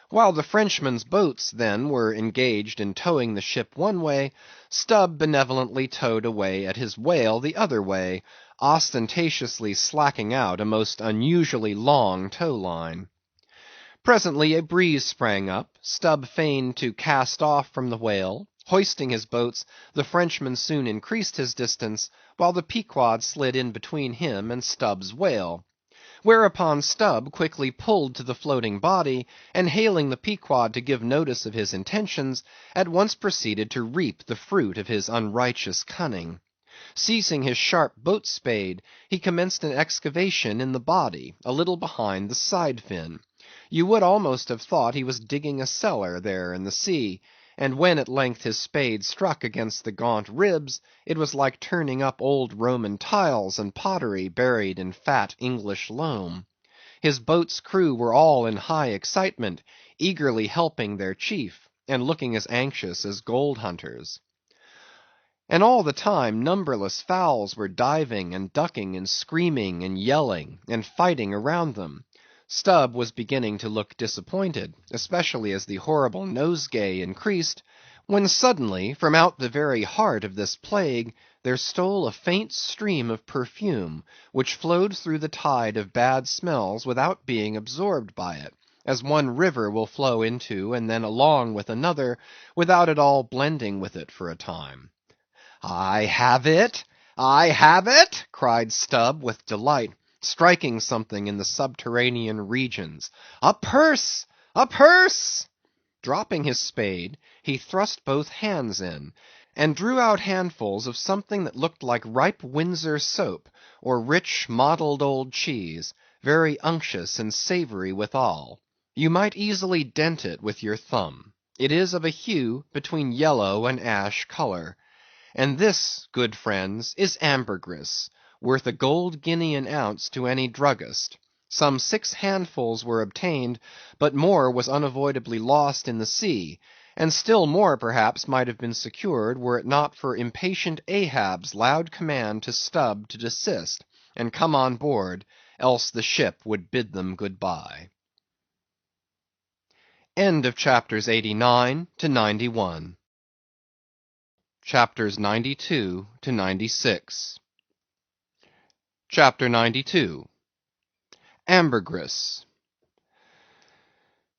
While the Frenchman's boats, then, were engaged in towing the ship one way, Stubb benevolently towed away at his whale the other way, ostentatiously slacking out a most unusually long tow line. Presently a breeze sprang up, Stubb feigned to cast off from the whale. Hoisting his boats, the Frenchman soon increased his distance, while the Pequod slid in between him and Stubb's whale. whereupon Stubb quickly pulled to the floating body, and hailing the Pequod to give notice of his intentions, at once proceeded to reap the fruit of his unrighteous cunning. Seizing his sharp boat spade, he commenced an excavation in the body, a little behind the side fin. You would almost have thought he was digging a cellar there in the sea, and when at length his spade struck against the gaunt ribs, it was like turning up old Roman tiles and pottery buried in fat English loam. His boat's crew were all in high excitement, eagerly helping their chief, and looking as anxious as gold hunters. And all the time numberless fowls were diving and ducking and screaming and yelling and fighting around them. Stubb was beginning to look disappointed, especially as the horrible nosegay increased, when suddenly, from out the very heart of this plague, there stole a faint stream of perfume, which flowed through the tide of bad smells without being absorbed by it, as one river will flow into and then along with another, without at all blending with it for a time. "I have it! I have it!" cried Stubb with delight, striking something in the subterranean regions. "A purse! A purse!" Dropping his spade, he thrust both hands in, and drew out handfuls of something that looked like ripe Windsor soap, or rich mottled old cheese, very unctuous and savory withal. You might easily dent it with your thumb. It is of a hue between yellow and ash color. And this, good friends, is ambergris, worth a gold guinea an ounce to any druggist. Some 6 handfuls were obtained, but more was unavoidably lost in the sea, and still more perhaps might have been secured were it not for impatient Ahab's loud command to Stubb to desist, and come on board, else the ship would bid them good-bye. End of chapters 89 to 91. Chapters 92 to 96. Chapter 92. Ambergris.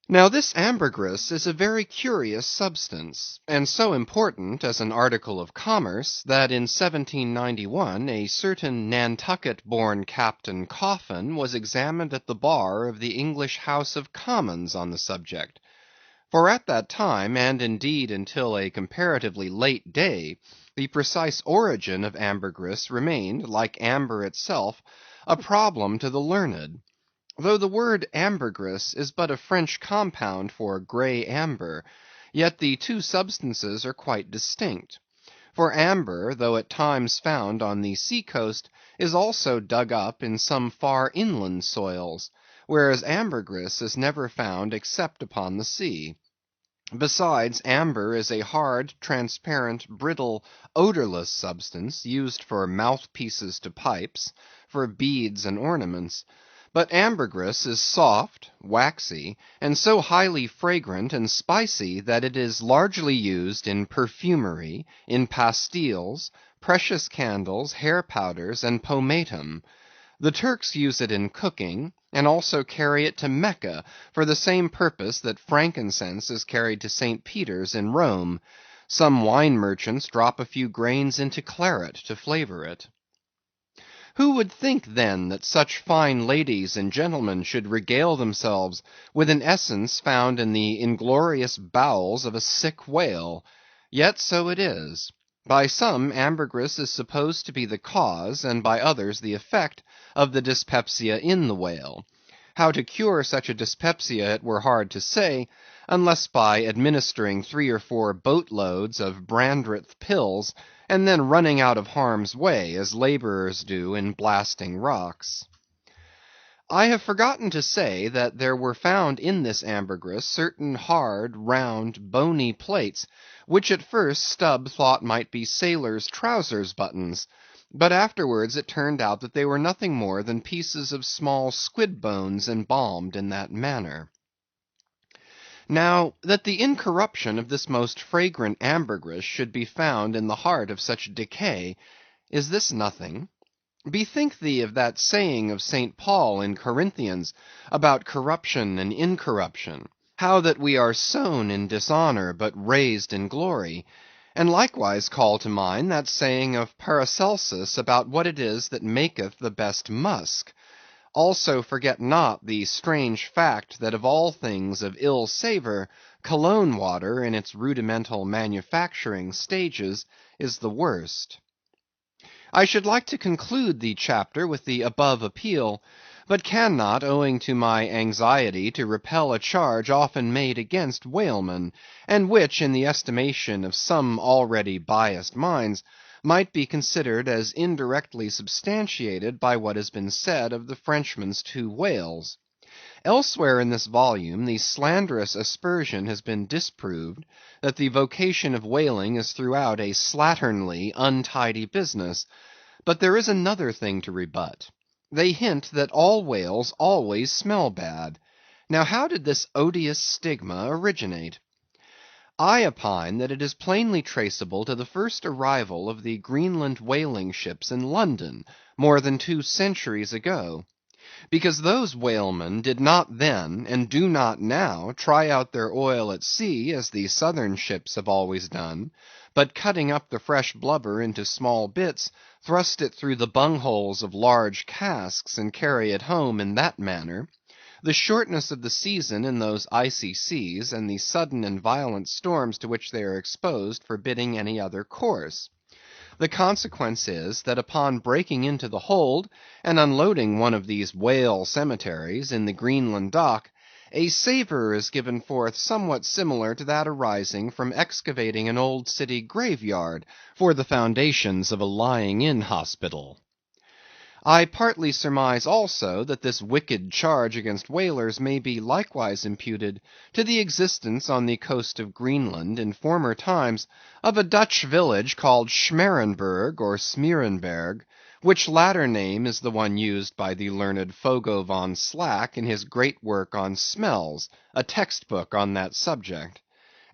Now this ambergris is a very curious substance, and so important as an article of commerce, that in 1791 a certain Nantucket-born Captain Coffin was examined at the bar of the English House of Commons on the subject. For at that time, and indeed until a comparatively late day, the precise origin of ambergris remained, like amber itself, a problem to the learned. Though the word ambergris is but a French compound for grey amber, yet the two substances are quite distinct. For amber, though at times found on the sea-coast, is also dug up in some far inland soils, whereas ambergris is never found except upon the sea. Besides, amber is a hard, transparent, brittle, odorless substance, used for mouthpieces to pipes, for beads and ornaments. But ambergris is soft, waxy, and so highly fragrant and spicy that it is largely used in perfumery, in pastilles, precious candles, hair powders, and pomatum. The Turks use it in cooking, and also carry it to Mecca for the same purpose that frankincense is carried to St. Peter's in Rome. Some wine merchants drop a few grains into claret to flavor it. Who would think then that such fine ladies and gentlemen should regale themselves with an essence found in the inglorious bowels of a sick whale? Yet so it is. By some, ambergris is supposed to be the cause, and by others the effect, of the dyspepsia in the whale. How to cure such a dyspepsia it were hard to say, unless by administering 3 or 4 boat-loads of Brandreth pills, and then running out of harm's way, as laborers do in blasting rocks. I have forgotten to say that there were found in this ambergris certain hard, round, bony plates, which at first Stubb thought might be sailors' trousers buttons, but afterwards it turned out that they were nothing more than pieces of small squid bones embalmed in that manner. Now, that the incorruption of this most fragrant ambergris should be found in the heart of such decay, is this nothing? Bethink thee of that saying of St. Paul in Corinthians about corruption and incorruption, how that we are sown in dishonor but raised in glory; and likewise call to mind that saying of Paracelsus about what it is that maketh the best musk. Also forget not the strange fact that of all things of ill savor, cologne water in its rudimental manufacturing stages is the worst. I should like to conclude the chapter with the above appeal, but cannot, owing to my anxiety to repel a charge often made against whalemen, and which, in the estimation of some already biased minds, might be considered as indirectly substantiated by what has been said of the Frenchman's 2 whales. Elsewhere in this volume the slanderous aspersion has been disproved that the vocation of whaling is throughout a slatternly, untidy business. But there is another thing to rebut. They hint that all whales always smell bad. Now how did this odious stigma originate? I opine that it is plainly traceable to the first arrival of the Greenland whaling ships in London, more than 2 centuries ago. Because those whalemen did not then, and do not now, try out their oil at sea as the southern ships have always done, but cutting up the fresh blubber into small bits, thrust it through the bungholes of large casks, and carry it home in that manner, the shortness of the season in those icy seas, and the sudden and violent storms to which they are exposed, forbidding any other course. The consequence is, that upon breaking into the hold, and unloading one of these whale cemeteries in the Greenland dock, a savor is given forth somewhat similar to that arising from excavating an old city graveyard for the foundations of a lying-in hospital. I partly surmise also that this wicked charge against whalers may be likewise imputed to the existence on the coast of Greenland in former times of a Dutch village called Schmerenberg or Smeerenberg, which latter name is the one used by the learned Fogo von Slack in his great work on Smells, a textbook on that subject.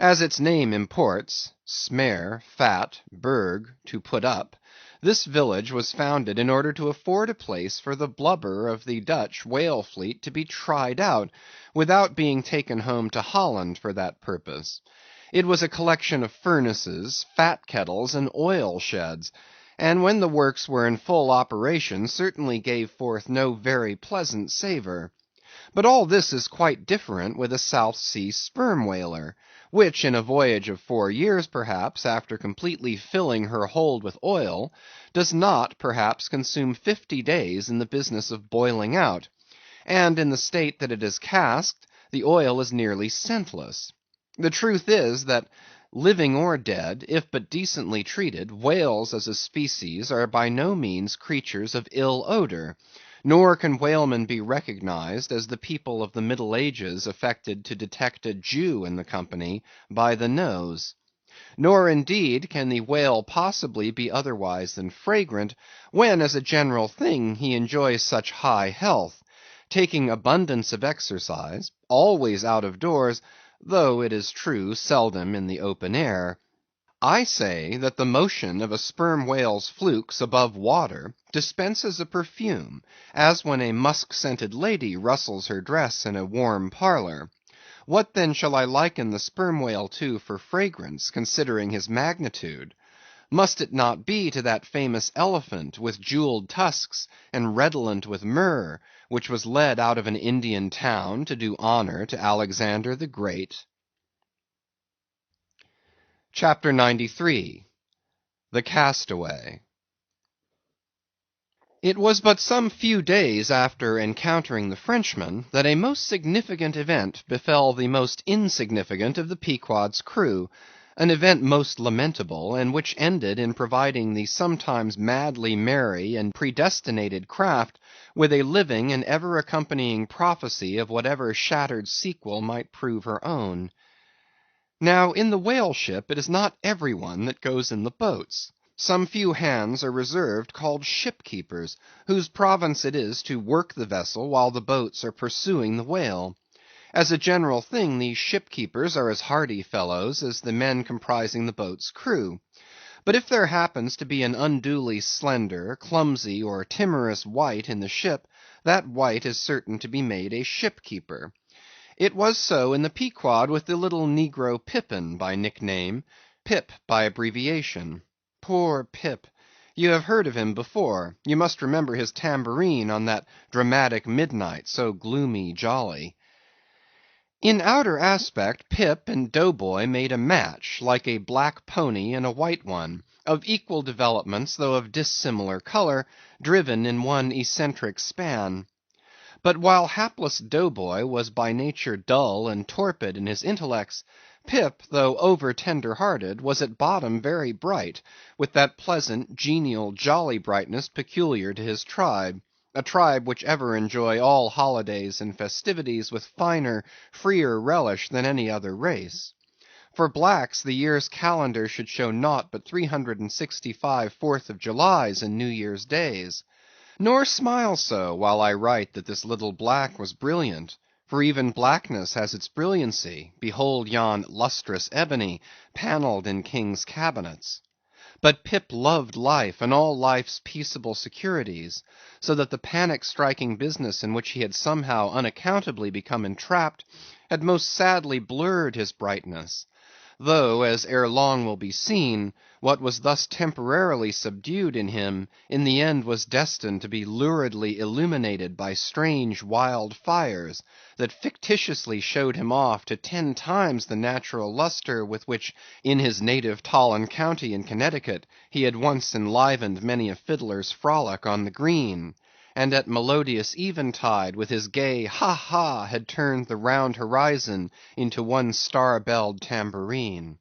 As its name imports, smere, fat, berg, to put up, this village was founded in order to afford a place for the blubber of the Dutch whale fleet to be tried out, without being taken home to Holland for that purpose. It was a collection of furnaces, fat kettles, and oil sheds, and when the works were in full operation certainly gave forth no very pleasant savor. But all this is quite different with a South Sea sperm whaler, which in a voyage of 4 years perhaps, after completely filling her hold with oil, does not perhaps consume 50 days in the business of boiling out, and in the state that it is casked, the oil is nearly scentless. The truth is, that living or dead, if but decently treated, whales as a species are by no means creatures of ill odor, nor can whalemen be recognized as the people of the Middle Ages affected to detect a Jew in the company by the nose. Nor indeed can the whale possibly be otherwise than fragrant, when as a general thing he enjoys such high health, taking abundance of exercise, always out of doors, though it is true seldom in the open air. I say that the motion of a sperm whale's flukes above water dispenses a perfume, as when a musk-scented lady rustles her dress in a warm parlor. What then shall I liken the sperm whale to for fragrance, considering his magnitude? Must it not be to that famous elephant with jeweled tusks and redolent with myrrh, which was led out of an Indian town to do honor to Alexander the Great? Chapter 93. The Castaway. It was but some few days after encountering the Frenchman that a most significant event befell the most insignificant of the Pequod's crew, an event most lamentable, and which ended in providing the sometimes madly merry and predestinated craft with a living and ever accompanying prophecy of whatever shattered sequel might prove her own. Now, in the whale ship it is not every one that goes in the boats. Some few hands are reserved called ship-keepers, whose province it is to work the vessel while the boats are pursuing the whale. As a general thing, these ship-keepers are as hardy fellows as the men comprising the boat's crew. But if there happens to be an unduly slender, clumsy, or timorous wight in the ship, that wight is certain to be made a ship-keeper. It was so in the Pequod with the little negro Pippin by nickname, Pip by abbreviation. Poor Pip! You have heard of him before. You must remember his tambourine on that dramatic midnight, so gloomy jolly. In outer aspect, Pip and Dough Boy made a match, like a black pony and a white one, of equal developments though of dissimilar colour, driven in one eccentric span. But while hapless Dough Boy was by nature dull and torpid in his intellects, Pip, though over tender-hearted, was at bottom very bright, with that pleasant, genial, jolly brightness peculiar to his tribe, a tribe which ever enjoy all holidays and festivities with finer, freer relish than any other race. For blacks the year's calendar should show naught but 365 Fourth of Julys and New Year's days. Nor smile so, while I write that this little black was brilliant, for even blackness has its brilliancy. Behold yon lustrous ebony, panelled in kings' cabinets. But Pip loved life and all life's peaceable securities, so that the panic-striking business in which he had somehow unaccountably become entrapped, had most sadly blurred his brightness; though, as ere long will be seen, what was thus temporarily subdued in him, in the end was destined to be luridly illuminated by strange wild fires, that fictitiously showed him off to 10 times the natural lustre with which in his native Tolland County in Connecticut he had once enlivened many a fiddler's frolic on the green, and at melodious eventide with his gay ha ha had turned the round horizon into one star-belled tambourine.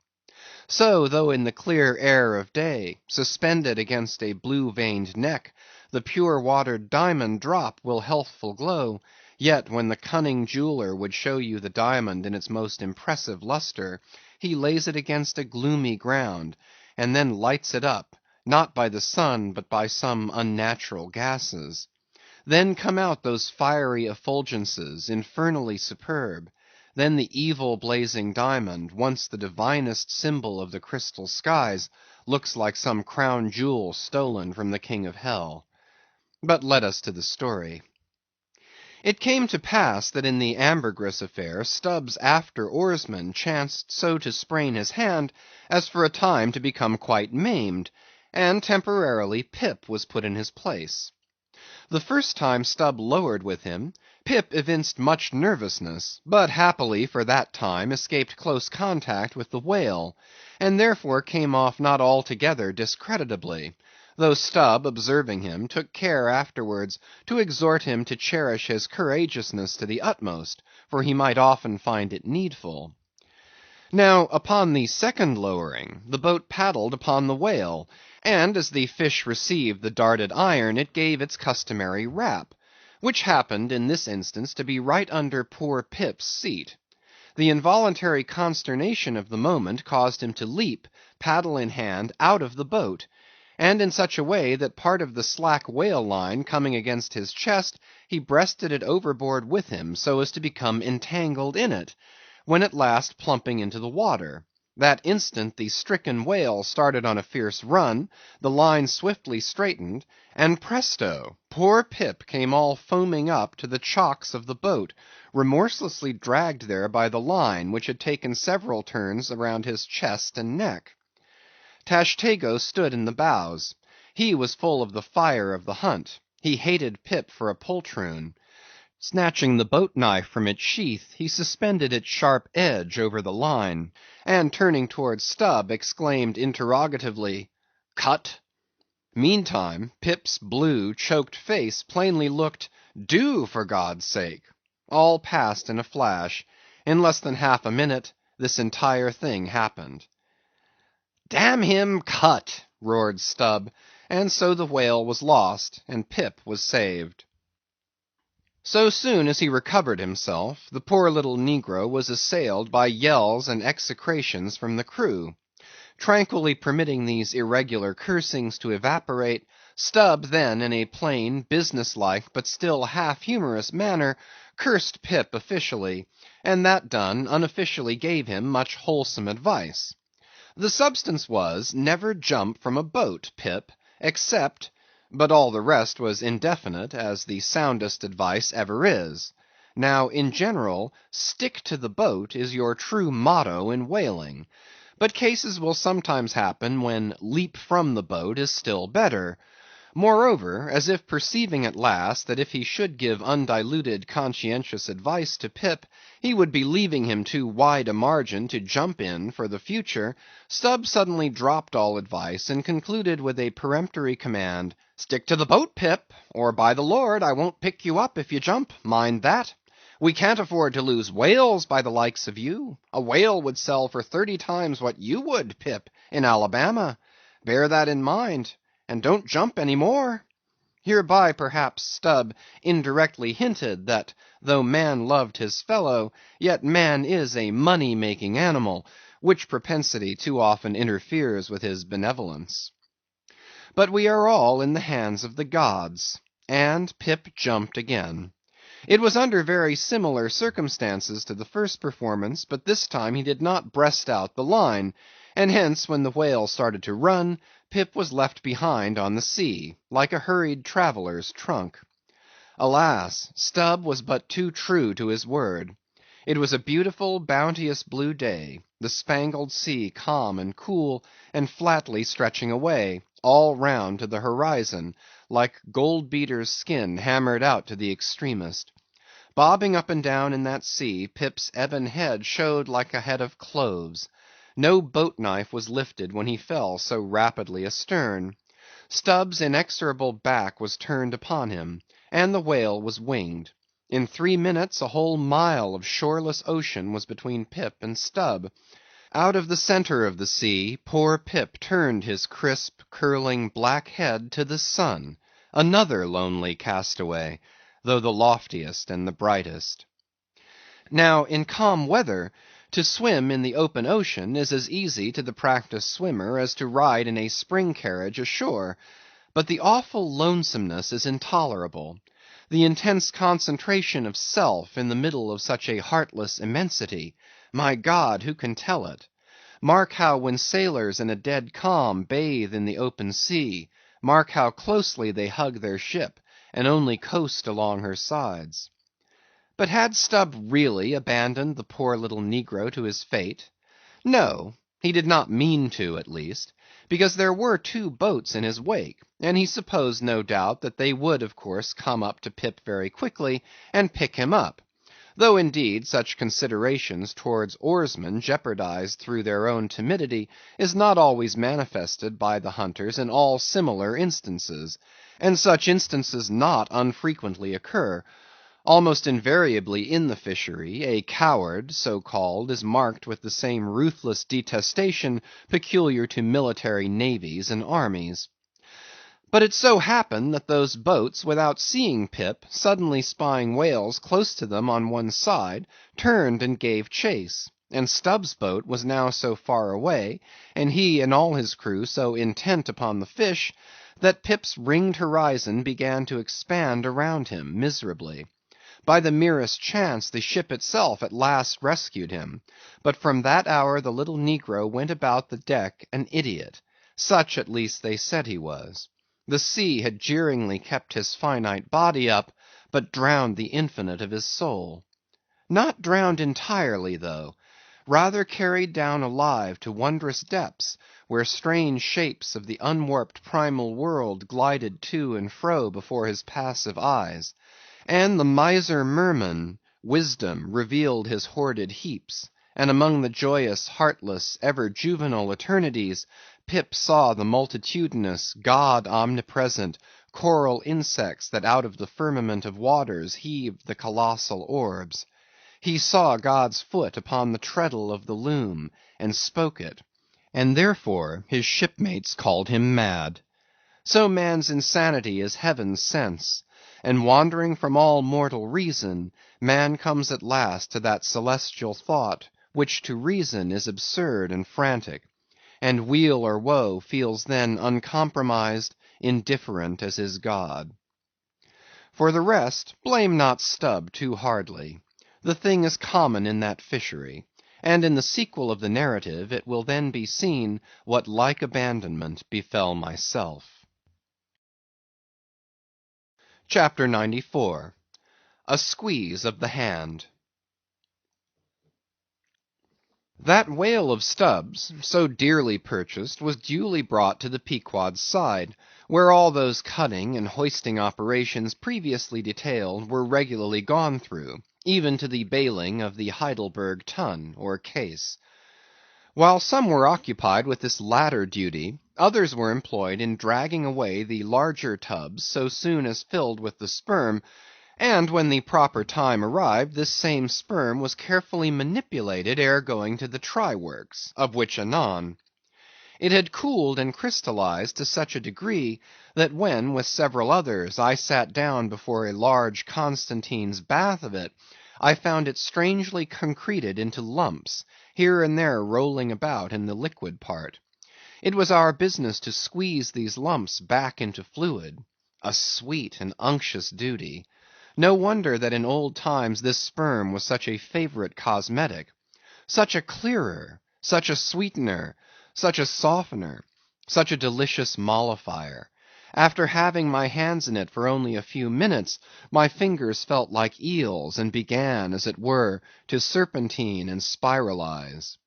So, though in the clear air of day, suspended against a blue-veined neck, the pure-watered diamond drop will healthful glow, yet when the cunning jeweller would show you the diamond in its most impressive lustre, he lays it against a gloomy ground, and then lights it up, not by the sun, but by some unnatural gases. Then come out those fiery effulgences, infernally superb. Then the evil blazing diamond, once the divinest symbol of the crystal skies, looks like some crown jewel stolen from the king of hell. But let us to the story. It came to pass that in the ambergris affair, Stubb's after oarsman chanced so to sprain his hand as for a time to become quite maimed, and temporarily Pip was put in his place. The first time Stubb lowered with him, Pip evinced much nervousness, but happily for that time escaped close contact with the whale, and therefore came off not altogether discreditably, though Stubb, observing him, took care afterwards to exhort him to cherish his courageousness to the utmost, for he might often find it needful. Now, upon the second lowering, the boat paddled upon the whale, and as the fish received the darted iron, it gave its customary rap, which happened in this instance to be right under poor Pip's seat. The involuntary consternation of the moment caused him to leap, paddle in hand, out of the boat, and in such a way that part of the slack whale line coming against his chest, he breasted it overboard with him, so as to become entangled in it, when at last plumping into the water. That instant the stricken whale started on a fierce run, the line swiftly straightened, and presto! Poor Pip came all foaming up to the chocks of the boat, remorselessly dragged there by the line, which had taken several turns around his chest and neck. Tashtego stood in the bows. He was full of the fire of the hunt. He hated Pip for a poltroon. Snatching the boat knife from its sheath, he suspended its sharp edge over the line, and turning towards Stubb, exclaimed interrogatively, "Cut?" Meantime, Pip's blue, choked face plainly looked, "Do, for God's sake!" All passed in a flash. In less than half a minute, this entire thing happened. "Damn him, cut!" roared Stubb, and so the whale was lost, and Pip was saved. So soon as he recovered himself, the poor little negro was assailed by yells and execrations from the crew. Tranquilly permitting these irregular cursings to evaporate, Stubb then in a plain, business-like, but still half-humorous manner, cursed Pip officially, and that done, unofficially gave him much wholesome advice. The substance was, never jump from a boat, Pip, except... but all the rest was indefinite, as the soundest advice ever is. Now, in general, stick to the boat is your true motto in whaling. But cases will sometimes happen when leap from the boat is still better. Moreover, as if perceiving at last that if he should give undiluted conscientious advice to Pip, he would be leaving him too wide a margin to jump in for the future, Stubb suddenly dropped all advice, and concluded with a peremptory command, "Stick to the boat, Pip, or by the Lord, I won't pick you up if you jump, mind that. We can't afford to lose whales by the likes of you. A whale would sell for 30 times what you would, Pip, in Alabama. Bear that in mind, and don't jump any more." Hereby perhaps Stubb indirectly hinted that though man loved his fellow, yet man is a money-making animal, which propensity too often interferes with his benevolence. But we are all in the hands of the gods, and Pip jumped again. It was under very similar circumstances to the first performance, but this time he did not breast out the line, and hence when the whale started to run, Pip was left behind on the sea, like a hurried traveller's trunk. Alas! Stubb was but too true to his word. It was a beautiful, bounteous blue day, the spangled sea calm and cool, and flatly stretching away, all round to the horizon, like gold beater's skin hammered out to the extremest. Bobbing up and down in that sea, Pip's ebon head showed like a head of cloves. No boat knife was lifted when he fell so rapidly astern. Stubb's inexorable back was turned upon him, and the whale was winged. In 3 minutes a whole mile of shoreless ocean was between Pip and Stubb. Out of the centre of the sea, poor Pip turned his crisp, curling, black head to the sun, another lonely castaway, though the loftiest and the brightest. Now, in calm weather, to swim in the open ocean is as easy to the practised swimmer as to ride in a spring carriage ashore; but the awful lonesomeness is intolerable. The intense concentration of self in the middle of such a heartless immensity, my God, who can tell it? Mark how when sailors in a dead calm bathe in the open sea, mark how closely they hug their ship, and only coast along her sides. But had Stubb really abandoned the poor little negro to his fate? No, he did not mean to, at least, because there were 2 boats in his wake, and he supposed no doubt that they would of course come up to Pip very quickly, and pick him up; though indeed such considerations towards oarsmen jeopardized through their own timidity is not always manifested by the hunters in all similar instances, and such instances not unfrequently occur. Almost invariably in the fishery, a coward, so called, is marked with the same ruthless detestation peculiar to military navies and armies. But it so happened that those boats, without seeing Pip, suddenly spying whales close to them on one side, turned and gave chase; and Stubb's boat was now so far away, and he and all his crew so intent upon the fish, that Pip's ringed horizon began to expand around him miserably. By the merest chance the ship itself at last rescued him, but from that hour the little negro went about the deck an idiot; such at least they said he was. The sea had jeeringly kept his finite body up, but drowned the infinite of his soul. Not drowned entirely though; rather carried down alive to wondrous depths, where strange shapes of the unwarped primal world glided to and fro before his passive eyes; and the miser Merman, Wisdom, revealed his hoarded heaps; and among the joyous, heartless, ever juvenile eternities, Pip saw the multitudinous, God omnipresent, coral insects that out of the firmament of waters heaved the colossal orbs. He saw God's foot upon the treadle of the loom, and spoke it; and therefore his shipmates called him mad. So man's insanity is heaven's sense; and wandering from all mortal reason, man comes at last to that celestial thought, which to reason is absurd and frantic; and weal or woe feels then uncompromised, indifferent as his God. For the rest, blame not Stubb too hardly. The thing is common in that fishery; and in the sequel of the narrative it will then be seen what like abandonment befell myself. CHAPTER 94. A Squeeze of the Hand. That whale of Stubb's, so dearly purchased, was duly brought to the Pequod's side, where all those cutting and hoisting operations previously detailed were regularly gone through, even to the bailing of the Heidelberg tun, or case. While some were occupied with this latter duty, others were employed in dragging away the larger tubs so soon as filled with the sperm, and when the proper time arrived, this same sperm was carefully manipulated ere going to the try works, of which anon. It had cooled and crystallized to such a degree, that when, with several others, I sat down before a large Constantine's bath of it, I found it strangely concreted into lumps, here and there rolling about in the liquid part. It was our business to squeeze these lumps back into fluid. A sweet and unctuous duty. No wonder that in old times this sperm was such a favorite cosmetic. Such a clearer, such a sweetener, such a softener, such a delicious mollifier. After having my hands in it for only a few minutes, my fingers felt like eels, and began, as it were, to serpentine and spiralize.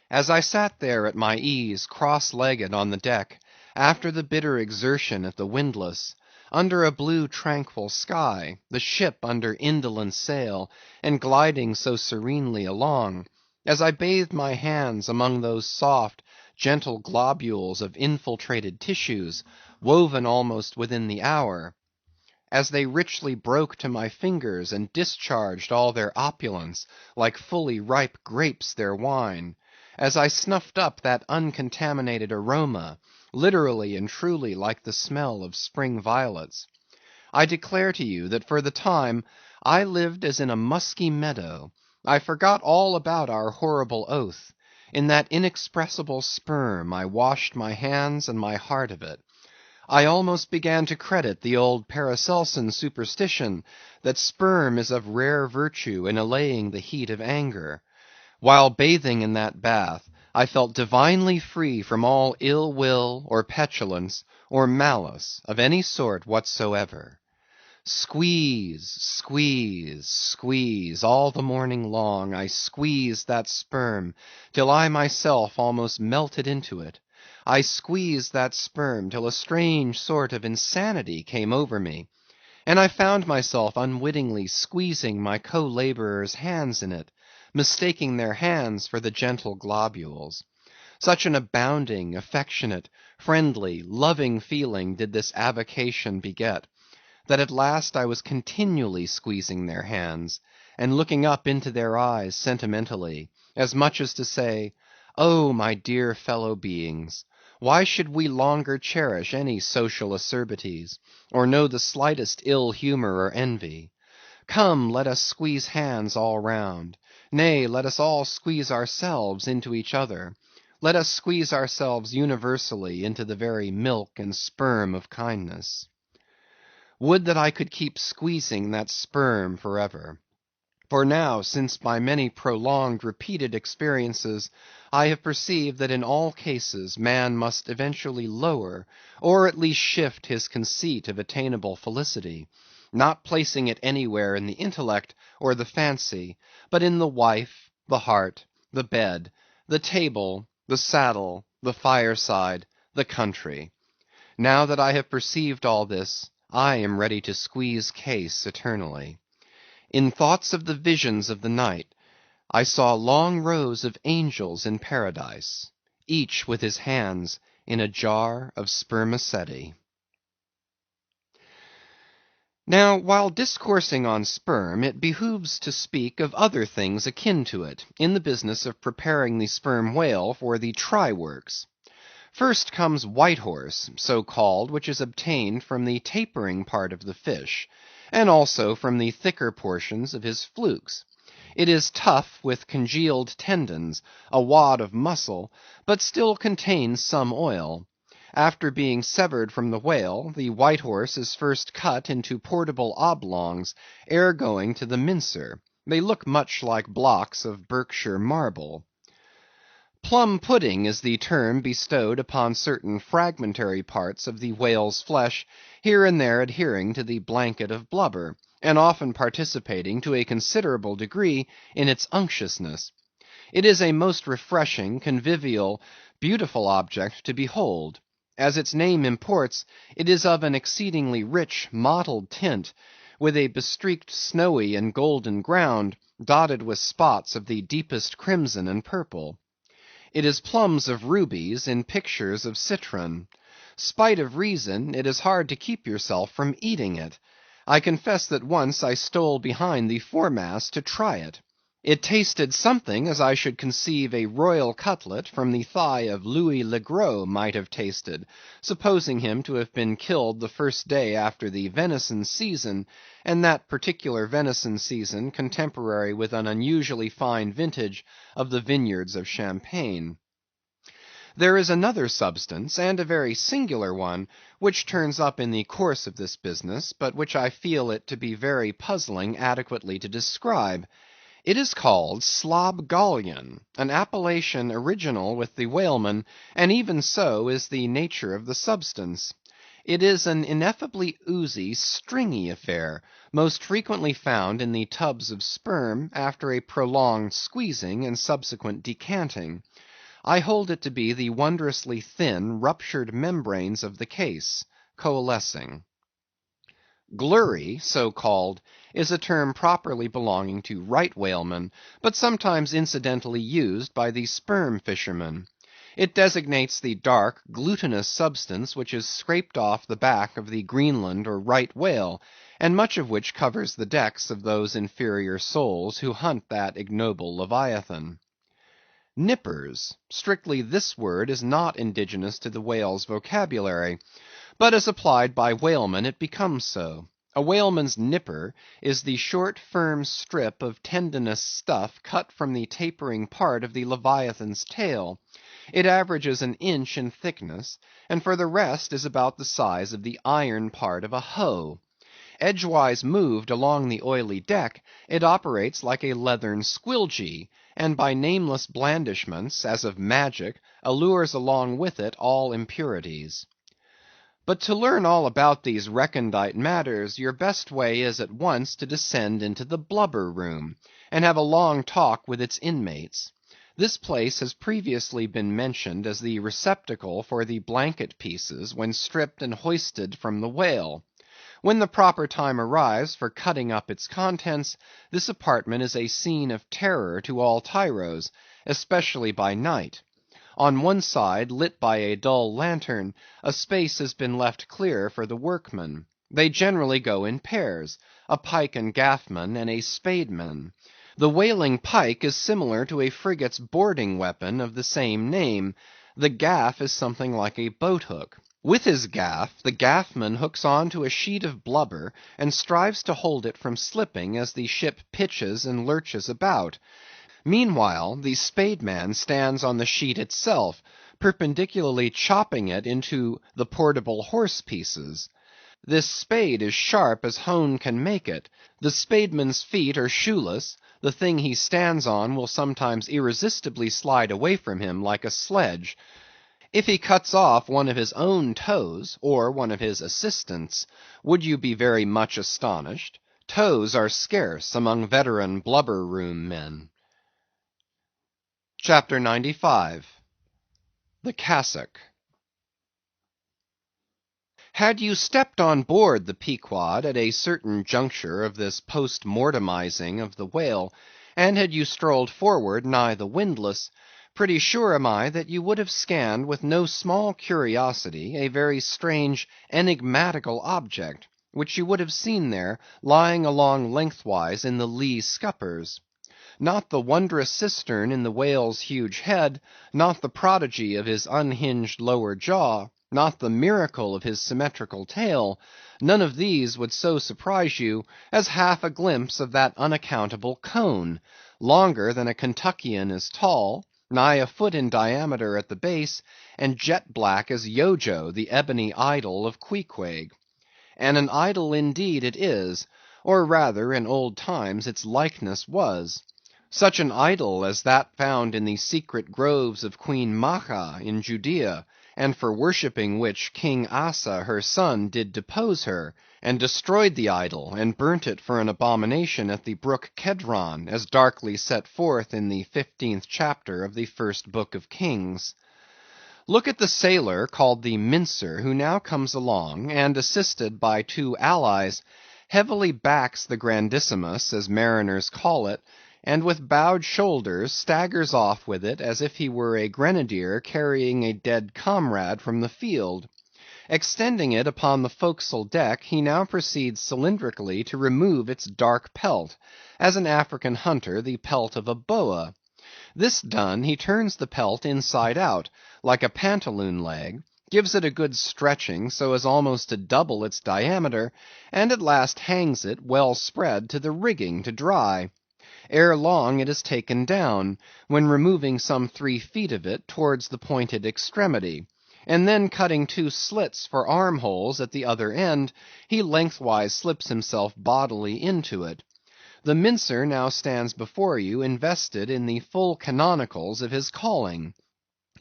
As I sat there at my ease, cross-legged on the deck, after the bitter exertion at the windlass, under a blue tranquil sky, the ship under indolent sail, and gliding so serenely along, as I bathed my hands among those soft, gentle globules of infiltrated tissues, woven almost within the hour, as they richly broke to my fingers and discharged all their opulence, like fully ripe grapes their wine, as I snuffed up that uncontaminated aroma, literally and truly like the smell of spring violets, I declare to you that for the time I lived as in a musky meadow. I forgot all about our horrible oath. In that inexpressible sperm I washed my hands and my heart of it. I almost began to credit the old Paracelsian superstition that sperm is of rare virtue in allaying the heat of anger. While bathing in that bath, I felt divinely free from all ill will, or petulance, or malice of any sort whatsoever. Squeeze, squeeze, squeeze, all the morning long I squeezed that sperm till I myself almost melted into it. I squeezed that sperm till a strange sort of insanity came over me, and I found myself unwittingly squeezing my co-laborers' hands in it, mistaking their hands for the gentle globules. Such an abounding, affectionate, friendly, loving feeling did this avocation beget, that at last I was continually squeezing their hands, and looking up into their eyes sentimentally, as much as to say, oh, my dear fellow beings, why should we longer cherish any social acerbities, or know the slightest ill humor or envy? Come, let us squeeze hands all round; nay, let us all squeeze ourselves into each other. Let us squeeze ourselves universally into the very milk and sperm of kindness. Would that I could keep squeezing that sperm for ever. For now, since by many prolonged, repeated experiences, I have perceived that in all cases man must eventually lower, or at least shift his conceit of attainable felicity, not placing it anywhere in the intellect or the fancy, but in the wife, the heart, the bed, the table, the saddle, the fireside, the country. Now that I have perceived all this, I am ready to squeeze case eternally. In thoughts of the visions of the night, I saw long rows of angels in paradise, each with his hands in a jar of spermaceti. Now, while discoursing on sperm, it behooves to speak of other things akin to it, in the business of preparing the sperm whale for the try works. First comes white horse, so called, which is obtained from the tapering part of the fish, and also from the thicker portions of his flukes. It is tough with congealed tendons, a wad of muscle, but still contains some oil. After being severed from the whale, the white horse is first cut into portable oblongs, ere going to the mincer. They look much like blocks of Berkshire marble. Plum pudding is the term bestowed upon certain fragmentary parts of the whale's flesh, here and there adhering to the blanket of blubber, and often participating to a considerable degree in its unctuousness. It is a most refreshing, convivial, beautiful object to behold. As its name imports, it is of an exceedingly rich mottled tint, with a bestreaked snowy and golden ground, dotted with spots of the deepest crimson and purple. It is plums of rubies in pictures of citron. Spite of reason, it is hard to keep yourself from eating it. I confess that once I stole behind the foremast to try it. It tasted something as I should conceive a royal cutlet from the thigh of Louis le Gros might have tasted, supposing him to have been killed the first day after the venison season, and that particular venison season contemporary with an unusually fine vintage of the vineyards of Champagne. There is another substance, and a very singular one, which turns up in the course of this business, but which I feel it to be very puzzling adequately to describe. It is called slobgollion, an appellation original with the whalemen, and even so is the nature of the substance. It is an ineffably oozy, stringy affair, most frequently found in the tubs of sperm, after a prolonged squeezing and subsequent decanting. I hold it to be the wondrously thin, ruptured membranes of the case, coalescing. Glurry, so called, is a term properly belonging to right whalemen, but sometimes incidentally used by the sperm fishermen. It designates the dark, glutinous substance which is scraped off the back of the Greenland or right whale, and much of which covers the decks of those inferior souls who hunt that ignoble leviathan. Nippers. Strictly this word is not indigenous to the whale's vocabulary, but as applied by whalemen it becomes so. A whaleman's nipper is the short firm strip of tendinous stuff cut from the tapering part of the leviathan's tail. It averages an inch in thickness, and for the rest is about the size of the iron part of a hoe. Edgewise moved along the oily deck, it operates like a leathern squilgee, and by nameless blandishments, as of magic, allures along with it all impurities. But to learn all about these recondite matters, your best way is at once to descend into the blubber room, and have a long talk with its inmates. This place has previously been mentioned as the receptacle for the blanket pieces when stripped and hoisted from the whale. When the proper time arrives for cutting up its contents, this apartment is a scene of terror to all tyros, especially by night. On one side, lit by a dull lantern, a space has been left clear for the workmen. They generally go in pairs, a pike and gaffman and a spademan. The whaling pike is similar to a frigate's boarding weapon of the same name. The gaff is something like a boat hook. With his gaff, the gaffman hooks on to a sheet of blubber, and strives to hold it from slipping as the ship pitches and lurches about. Meanwhile, the spademan stands on the sheet itself, perpendicularly chopping it into the portable horse pieces. This spade is sharp as hone can make it. The spademan's feet are shoeless. The thing he stands on will sometimes irresistibly slide away from him like a sledge. If he cuts off one of his own toes, or one of his assistants', would you be very much astonished? Toes are scarce among veteran blubber room men. Chapter 95. The Cassock. Had you stepped on board the Pequod at a certain juncture of this post-mortemizing of the whale, and had you strolled forward nigh the windlass, pretty sure am I that you would have scanned with no small curiosity a very strange enigmatical object, which you would have seen there lying along lengthwise in the lee scuppers. Not the wondrous cistern in the whale's huge head, not the prodigy of his unhinged lower jaw, not the miracle of his symmetrical tail, none of these would so surprise you as half a glimpse of that unaccountable cone, longer than a Kentuckian is tall, nigh a foot in diameter at the base, and jet black as Yojo, the ebony idol of Queequeg. And an idol indeed it is, or rather in old times its likeness was. Such an idol as that found in the secret groves of Queen Macha in Judea, and for worshipping which King Asa her son did depose her, and destroyed the idol, and burnt it for an abomination at the brook Kedron, as darkly set forth in the 15th chapter of the first book of Kings. Look at the sailor called the mincer, who now comes along, and assisted by two allies, heavily backs the grandissimus, as mariners call it, and with bowed shoulders staggers off with it as if he were a grenadier carrying a dead comrade from the field. Extending it upon the forecastle deck, he now proceeds cylindrically to remove its dark pelt, as an African hunter the pelt of a boa. This done, he turns the pelt inside out, like a pantaloon leg, gives it a good stretching so as almost to double its diameter, and at last hangs it, well spread, to the rigging to dry. Ere long it is taken down, when removing some 3 feet of it towards the pointed extremity, and then cutting 2 slits for armholes at the other end, he lengthwise slips himself bodily into it. The mincer now stands before you invested in the full canonicals of his calling.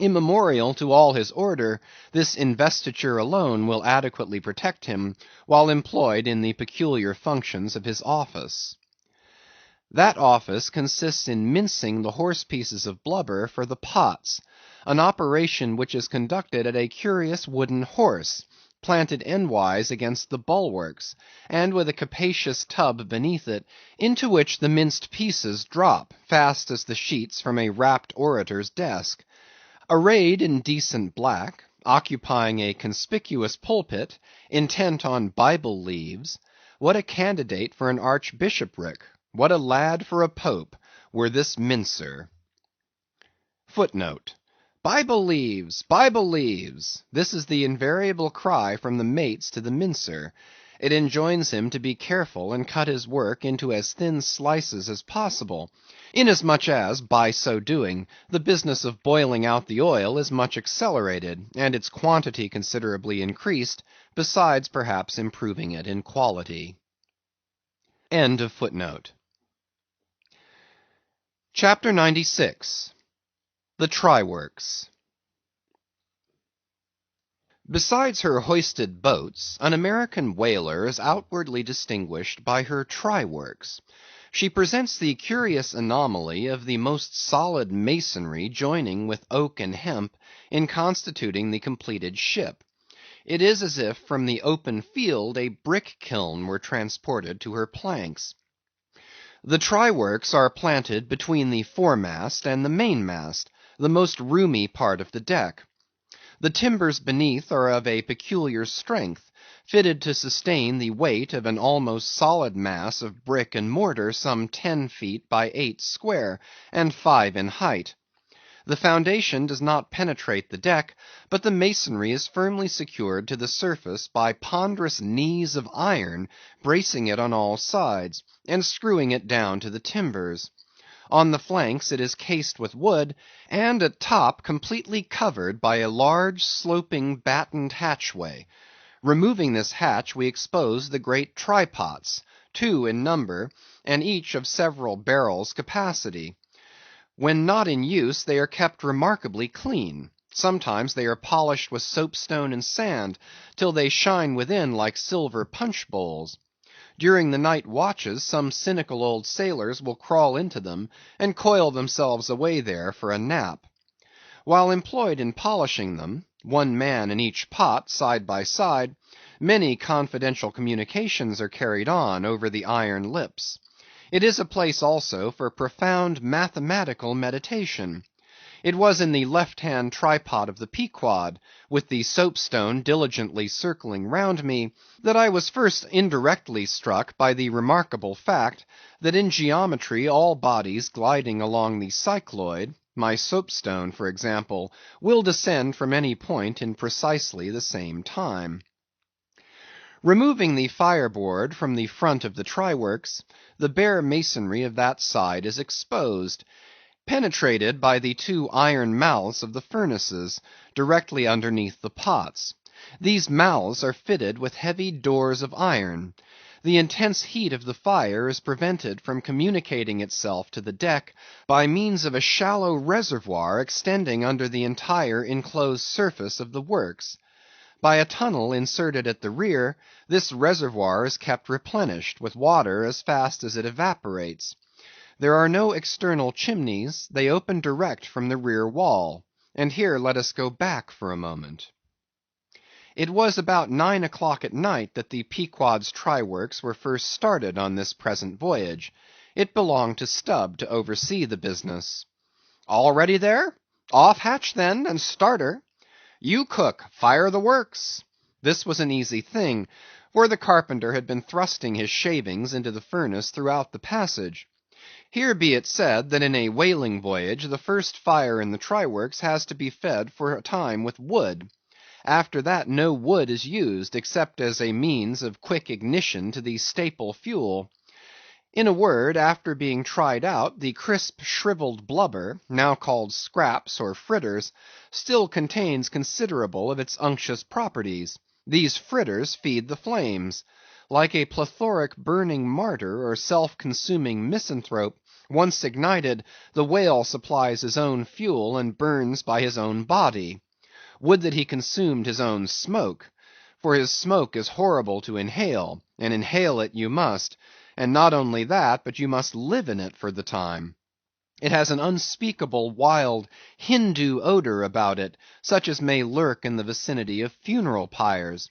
Immemorial to all his order, this investiture alone will adequately protect him while employed in the peculiar functions of his office. That office consists in mincing the horse pieces of blubber for the pots, an operation which is conducted at a curious wooden horse, planted endwise against the bulwarks, and with a capacious tub beneath it, into which the minced pieces drop, fast as the sheets from a rapt orator's desk. Arrayed in decent black, occupying a conspicuous pulpit, intent on Bible leaves, what a candidate for an archbishopric! What a lad for a pope, were this mincer! Footnote: Bible leaves! Bible leaves! This is the invariable cry from the mates to the mincer. It enjoins him to be careful and cut his work into as thin slices as possible, inasmuch as, by so doing, the business of boiling out the oil is much accelerated, and its quantity considerably increased, besides perhaps improving it in quality. End of footnote. Chapter 96. The Try Works. Besides her hoisted boats, an American whaler is outwardly distinguished by her try works. She presents the curious anomaly of the most solid masonry joining with oak and hemp in constituting the completed ship. It is as if from the open field a brick kiln were transported to her planks. The try works are planted between the foremast and the mainmast, the most roomy part of the deck. The timbers beneath are of a peculiar strength, fitted to sustain the weight of an almost solid mass of brick and mortar some 10 feet by 8 square, and 5 in height. The foundation does not penetrate the deck, but the masonry is firmly secured to the surface by ponderous knees of iron, bracing it on all sides, and screwing it down to the timbers. On the flanks it is cased with wood, and at top completely covered by a large sloping battened hatchway. Removing this hatch, we expose the great trypots, 2 in number, and each of several barrels' capacity. When not in use, they are kept remarkably clean. Sometimes they are polished with soapstone and sand, till they shine within like silver punch bowls. During the night watches, some cynical old sailors will crawl into them, and coil themselves away there for a nap. While employed in polishing them, 1 man in each pot, side by side, many confidential communications are carried on over the iron lips. It is a place also for profound mathematical meditation. It was in the left-hand trypot of the Pequod, with the soapstone diligently circling round me, that I was first indirectly struck by the remarkable fact, that in geometry all bodies gliding along the cycloid, my soapstone for example, will descend from any point in precisely the same time. Removing the fireboard from the front of the try works, the bare masonry of that side is exposed, penetrated by the 2 iron mouths of the furnaces, directly underneath the pots. These mouths are fitted with heavy doors of iron. The intense heat of the fire is prevented from communicating itself to the deck by means of a shallow reservoir extending under the entire enclosed surface of the works. By a tunnel inserted at the rear, this reservoir is kept replenished with water as fast as it evaporates. There are no external chimneys; they open direct from the rear wall. And here let us go back for a moment. It was about 9 o'clock at night that the Pequod's try works were first started on this present voyage. It belonged to Stubb to oversee the business. "All ready there? Off hatch then, and start her. You cook, fire the works." This was an easy thing, for the carpenter had been thrusting his shavings into the furnace throughout the passage. Here be it said that in a whaling voyage the first fire in the try works has to be fed for a time with wood. After that no wood is used, except as a means of quick ignition to the staple fuel. In a word, after being tried out, the crisp shrivelled blubber, now called scraps or fritters, still contains considerable of its unctuous properties. These fritters feed the flames. Like a plethoric burning martyr or self-consuming misanthrope, once ignited, the whale supplies his own fuel and burns by his own body. Would that he consumed his own smoke! For his smoke is horrible to inhale, and inhale it you must; and not only that, but you must live in it for the time. It has an unspeakable, wild, Hindoo odor about it, such as may lurk in the vicinity of funeral pyres.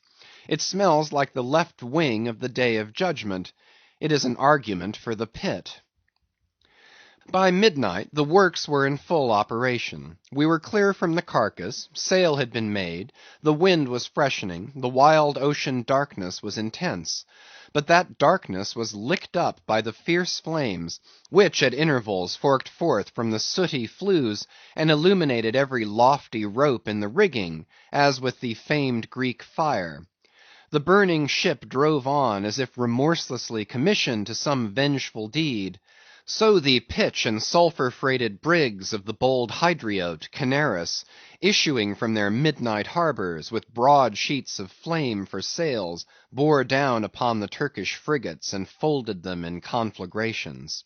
It smells like the left wing of the Day of Judgment. It is an argument for the pit. By midnight the works were in full operation. We were clear from the carcass, sail had been made, the wind was freshening, the wild ocean darkness was intense. But that darkness was licked up by the fierce flames, which at intervals forked forth from the sooty flues, and illuminated every lofty rope in the rigging, as with the famed Greek fire. The burning ship drove on, as if remorselessly commissioned to some vengeful deed. So the pitch and sulphur-freighted brigs of the bold Hydriote, Canaris, issuing from their midnight harbors, with broad sheets of flame for sails, bore down upon the Turkish frigates, and folded them in conflagrations.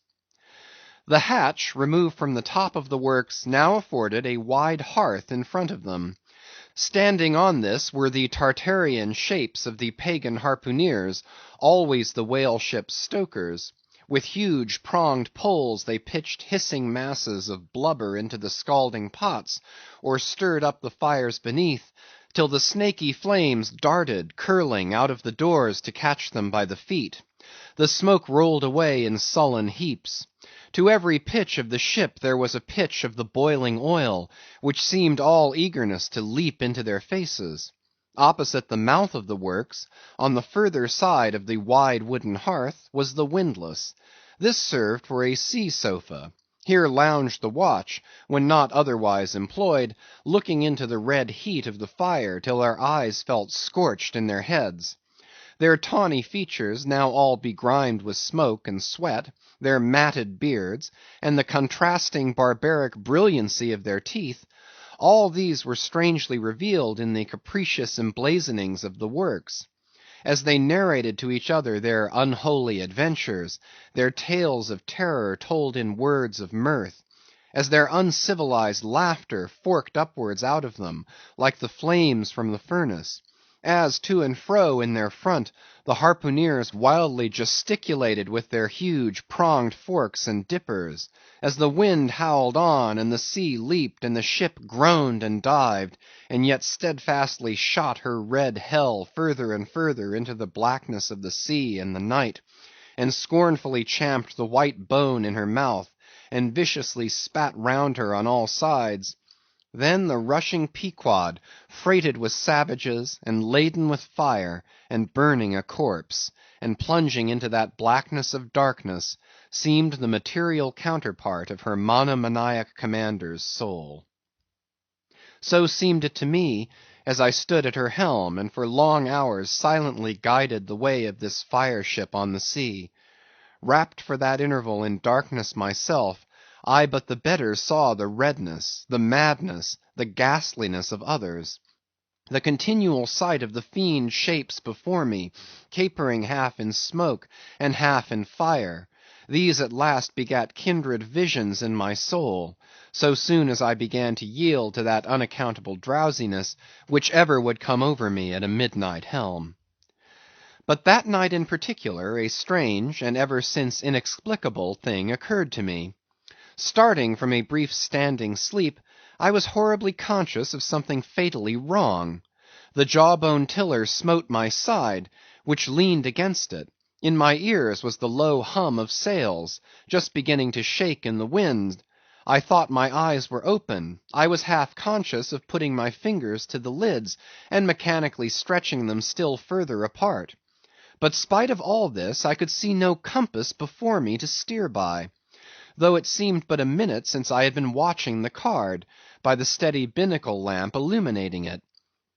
The hatch, removed from the top of the works, now afforded a wide hearth in front of them. Standing on this were the Tartarian shapes of the pagan harpooneers, always the whale ship's stokers. With huge pronged poles they pitched hissing masses of blubber into the scalding pots, or stirred up the fires beneath, till the snaky flames darted, curling, out of the doors to catch them by the feet. The smoke rolled away in sullen heaps. To every pitch of the ship there was a pitch of the boiling oil, which seemed all eagerness to leap into their faces. Opposite the mouth of the works, on the further side of the wide wooden hearth, was the windlass. This served for a sea sofa. Here lounged the watch, when not otherwise employed, looking into the red heat of the fire till their eyes felt scorched in their heads. Their tawny features, now all begrimed with smoke and sweat, their matted beards, and the contrasting barbaric brilliancy of their teeth, all these were strangely revealed in the capricious emblazonings of the works. As they narrated to each other their unholy adventures, their tales of terror told in words of mirth, as their uncivilized laughter forked upwards out of them, like the flames from the furnace; as to and fro in their front the harpooneers wildly gesticulated with their huge pronged forks and dippers; as the wind howled on, and the sea leaped, and the ship groaned and dived, and yet steadfastly shot her red hell further and further into the blackness of the sea and the night, and scornfully champed the white bone in her mouth, and viciously spat round her on all sides. Then the rushing Pequod, freighted with savages, and laden with fire, and burning a corpse, and plunging into that blackness of darkness, seemed the material counterpart of her monomaniac commander's soul. So seemed it to me, as I stood at her helm, and for long hours silently guided the way of this fire ship on the sea. Wrapped for that interval in darkness myself, I but the better saw the redness, the madness, the ghastliness of others. The continual sight of the fiend shapes before me, capering half in smoke and half in fire, these at last begat kindred visions in my soul, so soon as I began to yield to that unaccountable drowsiness which ever would come over me at a midnight helm. But that night in particular, a strange, and ever since inexplicable thing occurred to me. Starting from a brief standing sleep, I was horribly conscious of something fatally wrong. The jawbone tiller smote my side, which leaned against it. In my ears was the low hum of sails, just beginning to shake in the wind. I thought my eyes were open. I was half conscious of putting my fingers to the lids, and mechanically stretching them still further apart. But spite of all this, I could see no compass before me to steer by, though it seemed but a minute since I had been watching the card, by the steady binnacle lamp illuminating it.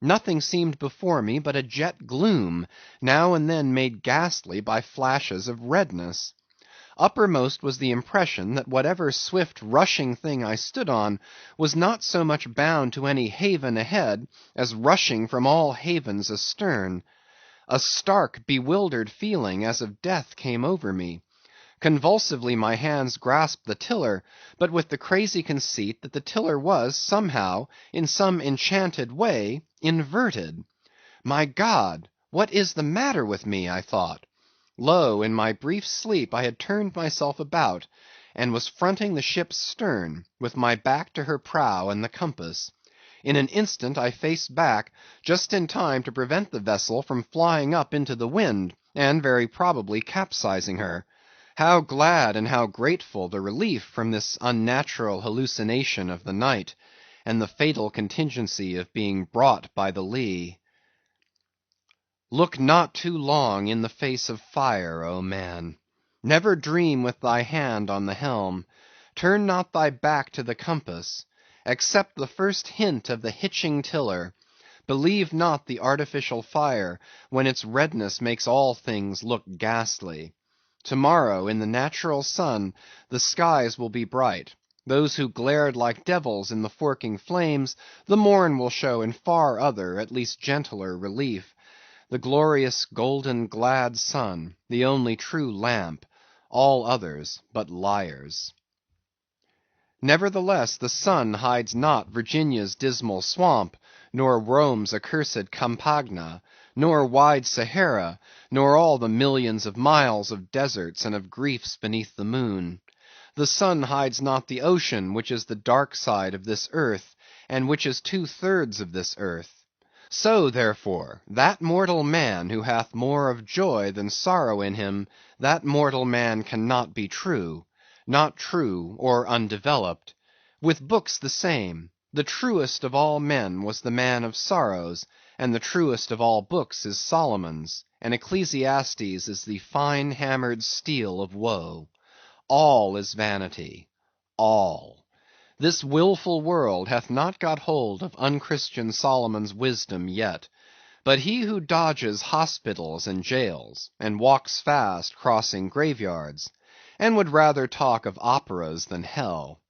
Nothing seemed before me but a jet gloom, now and then made ghastly by flashes of redness. Uppermost was the impression that whatever swift rushing thing I stood on was not so much bound to any haven ahead, as rushing from all havens astern. A stark, bewildered feeling as of death came over me. Convulsively my hands grasped the tiller, but with the crazy conceit that the tiller was, somehow, in some enchanted way, inverted. My God, what is the matter with me? I thought. Lo, in my brief sleep I had turned myself about, and was fronting the ship's stern, with my back to her prow and the compass. In an instant I faced back, just in time to prevent the vessel from flying up into the wind, and very probably capsizing her. How glad and how grateful the relief from this unnatural hallucination of the night, and the fatal contingency of being brought by the lee. Look not too long in the face of fire, O man! Never dream with thy hand on the helm. Turn not thy back to the compass. Accept the first hint of the hitching tiller. Believe not the artificial fire, when its redness makes all things look ghastly. To-morrow, in the natural sun, the skies will be bright. Those who glared like devils in the forking flames, the morn will show in far other, at least gentler relief. The glorious, golden, glad sun, the only true lamp, all others but liars. Nevertheless, the sun hides not Virginia's dismal swamp, nor Rome's accursed Campagna, nor wide Sahara, nor all the millions of miles of deserts and of griefs beneath the moon. The sun hides not the ocean, which is the dark side of this earth, and which is 2/3 of this earth. So, therefore, that mortal man who hath more of joy than sorrow in him, that mortal man cannot be true. Not true, or undeveloped. With books the same. The truest of all men was the man of sorrows, and the truest of all books is Solomon's, and Ecclesiastes is the fine hammered steel of woe. All is vanity. All. This wilful world hath not got hold of unchristian Solomon's wisdom yet. But he who dodges hospitals and jails, and walks fast crossing graveyards, and would rather talk of operas than hell,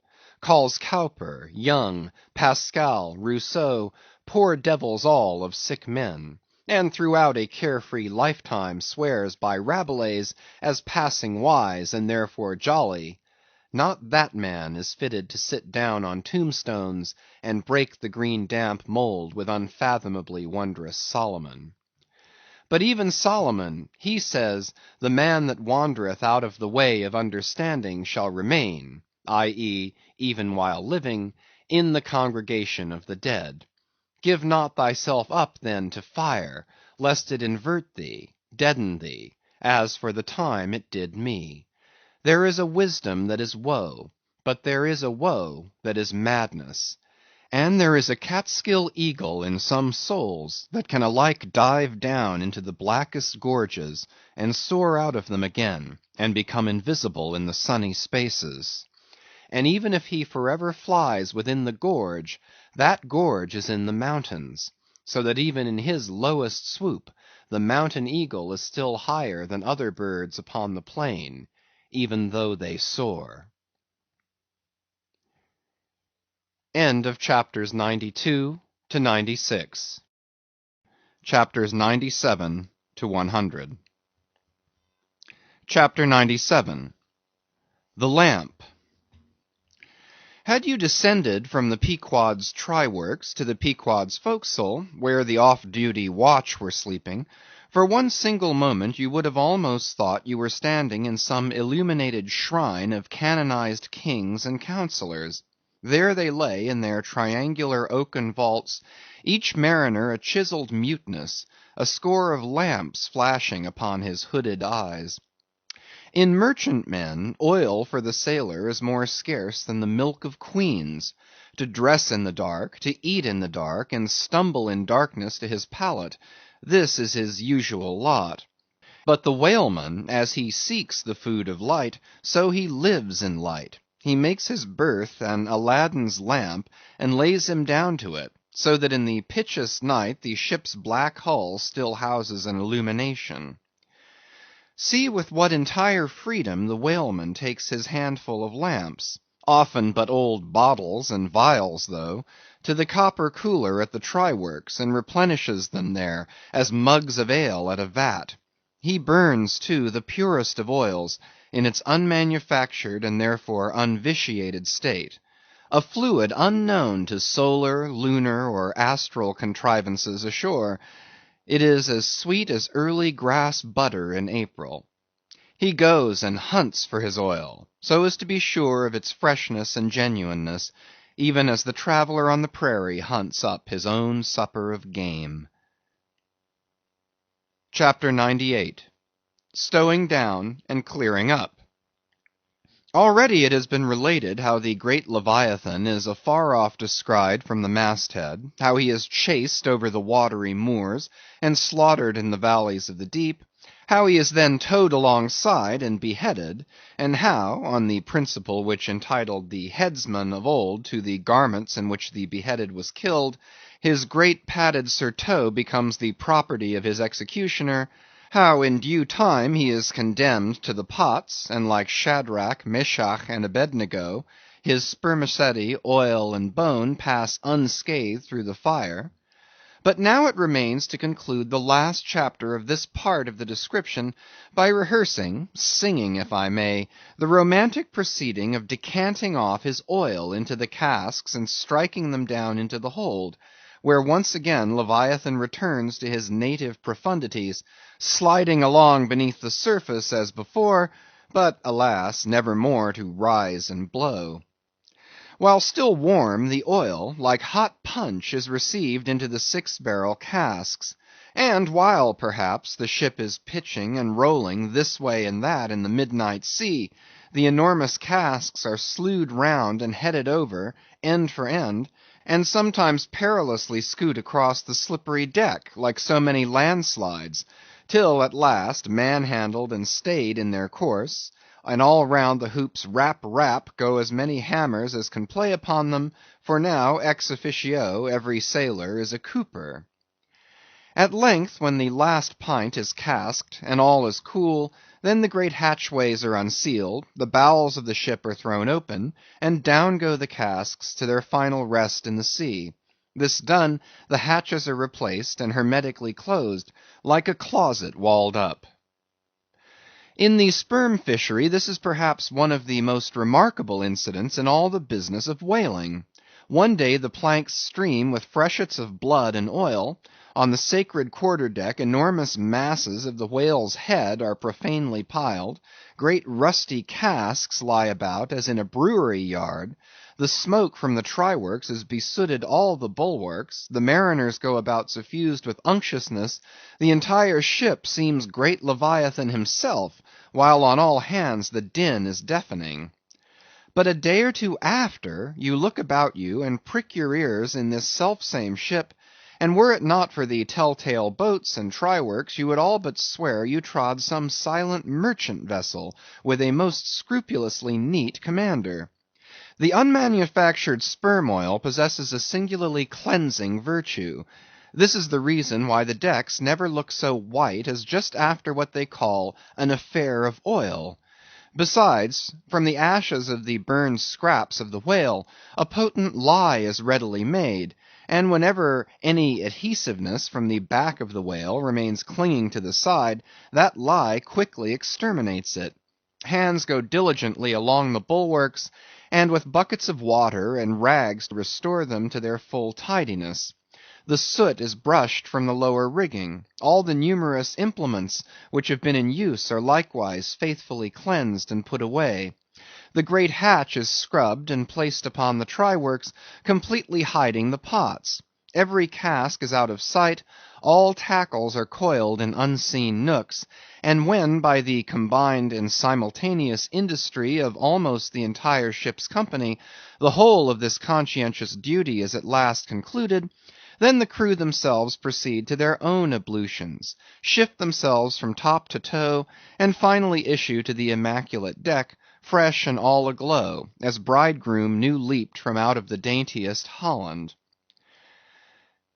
calls Cowper, Young, Pascal, Rousseau, poor devils all of sick men, and throughout a carefree lifetime swears by Rabelais as passing wise and therefore jolly, not that man is fitted to sit down on tombstones and break the green damp mould with unfathomably wondrous Solomon. But even Solomon, he says, the man that wandereth out of the way of understanding shall remain, i.e., even while living, in the congregation of the dead. Give not thyself up then to fire, lest it invert thee, deaden thee, as for the time it did me. There is a wisdom that is woe, but there is a woe that is madness. And there is a Catskill eagle in some souls that can alike dive down into the blackest gorges, and soar out of them again, and become invisible in the sunny spaces. And even if he forever flies within the gorge, that gorge is in the mountains, so that even in his lowest swoop, the mountain eagle is still higher than other birds upon the plain, even though they soar. End of chapters 92 to 96. Chapters 97 to 100. Chapter 97. The Lamp. Had you descended from the Pequod's try-works to the Pequod's forecastle, where the off-duty watch were sleeping, for one single moment you would have almost thought you were standing in some illuminated shrine of canonized kings and counsellors. There they lay in their triangular oaken vaults, each mariner a chiselled muteness, a score of lamps flashing upon his hooded eyes. In merchantmen, oil for the sailor is more scarce than the milk of queens. To dress in the dark, to eat in the dark, and stumble in darkness to his palate, this is his usual lot. But the whaleman, as he seeks the food of light, so he lives in light. He makes his berth an Aladdin's lamp, and lays him down to it, so that in the pitchiest night the ship's black hull still houses an illumination. See with what entire freedom the whaleman takes his handful of lamps, often but old bottles and vials though, to the copper cooler at the try-works, and replenishes them there, as mugs of ale at a vat. He burns, too, the purest of oils, in its unmanufactured and therefore unvitiated state. A fluid unknown to solar, lunar, or astral contrivances ashore. It is as sweet as early grass butter in April. He goes and hunts for his oil, so as to be sure of its freshness and genuineness, even as the traveller on the prairie hunts up his own supper of game. Chapter 98. Stowing down and clearing up. Already it has been related how the great Leviathan is afar off descried from the masthead, how he is chased over the watery moors, and slaughtered in the valleys of the deep, how he is then towed alongside and beheaded, and how, on the principle which entitled the headsman of old to the garments in which the beheaded was killed, his great padded surtout becomes the property of his executioner, how in due time he is condemned to the pots, and like Shadrach, Meshach, and Abednego, his spermaceti, oil, and bone pass unscathed through the fire. But now it remains to conclude the last chapter of this part of the description by rehearsing, singing if I may, the romantic proceeding of decanting off his oil into the casks and striking them down into the hold, where once again Leviathan returns to his native profundities, sliding along beneath the surface as before, but alas, never more to rise and blow. While still warm, the oil, like hot punch, is received into the 6-barrel casks; and while, perhaps, the ship is pitching and rolling this way and that in the midnight sea, the enormous casks are slewed round and headed over, end for end, and sometimes perilously scoot across the slippery deck, like so many landslides, till at last, man-handled and stayed in their course, and all round the hoops rap rap go as many hammers as can play upon them, for now ex officio every sailor is a cooper. At length, when the last pint is casked, and all is cool, then the great hatchways are unsealed, the bowels of the ship are thrown open, and down go the casks to their final rest in the sea. This done, the hatches are replaced and hermetically closed, like a closet walled up. In the sperm fishery this is perhaps one of the most remarkable incidents in all the business of whaling. One day the planks stream with freshets of blood and oil. On the sacred quarter-deck enormous masses of the whale's head are profanely piled. Great rusty casks lie about as in a brewery yard. The smoke from the try-works has besooted all the bulwarks. The mariners go about suffused with unctuousness. The entire ship seems great Leviathan himself, while on all hands the din is deafening. But a day or two after, you look about you and prick your ears in this selfsame ship, and were it not for the tell-tale boats and try-works, you would all but swear you trod some silent merchant vessel with a most scrupulously neat commander. The unmanufactured sperm oil possesses a singularly cleansing virtue. This is the reason why the decks never look so white as just after what they call an affair of oil. Besides, from the ashes of the burned scraps of the whale, a potent lye is readily made, and whenever any adhesiveness from the back of the whale remains clinging to the side, that lie quickly exterminates it. Hands go diligently along the bulwarks, and with buckets of water and rags to restore them to their full tidiness. The soot is brushed from the lower rigging. All the numerous implements which have been in use are likewise faithfully cleansed and put away. The great hatch is scrubbed and placed upon the try works, completely hiding the pots. Every cask is out of sight, all tackles are coiled in unseen nooks, and when by the combined and simultaneous industry of almost the entire ship's company, the whole of this conscientious duty is at last concluded, then the crew themselves proceed to their own ablutions, shift themselves from top to toe, and finally issue to the immaculate deck, fresh and all aglow, as bridegroom new leaped from out of the daintiest Holland.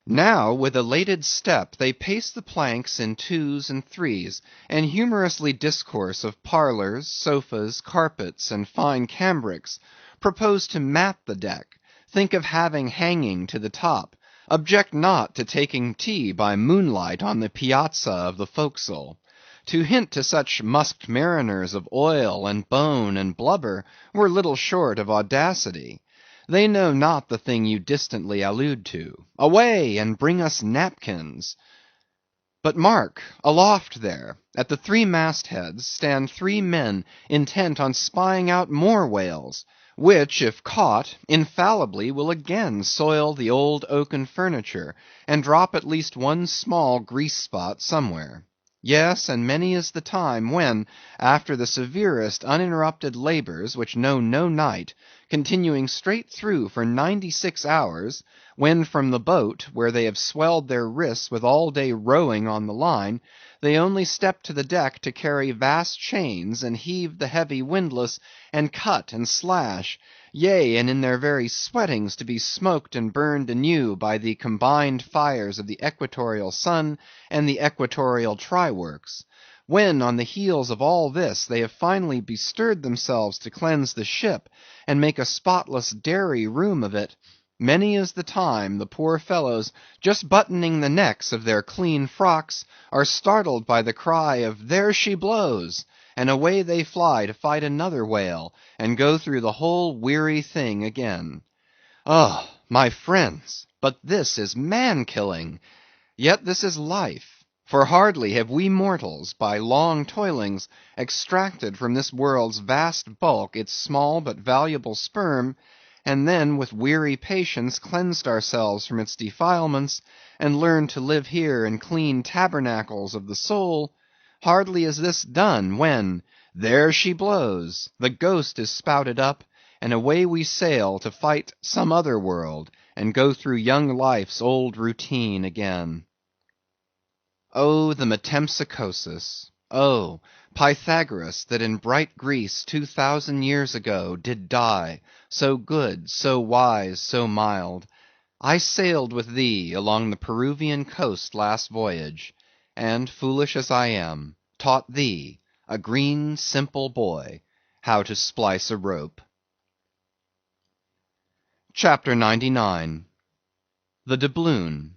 Now with elated step they pace the planks in twos and threes, and humorously discourse of parlors, sofas, carpets, and fine cambrics, propose to mat the deck, think of having hanging to the top, object not to taking tea by moonlight on the piazza of the forecastle. To hint to such musked mariners of oil and bone and blubber were little short of audacity. They know not the thing you distantly allude to. Away, and bring us napkins. But mark, aloft there, at the three mastheads, stand three men intent on spying out more whales, which, if caught, infallibly will again soil the old oaken furniture, and drop at least one small grease spot somewhere. Yes, and many is the time when, after the severest uninterrupted labors which know no night, continuing straight through for 96 hours, when from the boat, where they have swelled their wrists with all day rowing on the line, they only step to the deck to carry vast chains and heave the heavy windlass, and cut and slash, yea, and in their very sweatings to be smoked and burned anew by the combined fires of the equatorial sun and the equatorial try-works. When, on the heels of all this, they have finally bestirred themselves to cleanse the ship, and make a spotless dairy room of it, many is the time the poor fellows, just buttoning the necks of their clean frocks, are startled by the cry of "There she blows!" and away they fly to fight another whale, and go through the whole weary thing again. Oh, my friends, but this is man-killing! Yet this is life, for hardly have we mortals, by long toilings, extracted from this world's vast bulk its small but valuable sperm, and then with weary patience cleansed ourselves from its defilements, and learned to live here in clean tabernacles of the soul. Hardly is this done, when, there she blows, the ghost is spouted up, and away we sail to fight some other world, and go through young life's old routine again. Oh, the metempsychosis! Oh, Pythagoras, that in bright Greece 2000 years ago did die, so good, so wise, so mild! I sailed with thee along the Peruvian coast last voyage, and, foolish as I am, taught thee, a green simple boy, how to splice a rope. CHAPTER 99. The Doubloon.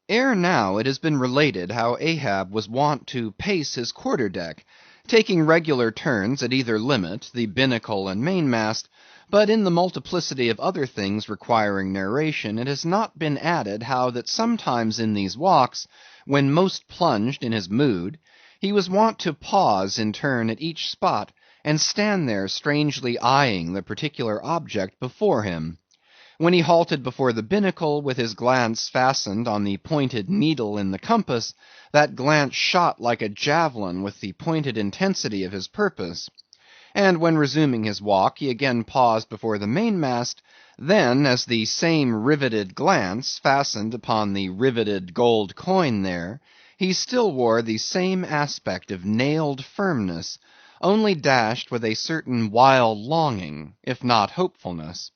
Ere now it has been related how Ahab was wont to pace his quarter-deck, taking regular turns at either limit, the binnacle and mainmast, but in the multiplicity of other things requiring narration, it has not been added how that sometimes in these walks, when most plunged in his mood, he was wont to pause in turn at each spot, and stand there strangely eyeing the particular object before him. When he halted before the binnacle, with his glance fastened on the pointed needle in the compass, that glance shot like a javelin with the pointed intensity of his purpose. And when resuming his walk, he again paused before the mainmast, then, as the same riveted glance fastened upon the riveted gold coin there, he still wore the same aspect of nailed firmness, only dashed with a certain wild longing, if not hopefulness.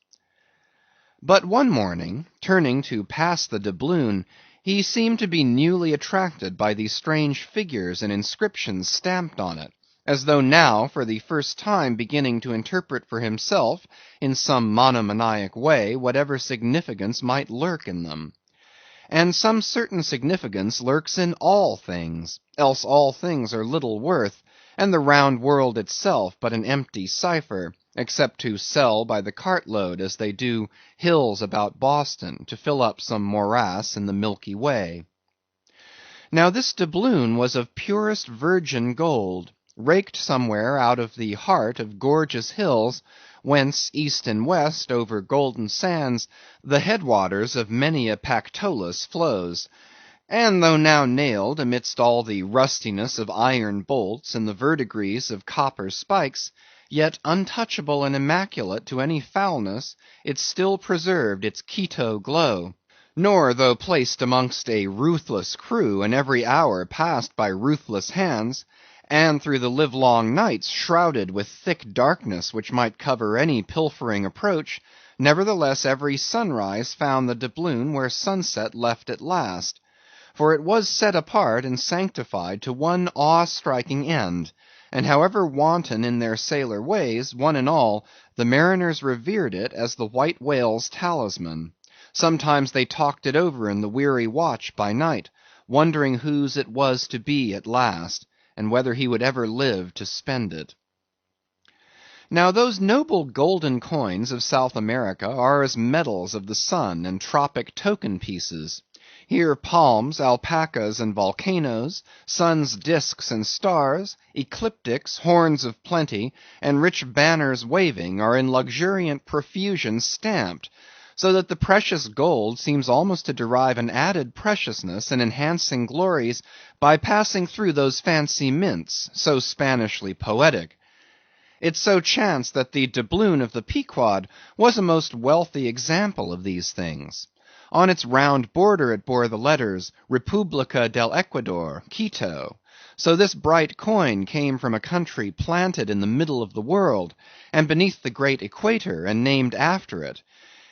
But one morning, turning to pass the doubloon, he seemed to be newly attracted by the strange figures and inscriptions stamped on it, as though now for the first time beginning to interpret for himself, in some monomaniac way, whatever significance might lurk in them. And some certain significance lurks in all things, else all things are little worth, and the round world itself but an empty cipher, except to sell by the cartload as they do hills about Boston, to fill up some morass in the Milky Way. Now this doubloon was of purest virgin gold, raked somewhere out of the heart of gorgeous hills, whence east and west over golden sands the headwaters of many a Pactolus flows; and though now nailed amidst all the rustiness of iron bolts and the verdigris of copper spikes, yet untouchable and immaculate to any foulness, it still preserved its Quito glow. Nor, though placed amongst a ruthless crew, and every hour passed by ruthless hands, and through the livelong nights shrouded with thick darkness which might cover any pilfering approach, nevertheless every sunrise found the doubloon where sunset left it last. For it was set apart and sanctified to one awe-striking end, and however wanton in their sailor ways, one and all, the mariners revered it as the white whale's talisman. Sometimes they talked it over in the weary watch by night, wondering whose it was to be at last, and whether he would ever live to spend it. Now those noble golden coins of South America are as medals of the sun and tropic token pieces. Here palms, alpacas, and volcanoes, sun's disks and stars, ecliptics, horns of plenty, and rich banners waving, are in luxuriant profusion stamped, so that the precious gold seems almost to derive an added preciousness and enhancing glories by passing through those fancy mints, so Spanishly poetic. It so chanced that the doubloon of the Pequod was a most wealthy example of these things. On its round border it bore the letters Republica del Ecuador, Quito. So this bright coin came from a country planted in the middle of the world, and beneath the great equator, and named after it.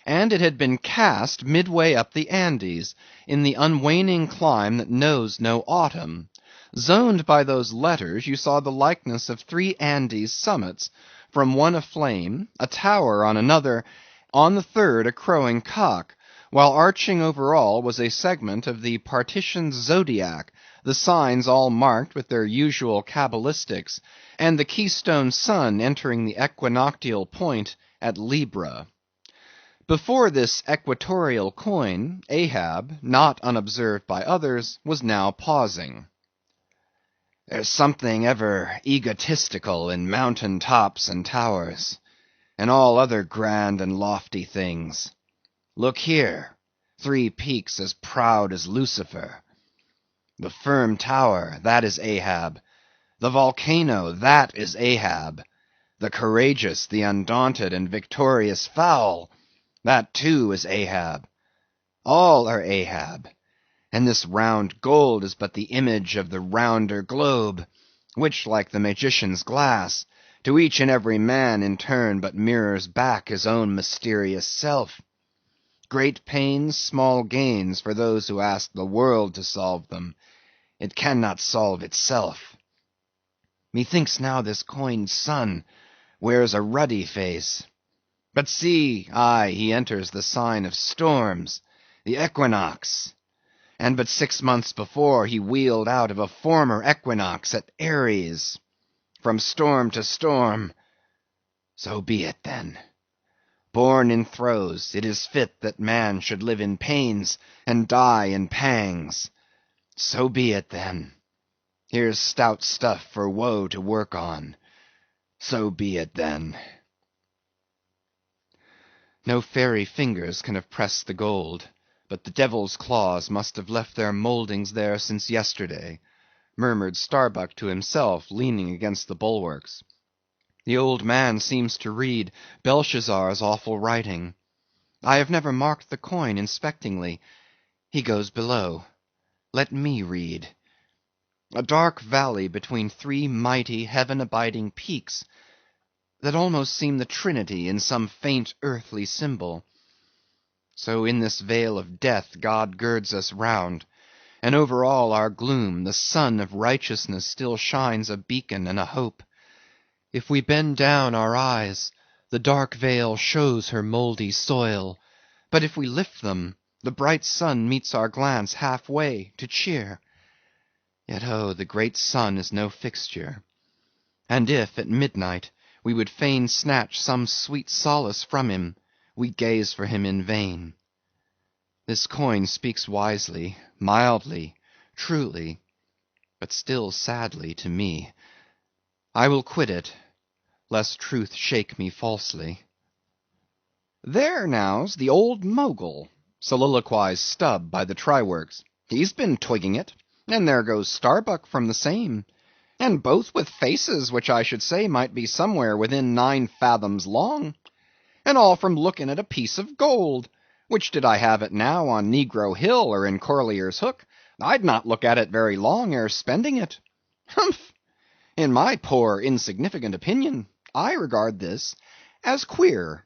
And it had been cast midway up the Andes, in the unwaning clime that knows no autumn. Zoned by those letters, you saw the likeness of 3 Andes summits, from one aflame, a tower on another, on the third a crowing cock, while arching over all was a segment of the partitioned zodiac, the signs all marked with their usual cabalistics, and the keystone sun entering the equinoctial point at Libra. Before this equatorial coin, Ahab, not unobserved by others, was now pausing. There's something ever egotistical in mountain tops and towers, and all other grand and lofty things. Look here, 3 peaks as proud as Lucifer. The firm tower, that is Ahab. The volcano, that is Ahab. The courageous, the undaunted, and victorious fowl, that too is Ahab. All are Ahab. And this round gold is but the image of the rounder globe, which, like the magician's glass, to each and every man in turn but mirrors back his own mysterious self. Great pains, small gains for those who ask the world to solve them. It cannot solve itself. Methinks now this coined sun wears a ruddy face. But see, aye, he enters the sign of storms, the equinox. And but 6 months before he wheeled out of a former equinox at Aries. From storm to storm. So be it then. Born in throes, it is fit that man should live in pains and die in pangs. So be it then. Here's stout stuff for woe to work on. So be it then. No fairy fingers can have pressed the gold, but the devil's claws must have left their mouldings there since yesterday, murmured Starbuck to himself, leaning against the bulwarks. The old man seems to read Belshazzar's awful writing. I have never marked the coin inspectingly. He goes below. Let me read. A dark valley between 3 mighty heaven-abiding peaks, that almost seem the Trinity in some faint earthly symbol. So in this vale of death God girds us round, and over all our gloom the sun of righteousness still shines a beacon and a hope. If we bend down our eyes, the dark veil shows her mouldy soil; but if we lift them, the bright sun meets our glance half way, to cheer. Yet oh, the great sun is no fixture; and if, at midnight, we would fain snatch some sweet solace from him, we gaze for him in vain. This coin speaks wisely, mildly, truly, but still sadly to me. I will quit it, lest truth shake me falsely. "There now's the old Mogul," soliloquized Stubb by the try works. "He's been twigging it; and there goes Starbuck from the same; and both with faces which I should say might be somewhere within 9 fathoms long; and all from looking at a piece of gold, which did I have it now on Negro Hill or in Corlear's Hook, I'd not look at it very long ere spending it. Humph! In my poor insignificant opinion, I regard this as queer.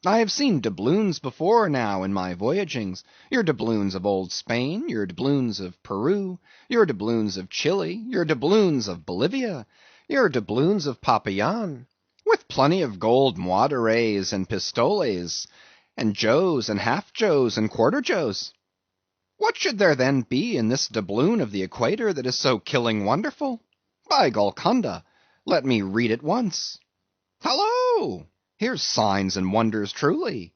I have seen doubloons before now in my voyagings; your doubloons of old Spain, your doubloons of Peru, your doubloons of Chili, your doubloons of Bolivia, your doubloons of Popayan, with plenty of gold moidores and pistoles, and joes, and half joes, and quarter joes. What should there then be in this doubloon of the equator that is so killing wonderful? By Golconda, let me read it once. Hallo! Here's signs and wonders truly.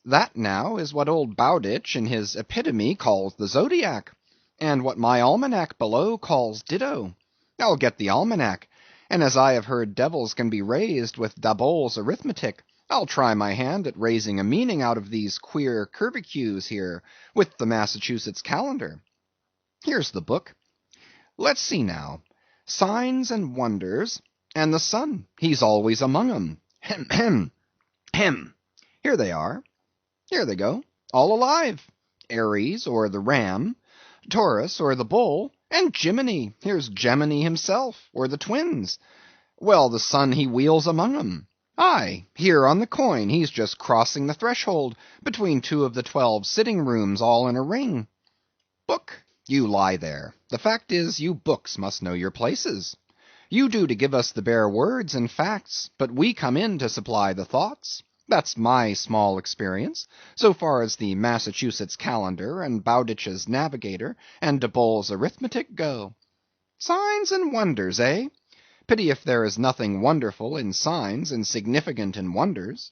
That now is what old Bowditch in his epitome calls the zodiac, and what my almanac below calls ditto. I'll get the almanac, and as I have heard devils can be raised with Daboll's arithmetic, I'll try my hand at raising a meaning out of these queer curvicues here with the Massachusetts calendar. Here's the book. Let's see now. Signs and wonders, and the sun, he's always among 'em. Hem, hem, hem. Here they are. Here they go, all alive. Aries, or the ram; Taurus, or the bull; and Jiminy, here's Gemini himself, or the twins. Well, the sun he wheels among 'em. Aye, here on the coin he's just crossing the threshold between 2 of the 12 sitting rooms all in a ring. Book, you lie there. The fact is, you books must know your places. You do to give us the bare words and facts, but we come in to supply the thoughts. That's my small experience, so far as the Massachusetts calendar, and Bowditch's navigator, and Daboll's arithmetic go. Signs and wonders, eh? Pity if there is nothing wonderful in signs and significant in wonders.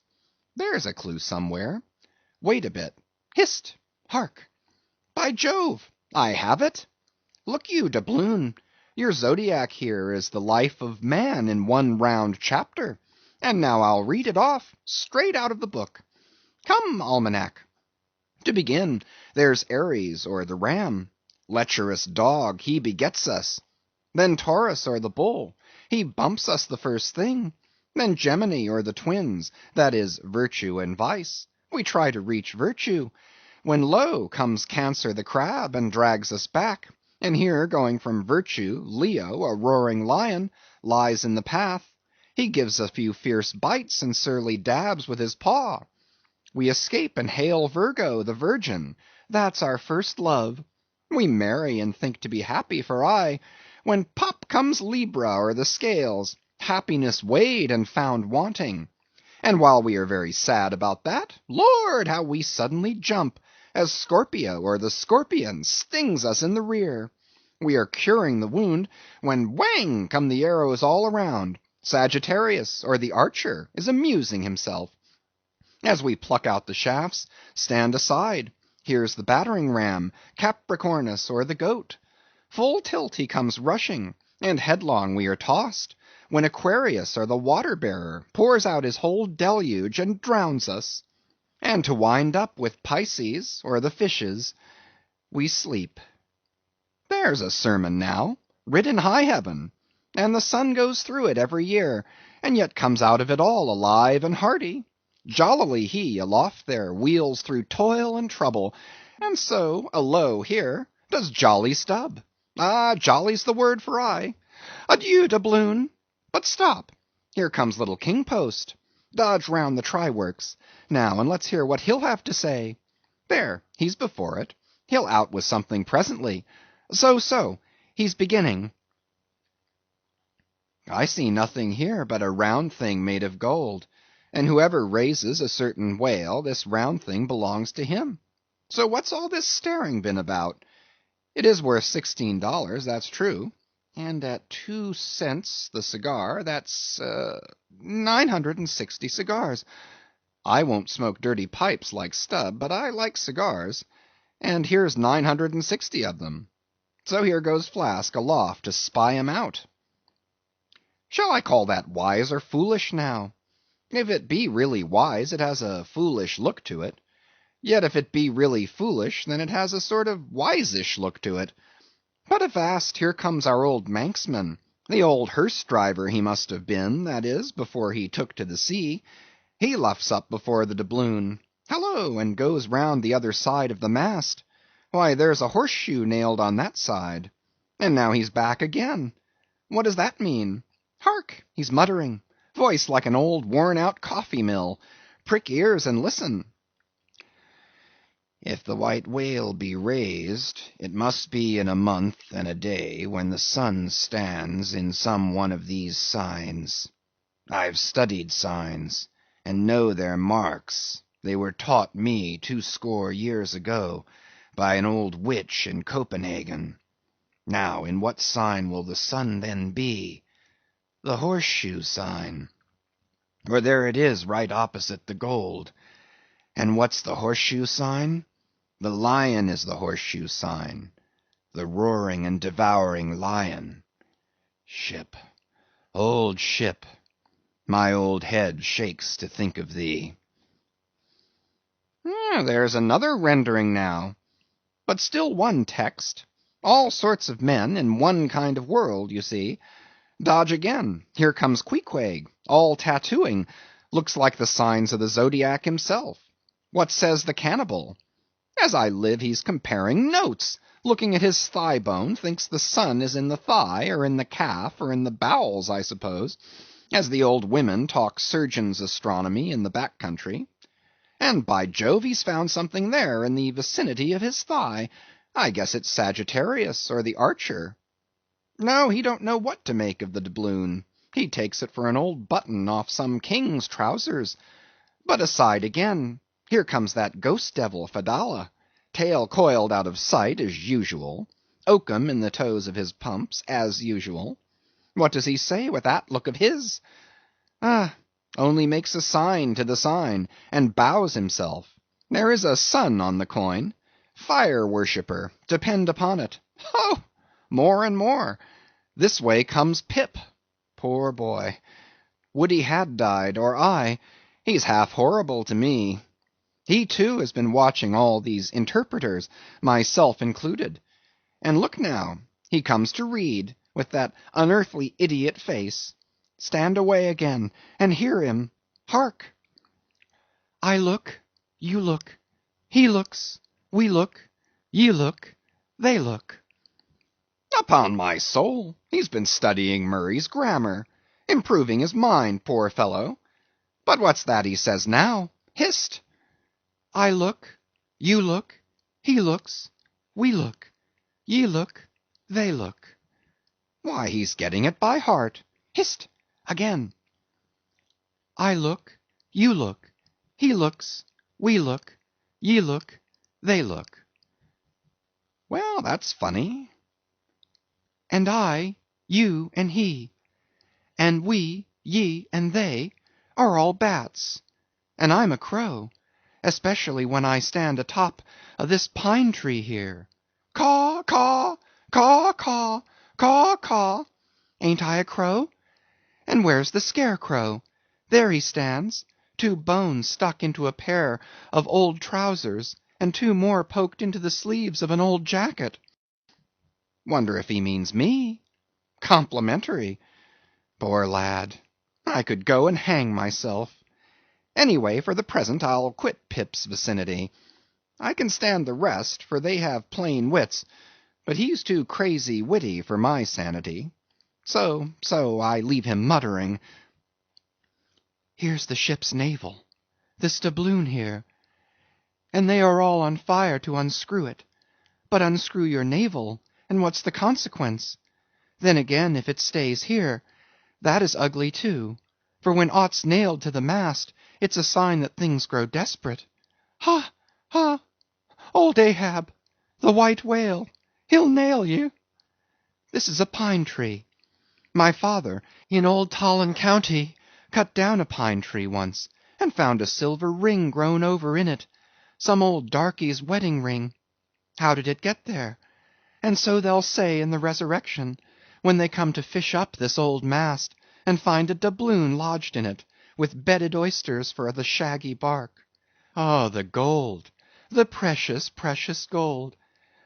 There's a clue somewhere. Wait a bit. Hist! Hark! By Jove, I have it! Look you, doubloon, your zodiac here is the life of man in one round chapter, and now I'll read it off, straight out of the book. Come, almanac. To begin, there's Aries, or the ram; lecherous dog, he begets us. Then Taurus, or the bull; he bumps us the first thing. Then Gemini, or the twins; that is, virtue and vice. We try to reach virtue, when lo, comes Cancer the crab, and drags us back; and here, going from virtue, Leo, a roaring lion, lies in the path. He gives a few fierce bites and surly dabs with his paw. We escape and hail Virgo, the virgin; that's our first love. We marry and think to be happy, for aye, when pop comes Libra, or the scales, happiness weighed and found wanting. And while we are very sad about that, Lord, how we suddenly jump, as Scorpio, or the scorpion, stings us in the rear. We are curing the wound, when whang come the arrows all around. Sagittarius, or the archer, is amusing himself. As we pluck out the shafts, stand aside. Here's the battering ram, Capricornus, or the goat. Full tilt he comes rushing, and headlong we are tossed, when Aquarius, or the water bearer, pours out his whole deluge and drowns us. And to wind up with Pisces, or the fishes, we sleep. There's a sermon now, writ in high heaven, and the sun goes through it every year, and yet comes out of it all alive and hearty. Jollily he, aloft there, wheels through toil and trouble, and so, alow here, does jolly Stubb. Ah, jolly's the word for aye. Adieu, doubloon. But stop, here comes little King Post. Dodge round the try works, now, and let's hear what he'll have to say. There, he's before it. He'll out with something presently. So, he's beginning. I see nothing here but a round thing made of gold, and whoever raises a certain whale, this round thing belongs to him. So what's all this staring been about? It is worth $16, that's true, and at 2 cents the cigar, that's 960 cigars. I won't smoke dirty pipes like Stubb, but I like cigars, and here's 960 of them. So here goes Flask aloft to spy 'em out. Shall I call that wise or foolish now? If it be really wise, it has a foolish look to it. Yet if it be really foolish, then it has a sort of wise-ish look to it. But avast, here comes our old Manxman, the old hearse driver he must have been, that is, before he took to the sea. He luffs up before the doubloon, hallo, and goes round the other side of the mast. Why, there's a horseshoe nailed on that side. And now he's back again. What does that mean? Hark! He's muttering, voice like an old worn-out coffee-mill. Prick ears and listen. If the white whale be raised, it must be in a month and a day when the sun stands in some one of these signs. I've studied signs, and know their marks. They were taught me 20 years ago by an old witch in Copenhagen. Now, in what sign will the sun then be? The horseshoe sign. For there it is right opposite the gold. And what's the horseshoe sign? The lion is the horseshoe sign. The roaring and devouring lion. Ship, old ship, my old head shakes to think of thee. There's another rendering now. But still one text. All sorts of men in one kind of world, you see. Dodge again. Here comes Queequeg, all tattooing. Looks like the signs of the Zodiac himself. What says the cannibal? As I live, he's comparing notes. Looking at his thigh bone, thinks the sun is in the thigh, or in the calf, or in the bowels, I suppose, as the old women talk surgeon's astronomy in the back country. And by Jove, he's found something there in the vicinity of his thigh. I guess it's Sagittarius, or the Archer. No, he don't know what to make of the doubloon. He takes it for an old button off some king's trousers. But aside again, here comes that ghost devil, Fedallah, tail coiled out of sight, as usual, oakum in the toes of his pumps, as usual. What does he say with that look of his? Only makes a sign to the sign, and bows himself. There is a sun on the coin. Fire worshipper, depend upon it. Ho! More and more. This way comes Pip. Poor boy. Would he had died, or I. He's half horrible to me. He, too, has been watching all these interpreters, myself included. And look now, he comes to read, with that unearthly idiot face. Stand away again, and hear him. Hark! I look, you look, he looks, we look, ye look, they look. Upon my soul, he's been studying Murray's grammar, improving his mind, poor fellow. But what's that he says now? Hist! I look, you look, he looks, we look, ye look, they look. Why, he's getting it by heart. Hist! Again. I look, you look, he looks, we look, ye look, they look. Well, that's funny. And I, you, and he, and we, ye, and they, are all bats, and I'm a crow, especially when I stand atop of this pine tree here. Caw, caw, caw, caw, caw, caw. Ain't I a crow? And where's the scarecrow? There he stands, 2 bones stuck into a pair of old trousers, and 2 more poked into the sleeves of an old jacket. Wonder if he means me? Complimentary. Poor lad, I could go and hang myself. Anyway, for the present I'll quit Pip's vicinity. I can stand the rest, for they have plain wits, but he's too crazy witty for my sanity. So I leave him muttering. Here's the ship's navel, this doubloon here, and they are all on fire to unscrew it. But unscrew your navel, and what's the consequence? Then again, if it stays here, That is ugly too, for when aught's nailed to the mast, it's a sign that things grow desperate. Ha! ha! Old Ahab, the white whale, he'll nail you. This is a pine tree. My father, in old Tolland County, cut down a pine tree once, and found a silver ring grown over in it, some old darky's wedding ring. How did it get there? And so they'll say in the resurrection, when they come to fish up this old mast, and find a doubloon lodged in it, with bedded oysters for the shaggy bark. Oh, the gold, the precious, precious gold!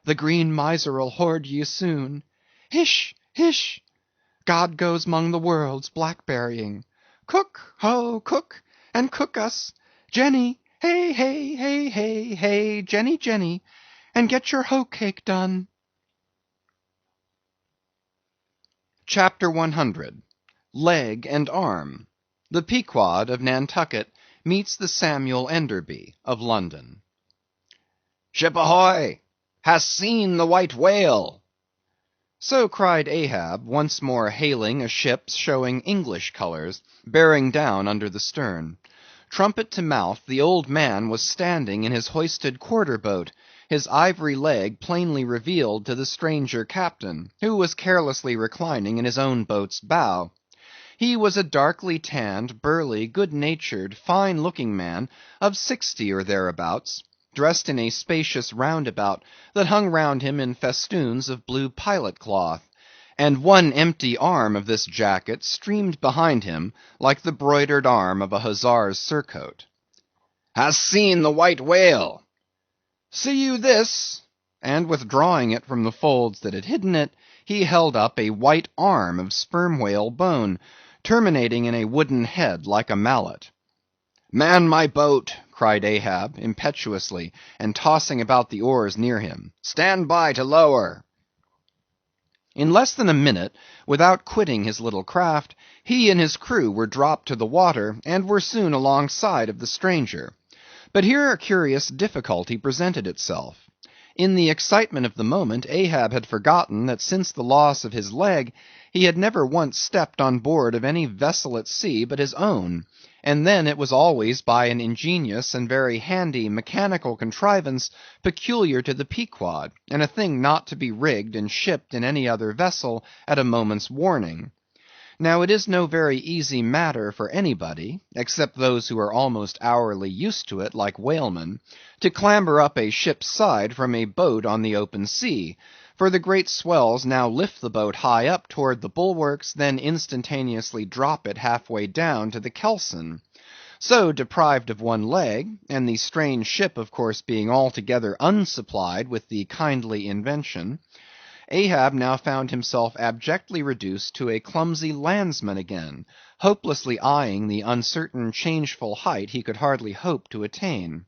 The green miser'll hoard ye soon. Hish, hish! God goes 'mong the worlds blackberrying. Cook, ho, cook, and cook us. Jenny, hey, hey, hey, hey, hey, Jenny, Jenny, and get your hoe cake done. Chapter 100. Leg and Arm. The Pequod of Nantucket meets the Samuel Enderby of London. Ship ahoy! Hast seen the white whale? So cried Ahab, once more hailing a ship showing English colors, bearing down under the stern. Trumpet to mouth, the old man was standing in his hoisted quarter-boat, his ivory leg plainly revealed to the stranger captain, who was carelessly reclining in his own boat's bow. He was a darkly tanned, burly, good-natured, fine-looking man of 60 or thereabouts, dressed in a spacious roundabout that hung round him in festoons of blue pilot cloth, and one empty arm of this jacket streamed behind him like the broidered arm of a hussar's surcoat. Hast seen the white whale? See you this? And withdrawing it from the folds that had hidden it, he held up a white arm of sperm whale bone, terminating in a wooden head like a mallet. Man my boat, cried Ahab, impetuously, and tossing about the oars near him. Stand by to lower. In less than a minute, without quitting his little craft, he and his crew were dropped to the water, and were soon alongside of the stranger. But here a curious difficulty presented itself. In the excitement of the moment, Ahab had forgotten that since the loss of his leg, he had never once stepped on board of any vessel at sea but his own, and then it was always by an ingenious and very handy mechanical contrivance peculiar to the Pequod, and a thing not to be rigged and shipped in any other vessel at a moment's warning. Now it is no very easy matter for anybody, except those who are almost hourly used to it, like whalemen, to clamber up a ship's side from a boat on the open sea, for the great swells now lift the boat high up toward the bulwarks, then instantaneously drop it halfway down to the kelson. So, deprived of one leg, and the strange ship of course being altogether unsupplied with the kindly invention, Ahab now found himself abjectly reduced to a clumsy landsman again, hopelessly eyeing the uncertain changeful height he could hardly hope to attain.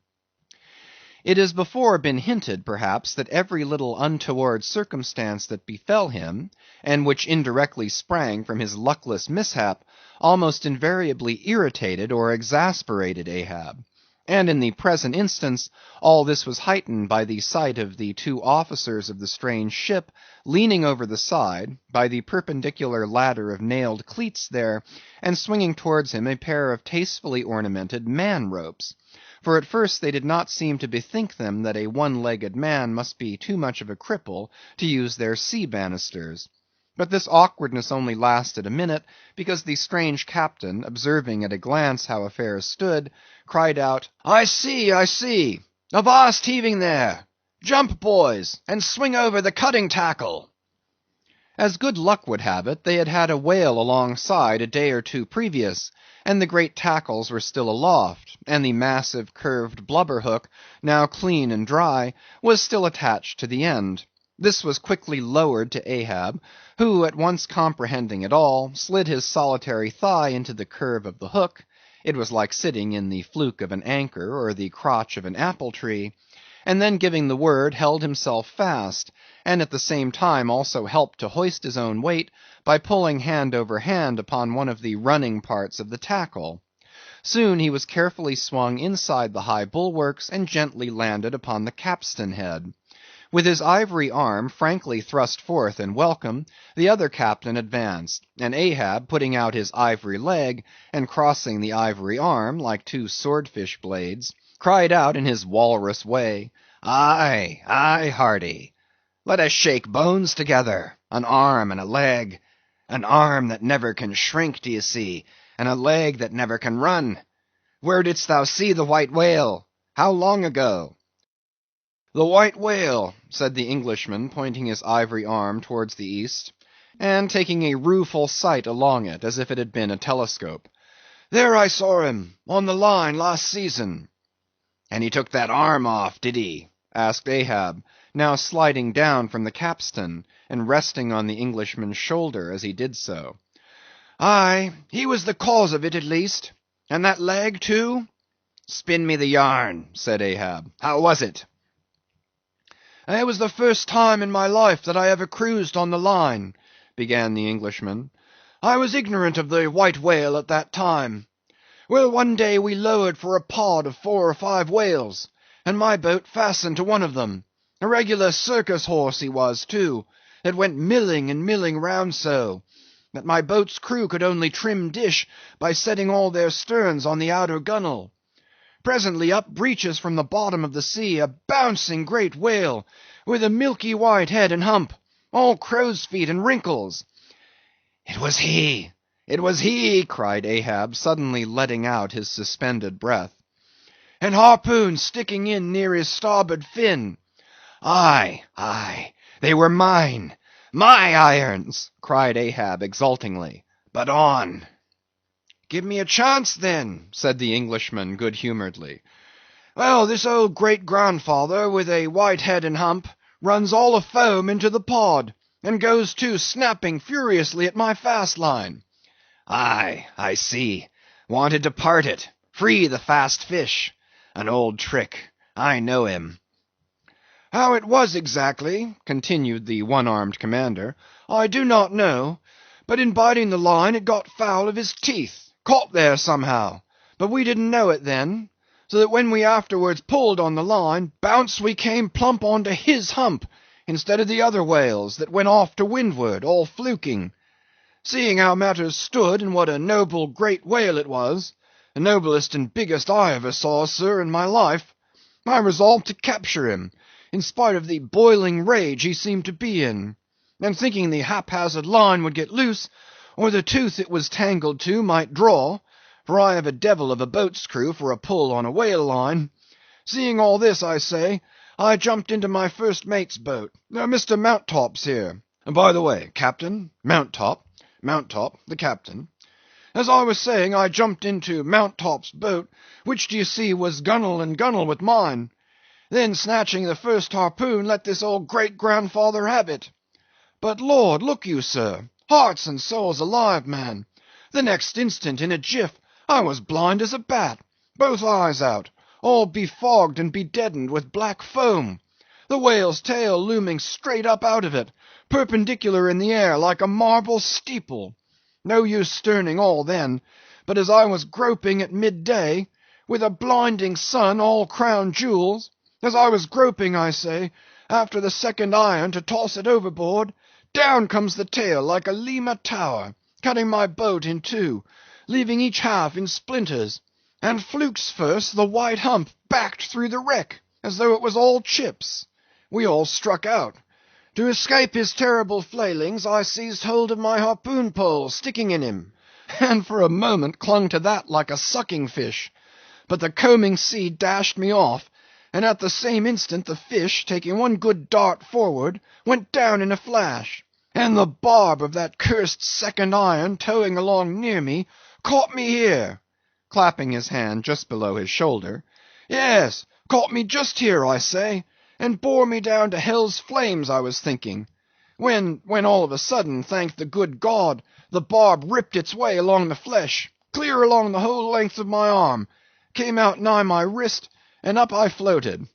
It has before been hinted, perhaps, that every little untoward circumstance that befell him, and which indirectly sprang from his luckless mishap, almost invariably irritated or exasperated Ahab. And in the present instance, all this was heightened by the sight of the two officers of the strange ship leaning over the side, by the perpendicular ladder of nailed cleats there, and swinging towards him a pair of tastefully ornamented man-ropes. For at first they did not seem to bethink them that a one-legged man must be too much of a cripple to use their sea banisters. But this awkwardness only lasted a minute, because the strange captain, observing at a glance how affairs stood, cried out, I see, I see! Avast heaving there! Jump, boys, and swing over the cutting tackle! As good luck would have it, they had had a whale alongside a day or two previous, and the great tackles were still aloft, and the massive curved blubber hook, now clean and dry, was still attached to the end. This was quickly lowered to Ahab, who, at once comprehending it all, slid his solitary thigh into the curve of the hook (it was like sitting in the fluke of an anchor, or the crotch of an apple-tree), and then giving the word, held himself fast, and at the same time also helped to hoist his own weight by pulling hand over hand upon one of the running parts of the tackle. Soon he was carefully swung inside the high bulwarks, and gently landed upon the capstan head. With his ivory arm frankly thrust forth in welcome, the other captain advanced, and Ahab, putting out his ivory leg, and crossing the ivory arm, like two swordfish blades, cried out in his walrus way, "Aye, aye, hearty! Let us shake bones together, an arm and a leg, an arm that never can shrink, d'ye see, and a leg that never can run. Where didst thou see the white whale? How long ago?" "The white whale," said the Englishman, pointing his ivory arm towards the east, and taking a rueful sight along it, as if it had been a telescope. "There I saw him, on the line last season." "And he took that arm off, did he?" asked Ahab, now sliding down from the capstan, and resting on the Englishman's shoulder as he did so. "Aye, he was the cause of it at least. And that leg too?" "Spin me the yarn," said Ahab. "How was it?" "It was the first time in my life that I ever cruised on the line," began the Englishman. "I was ignorant of the white whale at that time. Well, one day we lowered for a pod of 4 or 5 whales, and my boat fastened to one of them. A regular circus horse he was, too, that went milling and milling round so, that my boat's crew could only trim dish by setting all their sterns on the outer gunwale. Presently up breaches from the bottom of the sea a bouncing great whale, with a milky white head and hump, all crow's feet and wrinkles." "It was he! It was he!" cried Ahab, suddenly letting out his suspended breath. "And harpoons sticking in near his starboard fin." "Aye, aye, they were mine, my irons!" cried Ahab exultingly. "But on!" "Give me a chance, then," said the Englishman good-humouredly. "Well, this old great-grandfather, with a white head and hump, runs all afoam into the pod, and goes to snapping furiously at my fast line." "Aye, I see. Wanted to part it, free the fast fish. An old trick. I know him." "How it was exactly," continued the one-armed commander, "I do not know, but in biting the line it got foul of his teeth. Caught there somehow, but we didn't know it then, so that when we afterwards pulled on the line, bounce we came plump onto his hump, instead of the other whales, that went off to windward, all fluking. Seeing how matters stood, and what a noble great whale it was, the noblest and biggest I ever saw, sir, in my life, I resolved to capture him, in spite of the boiling rage he seemed to be in, and thinking the haphazard line would get loose, or the tooth it was tangled to might draw, for I have a devil of a boat's crew for a pull on a whale line. Seeing all this, I say, I jumped into my first mate's boat, Mr. Mounttop's here. By the way, Captain, Mounttop, the captain. As I was saying, I jumped into Mounttop's boat, which, do you see, was gunwale and gunwale with mine. Then, snatching the first harpoon, let this old great-grandfather have it. But, Lord, look you, sir, hearts and souls alive, man, the next instant, in a jiff, I was blind as a bat, both eyes out, all befogged and bedeadened with black foam, the whale's tail looming straight up out of it, perpendicular in the air like a marble steeple. No use sterning all then, but as I was groping at midday, with a blinding sun all crown jewels, as I was groping, I say, after the second iron to toss it overboard, down comes the tail like a Lima tower, cutting my boat in two, leaving each half in splinters, and flukes first the white hump backed through the wreck, as though it was all chips. We all struck out. To escape his terrible flailings, I seized hold of my harpoon pole sticking in him, and for a moment clung to that like a sucking fish. But the combing sea dashed me off, and at the same instant the fish, taking one good dart forward, went down in a flash, and the barb of that cursed second iron, towing along near me, caught me here," clapping his hand just below his shoulder. "Yes, caught me just here, I say, and bore me down to hell's flames, I was thinking, when all of a sudden, thank the good God, the barb ripped its way along the flesh, clear along the whole length of my arm, came out nigh my wrist, and up I floated.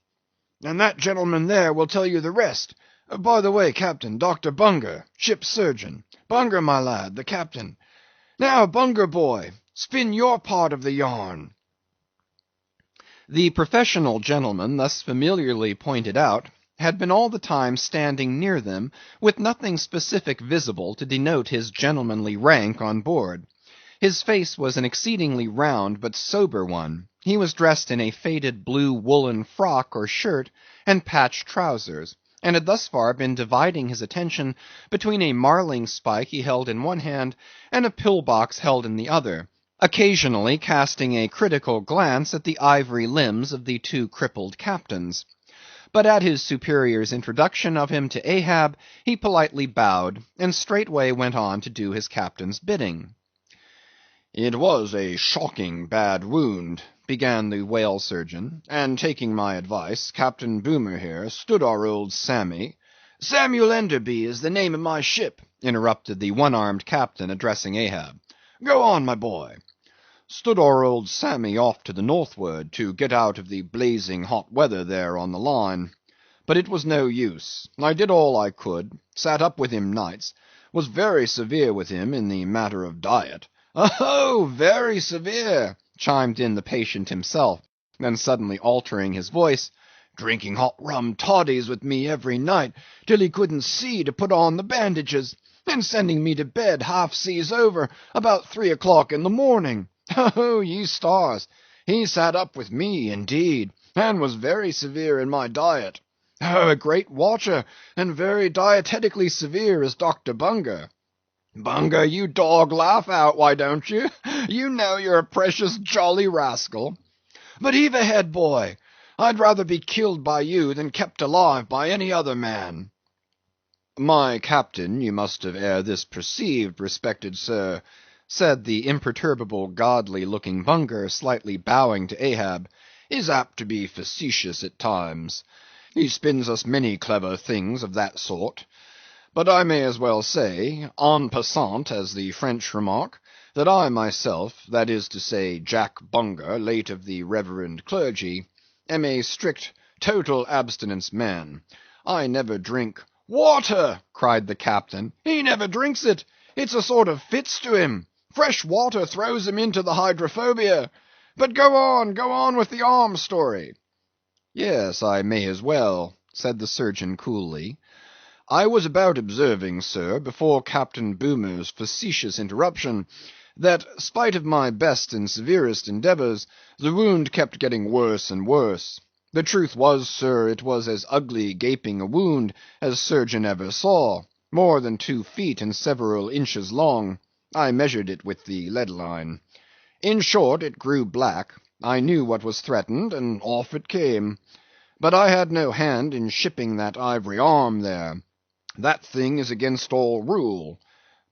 And that gentleman there will tell you the rest. By the way, Captain, Dr. Bunger, ship's surgeon. Bunger, my lad, the captain. Now, Bunger boy, spin your part of the yarn." The professional gentleman thus familiarly pointed out had been all the time standing near them, with nothing specific visible to denote his gentlemanly rank on board. His face was an exceedingly round but sober one. He was dressed in a faded blue woolen frock or shirt, and patched trousers, and had thus far been dividing his attention between a marling spike he held in one hand, and a pill-box held in the other, occasionally casting a critical glance at the ivory limbs of the two crippled captains. But at his superior's introduction of him to Ahab, he politely bowed, and straightway went on to do his captain's bidding. "It was a shocking bad wound," began the whale surgeon, "and taking my advice, Captain Boomer here stood our old Sammy—" "Samuel Enderby is the name of my ship," interrupted the one-armed captain, addressing Ahab. "Go on, my boy." "Stood our old Sammy off to the northward, to get out of the blazing hot weather there on the line. But it was no use. I did all I could, sat up with him nights, was very severe with him in the matter of diet." "Oh, very severe," chimed in the patient himself, then suddenly altering his voice, "drinking hot rum toddies with me every night, till he couldn't see to put on the bandages, and sending me to bed half seas over, about 3 o'clock in the morning. Oh, ye stars! He sat up with me, indeed, and was very severe in my diet. Oh, a great watcher, and very dietetically severe is Dr. Bunger. Bunger, you dog, laugh out, why don't you? You know you're a precious jolly rascal. But heave ahead, boy. I'd rather be killed by you than kept alive by any other man." "My captain, you must have ere this perceived, respected sir," said the imperturbable, godly-looking Bunger, slightly bowing to Ahab, "is apt to be facetious at times. He spins us many clever things of that sort. But I may as well say, en passant, as the French remark, that I myself, that is to say, Jack Bunger, late of the reverend clergy, am a strict, total abstinence man. I never drink—" "Water!" cried the captain. "He never drinks it. It's a sort of fits to him. Fresh water throws him into the hydrophobia. But go on with the arm story." "Yes, I may as well," said the surgeon coolly. "I was about observing, sir, before Captain Boomer's facetious interruption, that, spite of my best and severest endeavours, the wound kept getting worse and worse. The truth was, sir, it was as ugly gaping a wound as surgeon ever saw, more than 2 feet and several inches long. I measured it with the lead line. In short, it grew black. I knew what was threatened, and off it came. But I had no hand in shipping that ivory arm there. That thing is against all rule,"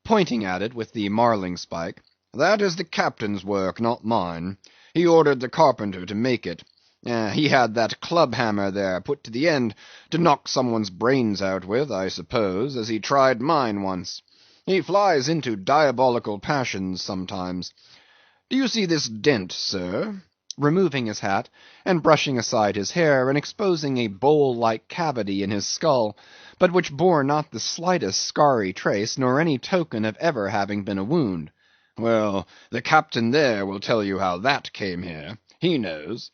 pointing at it with the marling spike. "That is the captain's work, not mine. He ordered the carpenter to make it. He had that club hammer there put to the end to knock someone's brains out with, I suppose, as he tried mine once. He flies into diabolical passions sometimes. Do you see this dent, sir?" removing his hat, and brushing aside his hair, and exposing a bowl-like cavity in his skull, but which bore not the slightest scarry trace, nor any token of ever having been a wound. "Well, the captain there will tell you how that came here. He knows."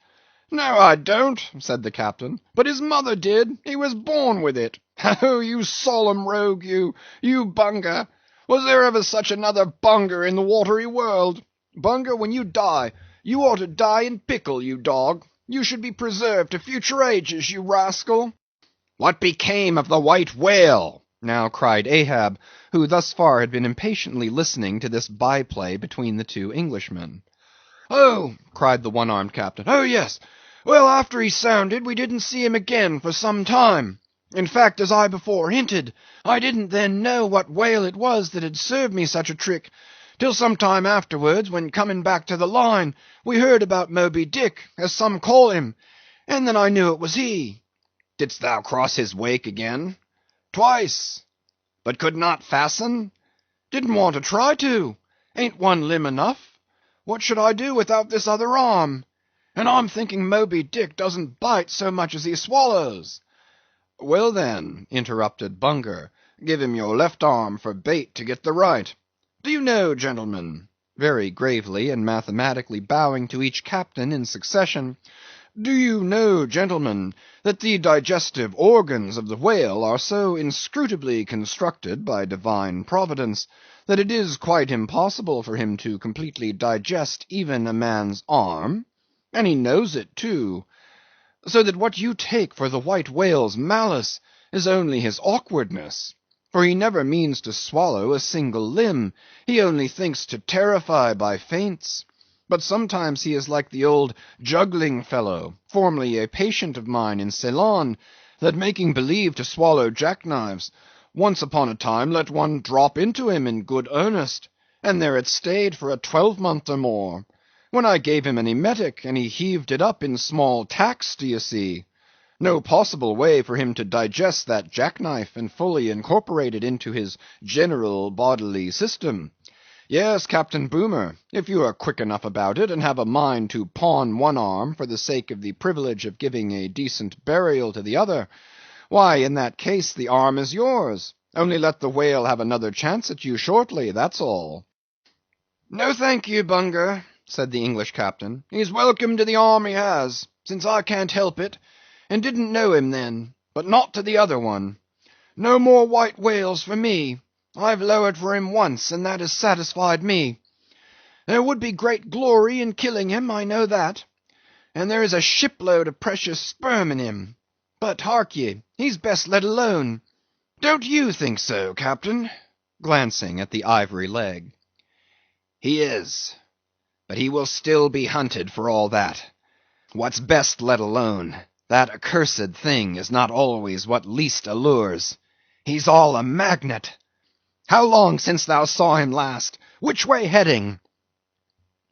"No, I don't," said the captain, "but his mother did. He was born with it. Oh, you solemn rogue, you Bunger! Was there ever such another Bunger in the watery world? Bunger, when you die, you ought to die in pickle, you dog. You should be preserved to future ages, you rascal." "What became of the white whale?" now cried Ahab, who thus far had been impatiently listening to this by-play between the two Englishmen. "Oh!" cried the one-armed captain. "Oh, yes. Well, after he sounded, we didn't see him again for some time. In fact, as I before hinted, I didn't then know what whale it was that had served me such a trick, till some time afterwards, when coming back to the line, we heard about Moby Dick, as some call him, and then I knew it was he." "Didst thou cross his wake again?" "Twice." "But could not fasten?" "Didn't want to try to. Ain't one limb enough? What should I do without this other arm? And I'm thinking Moby Dick doesn't bite so much as he swallows." "Well, then," interrupted Bunger, "give him your left arm for bait to get the right. Do you know, gentlemen," very gravely and mathematically bowing to each captain in succession, Do you know, gentlemen, that the digestive organs of the whale are so inscrutably constructed by divine providence that it is quite impossible for him to completely digest even a man's arm? And he knows it too. So that what you take for the white whale's malice is only his awkwardness. For he never means to swallow a single limb, he only thinks to terrify by feints. But sometimes he is like the old juggling fellow, formerly a patient of mine in Ceylon, that making believe to swallow jackknives, once upon a time let one drop into him in good earnest, and there it stayed for a 12-month or more, when I gave him an emetic, and he heaved it up in small tacks, d'ye see. No possible way for him to digest that jackknife and fully incorporate it into his general bodily system. Yes, Captain Boomer, if you are quick enough about it, and have a mind to pawn one arm for the sake of the privilege of giving a decent burial to the other, why, in that case, the arm is yours. Only let the whale have another chance at you shortly, that's all. No thank you, Bunger, said the English captain. He's welcome to the arm he has, since I can't help it, and didn't know him then, but not to the other one. No more white whales for me. I've lowered for him once, and that has satisfied me. There would be great glory in killing him, I know that, and there is a shipload of precious sperm in him. But hark ye, he's best let alone. Don't you think so, Captain? Glancing at the ivory leg. He is, but he will still be hunted for all that. What's best let alone? That accursed thing is not always what least allures. He's all a magnet. How long since thou saw him last? Which way heading?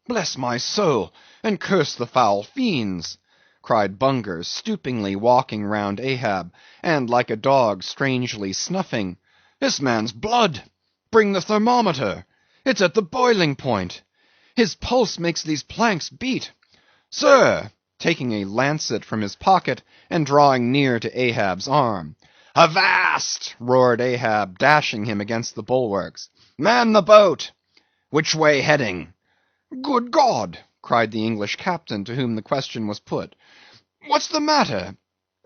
Bless my soul, and curse the foul fiends, cried Bunger, stoopingly walking round Ahab, and like a dog strangely snuffing. This man's blood! Bring the thermometer! It's at the boiling point! His pulse makes these planks beat! Sir! Taking a lancet from his pocket, and drawing near to Ahab's arm. Avast! roared Ahab, dashing him against the bulwarks. Man the boat! Which way heading? Good God! cried the English captain, to whom the question was put. What's the matter?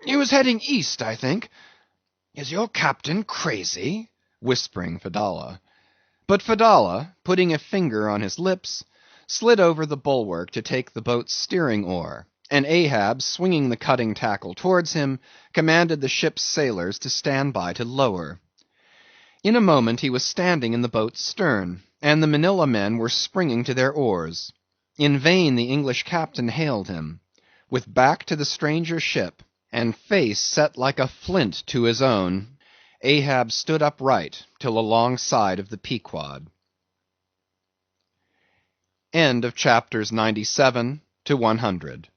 He was heading east, I think. Is your captain crazy? Whispering Fedallah. But Fedallah, putting a finger on his lips, slid over the bulwark to take the boat's steering oar, and Ahab, swinging the cutting tackle towards him, commanded the ship's sailors to stand by to lower. In a moment he was standing in the boat's stern, and the Manila men were springing to their oars. In vain the English captain hailed him. With back to the stranger ship, and face set like a flint to his own, Ahab stood upright till alongside of the Pequod. End of chapters 97 to 100.